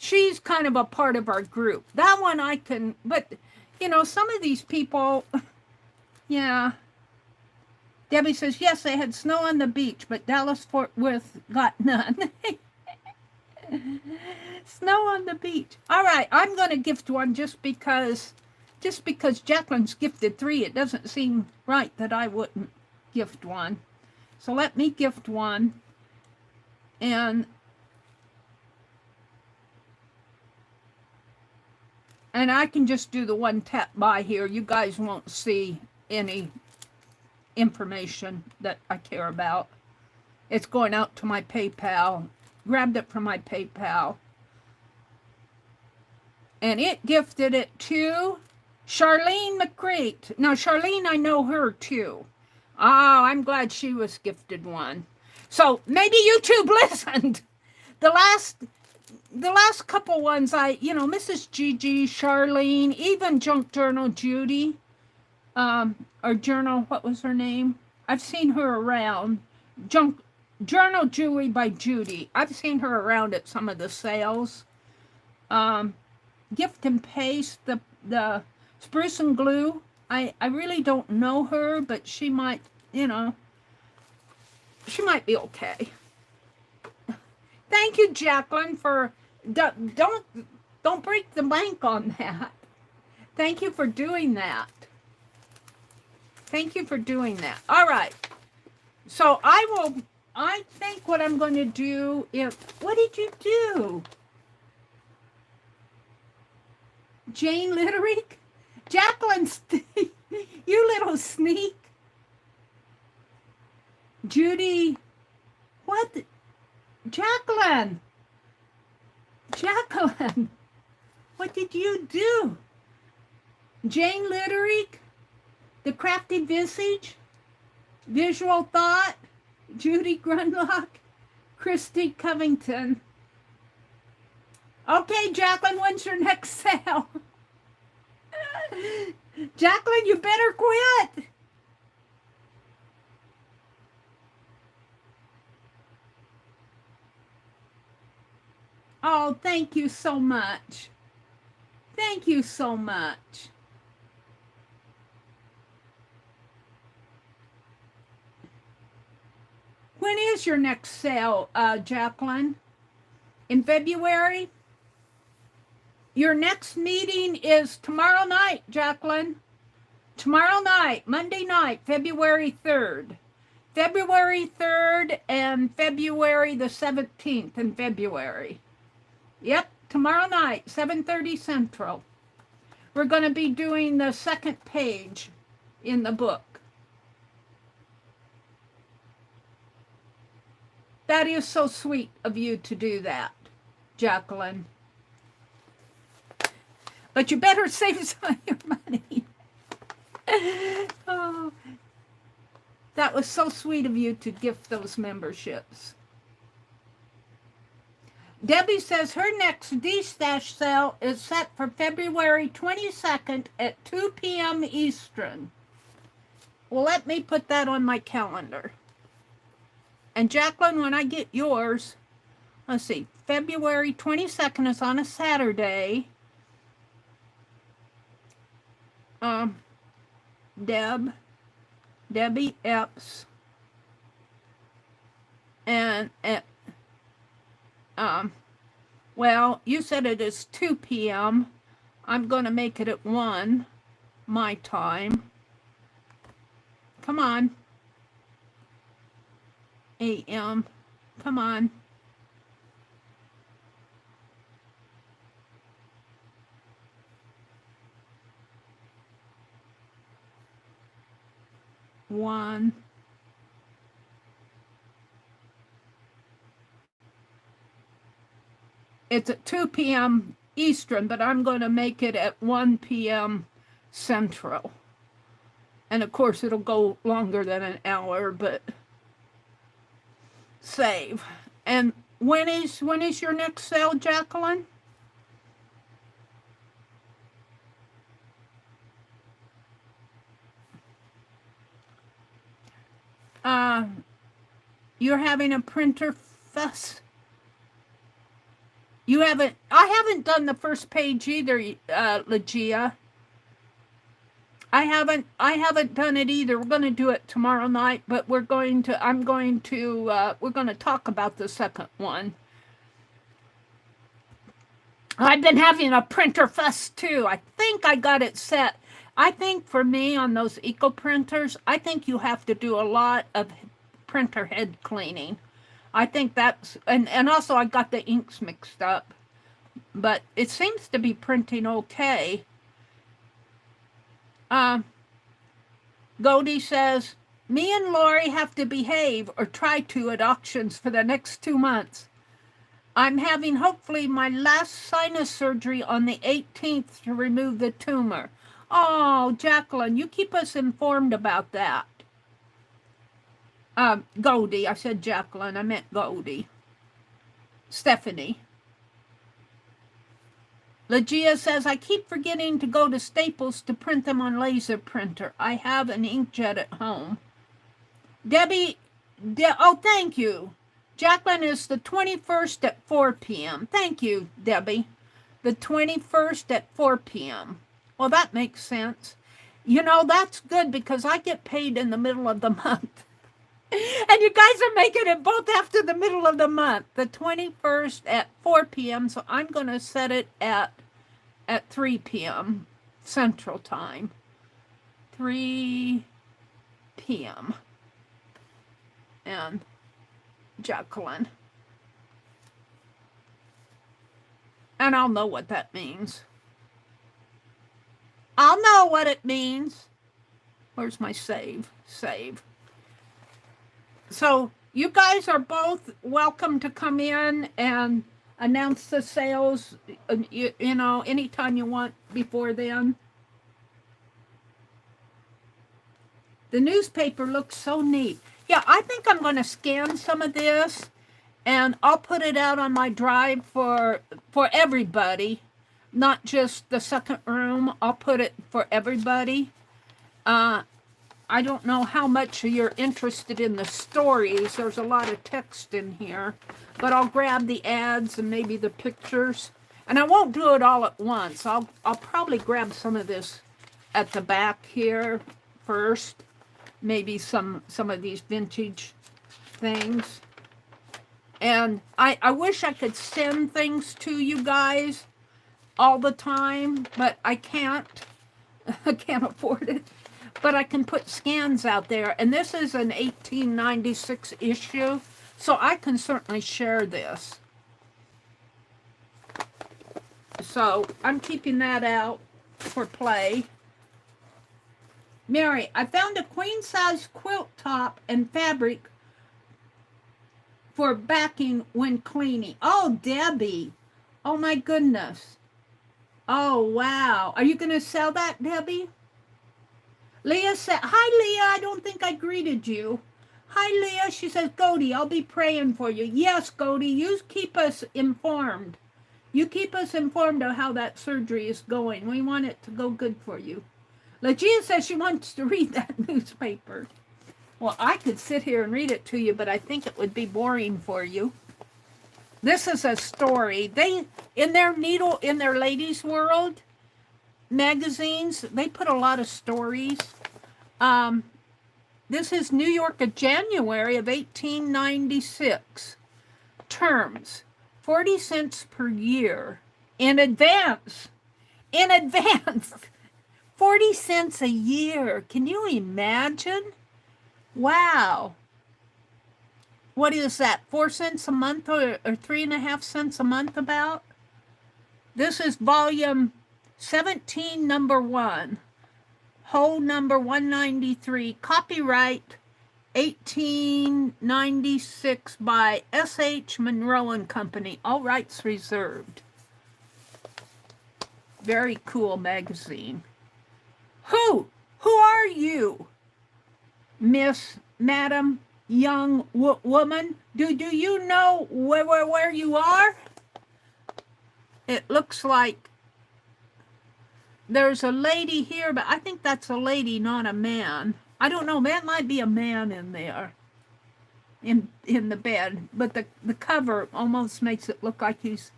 she's kind of a part of our group. That one I can, but, you know, some of these people, yeah. Debbie says, yes, they had snow on the beach, but Dallas-Fort Worth got none. Snow on the beach. All right, I'm going to gift one just because Jacqueline's gifted 3. It doesn't seem right that I wouldn't gift one. So let me gift one. And I can just do the one tap by here. You guys won't see any information that I care about. It's going out to my PayPal. Grabbed it from my PayPal. And it gifted it to Charlene McCreate. Now, Charlene, I know her too. Oh, I'm glad she was gifted one. So maybe YouTube listened. The last couple ones, Mrs. Gigi, Charlene, even Junk Journal Judy, or Journal, what was her name? I've seen her around. Journal Jewelry by Judy. I've seen her around at some of the sales. Gift and Paste, the Spruce and Glue. I really don't know her, but she might, she might be okay. Thank you, Jacqueline, for don't break the bank on that. Thank you for doing that. Thank you for doing that. All right. So I think what I'm going to do is, what did you do? Jane Litterick? Jacqueline, you little sneak. Judy, what? Jacqueline, what did you do? Jane Litterick, The Crafty Visage, Visual Thought, Judy Grunlock, Christy Covington. Okay, Jacqueline, when's your next sale? Jacqueline, you better quit. Oh, thank you so much. Thank you so much. When is your next sale, Jacqueline? In February? Your next meeting is tomorrow night, Jacqueline. Tomorrow night, Monday night, February 3rd. February 3rd and February the 17th in February. Yep, tomorrow night, 7:30 Central. We're going to be doing the second page in the book. That is so sweet of you to do that, Jacqueline. But you better save some of your money. Oh, that was so sweet of you to gift those memberships. Debbie says her next D-Stash sale is set for February 22nd at 2 p.m. Eastern. Well, let me put that on my calendar. And Jacqueline, when I get yours, let's see, February 22nd is on a Saturday. Debbie Epps, and well, you said it is 2 p.m. I'm going to make it at 1 my time. Come on. a.m. Come on. One. It's at 2 p.m. Eastern, but I'm going to make it at 1 p.m. Central. And of course, it'll go longer than an hour, but save. And when is your next sale, Jacqueline? You're having a printer fuss. You haven't, I haven't done the first page either, Legia. I haven't done it either. We're going to do it tomorrow night, but we're going to talk about the second one. I've been having a printer fuss too. I think I got it set. I think for me on those eco printers, I think you have to do a lot of printer head cleaning. I think that's, and also I got the inks mixed up, but it seems to be printing okay. Goldie says, me and Lori have to behave or try to at auctions for the next 2 months. I'm having hopefully my last sinus surgery on the 18th to remove the tumor. Oh, Jacqueline, you keep us informed about that. Goldie, I said Jacqueline, I meant Goldie. Stephanie. Legia says, I keep forgetting to go to Staples to print them on laser printer. I have an inkjet at home. Debbie, oh, thank you. Jacqueline is the 21st at 4 p.m. Thank you, Debbie. The 21st at 4 p.m. Well, that makes sense. You know, that's good because I get paid in the middle of the month. And you guys are making it both after the middle of the month. The 21st at 4 p.m. So I'm going to set it at 3 p.m. Central Time. 3 p.m. And Jacqueline. And I'll know what that means. I'll know what it means. Where's my save? Save. So you guys are both welcome to come in and announce the sales, you know, anytime you want before then. The newspaper looks so neat. Yeah, I think I'm going to scan some of this and I'll put it out on my drive for everybody, not just the second room. I'll put it for everybody. I don't know how much you're interested in the stories. There's a lot of text in here, but I'll grab the ads and maybe the pictures. And I won't do it all at once. I'll probably grab some of this at the back here first. Maybe some of these vintage things. And I wish I could send things to you guys all the time, but I can't. I can't afford it. But I can put scans out there. And this is an 1896 issue, so I can certainly share this. So I'm keeping that out for play. Mary, I found a queen-size quilt top and fabric for backing when cleaning. Oh, Debbie. Oh, my goodness. Oh, wow. Are you going to sell that, Debbie? Leah said, hi, Leah. I don't think I greeted you. Hi, Leah. She says, Goldie, I'll be praying for you. Yes, Goldie, you keep us informed. You keep us informed of how that surgery is going. We want it to go good for you. Legia says she wants to read that newspaper. Well, I could sit here and read it to you, but I think it would be boring for you. This is a story. They, in their Ladies' World magazines, they put a lot of stories. This is New York of January of 1896. Terms, 40 cents per year. In advance. In advance. 40 cents a year. Can you imagine? Wow. What is that? 4 cents a month or 3.5 cents a month about? This is volume 17, number 1. Whole number 193. Copyright 1896 by S.H. Monroe and Company. All rights reserved. Very cool magazine. Who are you, Madam Young Woman? Do you know where you are? It looks like there's a lady here, but I think that's a lady, not a man. I don't know. That might be a man in there, in the bed. But the cover almost makes it look like he's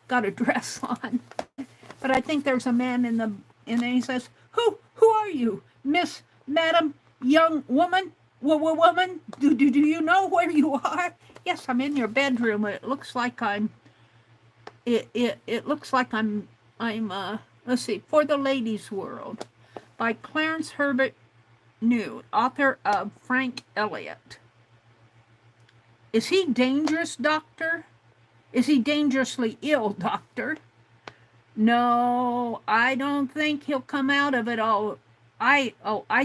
got a dress on. But I think there's a man in the, and then he says, who are you? Miss, madam, young woman, woman, do you know where you are? Yes, I'm in your bedroom. It looks like it looks like I'm let's see, For the Ladies' World by Clarence Herbert New, author of Frank Elliott. Is he dangerous, doctor? Is he dangerously ill, doctor? No, I don't think he'll come out of it all. I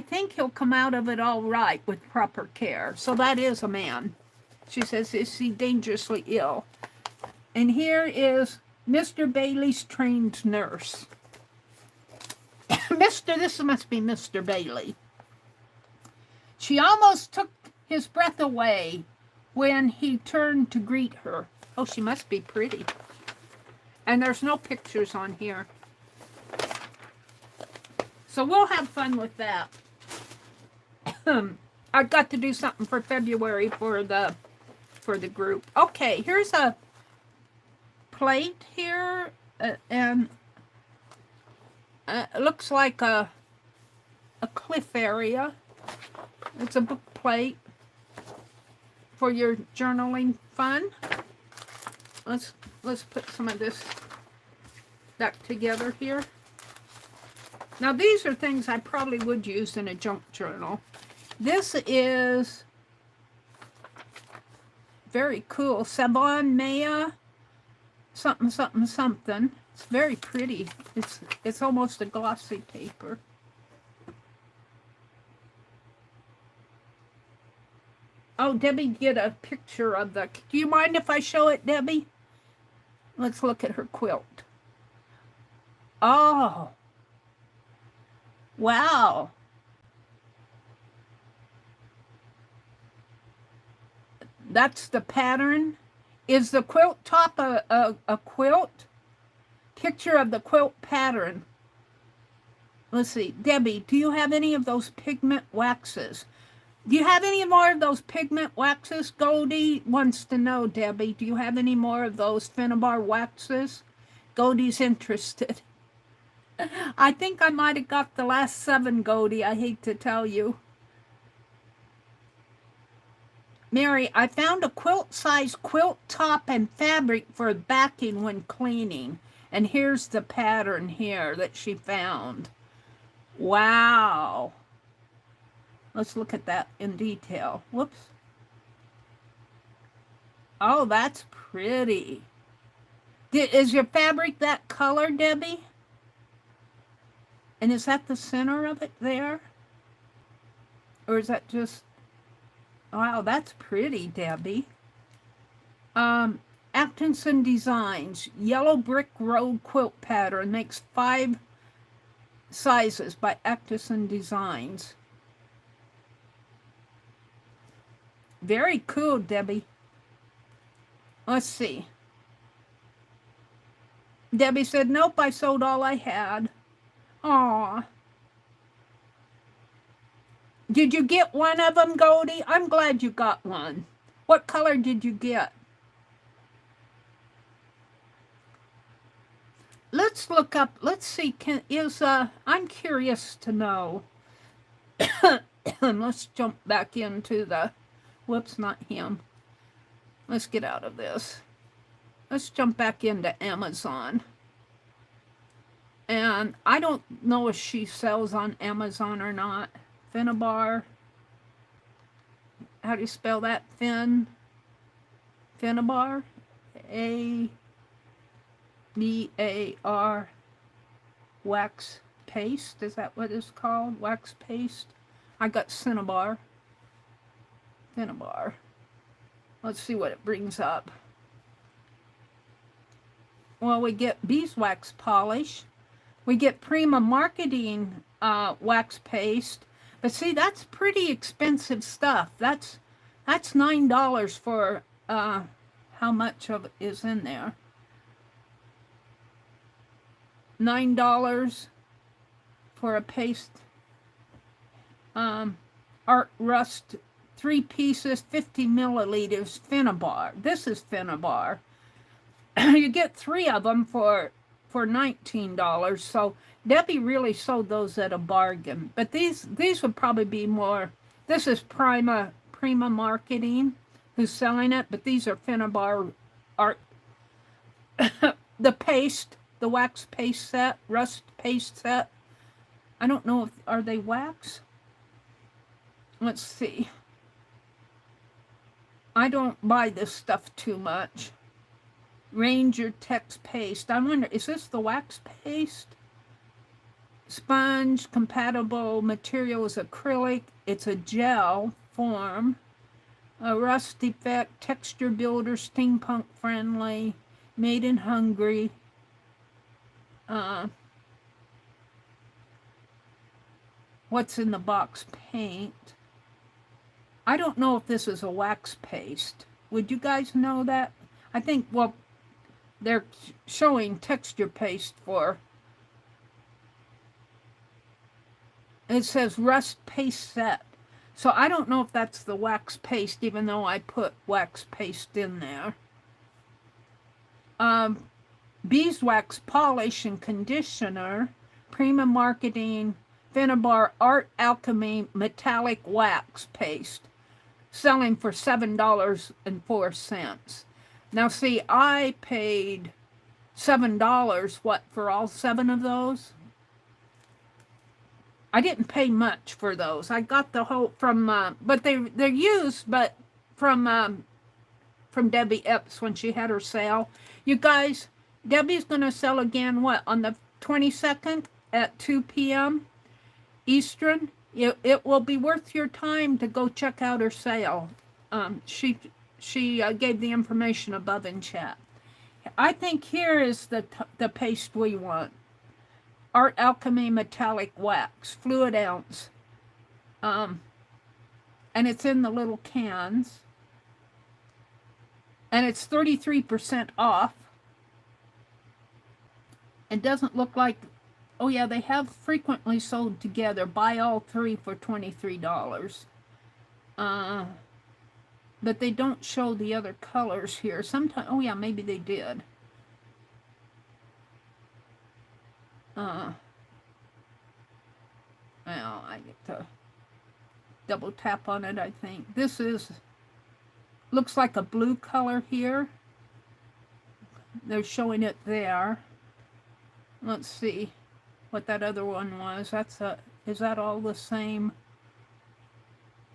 think he'll come out of it all right with proper care. So that is a man. She says, is he dangerously ill? And here is Mr. Bailey's trained nurse. This must be Mr. Bailey. She almost took his breath away when he turned to greet her. Oh, she must be pretty. And there's no pictures on here. So we'll have fun with that. I've got to do something for February for the group. Okay, here's a plate here, and it looks like a cliff area. It's a book plate for your journaling fun. Let's put some of this back together here. Now these are things I probably would use in a junk journal. This is very cool. Savon Maya something something something. It's very pretty. It's almost a glossy paper. Oh, Debbie, get a picture of the... Do you mind if I show it, Debbie? Let's look at her quilt. Oh. Wow. That's the pattern. Is the quilt top a quilt? Picture of the quilt pattern. Let's see. Debbie, do you have any of those pigment waxes? Do you have any more of those pigment waxes? Goldie wants to know, Debbie. Do you have any more of those Finnabar waxes? Goldie's interested. I think I might have got the last 7, Goldie. I hate to tell you. Mary, I found a quilt-size quilt top and fabric for backing when cleaning. And here's the pattern here that she found. Wow. Let's look at that in detail. Whoops. Oh, that's pretty. Is your fabric that color, Debbie? And is that the center of it there? Or is that just... Wow, that's pretty, Debbie. Atkinson Designs. Yellow Brick Road Quilt Pattern. Makes 5 sizes by Atkinson Designs. Very cool, Debbie. Let's see. Debbie said, nope, I sold all I had. Aw. Did you get one of them, Goldie? I'm glad you got one. What color did you get? Let's look up, let's see, I'm curious to know. Let's jump back into the, whoops, not him. Let's get out of this. Let's jump back into Amazon. And I don't know if she sells on Amazon or not. Finnabar. How do you spell that? Finnabar. A-B-A-R. Wax paste. Is that what it's called? Wax paste. I got Cinnabar. Finnabar. Let's see what it brings up. Well, we get beeswax polish. We get Prima Marketing wax paste. But see, that's pretty expensive stuff. That's $9 for how much of it is in there? $9 for a paste. Art Rust 3 pieces, 50 milliliters, Finnabar. This is Finnabar. You get 3 of them for $19. So Debbie really sold those at a bargain. But these would probably be more. This is Prima Marketing who's selling it, but these are Finnabar art. The paste, the wax paste set, rust paste set. I don't know if are they wax. Let's see. I don't buy this stuff too much. Ranger Tex paste. I wonder, is this the wax paste? Sponge compatible material is acrylic. It's a gel form. A rust effect, texture builder, steampunk friendly, made in Hungary. What's in the box? Paint. I don't know if this is a wax paste. Would you guys know that? I think, well, they're showing texture paste for. It says rust paste set. So I don't know if that's the wax paste, even though I put wax paste in there. Beeswax polish and conditioner, Prima Marketing, Finnabar Art Alchemy metallic wax paste, selling for $7.04. Now see, I paid $7, what, for all 7 of those? I didn't pay much for those. I got the whole from, but they're used, but from Debbie Epps when she had her sale. You guys, Debbie's going to sell again, what, on the 22nd at 2 p.m. Eastern. It will be worth your time to go check out her sale. She gave the information above in chat. I think here is the paste we want. Art Alchemy Metallic Wax, fluid ounce. And it's in the little cans. And it's 33% off. It doesn't look like, oh yeah, they have frequently sold together. Buy all 3 for $23. But they don't show the other colors here. Sometimes, oh yeah, maybe they did. Well, I get to double tap on it, I think. This looks like a blue color here. They're showing it there. Let's see what that other one was. Is that all the same?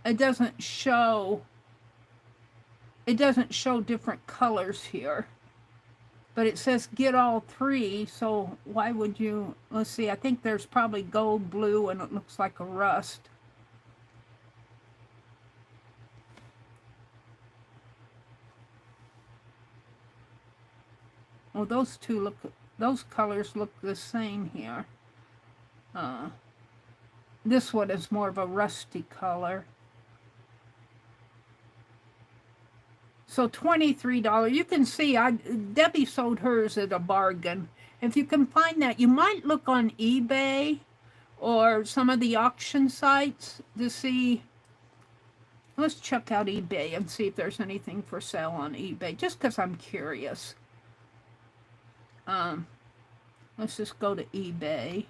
It doesn't show different colors here. But it says get all 3, so why would you, let's see, I think there's probably gold, blue, and it looks like a rust. Well, those colors look the same here. This one is more of a rusty color. So $23. You can see Debbie sold hers at a bargain. If you can find that, you might look on eBay or some of the auction sites to see. Let's check out eBay and see if there's anything for sale on eBay, just because I'm curious. Let's just go to eBay.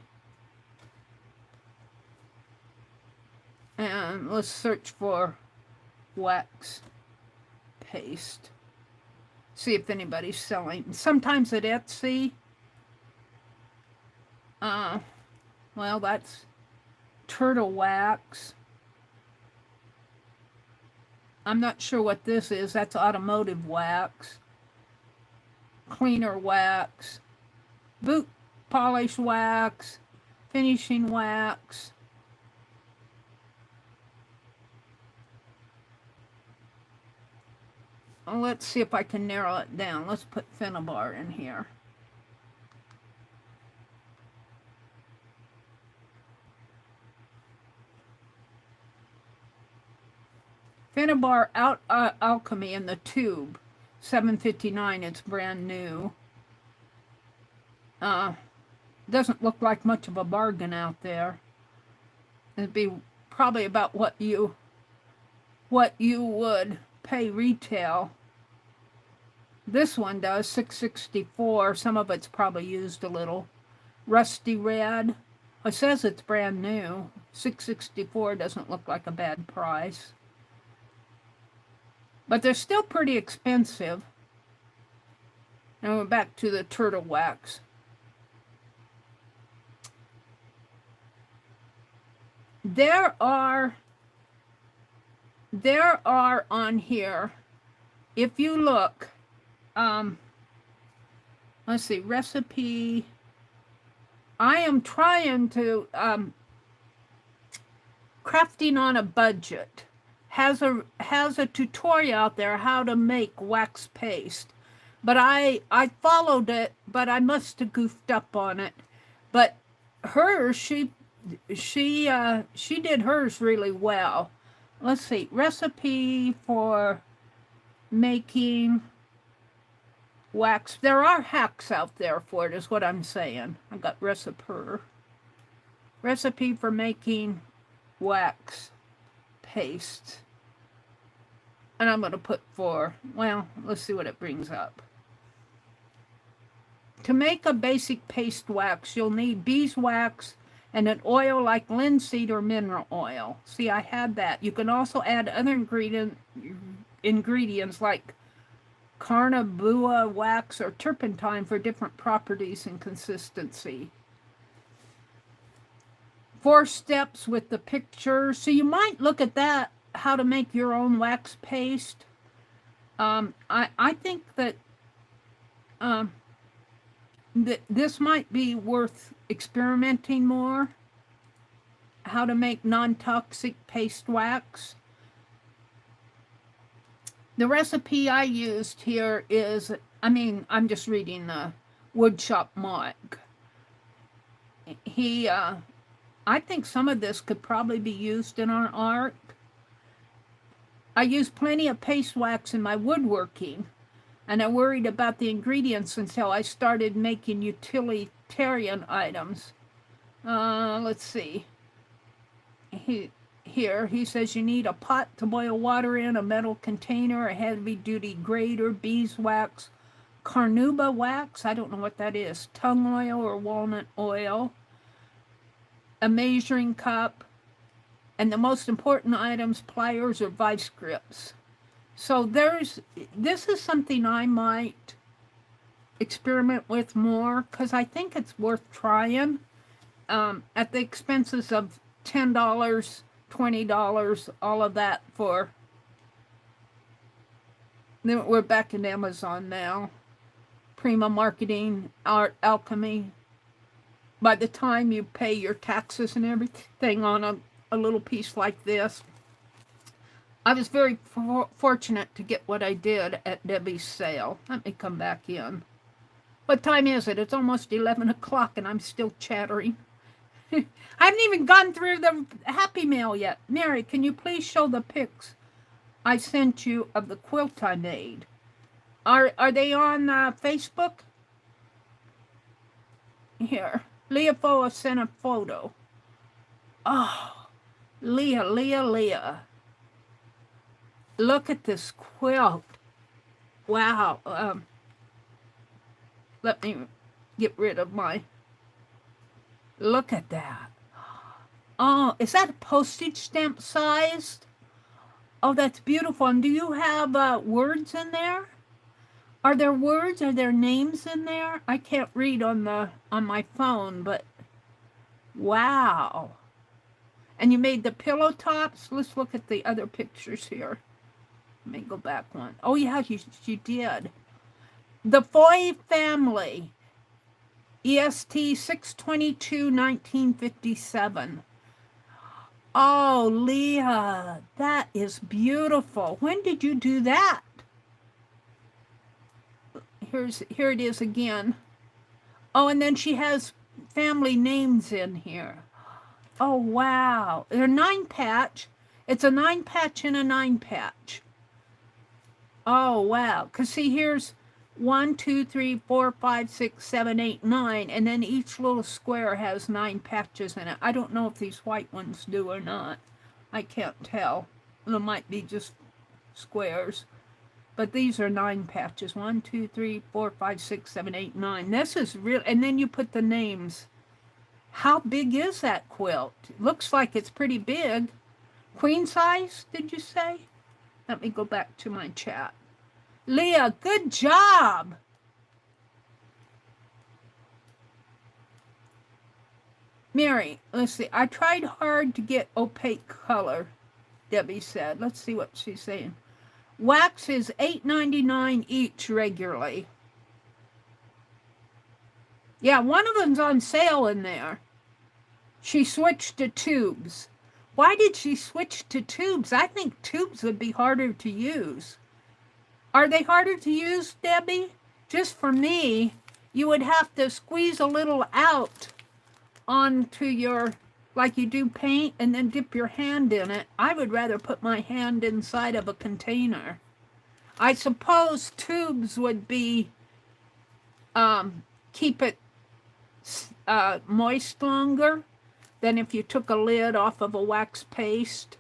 And let's search for wax paste. See if anybody's selling. Sometimes at Etsy. Well, that's turtle wax. I'm not sure what this is. That's automotive wax. Cleaner wax. Boot polish wax. Finishing wax. Let's see if I can narrow it down. Let's put Finnabar in here. Finnabar Alchemy in the tube. $7.59. It's brand new. Doesn't look like much of a bargain out there. It'd be probably about what you would pay retail. This one does, 664. Some of it's probably used a little. Rusty red. It says it's brand new. 664 doesn't look like a bad price. But they're still pretty expensive. Now we're back to the turtle wax. There are on here, if you look, let's see, recipe. I am trying to, crafting on a budget has a tutorial out there how to make wax paste. But I followed it, but I must have goofed up on it. But hers, she did hers really well. Let's see, recipe for making wax. There are hacks out there for it, is what I'm saying. I got recipe for making wax paste. And I'm going to put well, let's see what it brings up. To make a basic paste wax, you'll need beeswax and an oil like linseed or mineral oil. See, I had that. You can also add other ingredients like carnauba wax or turpentine for different properties and consistency. 4 steps with the picture. So you might look at that, how to make your own wax paste. I think that this might be worth experimenting more. How to make non-toxic paste wax. The recipe I used here is, I'm just reading the woodshop Mark. I think some of this could probably be used in our art. I use plenty of paste wax in my woodworking, and I worried about the ingredients until I started making utilitarian items. Let's see. He says you need a pot to boil water in, a metal container, a heavy-duty grater, beeswax, carnauba wax, I don't know what that is, tung oil or walnut oil, a measuring cup, and the most important items, pliers or vice grips. So this is something I might experiment with more, because I think it's worth trying, at the expenses of $10, $20, all of that for... We're back in Amazon now. Prima Marketing, Art Alchemy. By the time you pay your taxes and everything on a little piece like this, I was very fortunate to get what I did at Debbie's sale. Let me come back in. What time is it? It's almost 11 o'clock and I'm still chattering. I haven't even gone through the Happy Mail yet. Mary, can you please show the pics I sent you of the quilt I made? Are they on Facebook? Here. Leah Foa sent a photo. Oh, Leah. Look at this quilt. Wow. Let me get rid of my... Look at that. Oh, is that postage stamp sized? Oh, that's beautiful. And do you have words in there? Are there words? Are there names in there? I can't read on my phone, but wow. And you made the pillow tops? Let's look at the other pictures here. Let me go back one. Oh, yeah, you did. The Foy family. EST 6/22/1957. Oh, Leah, that is beautiful. When did you do that? Here it is again. Oh, and then she has family names in here. Oh, wow. They're 9-patch. It's a 9-patch and a 9-patch. Oh, wow. Because see, here's 1, 2, 3, 4, 5, 6, 7, 8, 9, and then each little square has 9 patches in it. I don't know if these white ones do or not. I can't tell. They might be just squares. but these are 9 patches. 1, 2, 3, 4, 5, 6, 7, 8, 9. This is real, and then you put the names. How big is that quilt? It looks like it's pretty big. Queen size, did you say? Let me go back to my chat. Leah, good job. Mary, let's see. I tried hard to get opaque color, Debbie said. Let's see what she's saying. Wax is $8.99 each regularly. Yeah, one of them's on sale in there. She switched to tubes. Why did she switch to tubes? I think tubes would be harder to use. Are they harder to use, Debbie? Just for me, you would have to squeeze a little out onto your, like you do paint, and then dip your hand in it. I would rather put my hand inside of a container. I suppose tubes would be, keep it moist longer than if you took a lid off of a wax paste.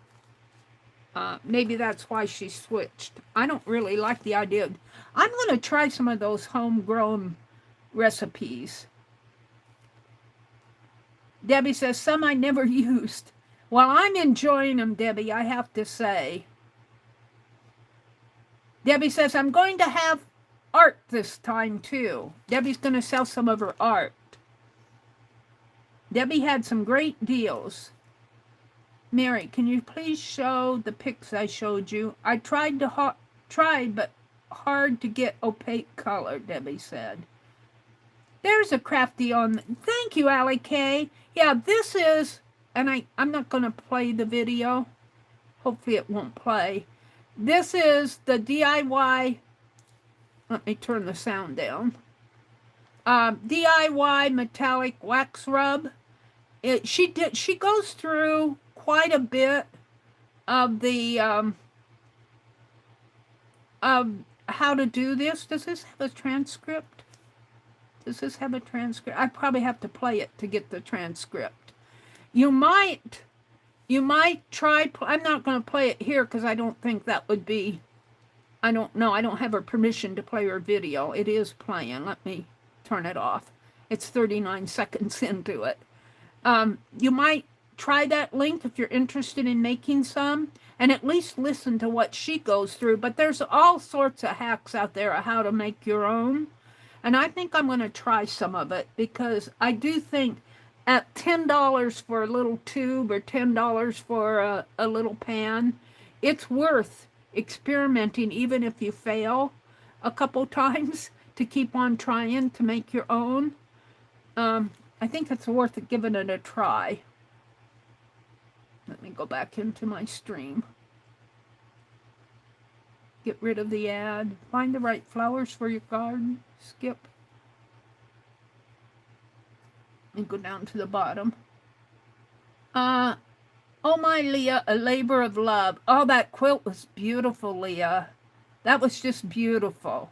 Maybe that's why she switched. I don't really like the idea. I'm going to try some of those homegrown recipes. Debbie says, some I never used. Well, I'm enjoying them, Debbie, I have to say. Debbie says, I'm going to have art this time, too. Debbie's going to sell some of her art. Debbie had some great deals. Mary, can you please show the pics I showed you? I tried but hard to get opaque color, Debbie said. There's a crafty on. Thank you, Allie K. Yeah, this is, and I'm not going to play the video. Hopefully it won't play. This is the DIY. Let me turn the sound down. DIY metallic wax rub. She goes through quite a bit of the of how to do this. Does this have a transcript? Does this have a transcript? I probably have to play it to get the transcript. You might try. I'm not going to play it here because I don't think that would be. I don't know. I don't have her permission to play her video. It is playing. Let me turn it off. It's 39 seconds into it. You might try that link if you're interested in making some, and at least listen to what she goes through. But there's all sorts of hacks out there of how to make your own. And I think I'm going to try some of it, because I do think at $10 for a little tube or $10 for a little pan, it's worth experimenting, even if you fail a couple times, to keep on trying to make your own. I think it's worth it giving it a try. Let me go back into my stream. Get rid of the ad. Find the right flowers for your garden. Skip. And go down to the bottom. Oh my, Leah, a labor of love. Oh, that quilt was beautiful, Leah. That was just beautiful.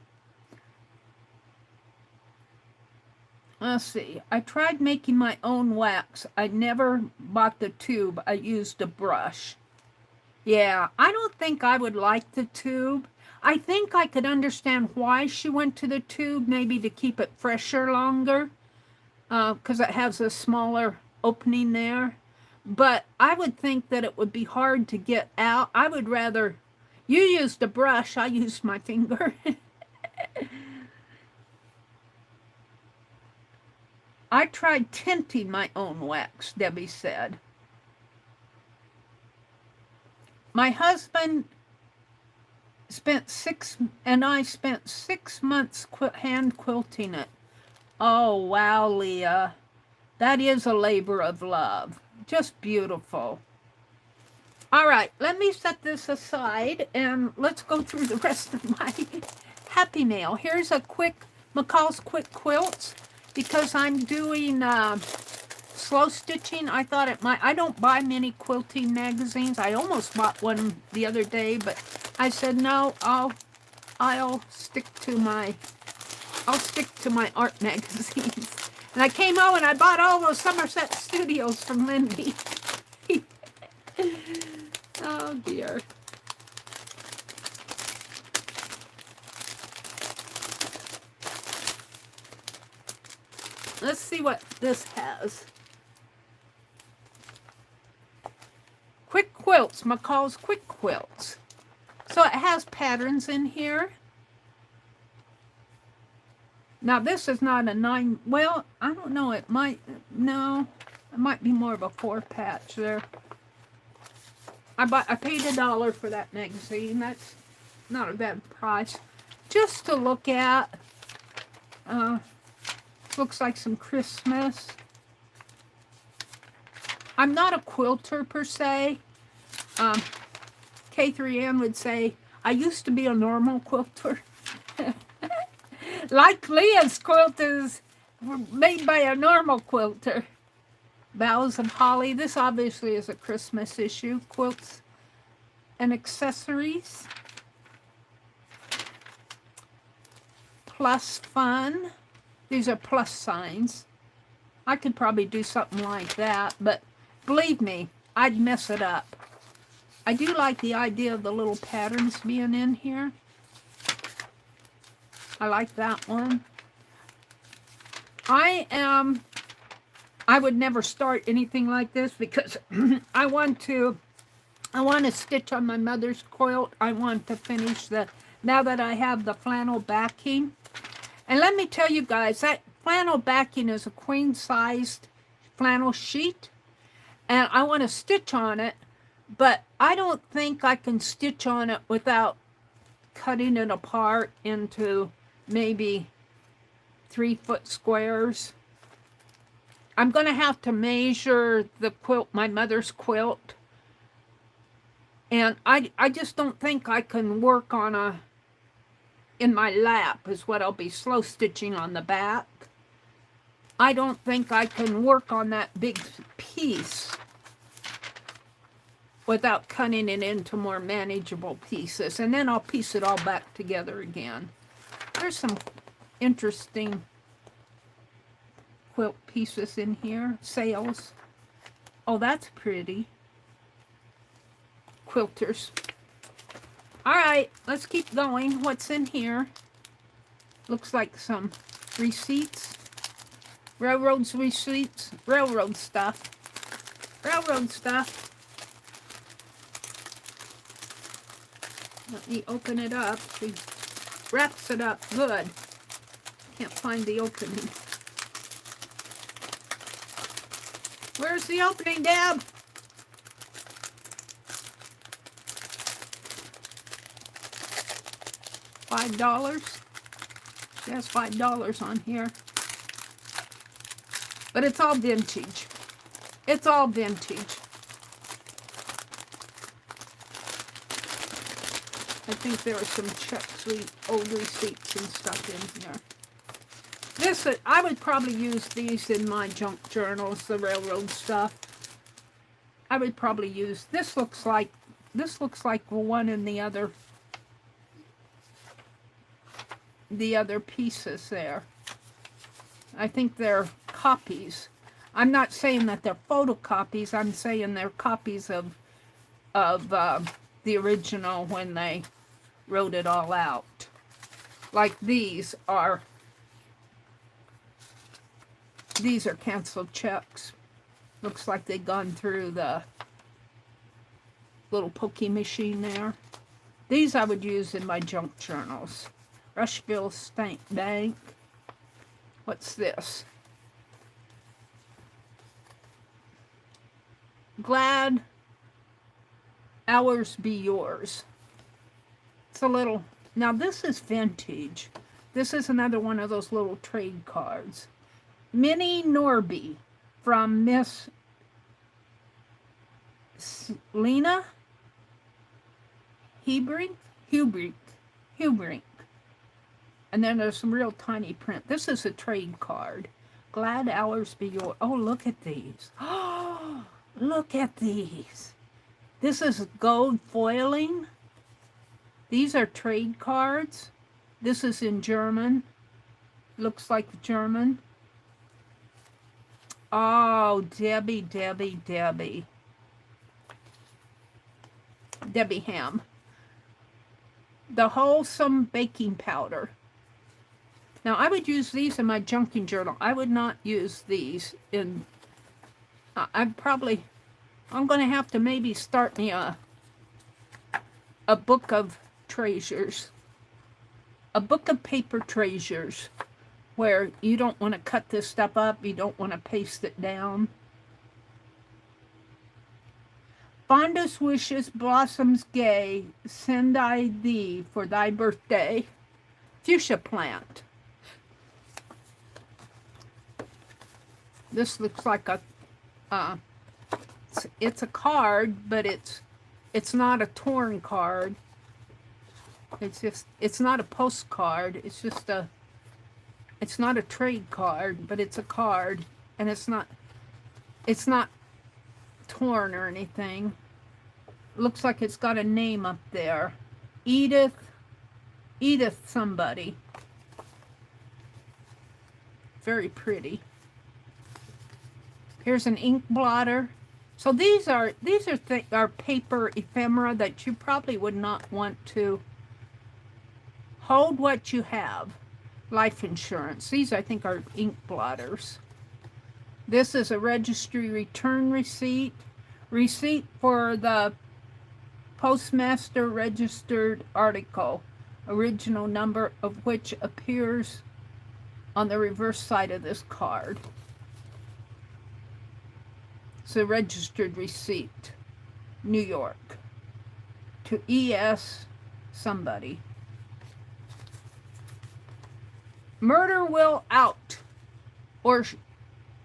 Let's see. I tried making my own wax. I never bought the tube. I used a brush. Yeah, I don't think I would like the tube. I think I could understand why she went to the tube, maybe to keep it fresher longer, because it has a smaller opening there. But I would think that it would be hard to get out. I would rather, you used a brush, I used my finger. I tried tinting my own wax, Debbie said. My husband I spent 6 months hand quilting it. Oh, wow, Leah. That is a labor of love. Just beautiful. All right, let me set this aside and let's go through the rest of my Happy Mail. Here's a quick, McCall's Quick Quilts, because I'm doing slow stitching. I thought it might, I don't buy many quilting magazines. I almost bought one the other day, but I said, no, I'll stick to my art magazines. And I came home and I bought all those Somerset Studios from Lindy. Oh dear. let's see what this has. Quick Quilts, McCall's Quick Quilts. So it has patterns in here. Now this is not a 9, well, I don't know, it might, no, it might be more of a 4 patch there. I paid $1 for that magazine. That's not a bad price. Just to look at. Looks like some Christmas. I'm not a quilter per se. K3N would say, I used to be a normal quilter. Like Leah's quilt is made by a normal quilter. Boughs of Holly. This obviously is a Christmas issue. Quilts and accessories. Plus Fun. These are plus signs. I could probably do something like that, but believe me, I'd mess it up. I do like the idea of the little patterns being in here. I like that one. I would never start anything like this because I want to stitch on my mother's quilt. I want to finish now that I have the flannel backing. And let me tell you guys, that flannel backing is a queen-sized flannel sheet. And I want to stitch on it, but I don't think I can stitch on it without cutting it apart into maybe 3-foot squares. I'm going to have to measure the quilt, my mother's quilt. And I just don't think I can work on in my lap is what I'll be slow stitching on the back. I don't think I can work on that big piece without cutting it into more manageable pieces. And then I'll piece it all back together again. There's some interesting quilt pieces in here. Sails. Oh, that's pretty. Quilters. All right, let's keep going. What's in here? Looks like some receipts. Railroad's receipts. Railroad stuff. Railroad stuff. Let me open it up. She wraps it up good. Can't find the opening. Where's the opening, Deb? $5. She has $5 on here. But it's all vintage. It's all vintage. I think there are some checks, old receipts and stuff in here. This, I would probably use these in my junk journals, the railroad stuff. I would probably use, this looks like one in the other pieces there. I think they're copies. I'm not saying that they're photocopies. I'm saying they're copies of the original when they wrote it all out. Like these are canceled checks. Looks like they've gone through the little pokey machine there. These I would use in my junk journals. Rushville State Bank. What's this? Glad Hours Be Yours. It's a little, now this is vintage. This is another one of those little trade cards. Minnie Norby from Miss Lena Hubrink. And then there's some real tiny print. This is a trade card. Glad Hours Be Yours. Oh, look at these. Oh, look at these. This is gold foiling. These are trade cards. This is in German. Looks like German. Oh, Debbie. Debbie Ham. The Wholesome Baking Powder. Now, I would use these in my junking journal. I would not use these in... I'm going to have to maybe start me a book of treasures. A book of paper treasures, where you don't want to cut this stuff up, you don't want to paste it down. Fondest wishes, blossoms gay, send I thee for thy birthday. Fuchsia plant. This looks like a, it's a card, but it's not a torn card. It's not a postcard. It's not a trade card, but it's a card, and it's not torn or anything. Looks like it's got a name up there. Edith somebody. Very pretty. Here's an ink blotter. So these are paper ephemera that you probably would not want to hold. What you have. Life insurance. These, I think, are ink blotters. This is a registry return receipt. Receipt for the postmaster registered article, original number of which appears on the reverse side of this card. It's a registered receipt. New York. To E.S. somebody. Murder will out, or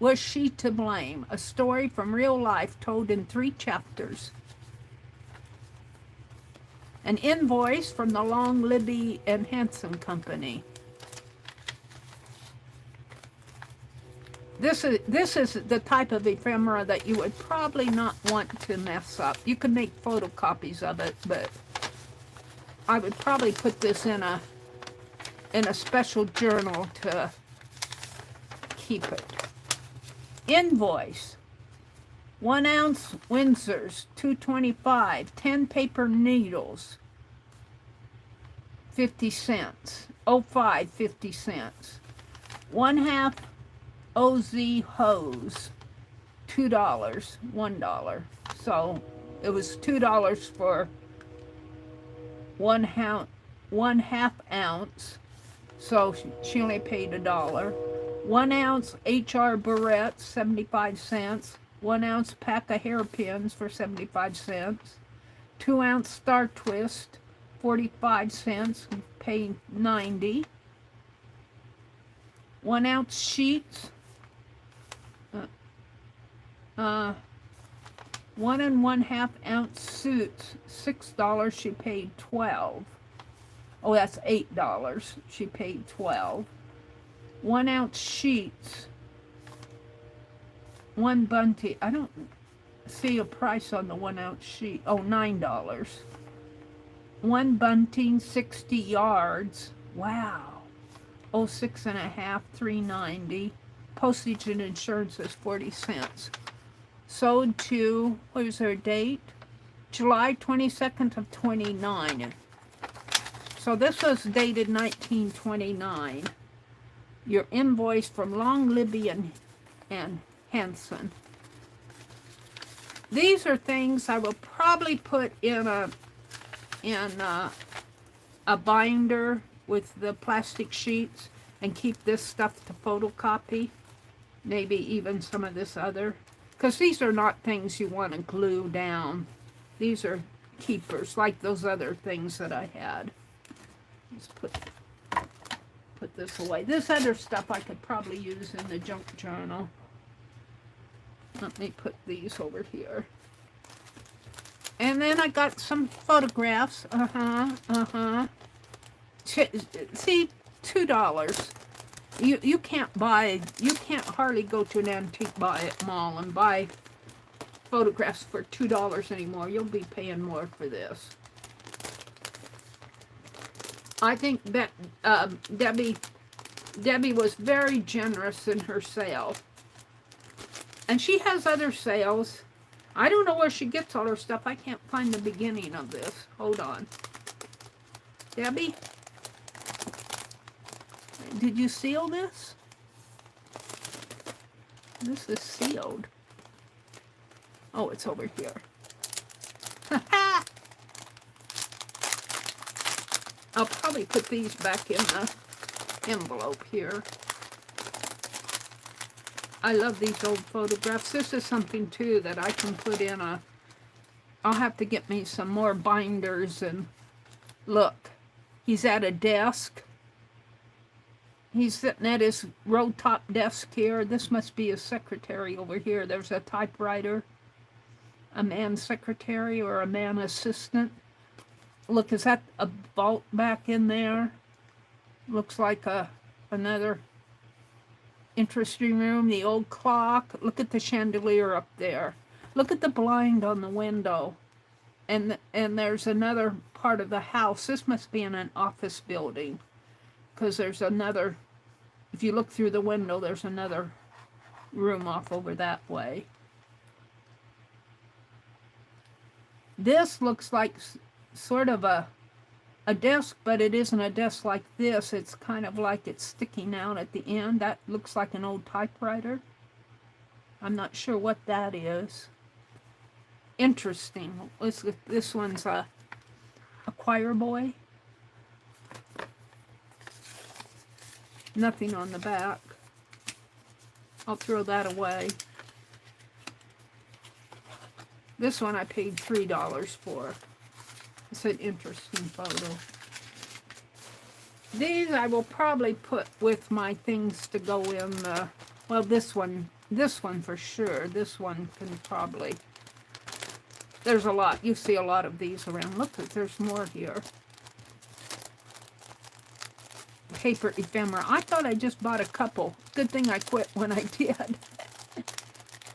was she to blame? A story from real life told in 3 chapters. An invoice from the Long Libby and Hanson Company. This is the type of ephemera that you would probably not want to mess up. You can make photocopies of it, but I would probably put this in a special journal to keep it. Invoice. 1 ounce Windsors, $2.25. 10 paper needles, 50 cents. 05, 50 cents. 1/2 OZ hose, $2, $1. So it was $2 for 1/2 ounce. So she only paid $1. 1 ounce HR barrettes, 75 cents. 1 ounce pack of hairpins for 75 cents. 2 ounce star twist, 45 cents, paying 90. 1 ounce sheets, 1 1/2 ounce suits, $6, she paid $12. Oh, that's $8, she paid $12. 1 ounce sheets, 1 bunting. I don't see a price on the 1 ounce sheet. Oh, $9. 1 bunting, 60 yards. Wow. Oh, 6.5, $3.90. Postage and insurance is 40 cents. Sold to, what was her date? July 22nd of 29. So this was dated 1929. Your invoice from Long Libby and Hanson. These are things I will probably put in a binder with the plastic sheets and keep this stuff to photocopy. Maybe even some of this other. Because these are not things you want to glue down. These are keepers, like those other things that I had. Let's put this away. This other stuff I could probably use in the junk journal. Let me put these over here. And then I got some photographs. See, $2. You can't hardly go to an antique mall and buy photographs for $2 anymore. You'll be paying more for this. I think that Debbie was very generous in her sale. And she has other sales. I don't know where she gets all her stuff. I can't find the beginning of this. Hold on. Debbie? Did you seal this? This is sealed. Oh, it's over here. I'll probably put these back in the envelope here. I love these old photographs. This is something, too, that I can put in a... I'll have to get me some more binders. And look, he's at a desk. He's sitting at his roll-top desk here. This must be his secretary over here. There's a typewriter. A man secretary or a man assistant. Look, is that a vault back in there? Looks like another interesting room. The old clock. Look at the chandelier up there. Look at the blind on the window. And there's another part of the house. This must be in an office building. Because there's another, if you look through the window, there's another room off over that way. This looks like sort of a desk, but it isn't a desk like this. It's kind of like it's sticking out at the end. That looks like an old typewriter. I'm not sure what that is. Interesting. This one's a choir boy. Nothing on the back. I'll throw that away. This one I paid $3 for. It's an interesting photo. These I will probably put with my things to go in the... Well, this one for sure. This one can probably... There's a lot. You see a lot of these around. Look, there's more here. Paper ephemera. I thought I just bought a couple. Good thing I quit when I did.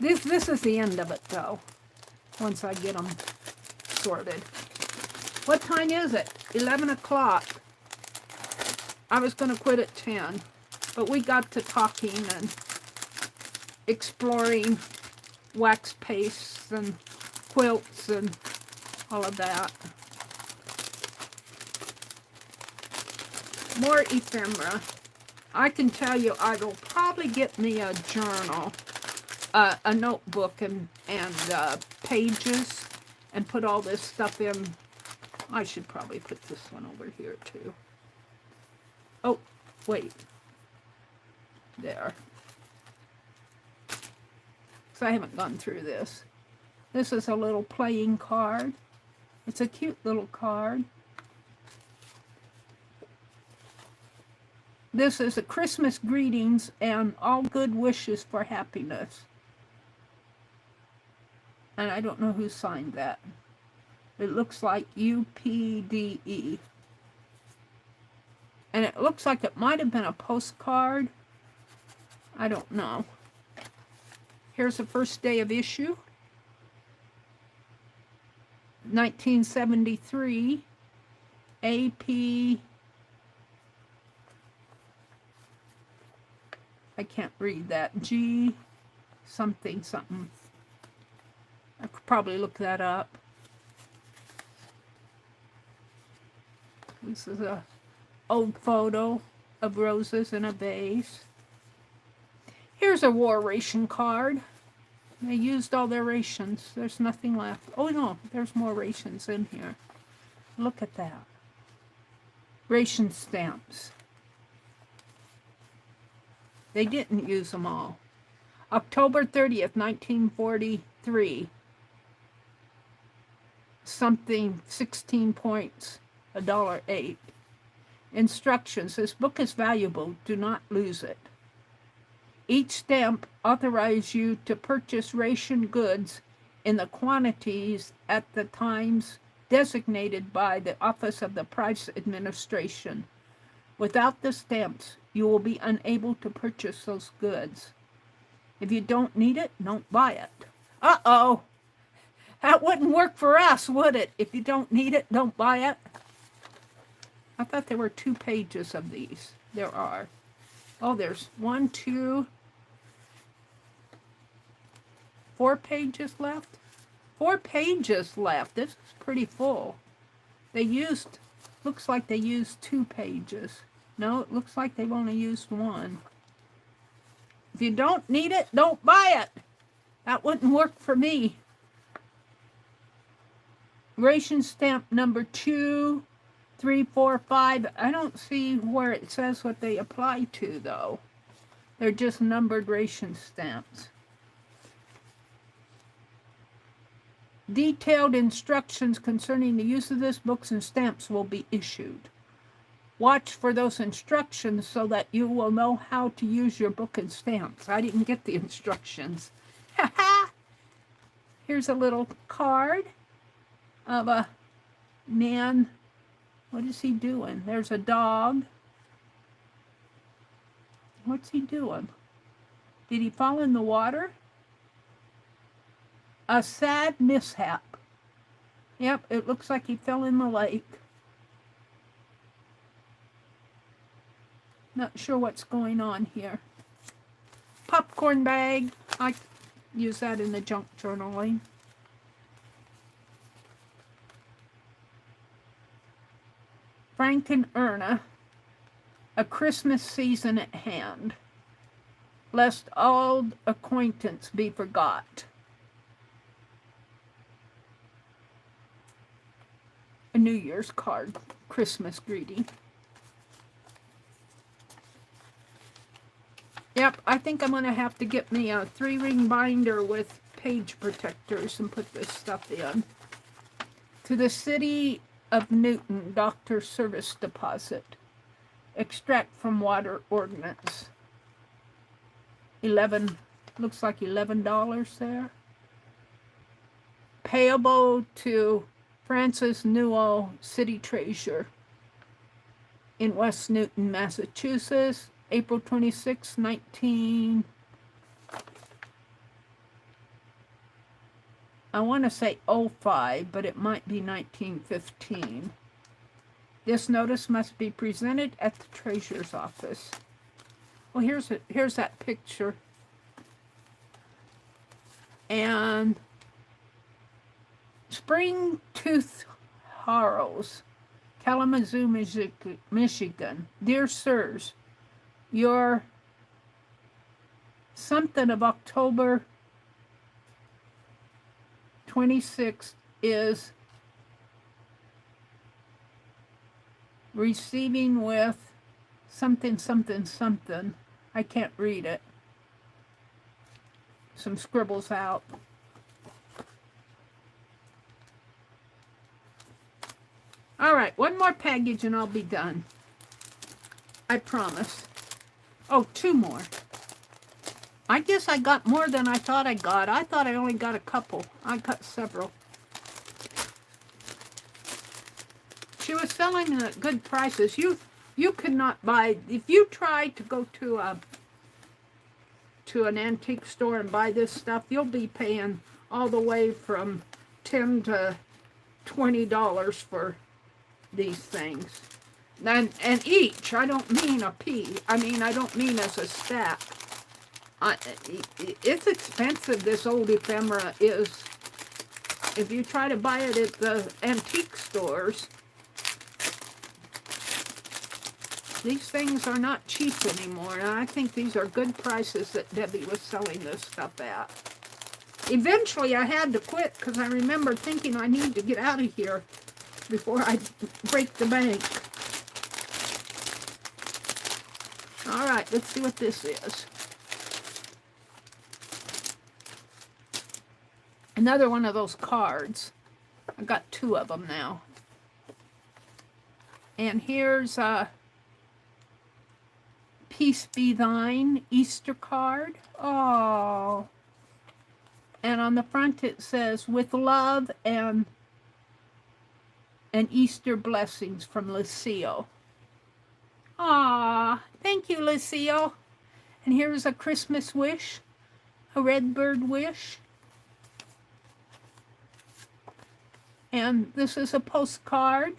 This is the end of it, though. Once I get them sorted. What time is it? 11 o'clock. I was going to quit at 10. But we got to talking and exploring wax pastes and quilts and all of that. More ephemera. I can tell you I will probably get me a journal, a notebook and pages and put all this stuff in. I should probably put this one over here too. Oh, wait. There. So I haven't gone through this. This is a little playing card. It's a cute little card. This is a Christmas greetings and all good wishes for happiness. And I don't know who signed that. It looks like UPDE. And it looks like it might have been a postcard. I don't know. Here's the first day of issue. 1973. AP. I can't read that. G something something. I could probably look that up. This is a old photo of roses in a vase. Here's a war ration card. They used all their rations. There's nothing left. Oh no, there's more rations in here. Look at that. Ration stamps. They didn't use them all. October 30th, 1943. Something, 16 points, $1.08. Instructions. This book is valuable. Do not lose it. Each stamp authorizes you to purchase ration goods in the quantities at the times designated by the Office of the Price Administration. Without the stamps, you will be unable to purchase those goods. If you don't need it, don't buy it. Uh-oh! That wouldn't work for us, would it? If you don't need it, don't buy it. I thought there were 2 pages of these. There are. Oh, there's 1, 2, 4 pages left. 4 pages left. This is pretty full. They used, looks like they used 2 pages. No, it looks like they've only used one. If you don't need it, don't buy it. That wouldn't work for me. Ration stamp number 2, 3, 4, 5. I don't see where it says what they apply to, though. They're just numbered ration stamps. Detailed instructions concerning the use of this books and stamps will be issued. Watch for those instructions so that you will know how to use your book and stamps. I didn't get the instructions. Here's a little card of a man. What is he doing? There's a dog. What's he doing? Did he fall in the water? A sad mishap. Yep, it looks like he fell in the lake. Not sure what's going on here. Popcorn bag. I use that in the junk journaling. Frank and Erna. A Christmas season at hand, lest old acquaintance be forgot. A New Year's card, Christmas greeting. Yep, I think I'm going to have to get me a 3-ring binder with page protectors and put this stuff in. To the City of Newton, Doctor Service Deposit. Extract from water ordinance. 11, looks like $11 there. Payable to Francis Newell, City Treasurer in West Newton, Massachusetts, April 26, 19... I want to say 05, but it might be 1915. This notice must be presented at the treasurer's office. Well, here's that picture. And Spring Tooth Harrows, Kalamazoo, Michigan. Dear Sirs, your something of October 26th is receiving with something, something, something. I can't read it. Some scribbles out. All right, one more package and I'll be done. I promise. Oh, 2 more. I guess I got more than I thought I got. I thought I only got a couple. I got several. She was selling at good prices. You could not buy, if you tried to go to an antique store and buy this stuff, you'll be paying all the way from $10 to $20 for these things. And each, I don't mean a piece. I mean, I don't mean as a stack. It's expensive, this old ephemera is. If you try to buy it at the antique stores, these things are not cheap anymore. And I think these are good prices that Debbie was selling this stuff at. Eventually, I had to quit because I remember thinking I need to get out of here before I break the bank. All right, let's see what this is. Another one of those cards. I got 2 of them now. And here's a Peace Be Thine Easter card. Oh. And on the front it says, with love and Easter blessings from Lucille. Ah, thank you, Lucille. And here's a Christmas wish, a red bird wish. And this is a postcard.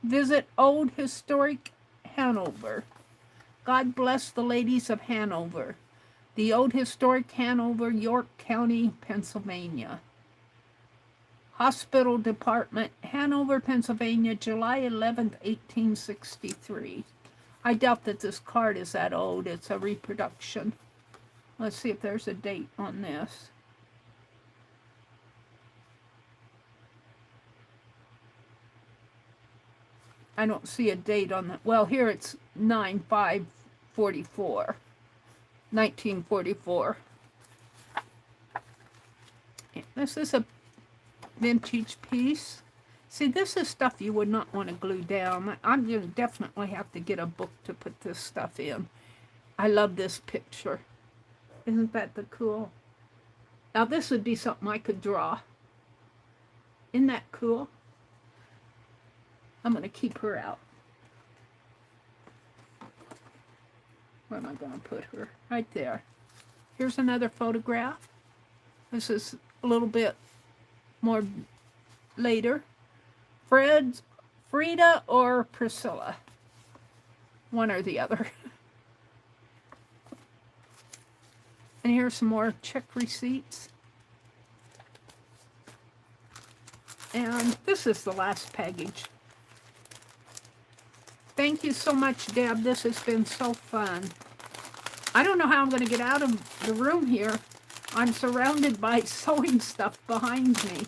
Visit Old Historic Hanover. God bless the ladies of Hanover. The Old Historic Hanover, York County, Pennsylvania. Hospital Department, Hanover, Pennsylvania, July 11th, 1863. I doubt that this card is that old. It's a reproduction. Let's see if there's a date on this. I don't see a date on that. Well, here it's 9/5/44, 1944. This is a vintage piece. See, this is stuff you would not want to glue down. I'm going to definitely have to get a book to put this stuff in. I love this picture. Isn't that the cool? Now, this would be something I could draw. Isn't that cool? I'm going to keep her out. Where am I going to put her? Right there. Here's another photograph. This is a little bit more later. Frida or Priscilla. One or the other. And here's some more check receipts. And this is the last package. Thank you so much, Deb. This has been so fun. I don't know how I'm going to get out of the room here. I'm surrounded by sewing stuff behind me.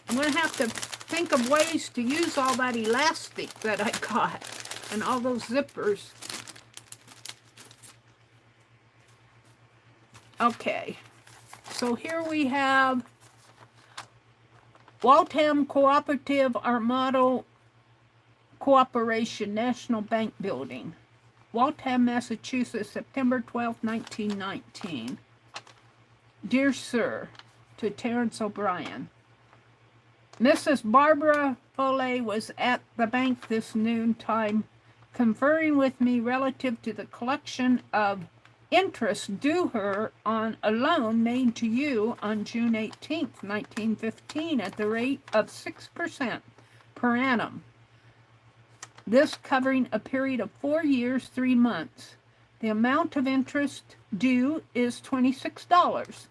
I'm going to have to think of ways to use all that elastic that I got and all those zippers. Okay. So here we have Waltham Cooperative Armado Cooperation National Bank Building, Waltham, Massachusetts, September 12, 1919. Dear Sir, to Terence O'Brien, Mrs. Barbara Foley was at the bank this noontime conferring with me relative to the collection of interest due her on a loan made to you on June 18, 1915 at the rate of 6% per annum. This covering a period of 4 years, 3 months. The amount of interest due is $26,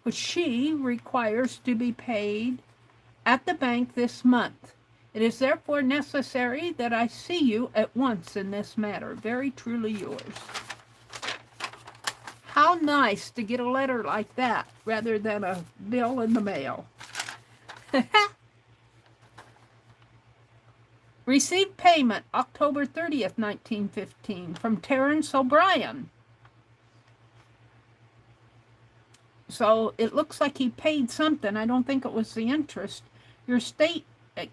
which she requires to be paid at the bank this month. It is therefore necessary that I see you at once in this matter. Very truly yours. How nice to get a letter like that rather than a bill in the mail. Received payment October 30th, 1915 from Terence O'Brien. So it looks like he paid something. I don't think it was the interest. Your state,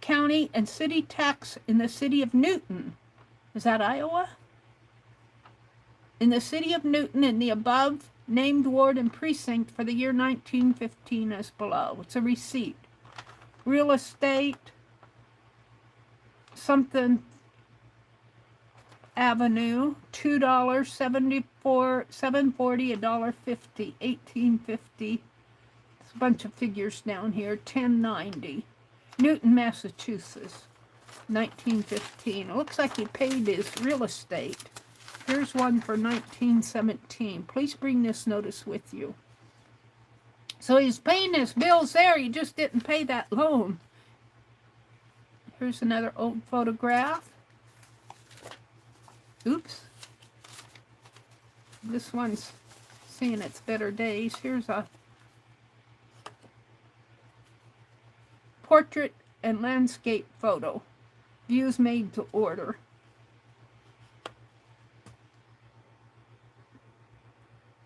county, and city tax in the city of Newton. Is that Iowa? In the city of Newton in the above named ward and precinct for the year 1915 as below. It's a receipt. Real estate, something Avenue, $2, 74, $7.40, $1.50, $18.50. It's a bunch of figures down here. $10.90. Newton, Massachusetts, 1915. It looks like he paid his real estate. Here's one for 1917. Please bring this notice with you. So he's paying his bills there. He just didn't pay that loan. Here's another old photograph. Oops. This one's seeing its better days. Here's a portrait and landscape photo. Views made to order.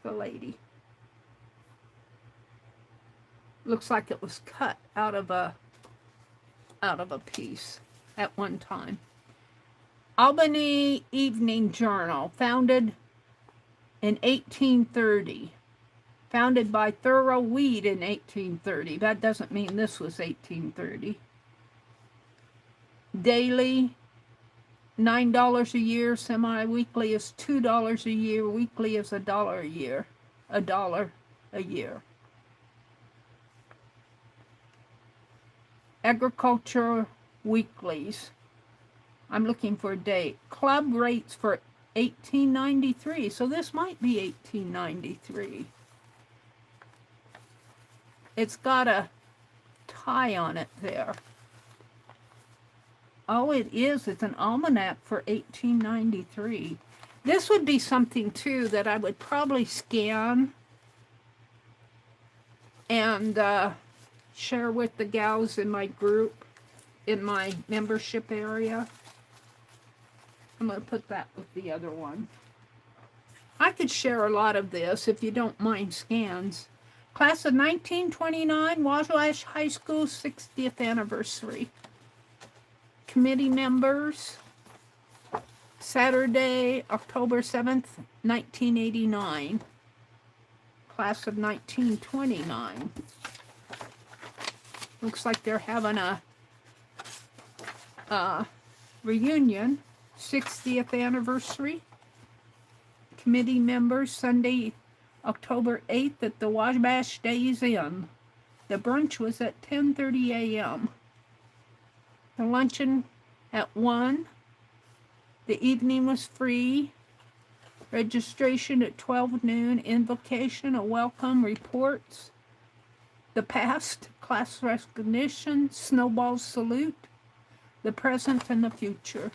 The lady. Looks like it was cut out of a piece at one time. Albany Evening Journal, founded in 1830. Founded by Thurlow Weed in 1830. That doesn't mean this was 1830. Daily, $9 a year. Semi-weekly is $2 a year. Weekly is $1 a year. $1 a year. Agriculture weeklies. I'm looking for a date. Club rates for 1893. So this might be 1893. It's got a tie on it there. Oh, it is. It's an almanac for 1893. This would be something, too, that I would probably scan and share with the gals in my group, in my membership area. I'm going to put that with the other one. I could share a lot of this if you don't mind scans. Class of 1929, Wabash High School 60th anniversary. Committee members, Saturday, October 7th, 1989. Class of 1929. Looks like they're having a reunion, 60th anniversary. Committee members, Sunday, October 8th at the Wabash Days Inn. The brunch was at 10:30 a.m. The luncheon at 1. The evening was free. Registration at 12 noon. Invocation, a welcome, reports. The past, class recognition, snowball salute. The present and the future.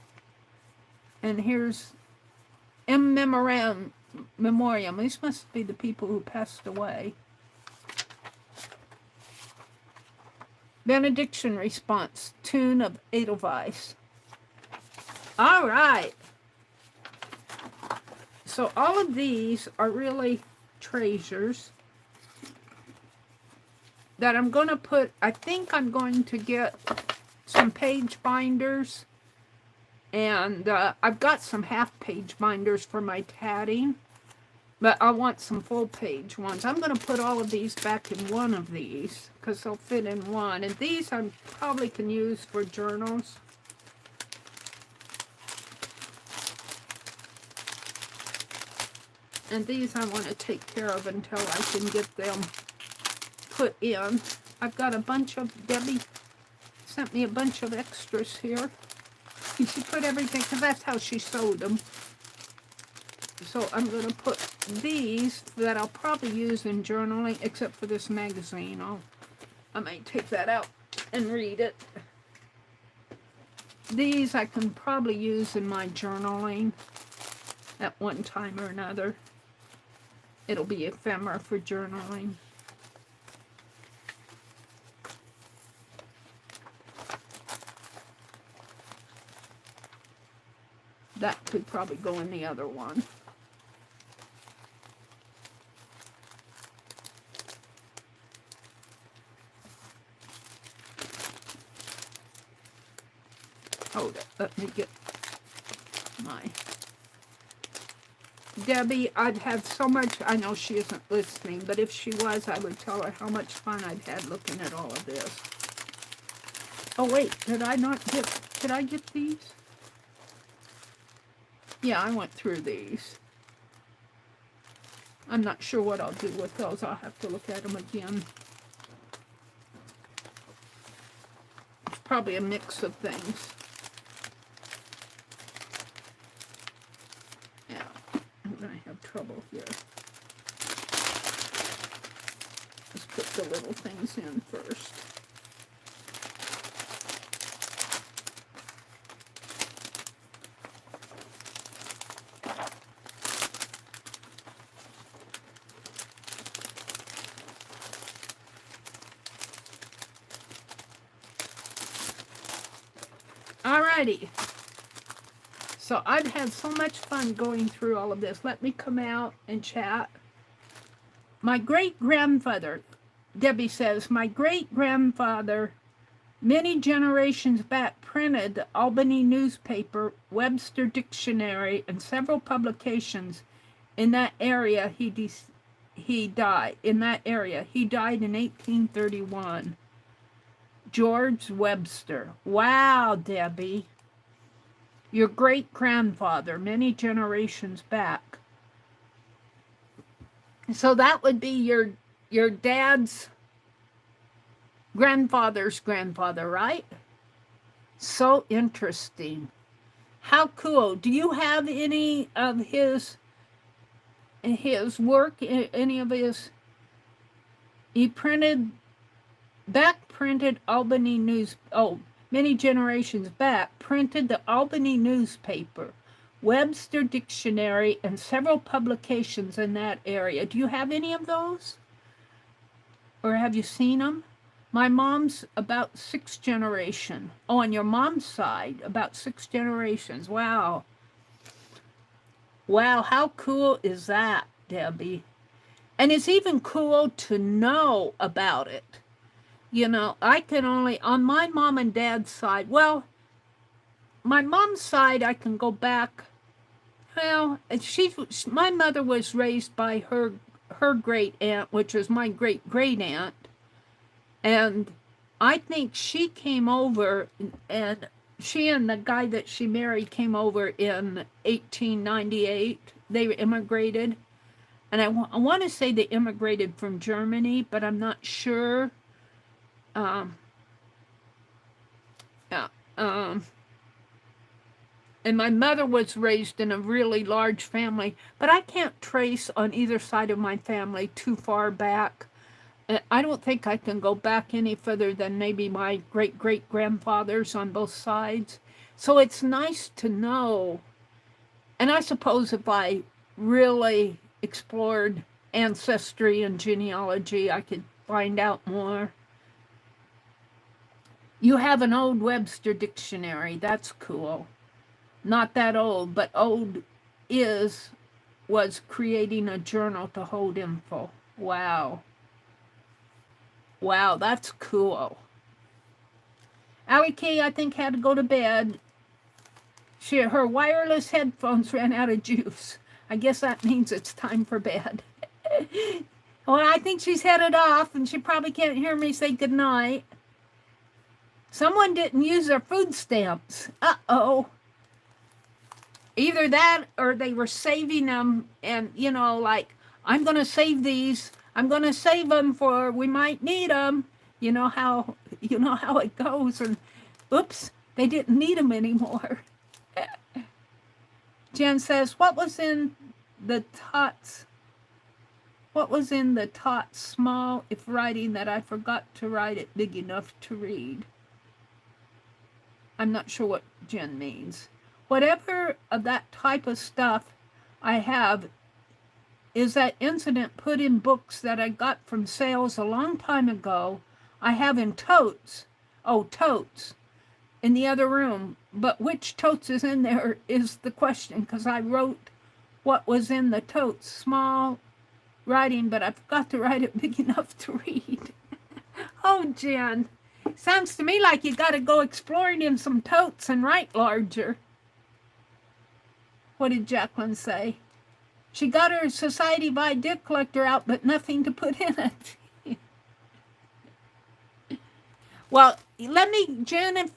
And here's in memoriam. These must be the people who passed away. Benediction response, tune of Edelweiss. All right. So all of these are really treasures that I'm going to put, I think I'm going to get some page binders. And I've got some half-page binders for my tatting. But I want some full-page ones. I'm going to put all of these back in one of these, because they'll fit in one. And these I probably can use for journals. And these I want to take care of until I can get them put in. I've got a bunch of, Debbie sent me a bunch of extras here. And she put everything, because that's how she sewed them. So I'm going to put these that I'll probably use in journaling, except for this magazine. I might take that out and read it. These I can probably use in my journaling at one time or another. It'll be ephemera for journaling. That could probably go in the other one. Hold it. Let me get my... Debbie, I'd had so much... I know she isn't listening, but if she was, I would tell her how much fun I'd had looking at all of this. Oh, wait. Did I get these? Yeah, I went through these. I'm not sure what I'll do with those. I'll have to look at them again. It's probably a mix of things. I have trouble here. Let's put the little things in first. Alrighty. So I've had so much fun going through all of this. Let me come out and chat. My great-grandfather, Debbie says, my great-grandfather, many generations back, printed the Albany newspaper, Webster Dictionary, and several publications in that area. He died in 1831. George Webster. Wow, Debbie. Your great-grandfather, many generations back. So that would be your dad's grandfather's grandfather, right? So interesting. How cool. Do you have any of his work, any of his... He printed back printed Albany news. Oh, many generations back, printed the Albany newspaper, Webster Dictionary, and several publications in that area. Do you have any of those? Or have you seen them? My mom's about 6th generation. Oh, on your mom's side, about 6 generations. Wow. Wow, how cool is that, Debbie? And it's even cool to know about it. You know, I can only, on my mom and dad's side, well, my mom's side, I can go back. Well, my mother was raised by her great aunt, which was my great great aunt, and I think she came over, and she and the guy that she married came over in 1898. They immigrated, and I want to say they immigrated from Germany, but I'm not sure. Yeah. And my mother was raised in a really large family, but I can't trace on either side of my family too far back. I don't think I can go back any further than maybe my great-great-grandfathers on both sides. So it's nice to know. And I suppose if I really explored ancestry and genealogy, I could find out more. You have an old Webster dictionary. That's cool. Not that old, but old was creating a journal to hold info. Wow. Wow, that's cool. Allie Kay, I think, had to go to bed. Her wireless headphones ran out of juice. I guess that means it's time for bed. Well, I think she's headed off, and she probably can't hear me say goodnight. Someone didn't use their food stamps. Uh-oh. Either that or they were saving them and, you know, like, I'm going to save these. I'm going to save them for we might need them. You know how it goes. And oops, they didn't need them anymore. Jen says, what was in the tots? What was in the tots small if writing that I forgot to write it big enough to read? I'm not sure what Jen means. Whatever of that type of stuff I have is that incident put in books that I got from sales a long time ago. I have in totes. Oh, totes. In the other room. But which totes is in there is the question, because I wrote what was in the totes. Small writing, but I forgot to write it big enough to read. Oh, Jen. Sounds to me like you got to go exploring in some totes and write larger. What did Jacqueline say? She got her society-wide dip collector out, but nothing to put in it. Well, let me, Jen,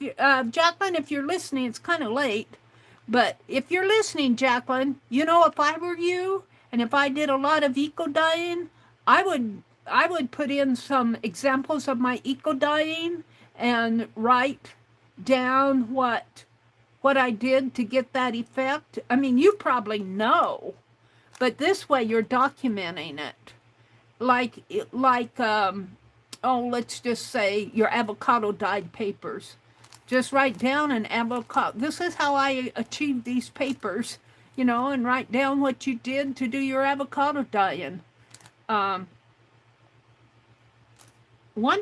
Jacqueline, if you're listening, it's kind of late, but if you're listening, Jacqueline, you know, if I were you, and if I did a lot of eco-dyeing, I would put in some examples of my eco-dyeing and write down what I did to get that effect. I mean, you probably know, but this way you're documenting it. Like let's just say your avocado dyed papers. Just write down an avocado. This is how I achieved these papers, you know, and write down what you did to do your avocado dyeing. One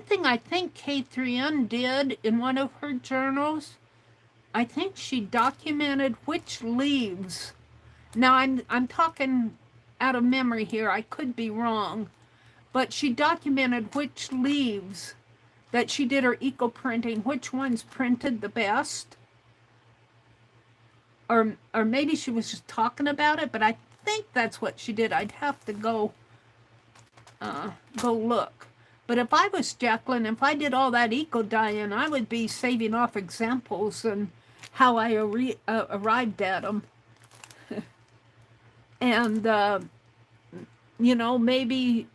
thing I think K3N did in one of her journals, I think she documented which leaves. Now I'm talking out of memory here. I could be wrong, but she documented which leaves that she did her eco printing, which ones printed the best. Or maybe she was just talking about it, but I think that's what she did. I'd have to go look. But if I was Jacqueline, if I did all that eco dyeing, I would be saving off examples and how I arrived at them. And, you know, maybe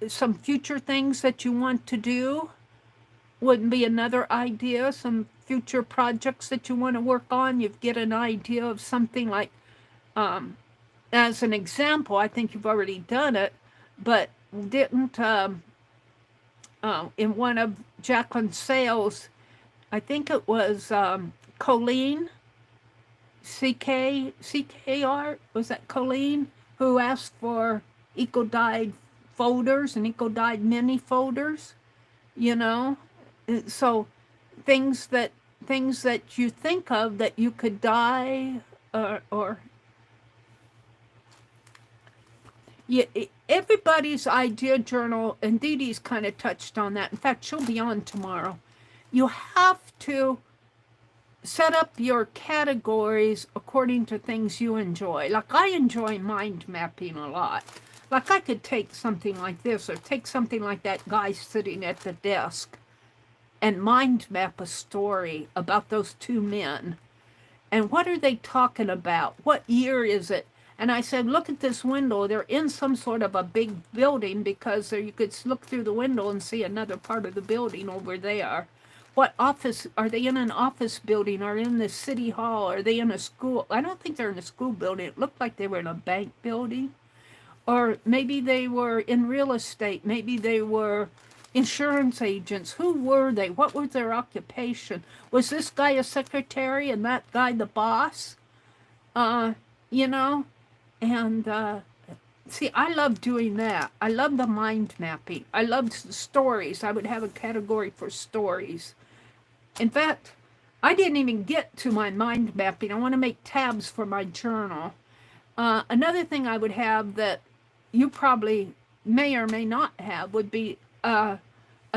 some future things that you want to do wouldn't be another idea. Some future projects that you want to work on, you get an idea of something like, as an example, I think you've already done it, but didn't in one of Jacqueline's sales. I think it was Colleen, CKR, was that Colleen, who asked for eco-dyed folders and eco-dyed mini folders, you know? So things that you think of that you could dye, or yeah, everybody's idea journal, and Dee Dee's kind of touched on that. In fact, she'll be on tomorrow. You have to set up your categories according to things you enjoy. Like, I enjoy mind mapping a lot. Like, I could take something like this, or take something like that guy sitting at the desk, and mind map a story about those two men. And what are they talking about? What year is it? And I said, look at this window. They're in some sort of a big building, because there you could look through the window and see another part of the building over there. What office? Are they in an office building? Are they in the city hall? Are they in a school? I don't think they're in a school building. It looked like they were in a bank building. Or maybe they were in real estate. Maybe they were insurance agents. Who were they? What was their occupation? Was this guy a secretary and that guy the boss? You know? And see, I love doing that. I love the mind mapping. I love stories. I would have a category for stories. In fact, I didn't even get to my mind mapping. I want to make tabs for my journal. Another thing I would have that you probably may or may not have would be a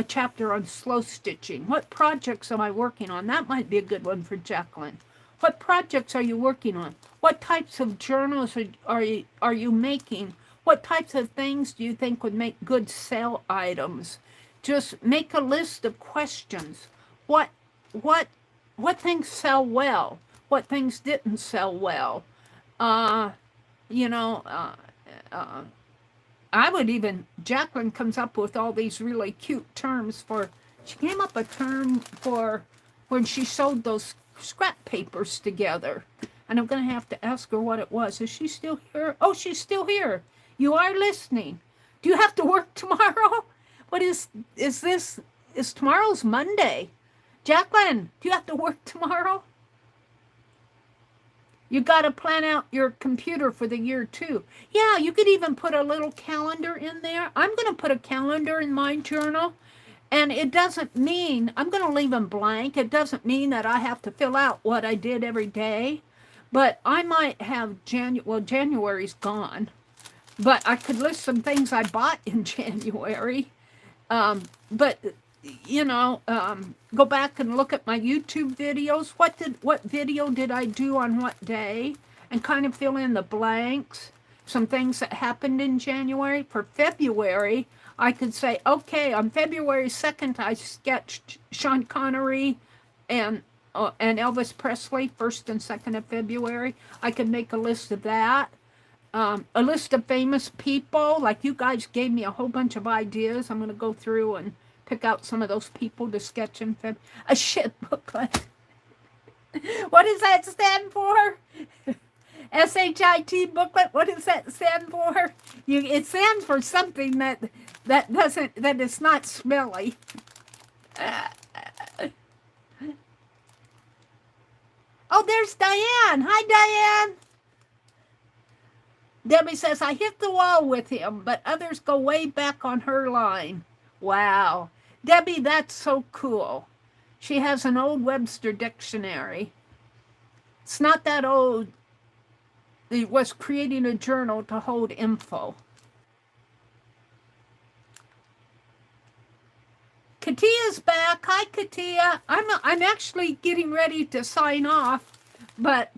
chapter on slow stitching. What projects am I working on? That might be a good one for Jacqueline. What projects are you working on? What types of journals are you making? What types of things do you think would make good sale items? Just make a list of questions. What things sell well? What things didn't sell well? You know, I would even, Jacqueline comes up with all these really cute terms for, she came up with a term for when she sewed those scrap papers together. And I'm going to have to ask her what it was. Is she still here? Oh, she's still here. You are listening. Do you have to work tomorrow? What is this? Is tomorrow's Monday? Jacqueline, do you have to work tomorrow? You got to plan out your computer for the year too. Yeah, you could even put a little calendar in there. I'm going to put a calendar in my journal. And it doesn't mean, I'm going to leave them blank. It doesn't mean that I have to fill out what I did every day. But I might have, January's gone. But I could list some things I bought in January. But, you know, go back and look at my YouTube videos. What video did I do on what day? And kind of fill in the blanks. Some things that happened in January. For February, I could say, okay, on February 2nd, I sketched Sean Connery and Elvis Presley, 1st and 2nd of February. I could make a list of that. A list of famous people. Like, you guys gave me a whole bunch of ideas. I'm going to go through and pick out some of those people to sketch in February. A shit booklet. What does that stand for? SHIT booklet. What does that stand for? It stands for something that is not smelly. Oh, there's Diane. Hi, Diane. Debbie says, I hit the wall with him, but others go way back on her line. Wow. Debbie, that's so cool. She has an old Webster dictionary. It's not that old. It was creating a journal to hold info. Katia's back. Hi, Katia. I'm actually getting ready to sign off, but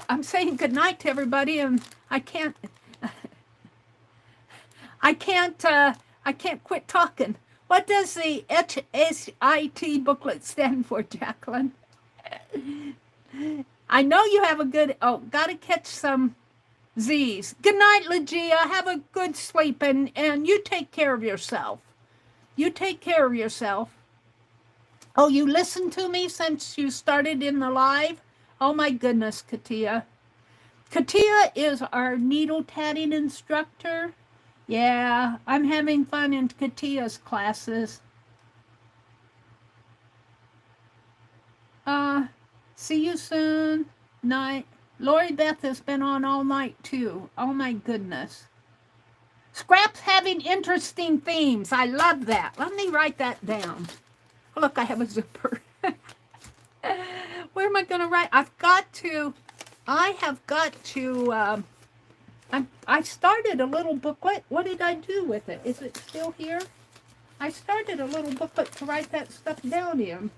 I'm saying goodnight to everybody, and I can't quit talking. What does the HSIT booklet stand for, Jacqueline? I know you have a good, gotta catch some Z's. Good night, Legia. Have a good sleep, and you take care of yourself. You take care of yourself. Oh, you listened to me since you started in the live? Oh my goodness, Katia. Katia is our needle tatting instructor. Yeah, I'm having fun in Katia's classes. See you soon. Night. Lori Beth has been on all night too. Oh my goodness. Scraps having interesting themes. I love that. Let me write that down. Look, I have a zipper. Where am I going to write? I started a little booklet. What did I do with it? Is it still here? I started a little booklet to write that stuff down in.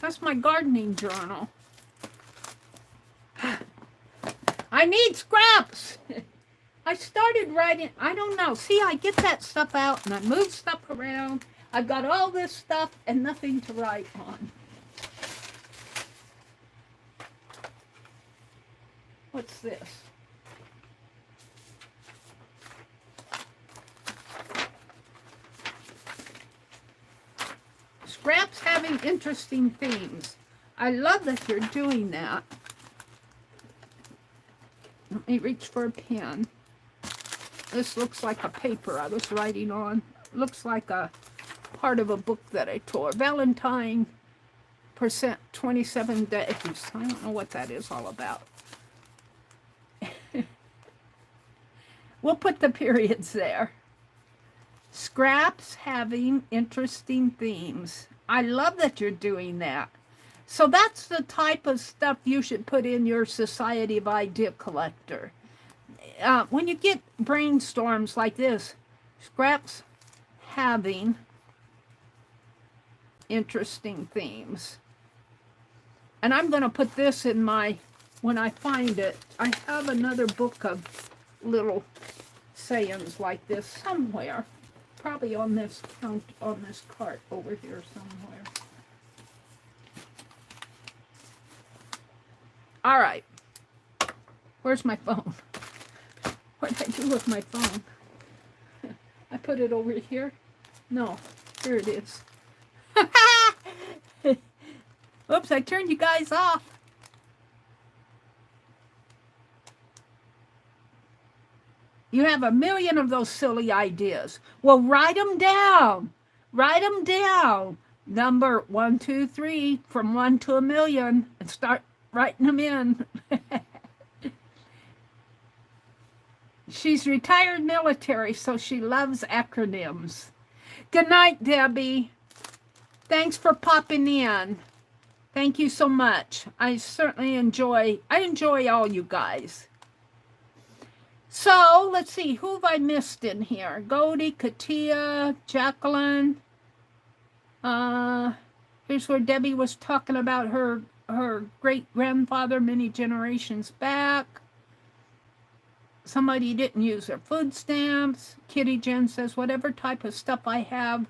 That's my gardening journal. I need scraps. I started writing, I don't know. See, I get that stuff out and I move stuff around. I've got all this stuff and nothing to write on. What's this? Scraps having interesting themes. I love that you're doing that. Let me reach for a pen. This looks like a paper I was writing on. Looks like a part of a book that I tore. Valentine percent 27 days. I don't know what that is all about. We'll put the periods there. Scraps having interesting themes. I love that you're doing that. So that's the type of stuff you should put in your Society of Idea Collector. When you get brainstorms like this, scraps having interesting themes. And I'm going to put this in my, when I find it, I have another book of little sayings like this somewhere. Probably on this cart over here somewhere. All right. Where's my phone? What did I do with my phone? I put it over here? No, here it is. Oops, I turned you guys off. You have a million of those silly ideas. Well, write them down. Write them down. Number 1, 2, 3, from 1 to 1,000,000, and start writing them in. She's retired military, so she loves acronyms. Good night, Debbie. Thanks for popping in. Thank you so much. I certainly enjoy all you guys. So, let's see, who have I missed in here? Goldie, Katia, Jacqueline. Here's where Debbie was talking about her great-grandfather many generations back. Somebody didn't use their food stamps. Kitty Jen says, whatever type of stuff I have,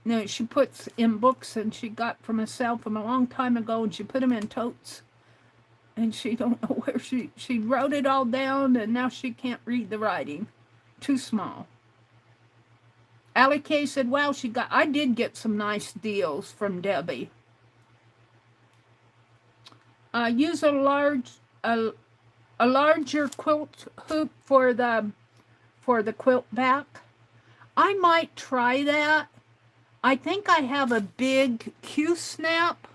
no, she puts in books and she got from herself from a long time ago, and she put them in totes. And she don't know where she wrote it all down, and now she can't read the writing. Too small. Allie Kay said, wow, I did get some nice deals from Debbie. Use a larger quilt hoop for the quilt back. I might try that. I think I have a big Q-snap.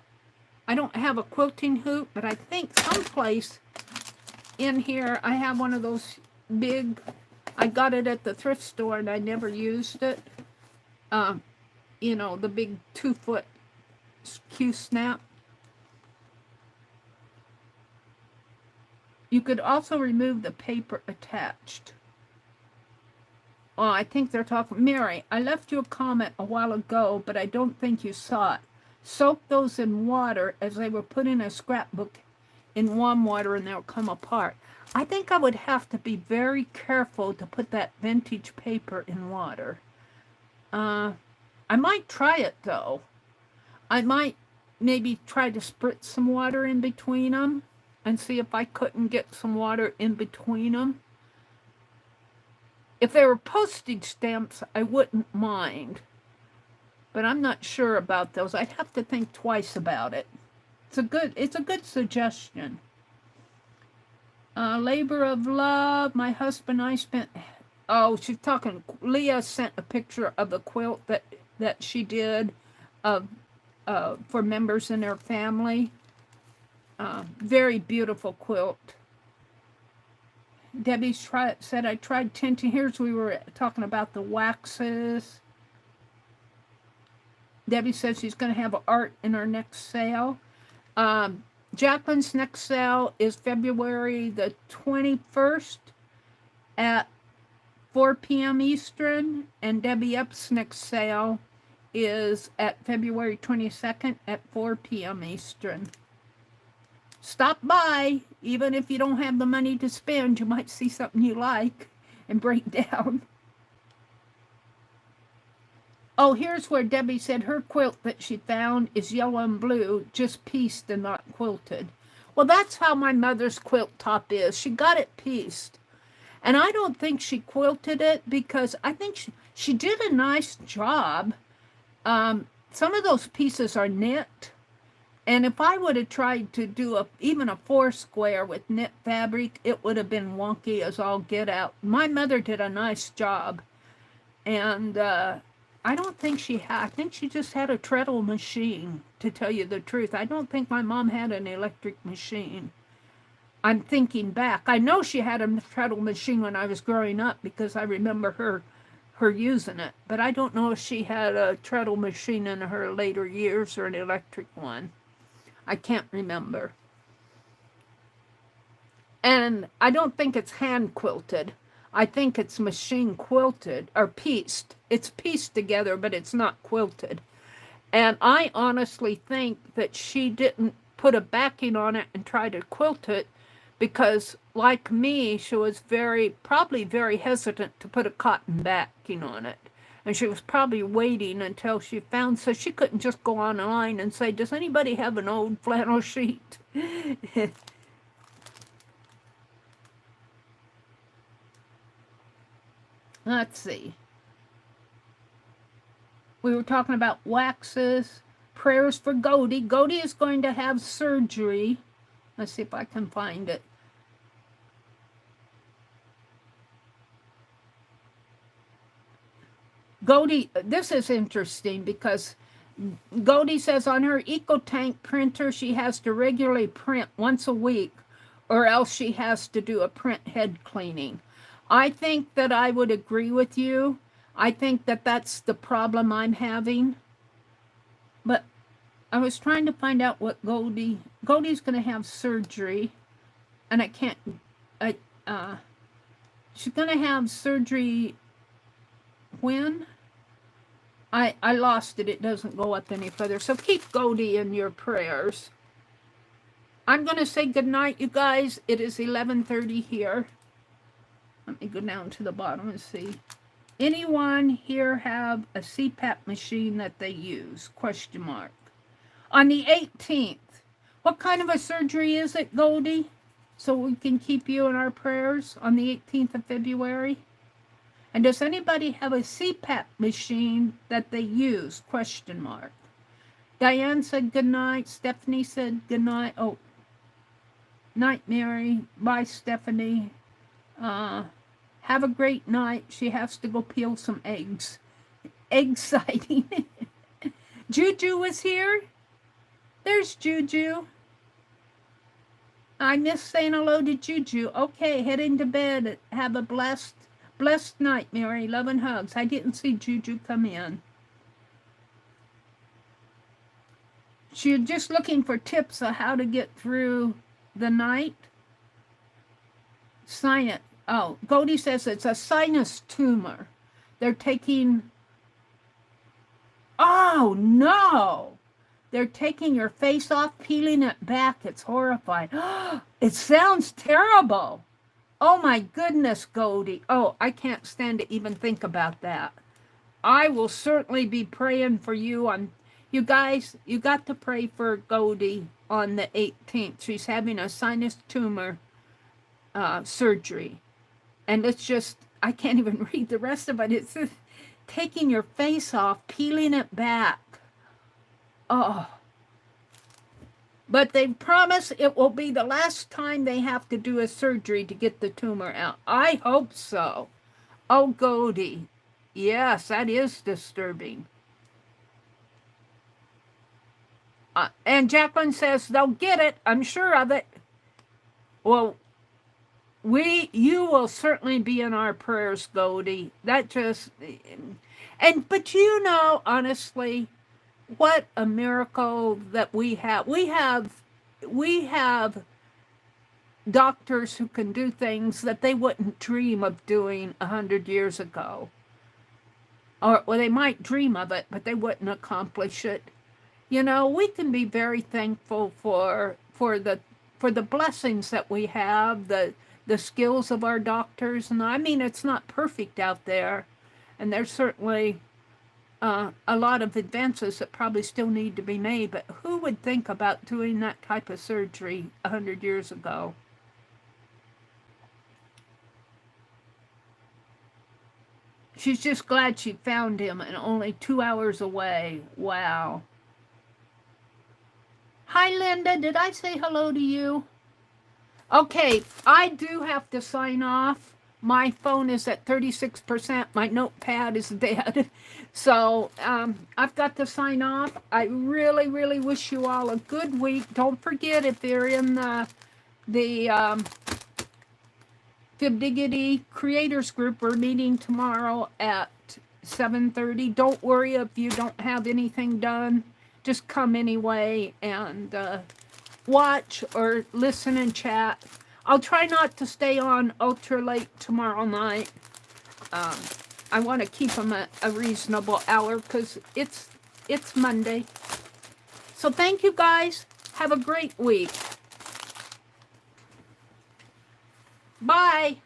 I don't have a quilting hoop, but I think someplace in here I have one of those big, I got it at the thrift store and I never used it. You know, the big 2-foot Q-snap. You could also remove the paper attached. Oh, I think they're talking, Mary, I left you a comment a while ago, but I don't think you saw it. Soak those in water as they were put in a scrapbook in warm water and they'll come apart. I think I would have to be very careful to put that vintage paper in water. I might try it though. I might maybe try to spritz some water in between them and see if I couldn't get some water in between them. If they were postage stamps, I wouldn't mind. But I'm not sure about those. I'd have to think twice about it. It's a good suggestion. Labor of love. My husband and I spent. Oh, she's talking. Leah sent a picture of a quilt that she did, of for members in her family. Very beautiful quilt. Debbie said I tried tinting. Here's we were talking about the waxes. Debbie says she's going to have art in her next sale. Jacqueline's next sale is February the 21st at 4 p.m. Eastern, and Debbie Epps' next sale is at February 22nd at 4 p.m. Eastern. Stop by, even if you don't have the money to spend, you might see something you like and break down. Oh, here's where Debbie said her quilt that she found is yellow and blue, just pieced and not quilted. Well, that's how my mother's quilt top is. She got it pieced. And I don't think she quilted it because I think she did a nice job. Some of those pieces are knit. And if I would have tried to do even a 4 square with knit fabric, it would have been wonky as all get out. My mother did a nice job. And I don't think she had, I think she just had a treadle machine, to tell you the truth. I don't think my mom had an electric machine. I'm thinking back. I know she had a treadle machine when I was growing up because I remember her using it. But I don't know if she had a treadle machine in her later years or an electric one. I can't remember. And I don't think it's hand quilted. I think it's machine quilted or pieced. It's pieced together, but it's not quilted. And I honestly think that she didn't put a backing on it and try to quilt it because, like me, she was probably very hesitant to put a cotton backing on it. And she was probably waiting until she found, so she couldn't just go online and say, does anybody have an old flannel sheet? Let's see. We were talking about waxes, prayers for Godie. Godie is going to have surgery. Let's see if I can find it. Godie, this is interesting because Godie says on her EcoTank printer she has to regularly print once a week or else she has to do a print head cleaning. I think that I would agree with you. I think that that's the problem I'm having. But I was trying to find out what Godie's going to have surgery. And I can't, she's going to have surgery when? I lost it. It doesn't go up any further. So keep Godie in your prayers. I'm going to say goodnight, you guys. It is 11:30 here. Let me go down to the bottom and see. Anyone here have a CPAP machine that they use? Question mark. On the 18th. What kind of a surgery is it, Goldie? So we can keep you in our prayers on the 18th of February. And does anybody have a CPAP machine that they use? Question mark. Diane said good night. Stephanie said good night. Oh, night, Mary. Bye, Stephanie. Have a great night. She has to go peel some eggs. Egg sighting. Juju was here. There's Juju. I missed saying hello to Juju. Okay, heading to bed. Have a blessed night, Mary. Love and hugs. I didn't see Juju come in. She's just looking for tips on how to get through the night. Sinus. Oh, Godie says it's a sinus tumor. They're taking... Oh, no! They're taking your face off, peeling it back. It's horrifying. It sounds terrible. Oh, my goodness, Godie. Oh, I can't stand to even think about that. I will certainly be praying for you on... You guys, you got to pray for Godie on the 18th. She's having a sinus tumor surgery. And it's just, I can't even read the rest of it. It's just taking your face off, peeling it back. Oh. But they promise it will be the last time they have to do a surgery to get the tumor out. I hope so. Oh, Goldie. Yes, that is disturbing. And Jacqueline says they'll get it. I'm sure of it. Well, you will certainly be in our prayers, Goldie. That just, but you know, honestly, what a miracle that we have. We have doctors who can do things that they wouldn't dream of doing 100 years ago. Or, well, they might dream of it, but they wouldn't accomplish it. You know, we can be very thankful for the blessings that we have, the skills of our doctors. And I mean, it's not perfect out there, and there's certainly a lot of advances that probably still need to be made. But who would think about doing that type of surgery 100 years ago? She's just glad she found him and only 2 hours away. Wow. Hi, Linda. Did I say hello to you? Okay, I do have to sign off. My phone is at 36%. My notepad is dead. So I've got to sign off. I really, really wish you all a good week. Don't forget, if you're in the Fibdiggity Creators Group, we're meeting tomorrow at 7:30. Don't worry if you don't have anything done. Just come anyway and watch or listen and chat. I'll try not to stay on ultra late tomorrow night. I want to keep them at a reasonable hour because it's Monday. So thank you guys. Have a great week. Bye.